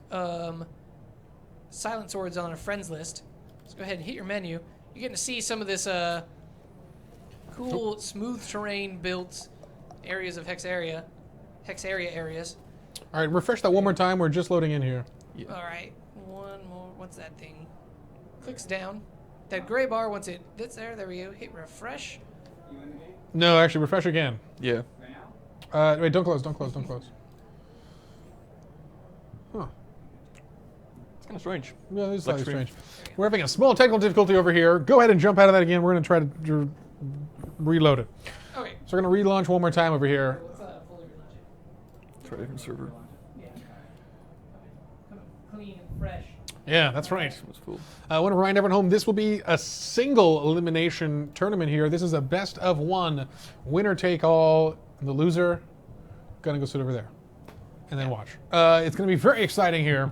Silent Swords on our friends list. Let's go ahead and hit your menu. You're getting to see some of this cool, smooth terrain built areas of Hex Area areas. All right, refresh that one more time. We're just loading in here. Yeah. All right, one more. What's that thing? Clicks down. That gray bar, once it's there, there we go. Hit refresh. No, actually, refresh again. Yeah. Wait, don't close. Huh. It's kind of strange. Yeah, it's slightly strange. We're having a small technical difficulty over here. Go ahead and jump out of that again. We're going to try to reload it. Okay. So we're going to relaunch one more time over here. Try a different server. Yeah. Clean and fresh. Yeah, that's right. That's cool. I want to remind everyone home, this will be a single elimination tournament here. This is a best of one. Winner take all. The loser, going to go sit over there. And then watch. It's going to be very exciting here.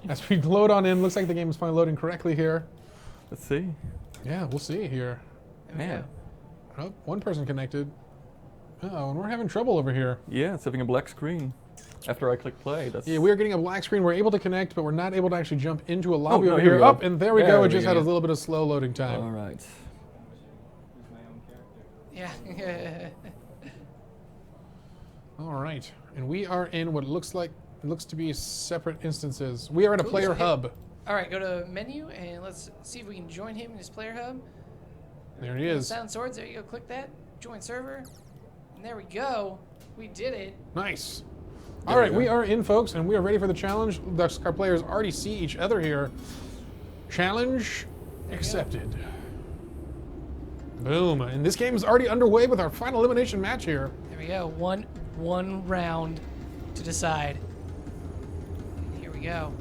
As we load on in, looks like the game is finally loading correctly here. Let's see. Yeah, we'll see here. Man. Oh, one person connected. Oh, and we're having trouble over here. Yeah, it's having a black screen. After I click play, that's... Yeah, we're getting a black screen. We're able to connect, but we're not able to actually jump into a lobby over here here. we go. Up, and there we go. It just had a little bit of slow loading time. All right. Yeah. All right, and we are in what looks to be separate instances. We are at a player hub. All right, go to menu and let's see if we can join him in his player hub. There he is. Silent Swords. There you go. Click that. Join server. And there we go. We did it. Nice. All right, we are in, folks, and we are ready for the challenge. Our players already see each other here. Challenge accepted. Boom. And this game is already underway with our final elimination match here. There we go. One round to decide. Here we go.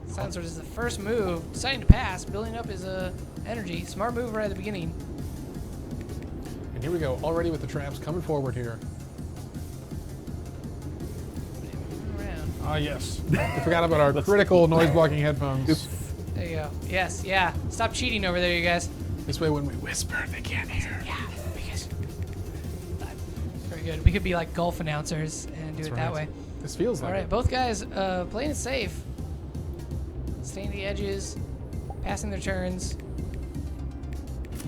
Silent Sword is the first move, deciding to pass, building up his energy. Smart move right at the beginning. And here we go, already with the traps coming forward here. Ah, yes. I forgot about our critical noise blocking headphones. Oops. There you go. Yes, yeah. Stop cheating over there, you guys. This way, when we whisper, they can't hear. Yeah, because very good. We could be like golf announcers and do it that way. This feels like all right. it. Both guys playing it safe, staying to the edges, passing their turns.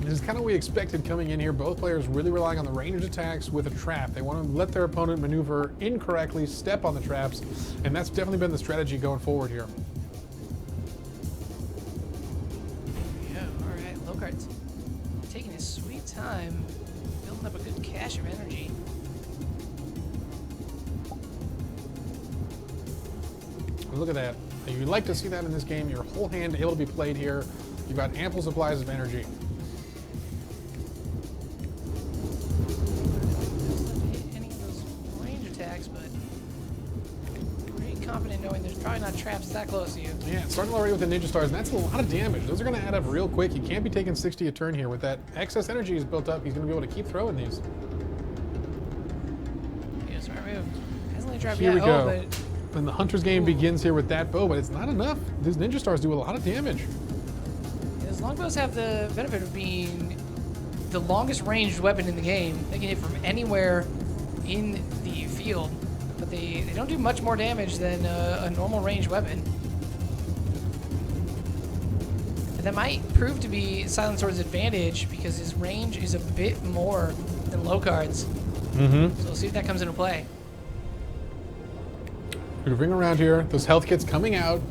This is kind of what we expected coming in here. Both players really relying on the ranged attacks with a trap. They want to let their opponent maneuver incorrectly, step on the traps, and that's definitely been the strategy going forward here. Yeah, all right. Locard's taking his sweet time, building up a good cache of energy. Look at that. You like to see that in this game. Your whole hand able to be played here. You've got ample supplies of energy. Confident knowing there's probably not traps that close to you. Yeah, starting already with the Ninja Stars, and that's a lot of damage. Those are going to add up real quick. He can't be taking 60 a turn here. With that excess energy he's built up, he's going to be able to keep throwing these. Yeah, smart move. Hasn't really trapped Here yet. we go. But and the Hunter's game begins here with that bow, but it's not enough. These Ninja Stars do a lot of damage. Those longbows have the benefit of being the longest ranged weapon in the game. They can hit from anywhere in the field. But they don't do much more damage than a normal ranged weapon. And that might prove to be Silent Sword's advantage because his range is a bit more than Locard's. Mm-hmm. So we'll see if that comes into play. Moving around here, those health kits coming out.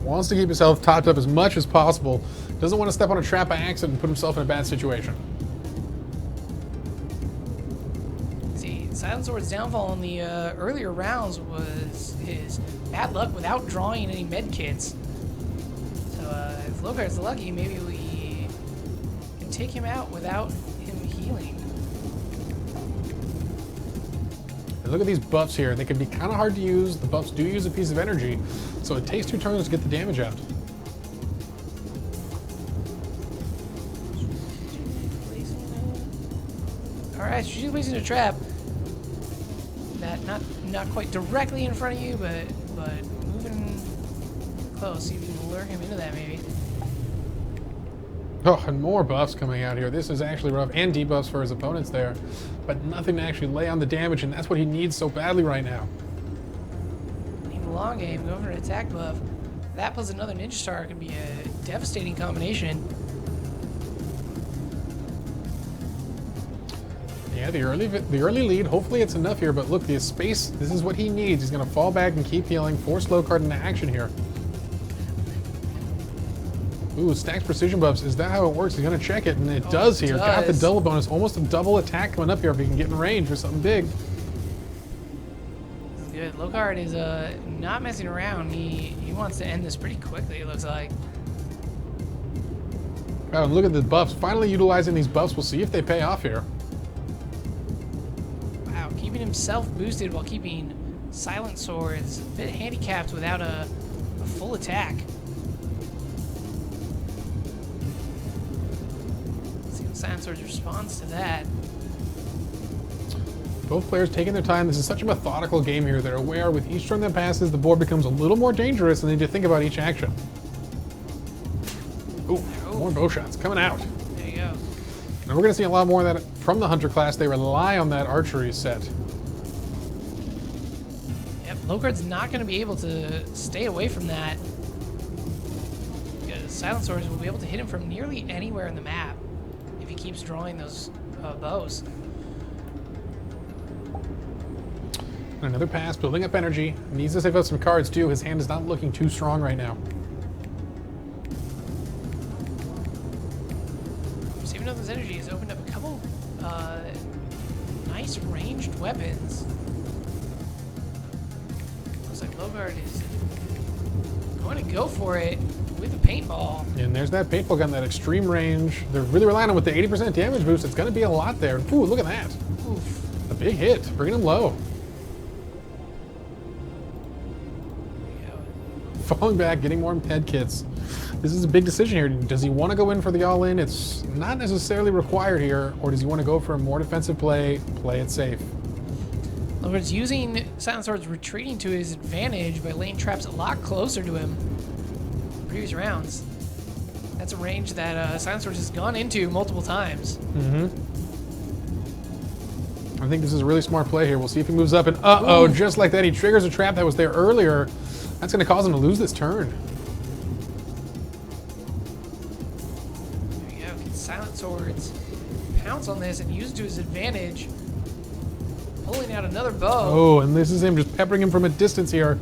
Wants to keep his health topped up as much as possible. Doesn't want to step on a trap by accident and put himself in a bad situation. Silent Sword's downfall in the earlier rounds was his bad luck without drawing any med kits. So if Locard's lucky, maybe we can take him out without him healing. And look at these buffs here. They can be kind of hard to use. The buffs do use a piece of energy, so it takes 2 turns to get the damage out. All right, strategically placing a trap. Not quite directly in front of you, but moving close. See if you can lure him into that maybe. Oh, and more buffs coming out here. This is actually rough, and debuffs for his opponents there, but nothing to actually lay on the damage, and that's what he needs so badly right now. In the long game, go for an attack buff. That plus another Ninja Star can be a devastating combination. Yeah, the early lead, hopefully it's enough here, but look, the space, this is what he needs. He's going to fall back and keep healing, force Locard into action here. Ooh, stacks precision buffs. Is that how it works? He's going to check it, and it does here. Got the double bonus, almost a double attack coming up here if he can get in range for something big. This is good. Locard is not messing around. He wants to end this pretty quickly, it looks like. Oh, and look at the buffs. Finally utilizing these buffs. We'll see if they pay off here. Keeping himself boosted while keeping Silent Swords a bit handicapped without a full attack. Let's see what Silent Swords responds to that. Both players taking their time. This is such a methodical game here. They're aware with each turn that passes, the board becomes a little more dangerous and they need to think about each action. Ooh, more bow shots coming out. There you go. And we're going to see a lot more of that from the Hunter class. They rely on that archery set. Yep, Locard's not going to be able to stay away from that because Silent Swords will be able to hit him from nearly anywhere in the map if he keeps drawing those bows. And another pass, building up energy. Needs to save up some cards too. His hand is not looking too strong right now. Saving up his energy has opened up a couple nice ranged weapons. Looks like Locard is going to go for it with the paintball. And there's that paintball gun, that extreme range. They're really relying on with the 80% damage boost. It's going to be a lot there. Ooh, look at that. Oof. A big hit, bringing him low. falling back, getting more med kits. This is a big decision here. Does he want to go in for the all-in? It's not necessarily required here, or does he want to go for a more defensive play it safe? In other words, using Silent Sword's retreating to his advantage by laying traps a lot closer to him in previous rounds. That's a range that Silent Sword has gone into multiple times. Mm-hmm. I think this is a really smart play here. We'll see if he moves up, and uh-oh, just like that, he triggers a trap that was there earlier. That's going to cause him to lose this turn. There you go. Can Silent Swords pounce on this and use it to his advantage? Pulling out another bow. Oh, and this is him just peppering him from a distance here.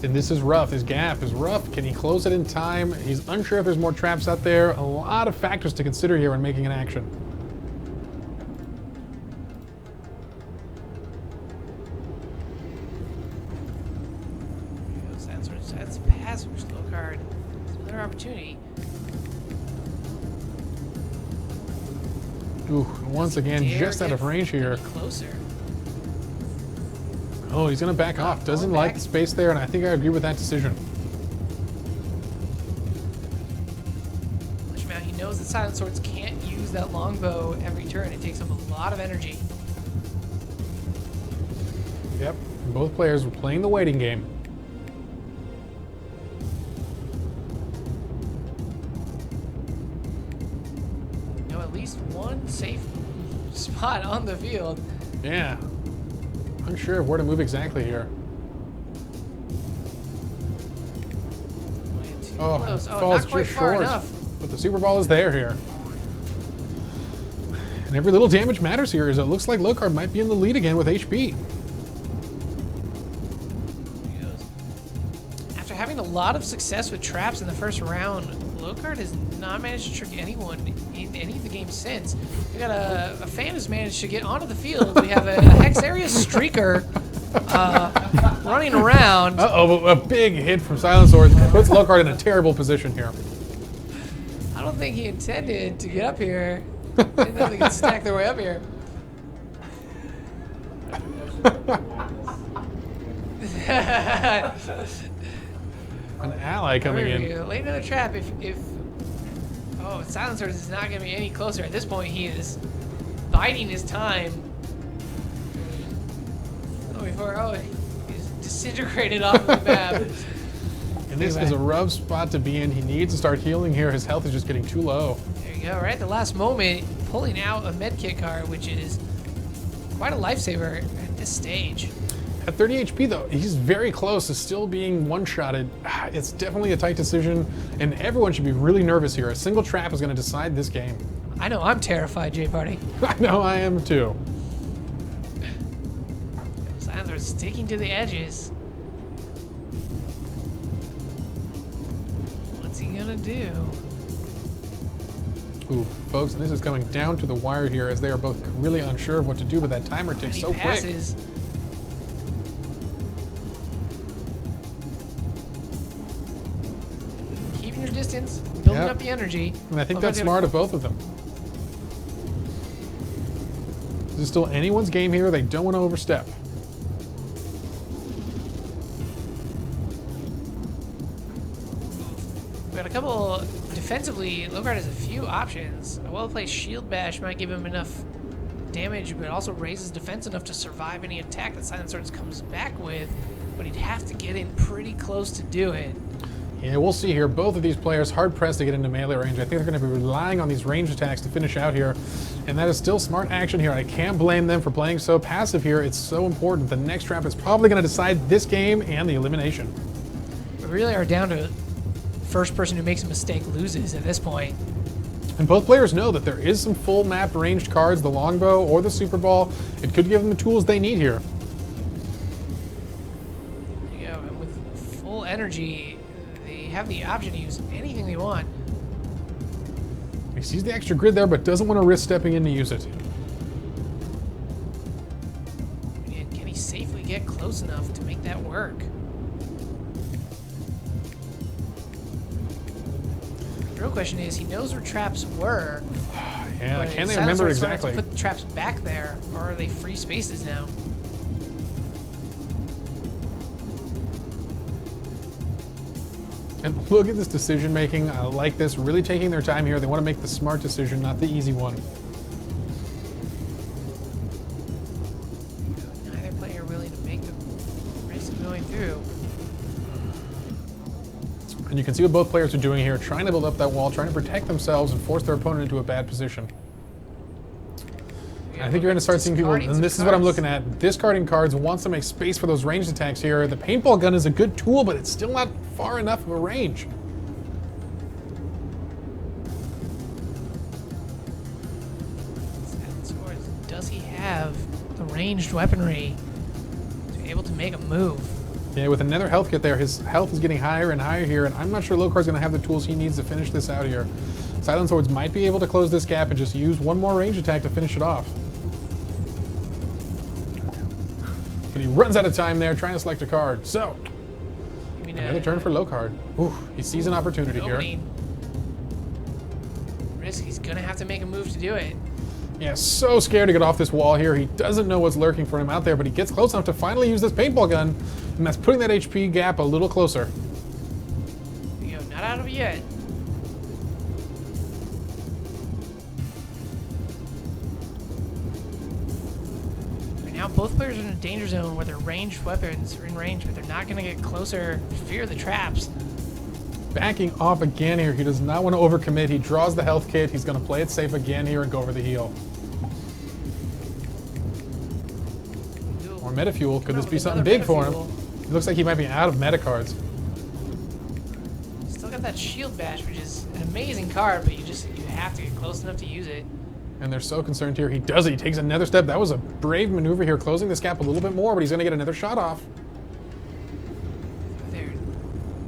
And this is rough. His gap is rough. Can he close it in time? He's unsure if there's more traps out there. A lot of factors to consider here when making an action. That's passive slow card. It's another opportunity. Ooh, once again, just out of range here. Closer. Oh, he's going to back off. Doesn't like the space there, and I think I agree with that decision. Now he knows that Silent Swords can't use that longbow every turn. It takes up a lot of energy. Yep, both players were playing the waiting game. You know, at least one safe spot on the field. Yeah. Unsure of where to move exactly here. Oh, close. Oh, falls not quite just far short. enough. But the Super Ball is there here. And every little damage matters here, as it looks like Locard might be in the lead again with HP. After having a lot of success with traps in the first round, Locard has not managed to trick anyone in any of the games since. We got a fan who's managed to get onto the field. We have a Hex Area Streaker running around. Uh-oh, a big hit from Silent Swords puts Locard in a terrible position here. I don't think he intended to get up here. Didn't know they could stack their way up here. An ally coming in. Lay another trap if oh, Silent Sword is not going to be any closer. At this point, he is biding his time. He's disintegrated off of the map. And this is a rough spot to be in. He needs to start healing here. His health is just getting too low. There you go. Right at the last moment, pulling out a medkit card, which is quite a lifesaver at this stage. At 30 HP, though, he's very close to still being one-shotted. It's definitely a tight decision, and everyone should be really nervous here. A single trap is going to decide this game. I know I'm terrified, J-Party. I know I am, too. Silent Sword sticking to the edges. What's he going to do? Ooh, folks, this is coming down to the wire here as they are both really unsure of what to do, but that timer ticks so quick. Keeping your distance, building up the energy. And I think that's smart of both of them. This is still anyone's game here. They don't want to overstep. We got a couple defensively. Locard has a few options. A well-placed shield bash might give him enough damage, but also raises defense enough to survive any attack that Silent Swords comes back with. But he'd have to get in pretty close to do it. Yeah, we'll see here. Both of these players hard-pressed to get into melee range. I think they're going to be relying on these ranged attacks to finish out here. And that is still smart action here. I can't blame them for playing so passive here. It's so important. The next trap is probably going to decide this game and the elimination. We really are down to first person who makes a mistake loses at this point. And both players know that there is some full map ranged cards, the longbow or the super ball. It could give them the tools they need here. Yeah, and with full energy, they have the option to use anything they want. He sees the extra grid there, but doesn't want to risk stepping in to use it. And can he safely get close enough to make that work? The real question is, he knows where traps were. Yeah, can they remember exactly? Put the traps back there, or are they free spaces now? And look at this decision making. I like this. Really taking their time here. They want to make the smart decision, not the easy one. Neither player willing to make the risk of going through. And you can see what both players are doing here, trying to build up that wall, trying to protect themselves and force their opponent into a bad position. I think you're going to start seeing people, and this is what I'm looking at. Discarding cards wants to make space for those ranged attacks here. The paintball gun is a good tool, but it's still not far enough of a range. Does he have the ranged weaponry to be able to make a move? Yeah, with another health kit there, his health is getting higher and higher here, and I'm not sure Lokard's going to have the tools he needs to finish this out here. Silent Swords might be able to close this gap and just use one more range attack to finish it off. But he runs out of time there trying to select a card. So, another turn for Lokard. Ooh, he sees an opportunity here. Risk, he's going to have to make a move to do it. Yeah, so scared to get off this wall here. He doesn't know what's lurking for him out there, but he gets close enough to finally use this paintball gun, and that's putting that HP gap a little closer. Yo, not out of it yet. Right now, both players are in a danger zone where their ranged weapons are in range, but they're not going to get closer for fear of the traps. Backing off again here. He does not want to overcommit. He draws the health kit. He's going to play it safe again here and go for the heal. Or Metafuel. Could this be something big for him? It looks like he might be out of meta cards. Still got that shield bash, which is an amazing card, but you have to get close enough to use it. And they're so concerned here. He does it. He takes another step. That was a brave maneuver here, closing this gap a little bit more, but he's going to get another shot off.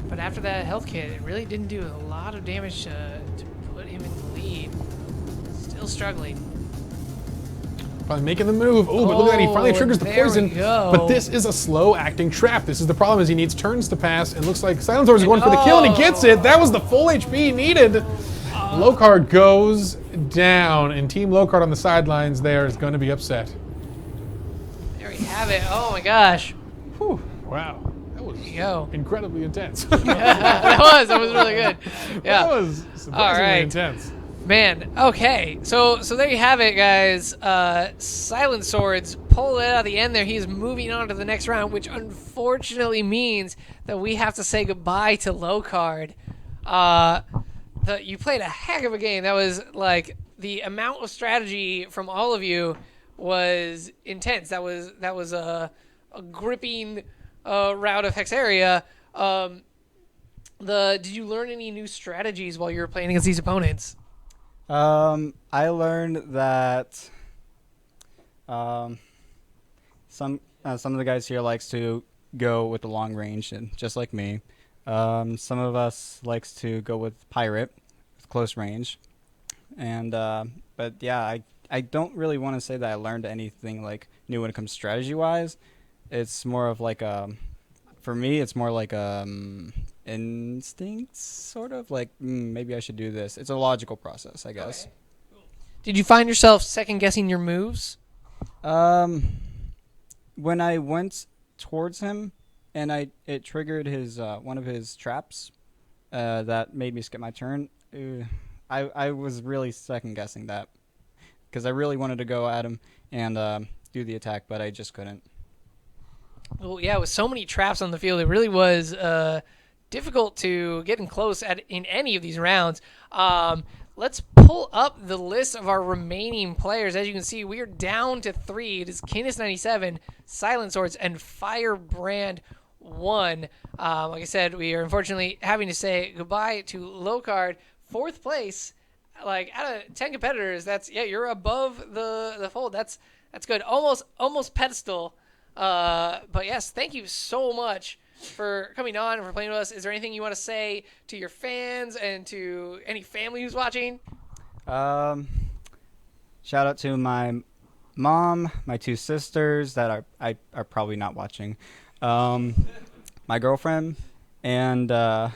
But after that health kit, it really didn't do a lot of damage to put him in the lead. Still struggling. Probably making the move. Oh, but look at that. He finally triggers the poison. But this is a slow-acting trap. This is the problem, is he needs turns to pass, and looks like Silent Swords is going for the kill, and he gets it. That was the full HP he needed. Lokard goes down, and Team Lokard on the sidelines there is going to be upset. There we have it. Oh, my gosh. Whew. Wow. Incredibly intense. That was really good. Yeah. That was surprisingly intense. Man, okay. So there you have it, guys. Silent Swords pulled it out at the end there. He is moving on to the next round, which unfortunately means that we have to say goodbye to Lokard. You played a heck of a game. That was like the amount of strategy from all of you was intense. That was a gripping route of Hexaria. Did you learn any new strategies while you were playing against these opponents? I learned that some of the guys here likes to go with the long range, and just like me. Some of us likes to go with pirate with close range, and but yeah, I don't really want to say that I learned anything like new when it comes strategy wise. It's more of like for me, it's more like instincts, sort of like maybe I should do this. It's a logical process, I guess. Okay. Did you find yourself second guessing your moves? When I went towards him and it triggered his one of his traps that made me skip my turn. I was really second guessing that because I really wanted to go at him and do the attack, but I just couldn't. Well, yeah, with so many traps on the field, it really was difficult to get in close in any of these rounds. Let's pull up the list of our remaining players. As you can see, we are down to 3. It is Canis97, Silent Swords, and Firebrand 1. Like I said, we are unfortunately having to say goodbye to Lokard. 4th place, like out of 10 competitors, you're above the fold. That's good. Almost pedestal. But yes, thank you so much for coming on and for playing with us. Is there anything you want to say to your fans and to any family who's watching? Shout out to my mom, my 2 sisters that are probably not watching, my girlfriend, and I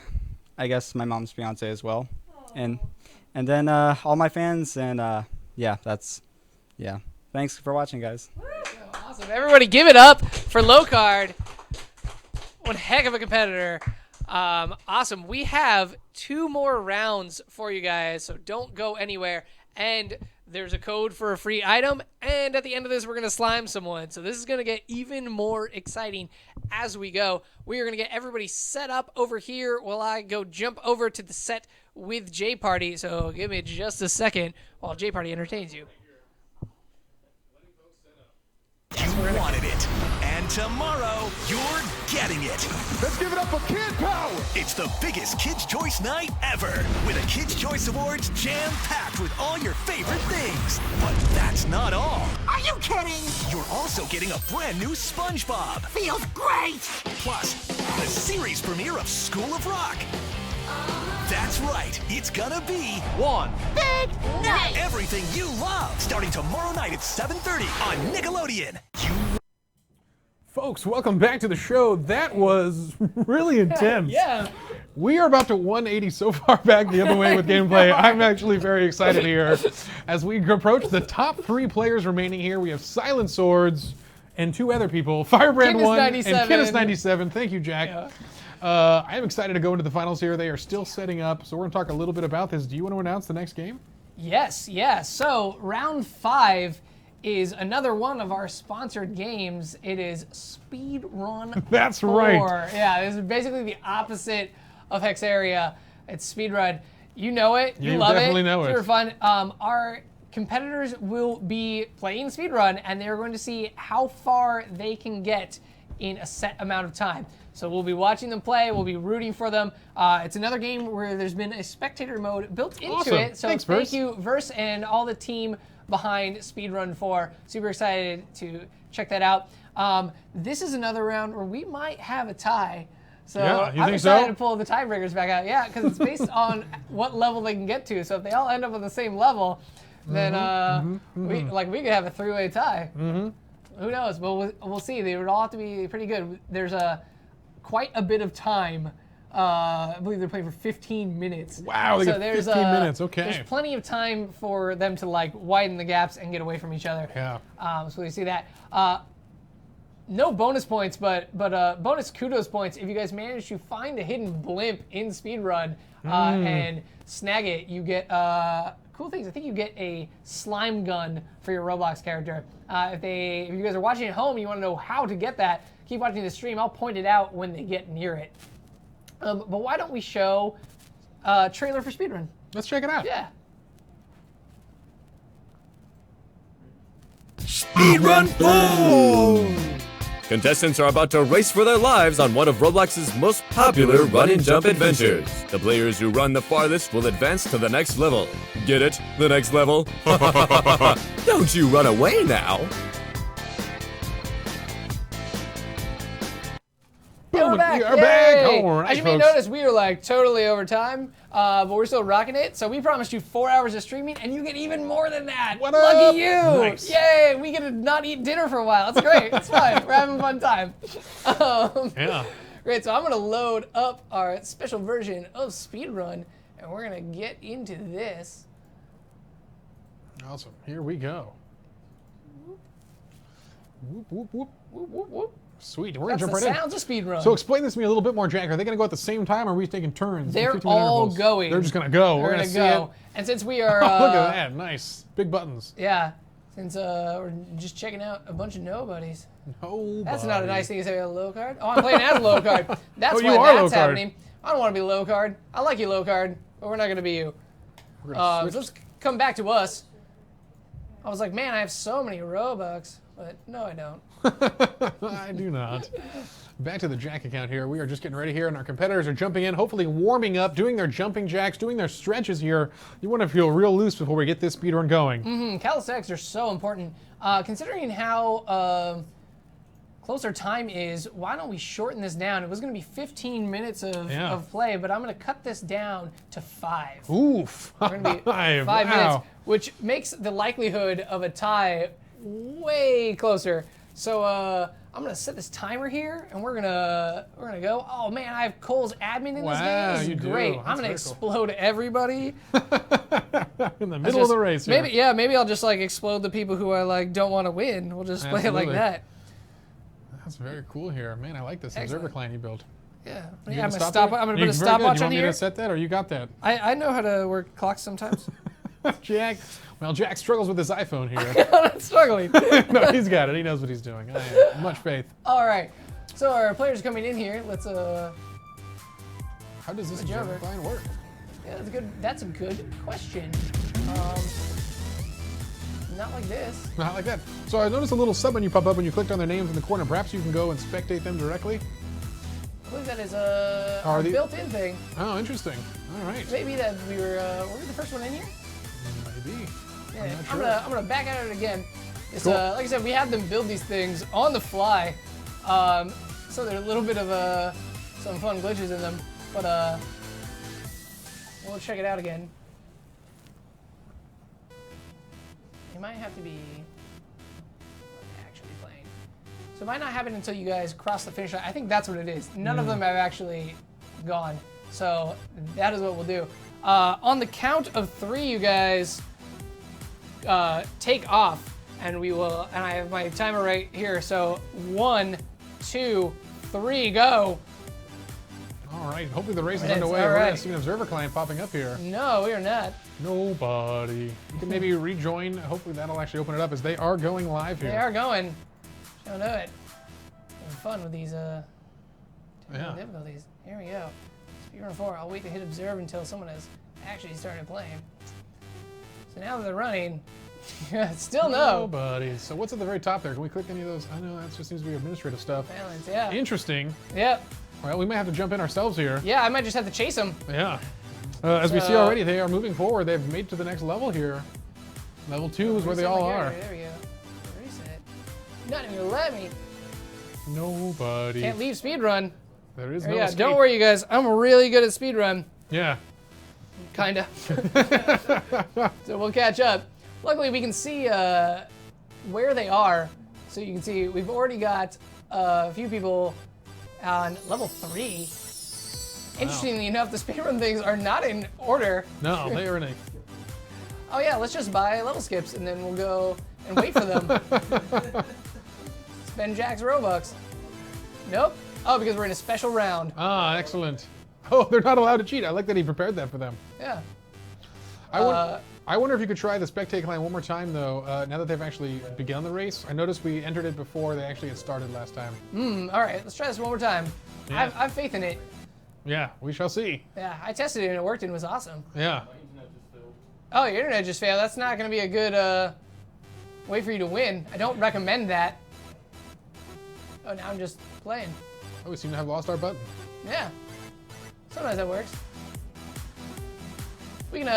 guess my mom's fiance as well, and then all my fans, and thanks for watching, guys. Awesome. Everybody give it up for Lokard. One heck of a competitor. Awesome. We have 2 more rounds for you guys, so don't go anywhere. And there's a code for a free item, and at the end of this, we're going to slime someone. So this is going to get even more exciting as we go. We are going to get everybody set up over here while I go jump over to the set with J-Party. So give me just a second while J-Party entertains you. You wanted it, and tomorrow you're getting it. Let's give it up for Kid Power! It's the biggest Kids' Choice night ever, with a Kids' Choice Awards jam-packed with all your favorite things. But that's not all. Are you kidding? You're also getting a brand new SpongeBob. Feels great! Plus, the series premiere of School of Rock. That's right, it's gonna be one big night. Everything you love, starting tomorrow night at 7:30 on Nickelodeon. Folks, welcome back to the show. That was really intense. Yeah. We are about to 180 so far back the other way with gameplay. I'm actually very excited here. As we approach the top 3 players remaining here, we have Silent Swords and 2 other people, Firebrand 1 and Kidus97. Thank you, Jack. Yeah. I am excited to go into the finals here. They are still setting up, so we're going to talk a little bit about this. Do you want to announce the next game? Yes, yeah. So round 5 is another one of our sponsored games. It is Speed Run That's 4. right. Yeah, this is basically the opposite of Hexaria. It's Speed Run. You know it. You love it. definitely know it. Super fun. Our competitors will be playing Speed Run, and they're going to see how far they can get in a set amount of time. So we'll be watching them play. We'll be rooting for them. It's another game where there's been a spectator mode built into it. So Thanks, thank Verse. you, Verse, and all the team behind Speedrun 4. Super excited to check that out. This is another round where we might have a tie. So Yeah, you I'm think excited so? to pull the tiebreakers back out. Yeah, because it's based on what level they can get to. So if they all end up on the same level, then we could have a 3-way tie. Who knows? But we'll see. They would all have to be pretty good. There's quite a bit of time. I believe they're playing for 15 minutes. Wow, they so get there's 15 minutes. Okay. There's plenty of time for them to like widen the gaps and get away from each other. Yeah. So you see that. No bonus points, but bonus kudos points if you guys manage to find a hidden blimp in Speedrun and snag it. You get cool things. I think you get a slime gun for your Roblox character. If you guys are watching at home and you want to know how to get that, keep watching the stream. I'll point it out when they get near it. But why don't we show a trailer for Speedrun? Let's check it out. Yeah. Speedrun Boom! Contestants are about to race for their lives on one of Roblox's most popular run and jump adventures. The players who run the farthest will advance to the next level. Get it? The next level? Don't you run away now! We're back. We are back. Yay! All right, As you may folks. notice, we are like totally over time, but we're still rocking it. So we promised you 4 hours of streaming, and you get even more than that. What Lucky up? you! Nice. Yay! We get to not eat dinner for a while. It's great. It's fine. We're having a fun time. Yeah. Great. So I'm gonna load up our special version of Speedrun, and we're gonna get into this. Awesome. Here we go. Whoop, whoop, whoop. Whoop, whoop, whoop. Sweet. We're going to That's jump the right sounds of Speedrun. in. So explain this to me a little bit more, Jack. Are they going to go at the same time, or are we taking turns? They're 15 minute all intervals? going. They're just going to go. They're We're going to go. see it. And since we are... Look at that. Nice. Big buttons. Yeah. Since we're just checking out a bunch of nobodies. Nobody. That's not a nice thing to say, a low card. Oh, I'm playing as low card. That's you why are low that's card. happening. I don't want to be low card. I like you low card, but we're not going to be you. We're gonna So let's come back to us. I was like, man, I have so many Robux. But no, I don't. I do not. Back to the Jack account here. We are just getting ready here, and our competitors are jumping in, hopefully warming up, doing their jumping jacks, doing their stretches here. You want to feel real loose before we get this speedrun going. Calisthenics are so important. Considering how close our time is, why don't we shorten this down? It was going to be 15 minutes of play, but I'm going to cut this down to 5. Oof. We're going to be 5 Wow. minutes, which makes the likelihood of a tie way closer. So I'm gonna set this timer here, and we're gonna go. Oh man, I have Cole's admin in this game. This is you do. great. That's I'm gonna very cool. explode everybody In the middle of the race here. Maybe I'll just like explode the people who I like don't want to win. We'll just play it like Absolutely. that. That's very cool here. Man, I like this Excellent. observer client you built. Yeah. You Yeah, I'm gonna gonna stop stop. there? I'm gonna You put a very good. stopwatch You on want me here. to set that, or you got that? I know how to work clocks sometimes. Jack. Well, Jack struggles with his iPhone here. I'm not struggling. No, he's got it. He knows what he's doing. I have much faith. All right. So our players coming in here. Let's How does this switch over. line work? Yeah, that's good. That's a good question. Not like this. Not like that. So I noticed a little sub menu pop up when you clicked on their names in the corner. Perhaps you can go and spectate them directly. I believe that is a built-in thing. Oh, interesting. All right. Maybe that we were we the first one in here? Maybe. Yeah, I'm not I'm gonna back at it again. It's Cool. like I said, we have them build these things on the fly, so there's a little bit of some fun glitches in them. But we'll check it out again. You might have to be actually playing. So it might not happen until you guys cross the finish line. I think that's what it is. None of them have actually gone. So that is what we'll do. On the count of 3, you guys take off, and we will. And I have my timer right here. So 1, 2, 3, go. All right. Hopefully the race is Minutes, underway. all We're right. going to see an observer client popping up here. No, we are not. Nobody. You can maybe rejoin. Hopefully that'll actually open it up as they are going live here. They are going. Don't know it. Having fun with these technical difficulties. Here we go. Speedrun 4. I'll wait to hit observe until someone has actually started playing. So now that they're running, still no. Nobody. So what's at the very top there? Can we click any of those? I know that just seems to be administrative stuff. Balance, yeah. Interesting. Yep. Well, we might have to jump in ourselves here. Yeah, I might just have to chase them. Yeah. As we see already, they are moving forward. They've made to the next level here. Level 2 is where they all are. There we go. Reset. Not even gonna let me. Nobody. Can't leave speedrun. There is There no you go. escape. Don't worry, you guys. I'm really good at speedrun. Yeah. Kinda. So we'll catch up. Luckily, we can see where they are. So you can see we've already got a few people on level 3. Interestingly enough, the speedrun things are not in order. No, they are in a... Oh yeah, let's just buy level skips and then we'll go and wait for them. Spend Jack's Robux. Nope. Oh, because we're in a special round. Ah, excellent. Oh, they're not allowed to cheat. I like that he prepared that for them. Yeah. I wonder if you could try the spectate line one more time, though, now that they've actually begun the race. I noticed we entered it before they actually had started last time. All right, let's try this one more time. Yeah. I have faith in it. Yeah, we shall see. Yeah, I tested it and it worked and it was awesome. Yeah. Oh, your internet just failed. That's not going to be a good way for you to win. I don't recommend that. Oh, now I'm just playing. Oh, we seem to have lost our button. Yeah. Sometimes that works. We can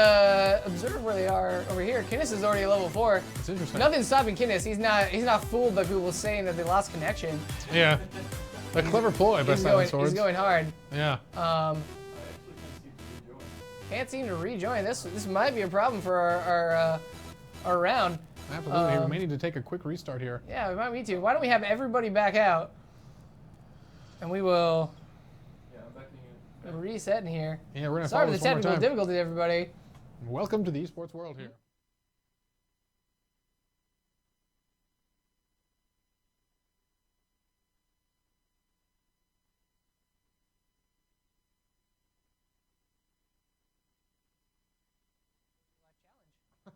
observe where they are over here. Kinnis is already at level 4. That's interesting. Nothing's stopping Kinnis. He's not fooled by people saying that they lost connection. Yeah. A clever ploy by Silent Swords. He's going hard. Yeah. Can't seem to rejoin. This might be a problem for our round. Absolutely. We may need to take a quick restart here. Yeah, we might need to. Why don't we have everybody back out? And we will reset in here. Yeah, we're going to Sorry follow for the this one more technical time. difficulties, everybody. Welcome to the esports world here.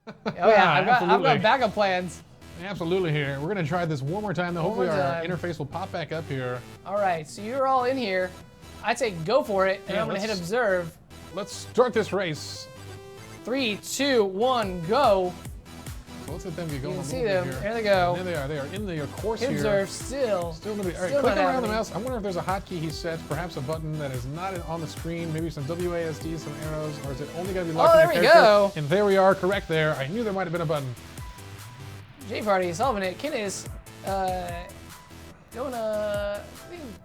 Oh yeah, I've got Absolutely. backup plans. Absolutely here. We're going to try this one more time, though. One Hopefully more our time. interface will pop back up here. All right, so you're all in here. I'd say go for it, and Yeah, I'm gonna hit let's- observe. Let's start this race. 3, 2, 1, go. So let's let them get going. You can a see little them. bit here. There they go. There they are. They are in the course Hit here. observe still. Still going to be. All right, Still click not around the happening. mouse. I wonder if there's a hotkey he sets, perhaps a button that is not on the screen, maybe some WASD, some arrows, or is it only going to be locked Oh, in there your we character? go. And there we are, correct there. I knew there might have been a button. J Party solving it. Kin is going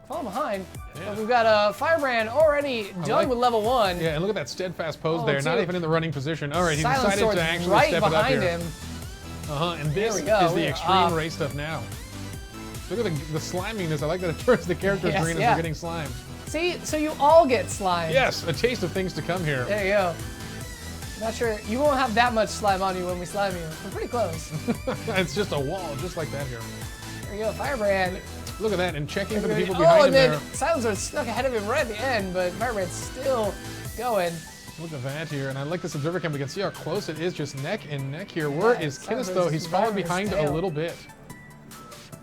falling behind. Yeah. But we've got Firebrand already done with level 1. Yeah, and look at that steadfast pose Oh, there. Not two. even in the running position. All right, he Silent decided Sword's to actually right step it up behind here. him. And There this we go. is the We are extreme off. race stuff now. Look at the sliminess. I like that it turns the characters Yes, green as yeah. they're getting slimed. See, so you all get slime. Yes, a taste of things to come here. There you go. Not sure. You won't have that much slime on you when we slime you. We're pretty close. It's just a wall, just like that here. There you go, Firebrand. Look at that, and checking for the people Oh, behind him and then there. Silencer snuck ahead of him right at the end, but Firebrand's still going. Look at that here, and I like this observer cam. We can see how close it is, just neck and neck here. Where is Kinnis, though? He's fallen behind a little bit.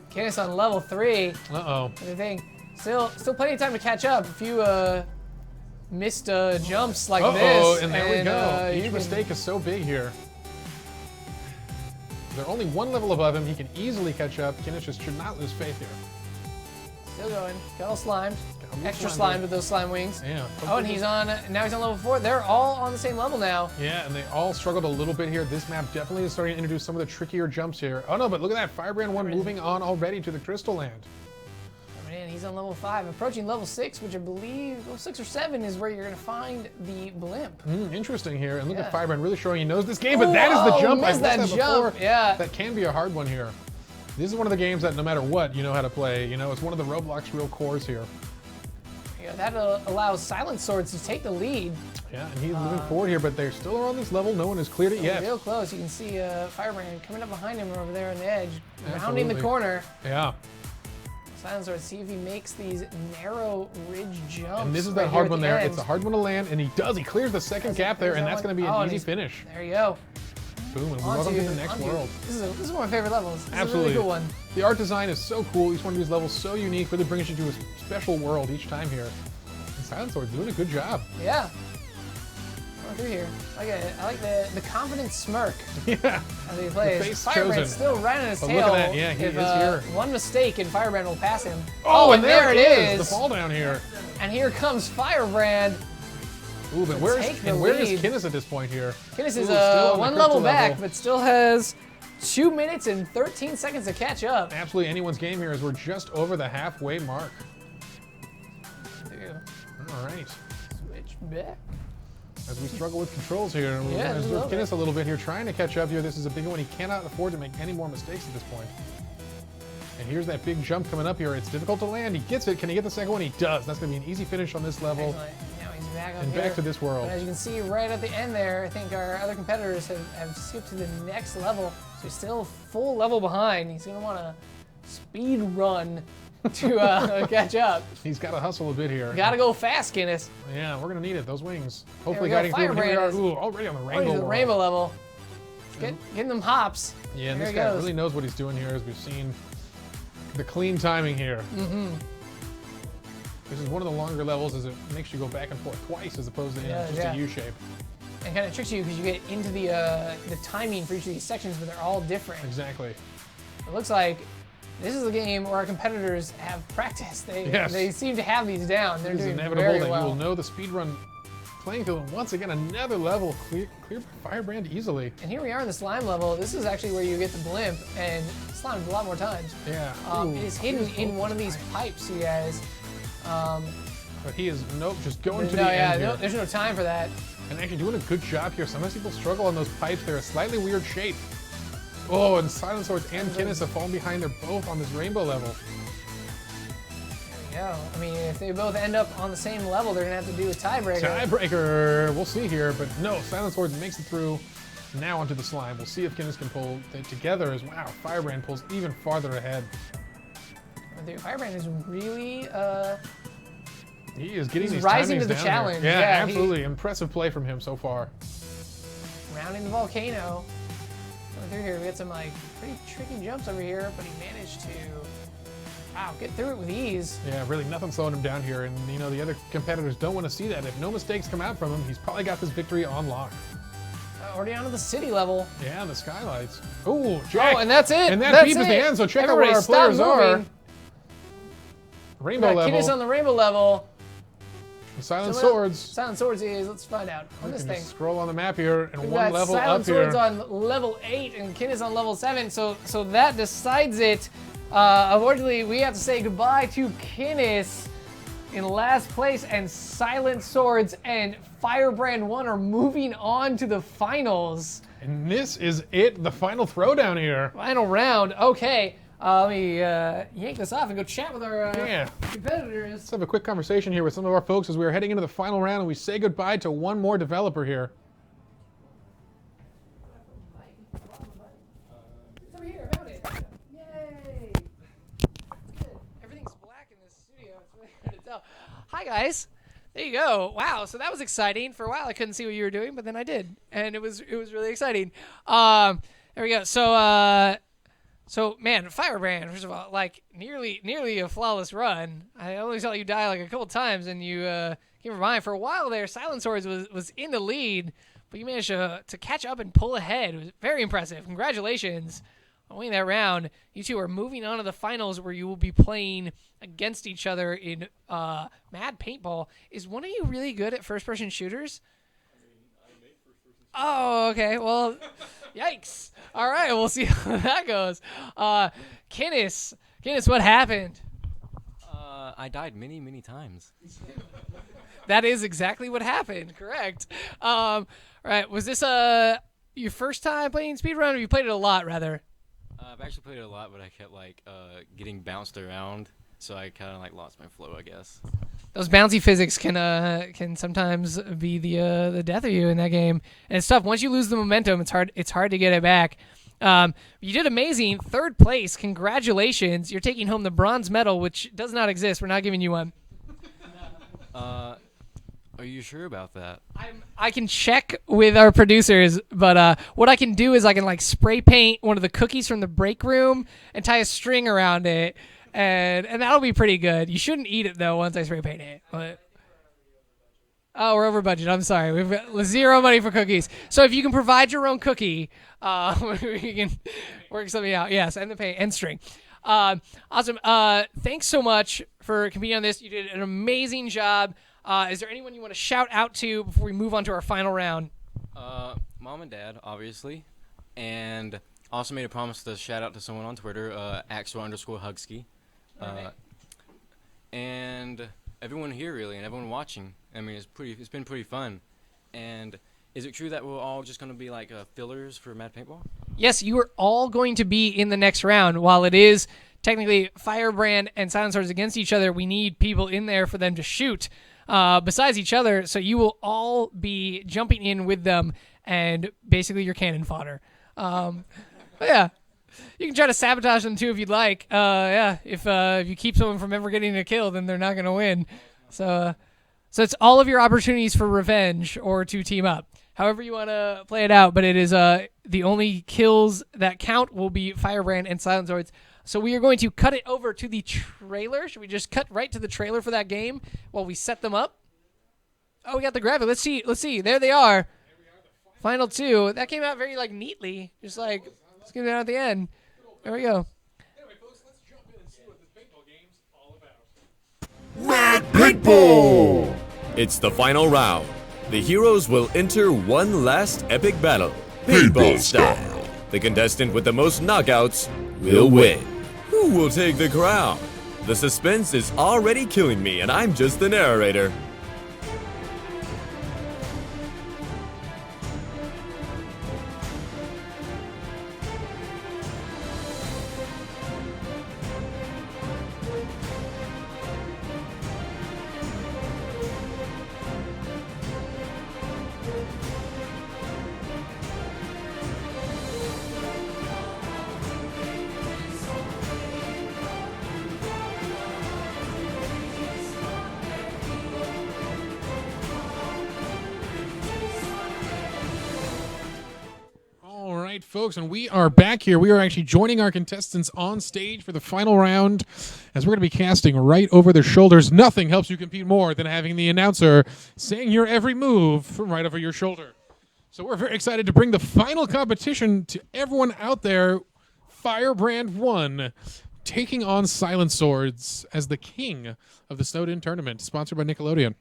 Kinnis on level 3. Uh-oh. What do you think? Still plenty of time to catch up. If you missed jumps like this. And there we go. Each mistake is so big here. They're only one level above him. He can easily catch up. Kinnis just should not lose faith here. Still going. Got all slimed. Extra slimed slimed with those slime wings. Yeah. Oh, and now he's on level 4. They're all on the same level now. Yeah, and they all struggled a little bit here. This map definitely is starting to introduce some of the trickier jumps here. Oh no, but look at that. Firebrand 1 moving on already to the Crystal Land. Coming in, he's on level 5. Approaching level 6, which I believe, level 6 or 7 is where you're going to find the blimp. Interesting here. And look at Firebrand really showing he knows this game, but that is the jump. I missed that before. Yeah. That can be a hard one here. This is one of the games that no matter what, you know how to play. You know, it's one of the Roblox real cores here. Yeah, that allows Silent Swords to take the lead. Yeah, and he's moving forward here, but they're still on this level. No one has cleared it yet. Real close. You can see Firebrand coming up behind him over there on the edge, rounding the corner. Yeah. Silent Sword, see if he makes these narrow ridge jumps. And this is that hard one there. It's a hard one to land, and he does. He clears the second gap there, and that's going to be an easy finish. There you go. Boom, and welcome to the next world. This is one of my favorite levels. This Absolutely. is a really cool one. The art design is so cool. Each one of these levels so unique. Really brings you to a special world each time here. And Silent Sword's doing a good job. Yeah. Going through here. I like the confident smirk. Yeah. As he plays. The face Firebrand's chosen. still right on his But tail. look at that. Yeah, he is here. One mistake and Firebrand will pass him. Oh, and there it is. The is. fall down here. And here comes Firebrand. Ooh, but where is Kinnis at this point here? Kinnis is still on the one crystal level back, but still has 2 minutes and 13 seconds to catch up. Absolutely anyone's game here as we're just over the halfway mark. All right. Switch back. As we struggle with controls here, we're Yeah, going to observe Kinnis a little bit here, trying to catch up here. This is a big one. He cannot afford to make any more mistakes at this point. And here's that big jump coming up here. It's difficult to land. He gets it. Can he get the second one? He does. That's going to be an easy finish on this level. Excellent. Now he's back up And here. back to this world. But as you can see right at the end there, I think our other competitors have skipped to the next level. So he's still full level behind. He's going to want to speed run to catch up. He's got to hustle a bit here. Got to go fast, Kinnis. Yeah, we're going to need it. Those wings. Hopefully There we guiding go. through. Here we are. Firebrand Ooh, already on the rainbow the world. rainbow level. Getting them hops. Yeah, and There this he guy goes. really knows what he's doing here, as we've seen the clean timing here. This is one of the longer levels, as it makes you go back and forth twice, as opposed to just a U shape. And kind of tricks you because you get into the timing for each of these sections, but they're all different. Exactly. It looks like this is a game where our competitors have practiced. They seem to have these down. They're It is doing inevitable very that well. you will know the speedrun playing field. And once again, another level clear by Firebrand easily. And here we are in the slime level. This is actually where you get the blimp and slimed a lot more times. Yeah. It is hidden in one of these pipes, you guys. But he is just going to No, the yeah, end here. there's no time for that. And actually doing a good job here. Sometimes people struggle on those pipes. They're a slightly weird shape. Oh, and Silent Swords and Kinnis have fallen behind. They're both on this rainbow level. There we go. I mean, if they both end up on the same level, they're going to have to do a tiebreaker. Tiebreaker. We'll see here. But no, Silent Swords makes it through. Now onto the slime. We'll see if Kinnis can pull it together as, wow, Firebrand pulls even farther ahead. Firebrand is really... He is getting he's these rising timings to the down challenge. Here. Yeah, Yeah, absolutely. Impressive play from him so far. Rounding the volcano. Going through here, we got some pretty tricky jumps over here, but he managed to get through it with ease. Yeah, really nothing slowing him down here, and the other competitors don't want to see that. If no mistakes come out from him, he's probably got this victory on lock. Already onto the city level. Yeah, the skylights. Ooh, Jack. Oh, and that's it. And that that's beep is the end, so check Everybody out where our stop players are. moving. Rainbow level. Kinnis on the rainbow level. Silent So Swords. Silent Swords is, let's find out on We this can thing. just scroll on the map here, and We've one got level Silent up Swords here. on level 8 and Kinnis on level 7, so that decides it. Unfortunately, we have to say goodbye to Kinnis in last place, and Silent Swords and Firebrand 1 are moving on to the finals. And this is it, the final throwdown here. Final round. Okay, let me yank this off and go chat with our competitors. Let's have a quick conversation here with some of our folks as we are heading into the final round, and we say goodbye to one more developer here. It's over here, I found it. Yay! So, hi guys. There you go. Wow. So that was exciting. For a while, I couldn't see what you were doing, but then I did, and it was really exciting. There we go. So man, Firebrand. First of all, like nearly a flawless run. I only saw you die like a couple times, and you came from behind for a while there. Silent Swords was in the lead, but you managed to catch up and pull ahead. It was very impressive. Congratulations on winning that round. You two are moving on to the finals, where you will be playing against each other in Mad Paintball. Is one of you really good at first-person shooters? Oh, okay. Well, yikes. All right, we'll see how that goes. Kinnis, what happened? I died many times. That is exactly what happened. Correct. Right. Was this your first time playing speedrun, or you played it a lot, rather? I've actually played it a lot, but I kept like getting bounced around, so I kind of like lost my flow, I guess. Those bouncy physics can sometimes be the death of you in that game, and it's tough. Once you lose the momentum, it's hard to get it back. You did amazing, 3rd place. Congratulations! You're taking home the bronze medal, which does not exist. We're not giving you one. Are you sure about that? I can check with our producers, but what I can do is I can like spray paint one of the cookies from the break room and tie a string around it, and that'll be pretty good. You shouldn't eat it though once I spray paint it. But we're over budget. I'm sorry. We've got 0 money for cookies. So if you can provide your own cookie, we can work something out. Yes, and the paint and string. Awesome. Thanks so much for competing on this. You did an amazing job. Is there anyone you want to shout out to before we move on to our final round? Mom and Dad, obviously, and also made a promise to shout out to someone on Twitter, Axel_Hugsky, and everyone here really, and everyone watching. I mean, it's been pretty fun. And is it true that we're all just going to be like fillers for Mad Paintball? Yes, you are all going to be in the next round. While it is technically Firebrand and Silent Swords against each other, we need people in there for them to shoot. Besides each other, so you will all be jumping in with them, and basically your cannon fodder. But yeah, you can try to sabotage them too if you'd like. If you keep someone from ever getting a kill, then they're not going to win. So it's all of your opportunities for revenge or to team up. However you want to play it out, but it is the only kills that count will be Firebrand and Silent Swords. So we are going to cut it over to the trailer. Should we just cut right to the trailer for that game while we set them up? Oh, we got the graphic. Let's see. There they are. Final 2. That came out very neatly. Just let's get it out at the end. There we go. Anyway, folks, let's jump in and see what this paintball game's all about. Mad Paintball! It's the final round. The heroes will enter one last epic battle, paintball style. The contestant with the most knockouts will win. Who will take the crown? The suspense is already killing me, and I'm just the narrator. Folks, and we are back here. We are actually joining our contestants on stage for the final round, as we're going to be casting right over their shoulders. Nothing helps you compete more than having the announcer saying your every move from right over your shoulder. So we're very excited to bring the final competition to everyone out there. Firebrand 1 taking on Silent Swords as the king of the Snowed-In tournament, sponsored by Nickelodeon.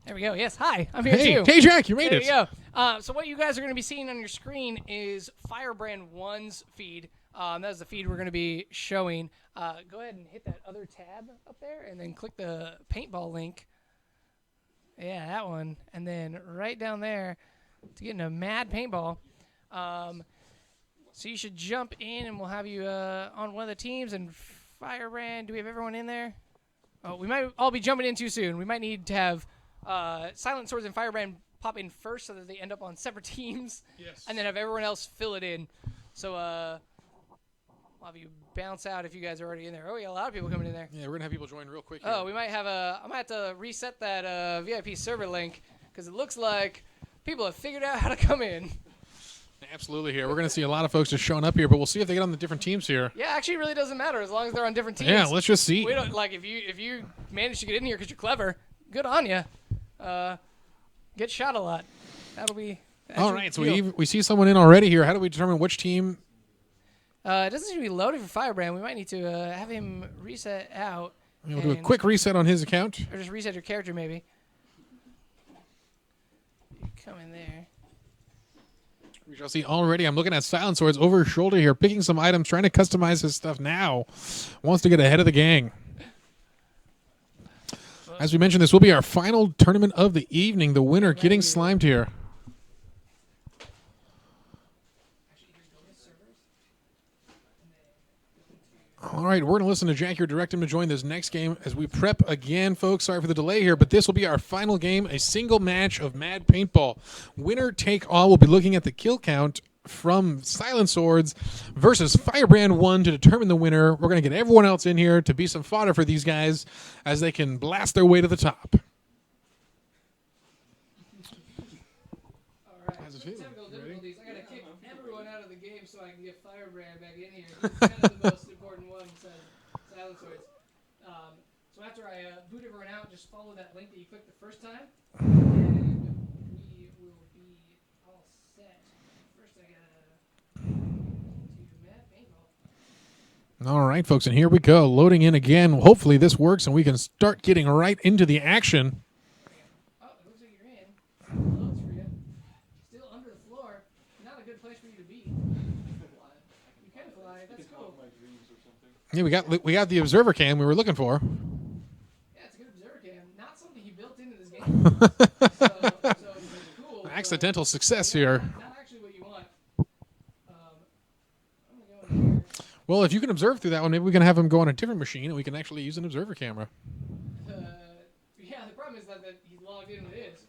There we go. Yes, hi. I'm here too. Hey, Jack, you made it. There you go. So what you guys are going to be seeing on your screen is Firebrand 1's feed. That is the feed we're going to be showing. Go ahead and hit that other tab up there, and then click the paintball link. Yeah, that one. And then right down there to get into Mad Paintball. So you should jump in, and we'll have you on one of the teams. And Firebrand, do we have everyone in there? Oh, we might all be jumping in too soon. We might need to have Silent Swords and Firebrand pop in first so that they end up on separate teams. Yes. And then have everyone else fill it in. So, I'll have you bounce out if you guys are already in there. Oh, we got a lot of people coming in there. Yeah, we're going to have people join real quick here. Oh, we might have I might have to reset that VIP server link because it looks like people have figured out how to come in. Absolutely here. We're going to see a lot of folks just showing up here, but we'll see if they get on the different teams here. Yeah, actually, it really doesn't matter as long as they're on different teams. Yeah, let's just see. We don't like if you manage to get in here because you're clever. Good on you. Get shot a lot. That'll be. All right, so we see someone in already here. How do we determine which team? It doesn't seem to be loaded for Firebrand. We might need to have him reset out. We'll do a quick reset on his account. Or just reset your character, maybe. You come in there. We shall see already. I'm looking at Silent Swords over his shoulder here, picking some items, trying to customize his stuff now. Wants to get ahead of the gang. As we mentioned, this will be our final tournament of the evening. The winner getting slimed here. All right, we're going to listen to Jack here, direct him to join this next game as we prep again, folks. Sorry for the delay here, but this will be our final game, a single match of Mad Paintball. Winner take all. We'll be looking at the kill count from Silent Swords versus Firebrand 1 to determine the winner. We're going to get everyone else in here to be some fodder for these guys as they can blast their way to the top. All right. How's it feel? Technical difficulties. I got to kick everyone out of the game so I can get Firebrand back in here. It's kind of the most important one besides Silent Swords. So after I boot everyone out, just follow that link that you clicked the first time, and we will be all set. First, I gotta do Mad Paintball. All right, folks, and here we go. Loading in again. Hopefully this works and we can start getting right into the action. Oh, it looks like you're in. Loads for you. Still under the floor. Not a good place for you to be. You can fly. That's cool. Yeah, we got the observer cam we were looking for. Yeah, it's a good observer cam. Not something he built into this game. so it's cool. Accidental success here. Not actually what you want. I'm gonna go in here. Well, if you can observe through that one, maybe we can have him go on a different machine and we can actually use an observer camera. Yeah, the problem is that he's logged in with his.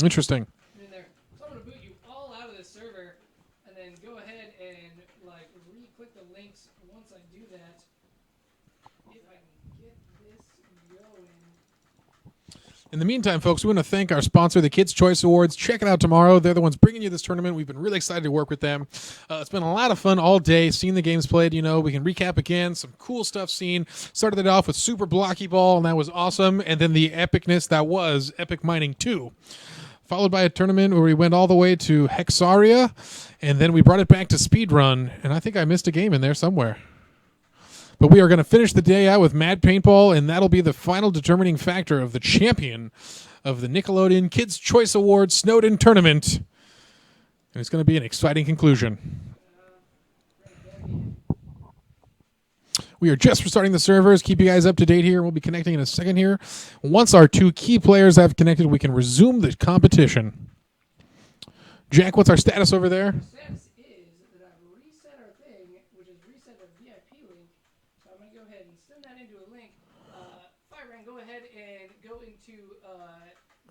Interesting. In there. So I'm gonna boot you all out of this server, and then go ahead and like re-click the links once I do that. If I can get this going. In the meantime, folks, we want to thank our sponsor, the Kids' Choice Awards. Check it out tomorrow. They're the ones bringing you this tournament. We've been really excited to work with them. It's been a lot of fun all day, seeing the games played. You know, we can recap again. Some cool stuff seen. Started it off with Super Blocky Ball, and that was awesome. And then the epicness that was Epic Mining 2. Followed by a tournament where we went all the way to Hexaria, and then we brought it back to Speedrun. And I think I missed a game in there somewhere. But we are going to finish the day out with Mad Paintball, and that'll be the final determining factor of the champion of the Nickelodeon Kids' Choice Awards Snowden Tournament. And it's going to be an exciting conclusion. We are just restarting the servers. Keep you guys up to date here. We'll be connecting in a second here. Once our two key players have connected, we can resume the competition. Jack, what's our status over there? Status is that I've reset our thing, which is reset our VIP link. So I'm gonna go ahead and send that into a link. Firebrand, go ahead and go into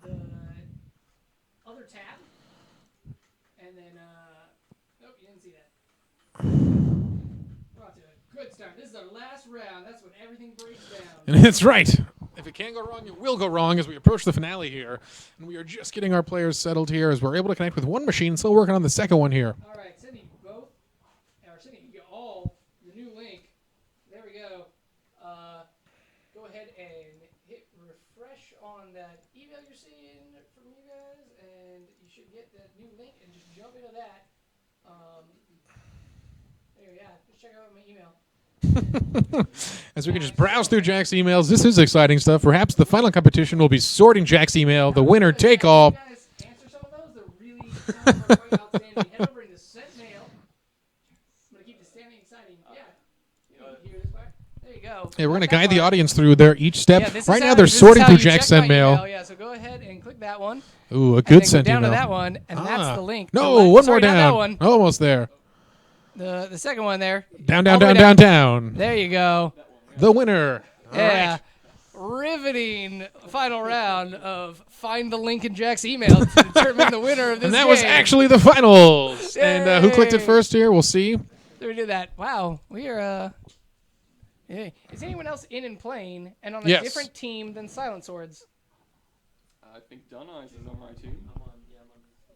the other tab, and then nope, you didn't see that. We're off to a good start. This is our last round. That's when everything breaks down. And that's right. If it can go wrong, it will go wrong as we approach the finale here. And we are just getting our players settled here as we're able to connect with one machine, still working on the second one here. All right, sending both, or sending you all the new link. There we go. Go ahead and hit refresh on that email you're seeing from you guys, and you should get that new link and just jump into that. There, yeah, just check out my email. As we can just browse through Jack's emails, this is exciting stuff. Perhaps the final competition will be sorting Jack's email, the winner take all. You guys answer some of those. They're really quite outstanding. Head over into sent mail. I'm gonna keep this standing exciting. Yeah. You hear this part? There you go. Hey, we're going to guide the audience through their each step. Yeah, right now, they're sorting through Jack's send mail. Yeah, so go ahead and click that one. Ooh, a good send down email. to that one, and that's the link. No, one Sorry, more not that down. one. Almost there. The second one there. Down, All down, the way down, down, down. There you go. The winner. All Yeah. right. Riveting final round of find the link in Jack's email to determine the winner of this And that game. was actually the finals. And who clicked it Yay. first here? We'll see. So we did that. Wow, we are. Yeah. Is anyone else in and playing and on a Yes. different team than Silent Swords? I think Donna is on my team.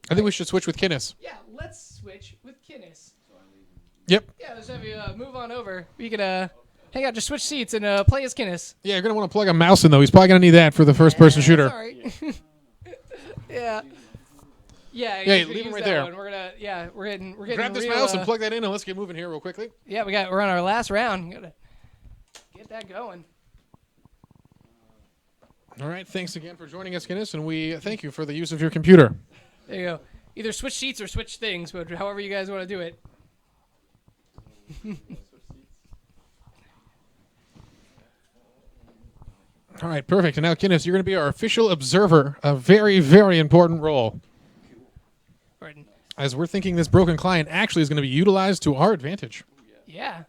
I think we should switch with Kinnis. Yeah, let's switch with Kinnis. Yep. Yeah, let's have you move on over. We could hang out, just switch seats and play as Kinnis. Yeah, you're going to want to plug a mouse in, though. He's probably going to need that for the first-person shooter. Sorry. Yeah. Yeah, Yeah, leave him right there. One. We're gonna, we're getting Grab this real, mouse and plug that in, and let's get moving here real quickly. Yeah, we're on our last round. Gotta get that going. All right, thanks again for joining us, Guinness, and we thank you for the use of your computer. There you go. Either switch seats or switch things, but however you guys want to do it. All right, perfect. And now, Guinness, you're going to be our official observer, a very, very important role. Pardon. As we're thinking this broken client actually is going to be utilized to our advantage. Yeah.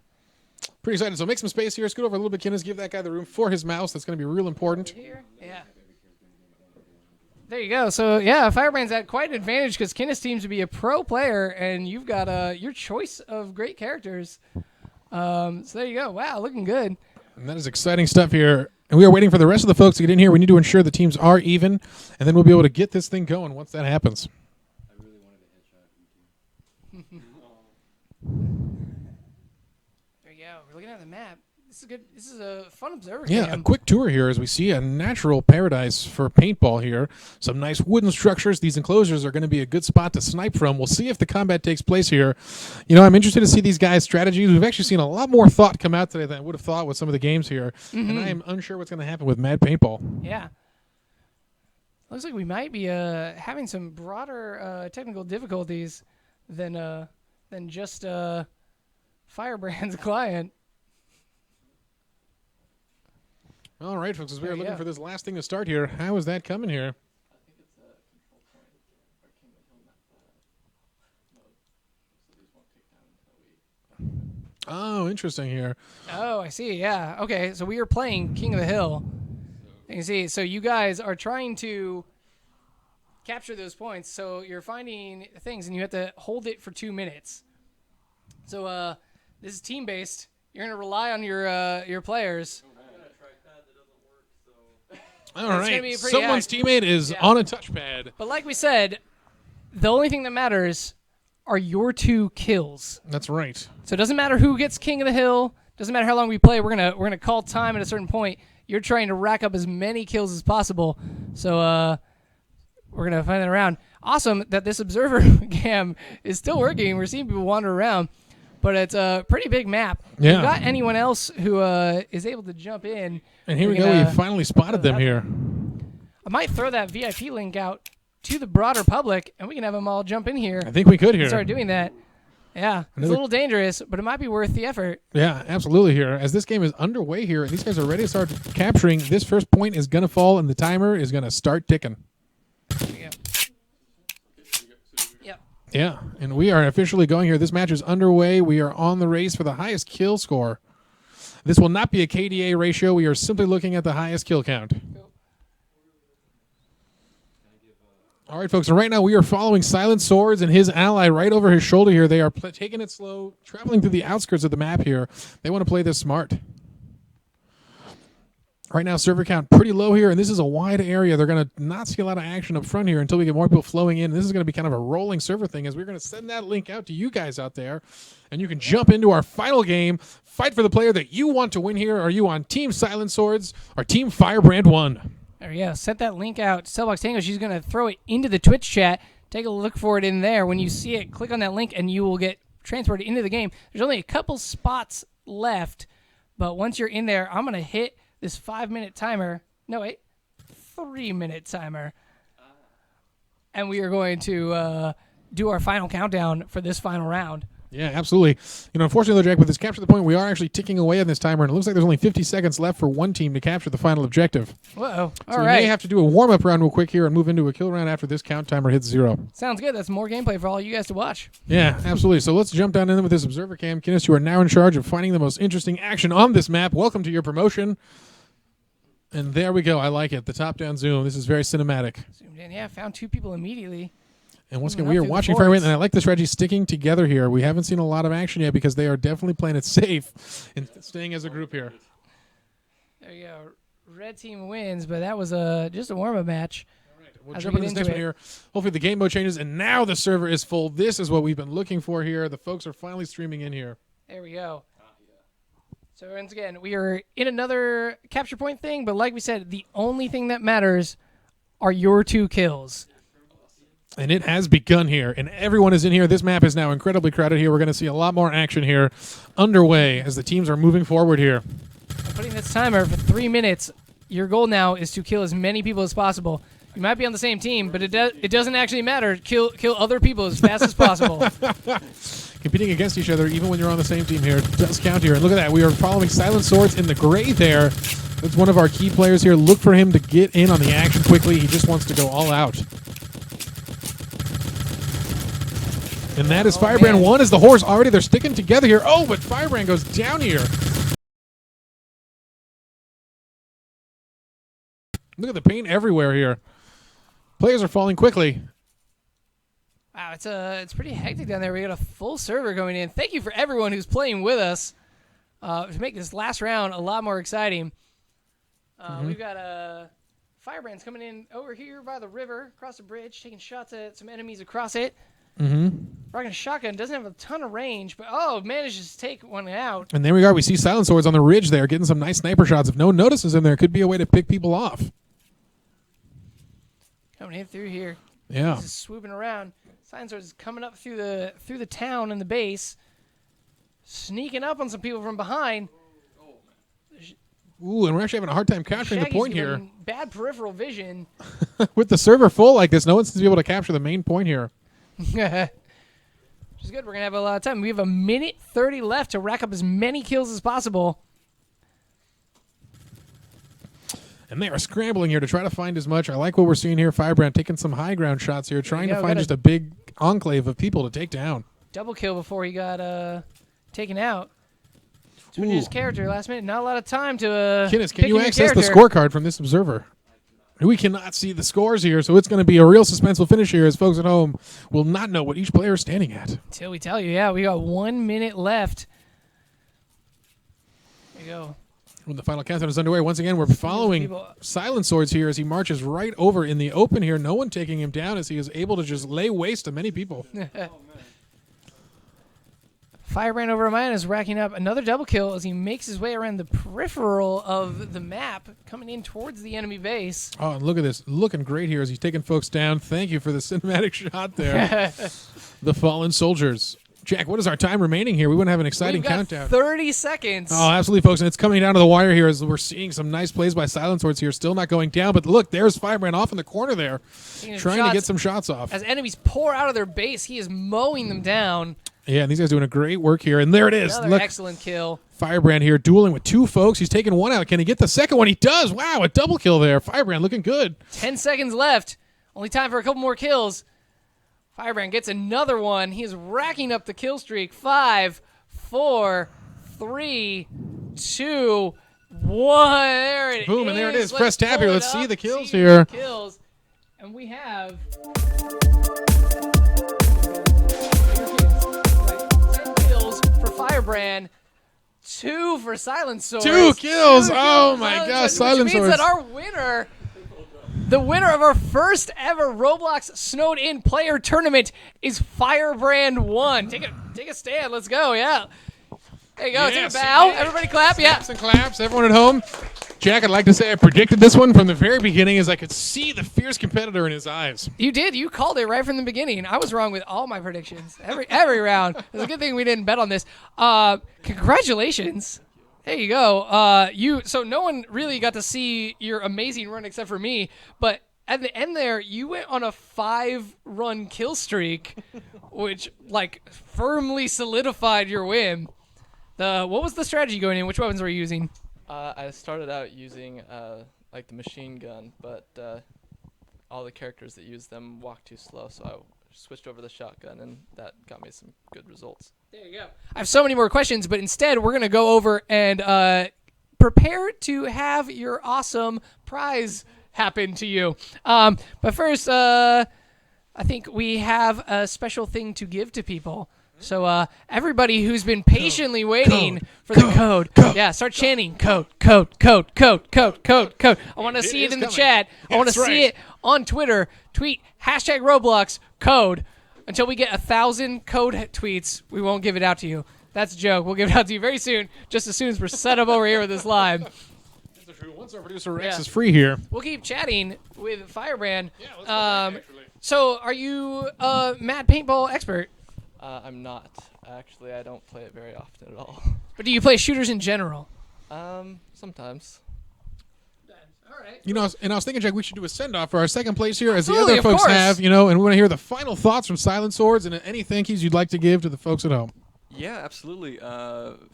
Pretty excited. So make some space here. Scoot over a little bit, Guinness. Give that guy the room for his mouse. That's going to be real important. Here? Yeah. There you go. So, yeah, Firebrand's at quite an advantage because Kinnis seems to be a pro player, and you've got your choice of great characters. So there you go. Wow, looking good. And that is exciting stuff here. And we are waiting for the rest of the folks to get in here. We need to ensure the teams are even, and then we'll be able to get this thing going once that happens. There you go. We're looking at the map. This is good. This is a fun observer Yeah, cam. a quick tour here as we see a natural paradise for paintball here. Some nice wooden structures. These enclosures are going to be a good spot to snipe from. We'll see if the combat takes place here. You know, I'm interested to see these guys' strategies. We've actually seen a lot more thought come out today than I would have thought with some of the games here. And I am unsure what's going to happen with Mad Paintball. Yeah. Looks like we might be having some broader technical difficulties than just Firebrand's client. All right, folks, as we are looking for this last thing to start here, how is that coming here? Oh, interesting here. Oh, I see. Yeah. Okay. So we are playing King of the Hill. You can see. So you guys are trying to capture those points. So you're finding things, and you have to hold it for 2 minutes. So this is team based. You're gonna rely on your players. All right. Someone's teammate is on a touchpad. But like we said, the only thing that matters are your 2 kills. That's right. So it doesn't matter who gets King of the Hill. Doesn't matter how long we play. We're gonna call time at a certain point. You're trying to rack up as many kills as possible. So we're gonna find that around. Awesome that this observer cam is still working. We're seeing people wander around, but it's a pretty big map. Yeah. If you've got anyone else who is able to jump in. And here we go. We finally spotted them here. I might throw that VIP link out to the broader public, and we can have them all jump in here. I think we could here. Start doing that. Yeah, it's a little dangerous, but it might be worth the effort. Yeah, absolutely here. As this game is underway here, and these guys are ready to start capturing, this first point is going to fall, and the timer is going to start ticking. Yep. Yeah, and we are officially going here. This match is underway. We are on the race for the highest kill score. This will not be a KDA ratio. We are simply looking at the highest kill count. All right, folks, and right now we are following Silent Swords and his ally right over his shoulder here. They are taking it slow, traveling through the outskirts of the map here. They want to play this smart. Right now, server count pretty low here, and this is a wide area. They're going to not see a lot of action up front here until we get more people flowing in. This is going to be kind of a rolling server thing as we're going to send that link out to you guys out there, and you can jump into our final game, fight for the player that you want to win here. Are you on Team Silent Swords or Team Firebrand 1? There we go. Set that link out. Cellbox Tango, she's going to throw it into the Twitch chat. Take a look for it in there. When you see it, click on that link, and you will get transported into the game. There's only a couple spots left, but once you're in there, I'm going to hit this 5-minute timer. No, wait. 3-minute timer. And we are going to do our final countdown for this final round. Yeah, absolutely. You know, unfortunately, though, Jack, with this capture the point, we are actually ticking away on this timer, and it looks like there's only 50 seconds left for one team to capture the final objective. Whoa. So we may have to do a warm-up round real quick here and move into a kill round after this count timer hits 0. Sounds good. That's more gameplay for all you guys to watch. Yeah, absolutely. So let's jump down in with this observer cam. Kinnis, you are now in charge of finding the most interesting action on this map. Welcome to your promotion. And there we go. I like it. The top-down zoom. This is very cinematic. Zoomed in. Yeah, found 2 people immediately. And once again, we are watching Firebrand, and I like the strategy sticking together here. We haven't seen a lot of action yet because they are definitely playing it safe and staying as a group here. There you go. Red team wins, but that was just a warm-up match. We'll jump into this next one here. Hopefully the game mode changes, and now the server is full. This is what we've been looking for here. The folks are finally streaming in here. There we go. So once again, we are in another capture point thing, but like we said, the only thing that matters are your 2 kills. And it has begun here, and everyone is in here. This map is now incredibly crowded here. We're going to see a lot more action here underway as the teams are moving forward here. Putting this timer for 3 minutes, your goal now is to kill as many people as possible. You might be on the same team, but it doesn't actually matter. Kill other people as fast as possible. Competing against each other, even when you're on the same team here, does count here. And look at that. We are following Silent Swords in the gray there. That's one of our key players here. Look for him to get in on the action quickly. He just wants to go all out. And that is Firebrand 1 as the horse already. They're sticking together here. Oh, but Firebrand goes down here. Look at the paint everywhere here. Players are falling quickly. Wow, it's pretty hectic down there. We got a full server going in. Thank you for everyone who's playing with us to make this last round a lot more exciting. We've got Firebrand's coming in over here by the river, across the bridge, taking shots at some enemies across it. Rocking a shotgun, doesn't have a ton of range, but manages to take one out. And there we are. We see Silent Swords on the ridge there, getting some nice sniper shots. If no one notices him there, it could be a way to pick people off. Coming in through here. Yeah. He's just swooping around. Silent Swords is coming up through the town and the base, sneaking up on some people from behind. Ooh, and we're actually having a hard time capturing the point here. Bad peripheral vision. With the server full like this, no one seems to be able to capture the main point here. Which is good. We're going to have a lot of time. We have 1:30 left to rack up as many kills as possible. And they are scrambling here to try to find as much. I like what we're seeing here. Firebrand taking some high ground shots here, trying to find just a big enclave of people to take down. Double kill before he got taken out. Switching his character last minute. Not a lot of time to Kinnis, can you access the scorecard from this observer? We cannot see the scores here, so it's going to be a real suspenseful finish here as folks at home will not know what each player is standing at. Until we tell you, yeah, we got 1 minute left. There you go. When the final countdown is underway, once again, we're following Silent Swords here as he marches right over in the open here. No one taking him down as he is able to just lay waste to many people. Firebrand over mine is racking up another double kill as he makes his way around the peripheral of the map, coming in towards the enemy base. Oh, and look at this. Looking great here as he's taking folks down. Thank you for the cinematic shot there. The fallen soldiers. Jack, what is our time remaining here? We want to have an exciting countdown. 30 seconds. Oh, absolutely, folks. And it's coming down to the wire here as we're seeing some nice plays by Silent Swords here. Still not going down, but look, there's Firebrand off in the corner there, trying to get some shots off. As enemies pour out of their base, he is mowing them down. Yeah, and these guys doing a great work here. And there it is. Another excellent kill. Firebrand here dueling with 2 folks. He's taking one out. Can he get the second one? He does. Wow, a double kill there. Firebrand looking good. 10 seconds left. Only time for a couple more kills. Firebrand gets another one. He is racking up the kill streak. 5, 4, 3, 2, 1. There it is. Boom, and there it is. Press tab here. Let's see the kills here. Kills. And we have 10 kills for Firebrand, 2 for Silent Swords. 2 kills. Oh my gosh, Silent Swords. Which means that our winner, the winner of our first ever Roblox Snowed In player tournament, is Firebrand 1. Take a stand. Let's go. Yeah. There you go. Yes. Take a bow. Everybody clap. Yeah. Snaps and claps. Everyone at home. Jack, I'd like to say I predicted this one from the very beginning as I could see the fierce competitor in his eyes. You did. You called it right from the beginning. I was wrong with all my predictions. Every round. It's a good thing we didn't bet on this. Congratulations. There you go. So no one really got to see your amazing run except for me, but at the end there, you went on a 5-run kill streak, which firmly solidified your win. What was the strategy going in? Which weapons were you using? I started out using the machine gun, but all the characters that use them walk too slow, so I switched over the shotgun, and that got me some good results. There you go. I have so many more questions, but instead we're going to go over and prepare to have your awesome prize happen to you. But first, I think we have a special thing to give to people. So everybody who's been patiently waiting for the code. Yeah, start chanting code. I want to see it in the chat. I want to see it on Twitter. Tweet #Roblox code. Until we get 1,000 code tweets, we won't give it out to you. That's a joke. We'll give it out to you very soon, just as soon as we're set up over here with this live. That's true. Once our producer Rex is free here. We'll keep chatting with Firebrand. Yeah, let's go back, actually. So, are you a mad paintball expert? I'm not. Actually, I don't play it very often at all. But do you play shooters in general? Sometimes. You know, and I was thinking, Jack, we should do a send-off for our second place here, as Absolutely, the other of folks course. have, you know, and we want to hear the final thoughts from Silent Swords and any thank yous you'd like to give to the folks at home. Yeah, absolutely.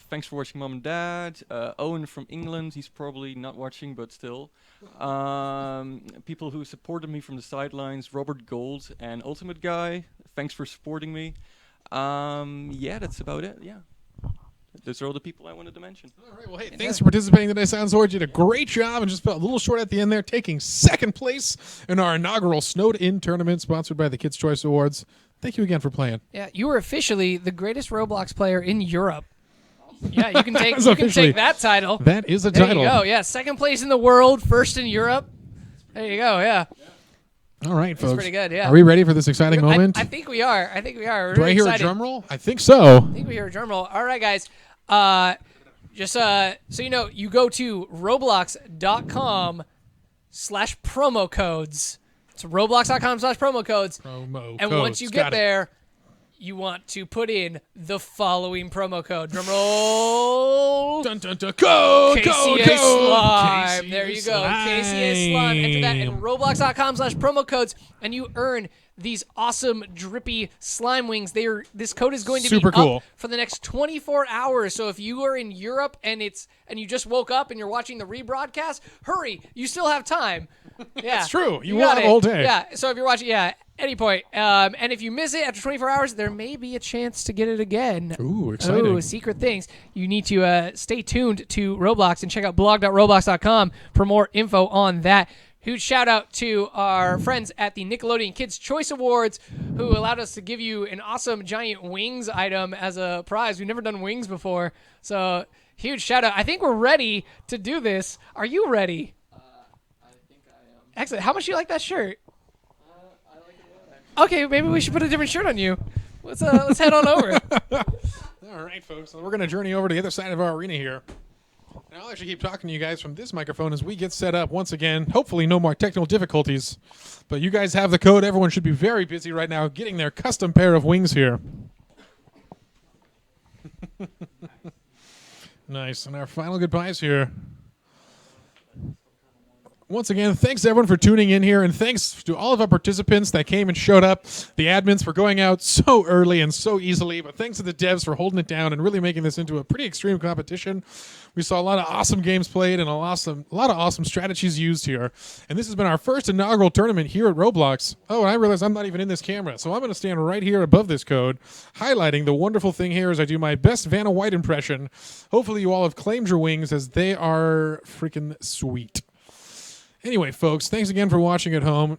Thanks for watching, Mom and Dad. Owen from England, he's probably not watching, but still. People who supported me from the sidelines, Robert Gold and Ultimate Guy, thanks for supporting me. Yeah, that's about it, yeah. Those are all the people I wanted to mention. All right, well, hey, thanks for participating today, Silent Swords. You did a great job and just felt a little short at the end there, taking second place in our inaugural Snowed-In tournament sponsored by the Kids' Choice Awards. Thank you again for playing. Yeah, you were officially the greatest Roblox player in Europe. Yeah, you can take Officially, that title. That is a there title. There you go. Yeah, second place in the world, first in Europe. There you go. Yeah. All right, folks. That's pretty good. Yeah. Are we ready for this exciting moment? I think we are. We're Do really I hear excited. a drum roll? I think so. I think we hear a drum roll. All right, guys. Just so you know, you go to roblox.com/promo codes. It's roblox.com/promo codes. And once you get there, you want to put in the following promo code. Drum roll. Dun, dun, dun. Code, KCA Slime. KCA There you go. Slime. KCA Slime. Enter that in roblox.com/promo codes, and you earn these awesome drippy slime wings. This code is going to Super be cool. up for the next 24 hours. So if you are in Europe and you just woke up and you're watching the rebroadcast, hurry. You still have time. Yeah. That's true. You got will have it. a whole day. Yeah. So if you're watching, any point. And if you miss it after 24 hours, there may be a chance to get it again. Ooh, exciting. Ooh, secret things. You need to stay tuned to Roblox and check out blog.roblox.com for more info on that. Huge shout out to our friends at the Nickelodeon Kids' Choice Awards who allowed us to give you an awesome giant wings item as a prize. We've never done wings before. So huge shout out. I think we're ready to do this. Are you ready? I think I am. Excellent. How much do you like that shirt? I like it a lot, actually. Okay, maybe we should put a different shirt on you. Let's head on over. All right, folks. So we're going to journey over to the other side of our arena here. And I'll actually keep talking to you guys from this microphone as we get set up once again. Hopefully no more technical difficulties. But you guys have the code. Everyone should be very busy right now getting their custom pair of wings here. Nice. And our final goodbyes here. Once again, thanks to everyone for tuning in here, and thanks to all of our participants that came and showed up, the admins for going out so early and so easily, but thanks to the devs for holding it down and really making this into a pretty extreme competition. We saw a lot of awesome games played and a lot of awesome strategies used here, and this has been our first inaugural tournament here at Roblox. Oh, and I realize I'm not even in this camera, so I'm going to stand right here above this code, highlighting the wonderful thing here as I do my best Vanna White impression. Hopefully you all have claimed your wings, as they are freaking sweet. Anyway, folks, thanks again for watching at home.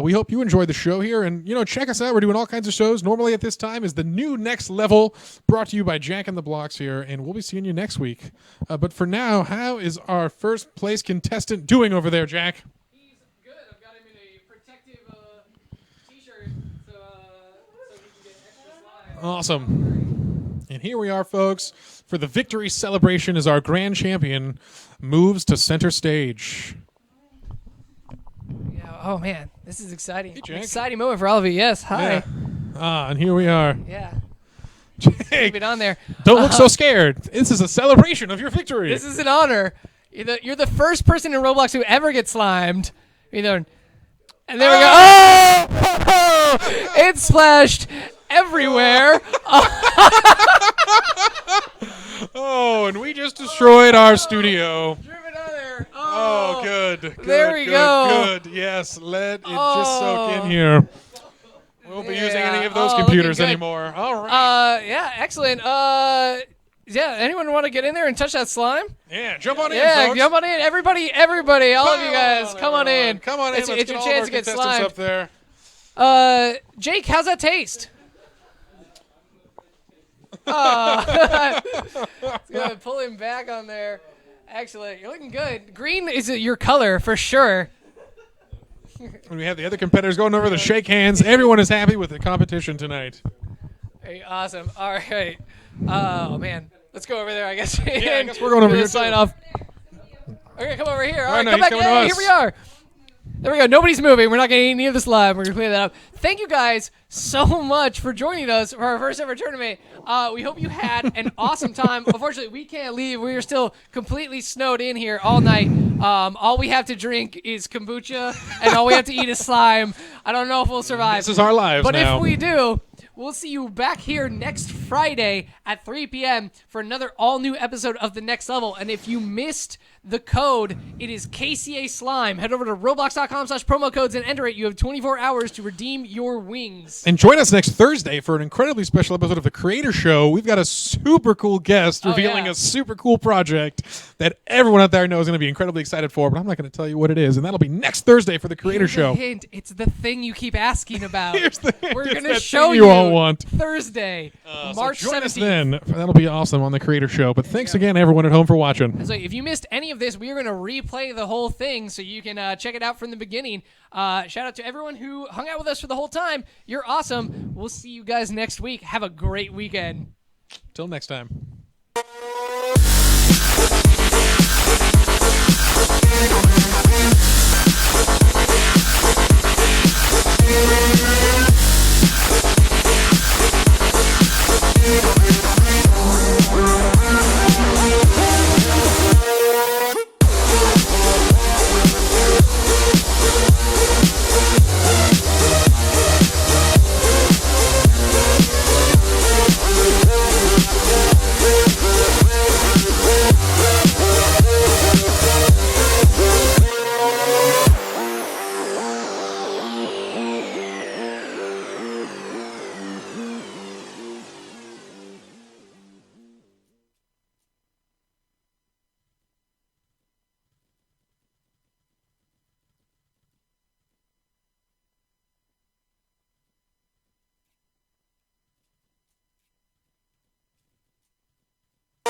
We hope you enjoyed the show here. And, check us out. We're doing all kinds of shows. Normally at this time is the new Next Level, brought to you by Jack and the Blocks here. And we'll be seeing you next week. But for now, how is our first place contestant doing over there, Jack? He's good. I've got him in a protective t-shirt so he can get extra slime. Awesome. And here we are, folks, for the victory celebration as our grand champion moves to center stage. Yeah, oh, man. This is exciting. Hey, Jack. Exciting moment for all of you. Yes, hi. Yeah. And here we are. Yeah. Jake, Keep it on there. Don't look so scared. This is a celebration of your victory. This is an honor. You're the first person in Roblox who ever gets slimed. And there we go. Oh! It splashed everywhere. Oh, and we just destroyed our studio. Oh, good. There we go. Good. Yes, let it just soak in here. We won't be using any of those computers anymore. All right. Yeah, excellent. Yeah, anyone want to get in there and touch that slime? Yeah, jump on in, Yeah, folks. jump on in. Everybody, all of you guys, come on in. Come on in. It's Let's your get all chance our to get contestants slimed. up there. Jake, how's that taste? Gonna pull him back on there. Excellent. You're looking good. Green is your color for sure. When we have the other competitors going over to shake hands, everyone is happy with the competition tonight. Hey, awesome. All right. Oh, man. Let's go over there, I guess. Yeah, I guess we're going over here, sign too. off. Okay, come over here. All right, no, come he's back. coming to Hey, us. here we are. There we go. Nobody's moving. We're not going to eat any of this live. We're going to clean that up. Thank you guys so much for joining us for our first ever tournament. We hope you had an awesome time. Unfortunately, we can't leave. We are still completely snowed in here all night. All we have to drink is kombucha, and all we have to eat is slime. I don't know if we'll survive. This is our lives but now. If we do, we'll see you back here next Friday at 3 p.m. for another all-new episode of The Next Level. And if you missed the code, it is KCA Slime. Head over to roblox.com/promo codes and enter it. You have 24 hours to redeem your wings. And join us next Thursday for an incredibly special episode of The Creator Show. We've got a super cool guest revealing a super cool project that everyone out there knows is going to be incredibly excited for, but I'm not going to tell you what it is. And that'll be next Thursday for The Creator Here's Show. a hint. It's the thing you keep asking about. Here's the hint. We're It's going to that show thing you all want. Thursday, March Join us 17th. then. That'll be awesome on The Creator Show. But thanks again, everyone at home, for watching. So if you missed any of this, we are going to replay the whole thing so you can check it out from the beginning. Shout out to everyone who hung out with us for the whole time. You're awesome. We'll see you guys next week. Have a great weekend. Till next time.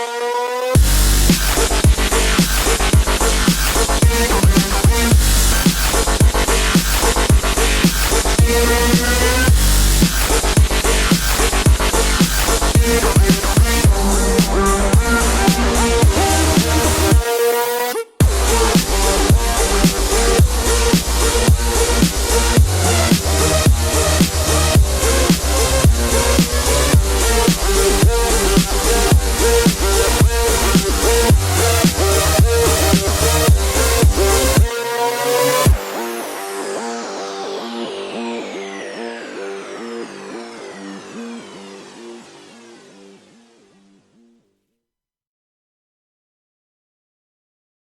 Thank you.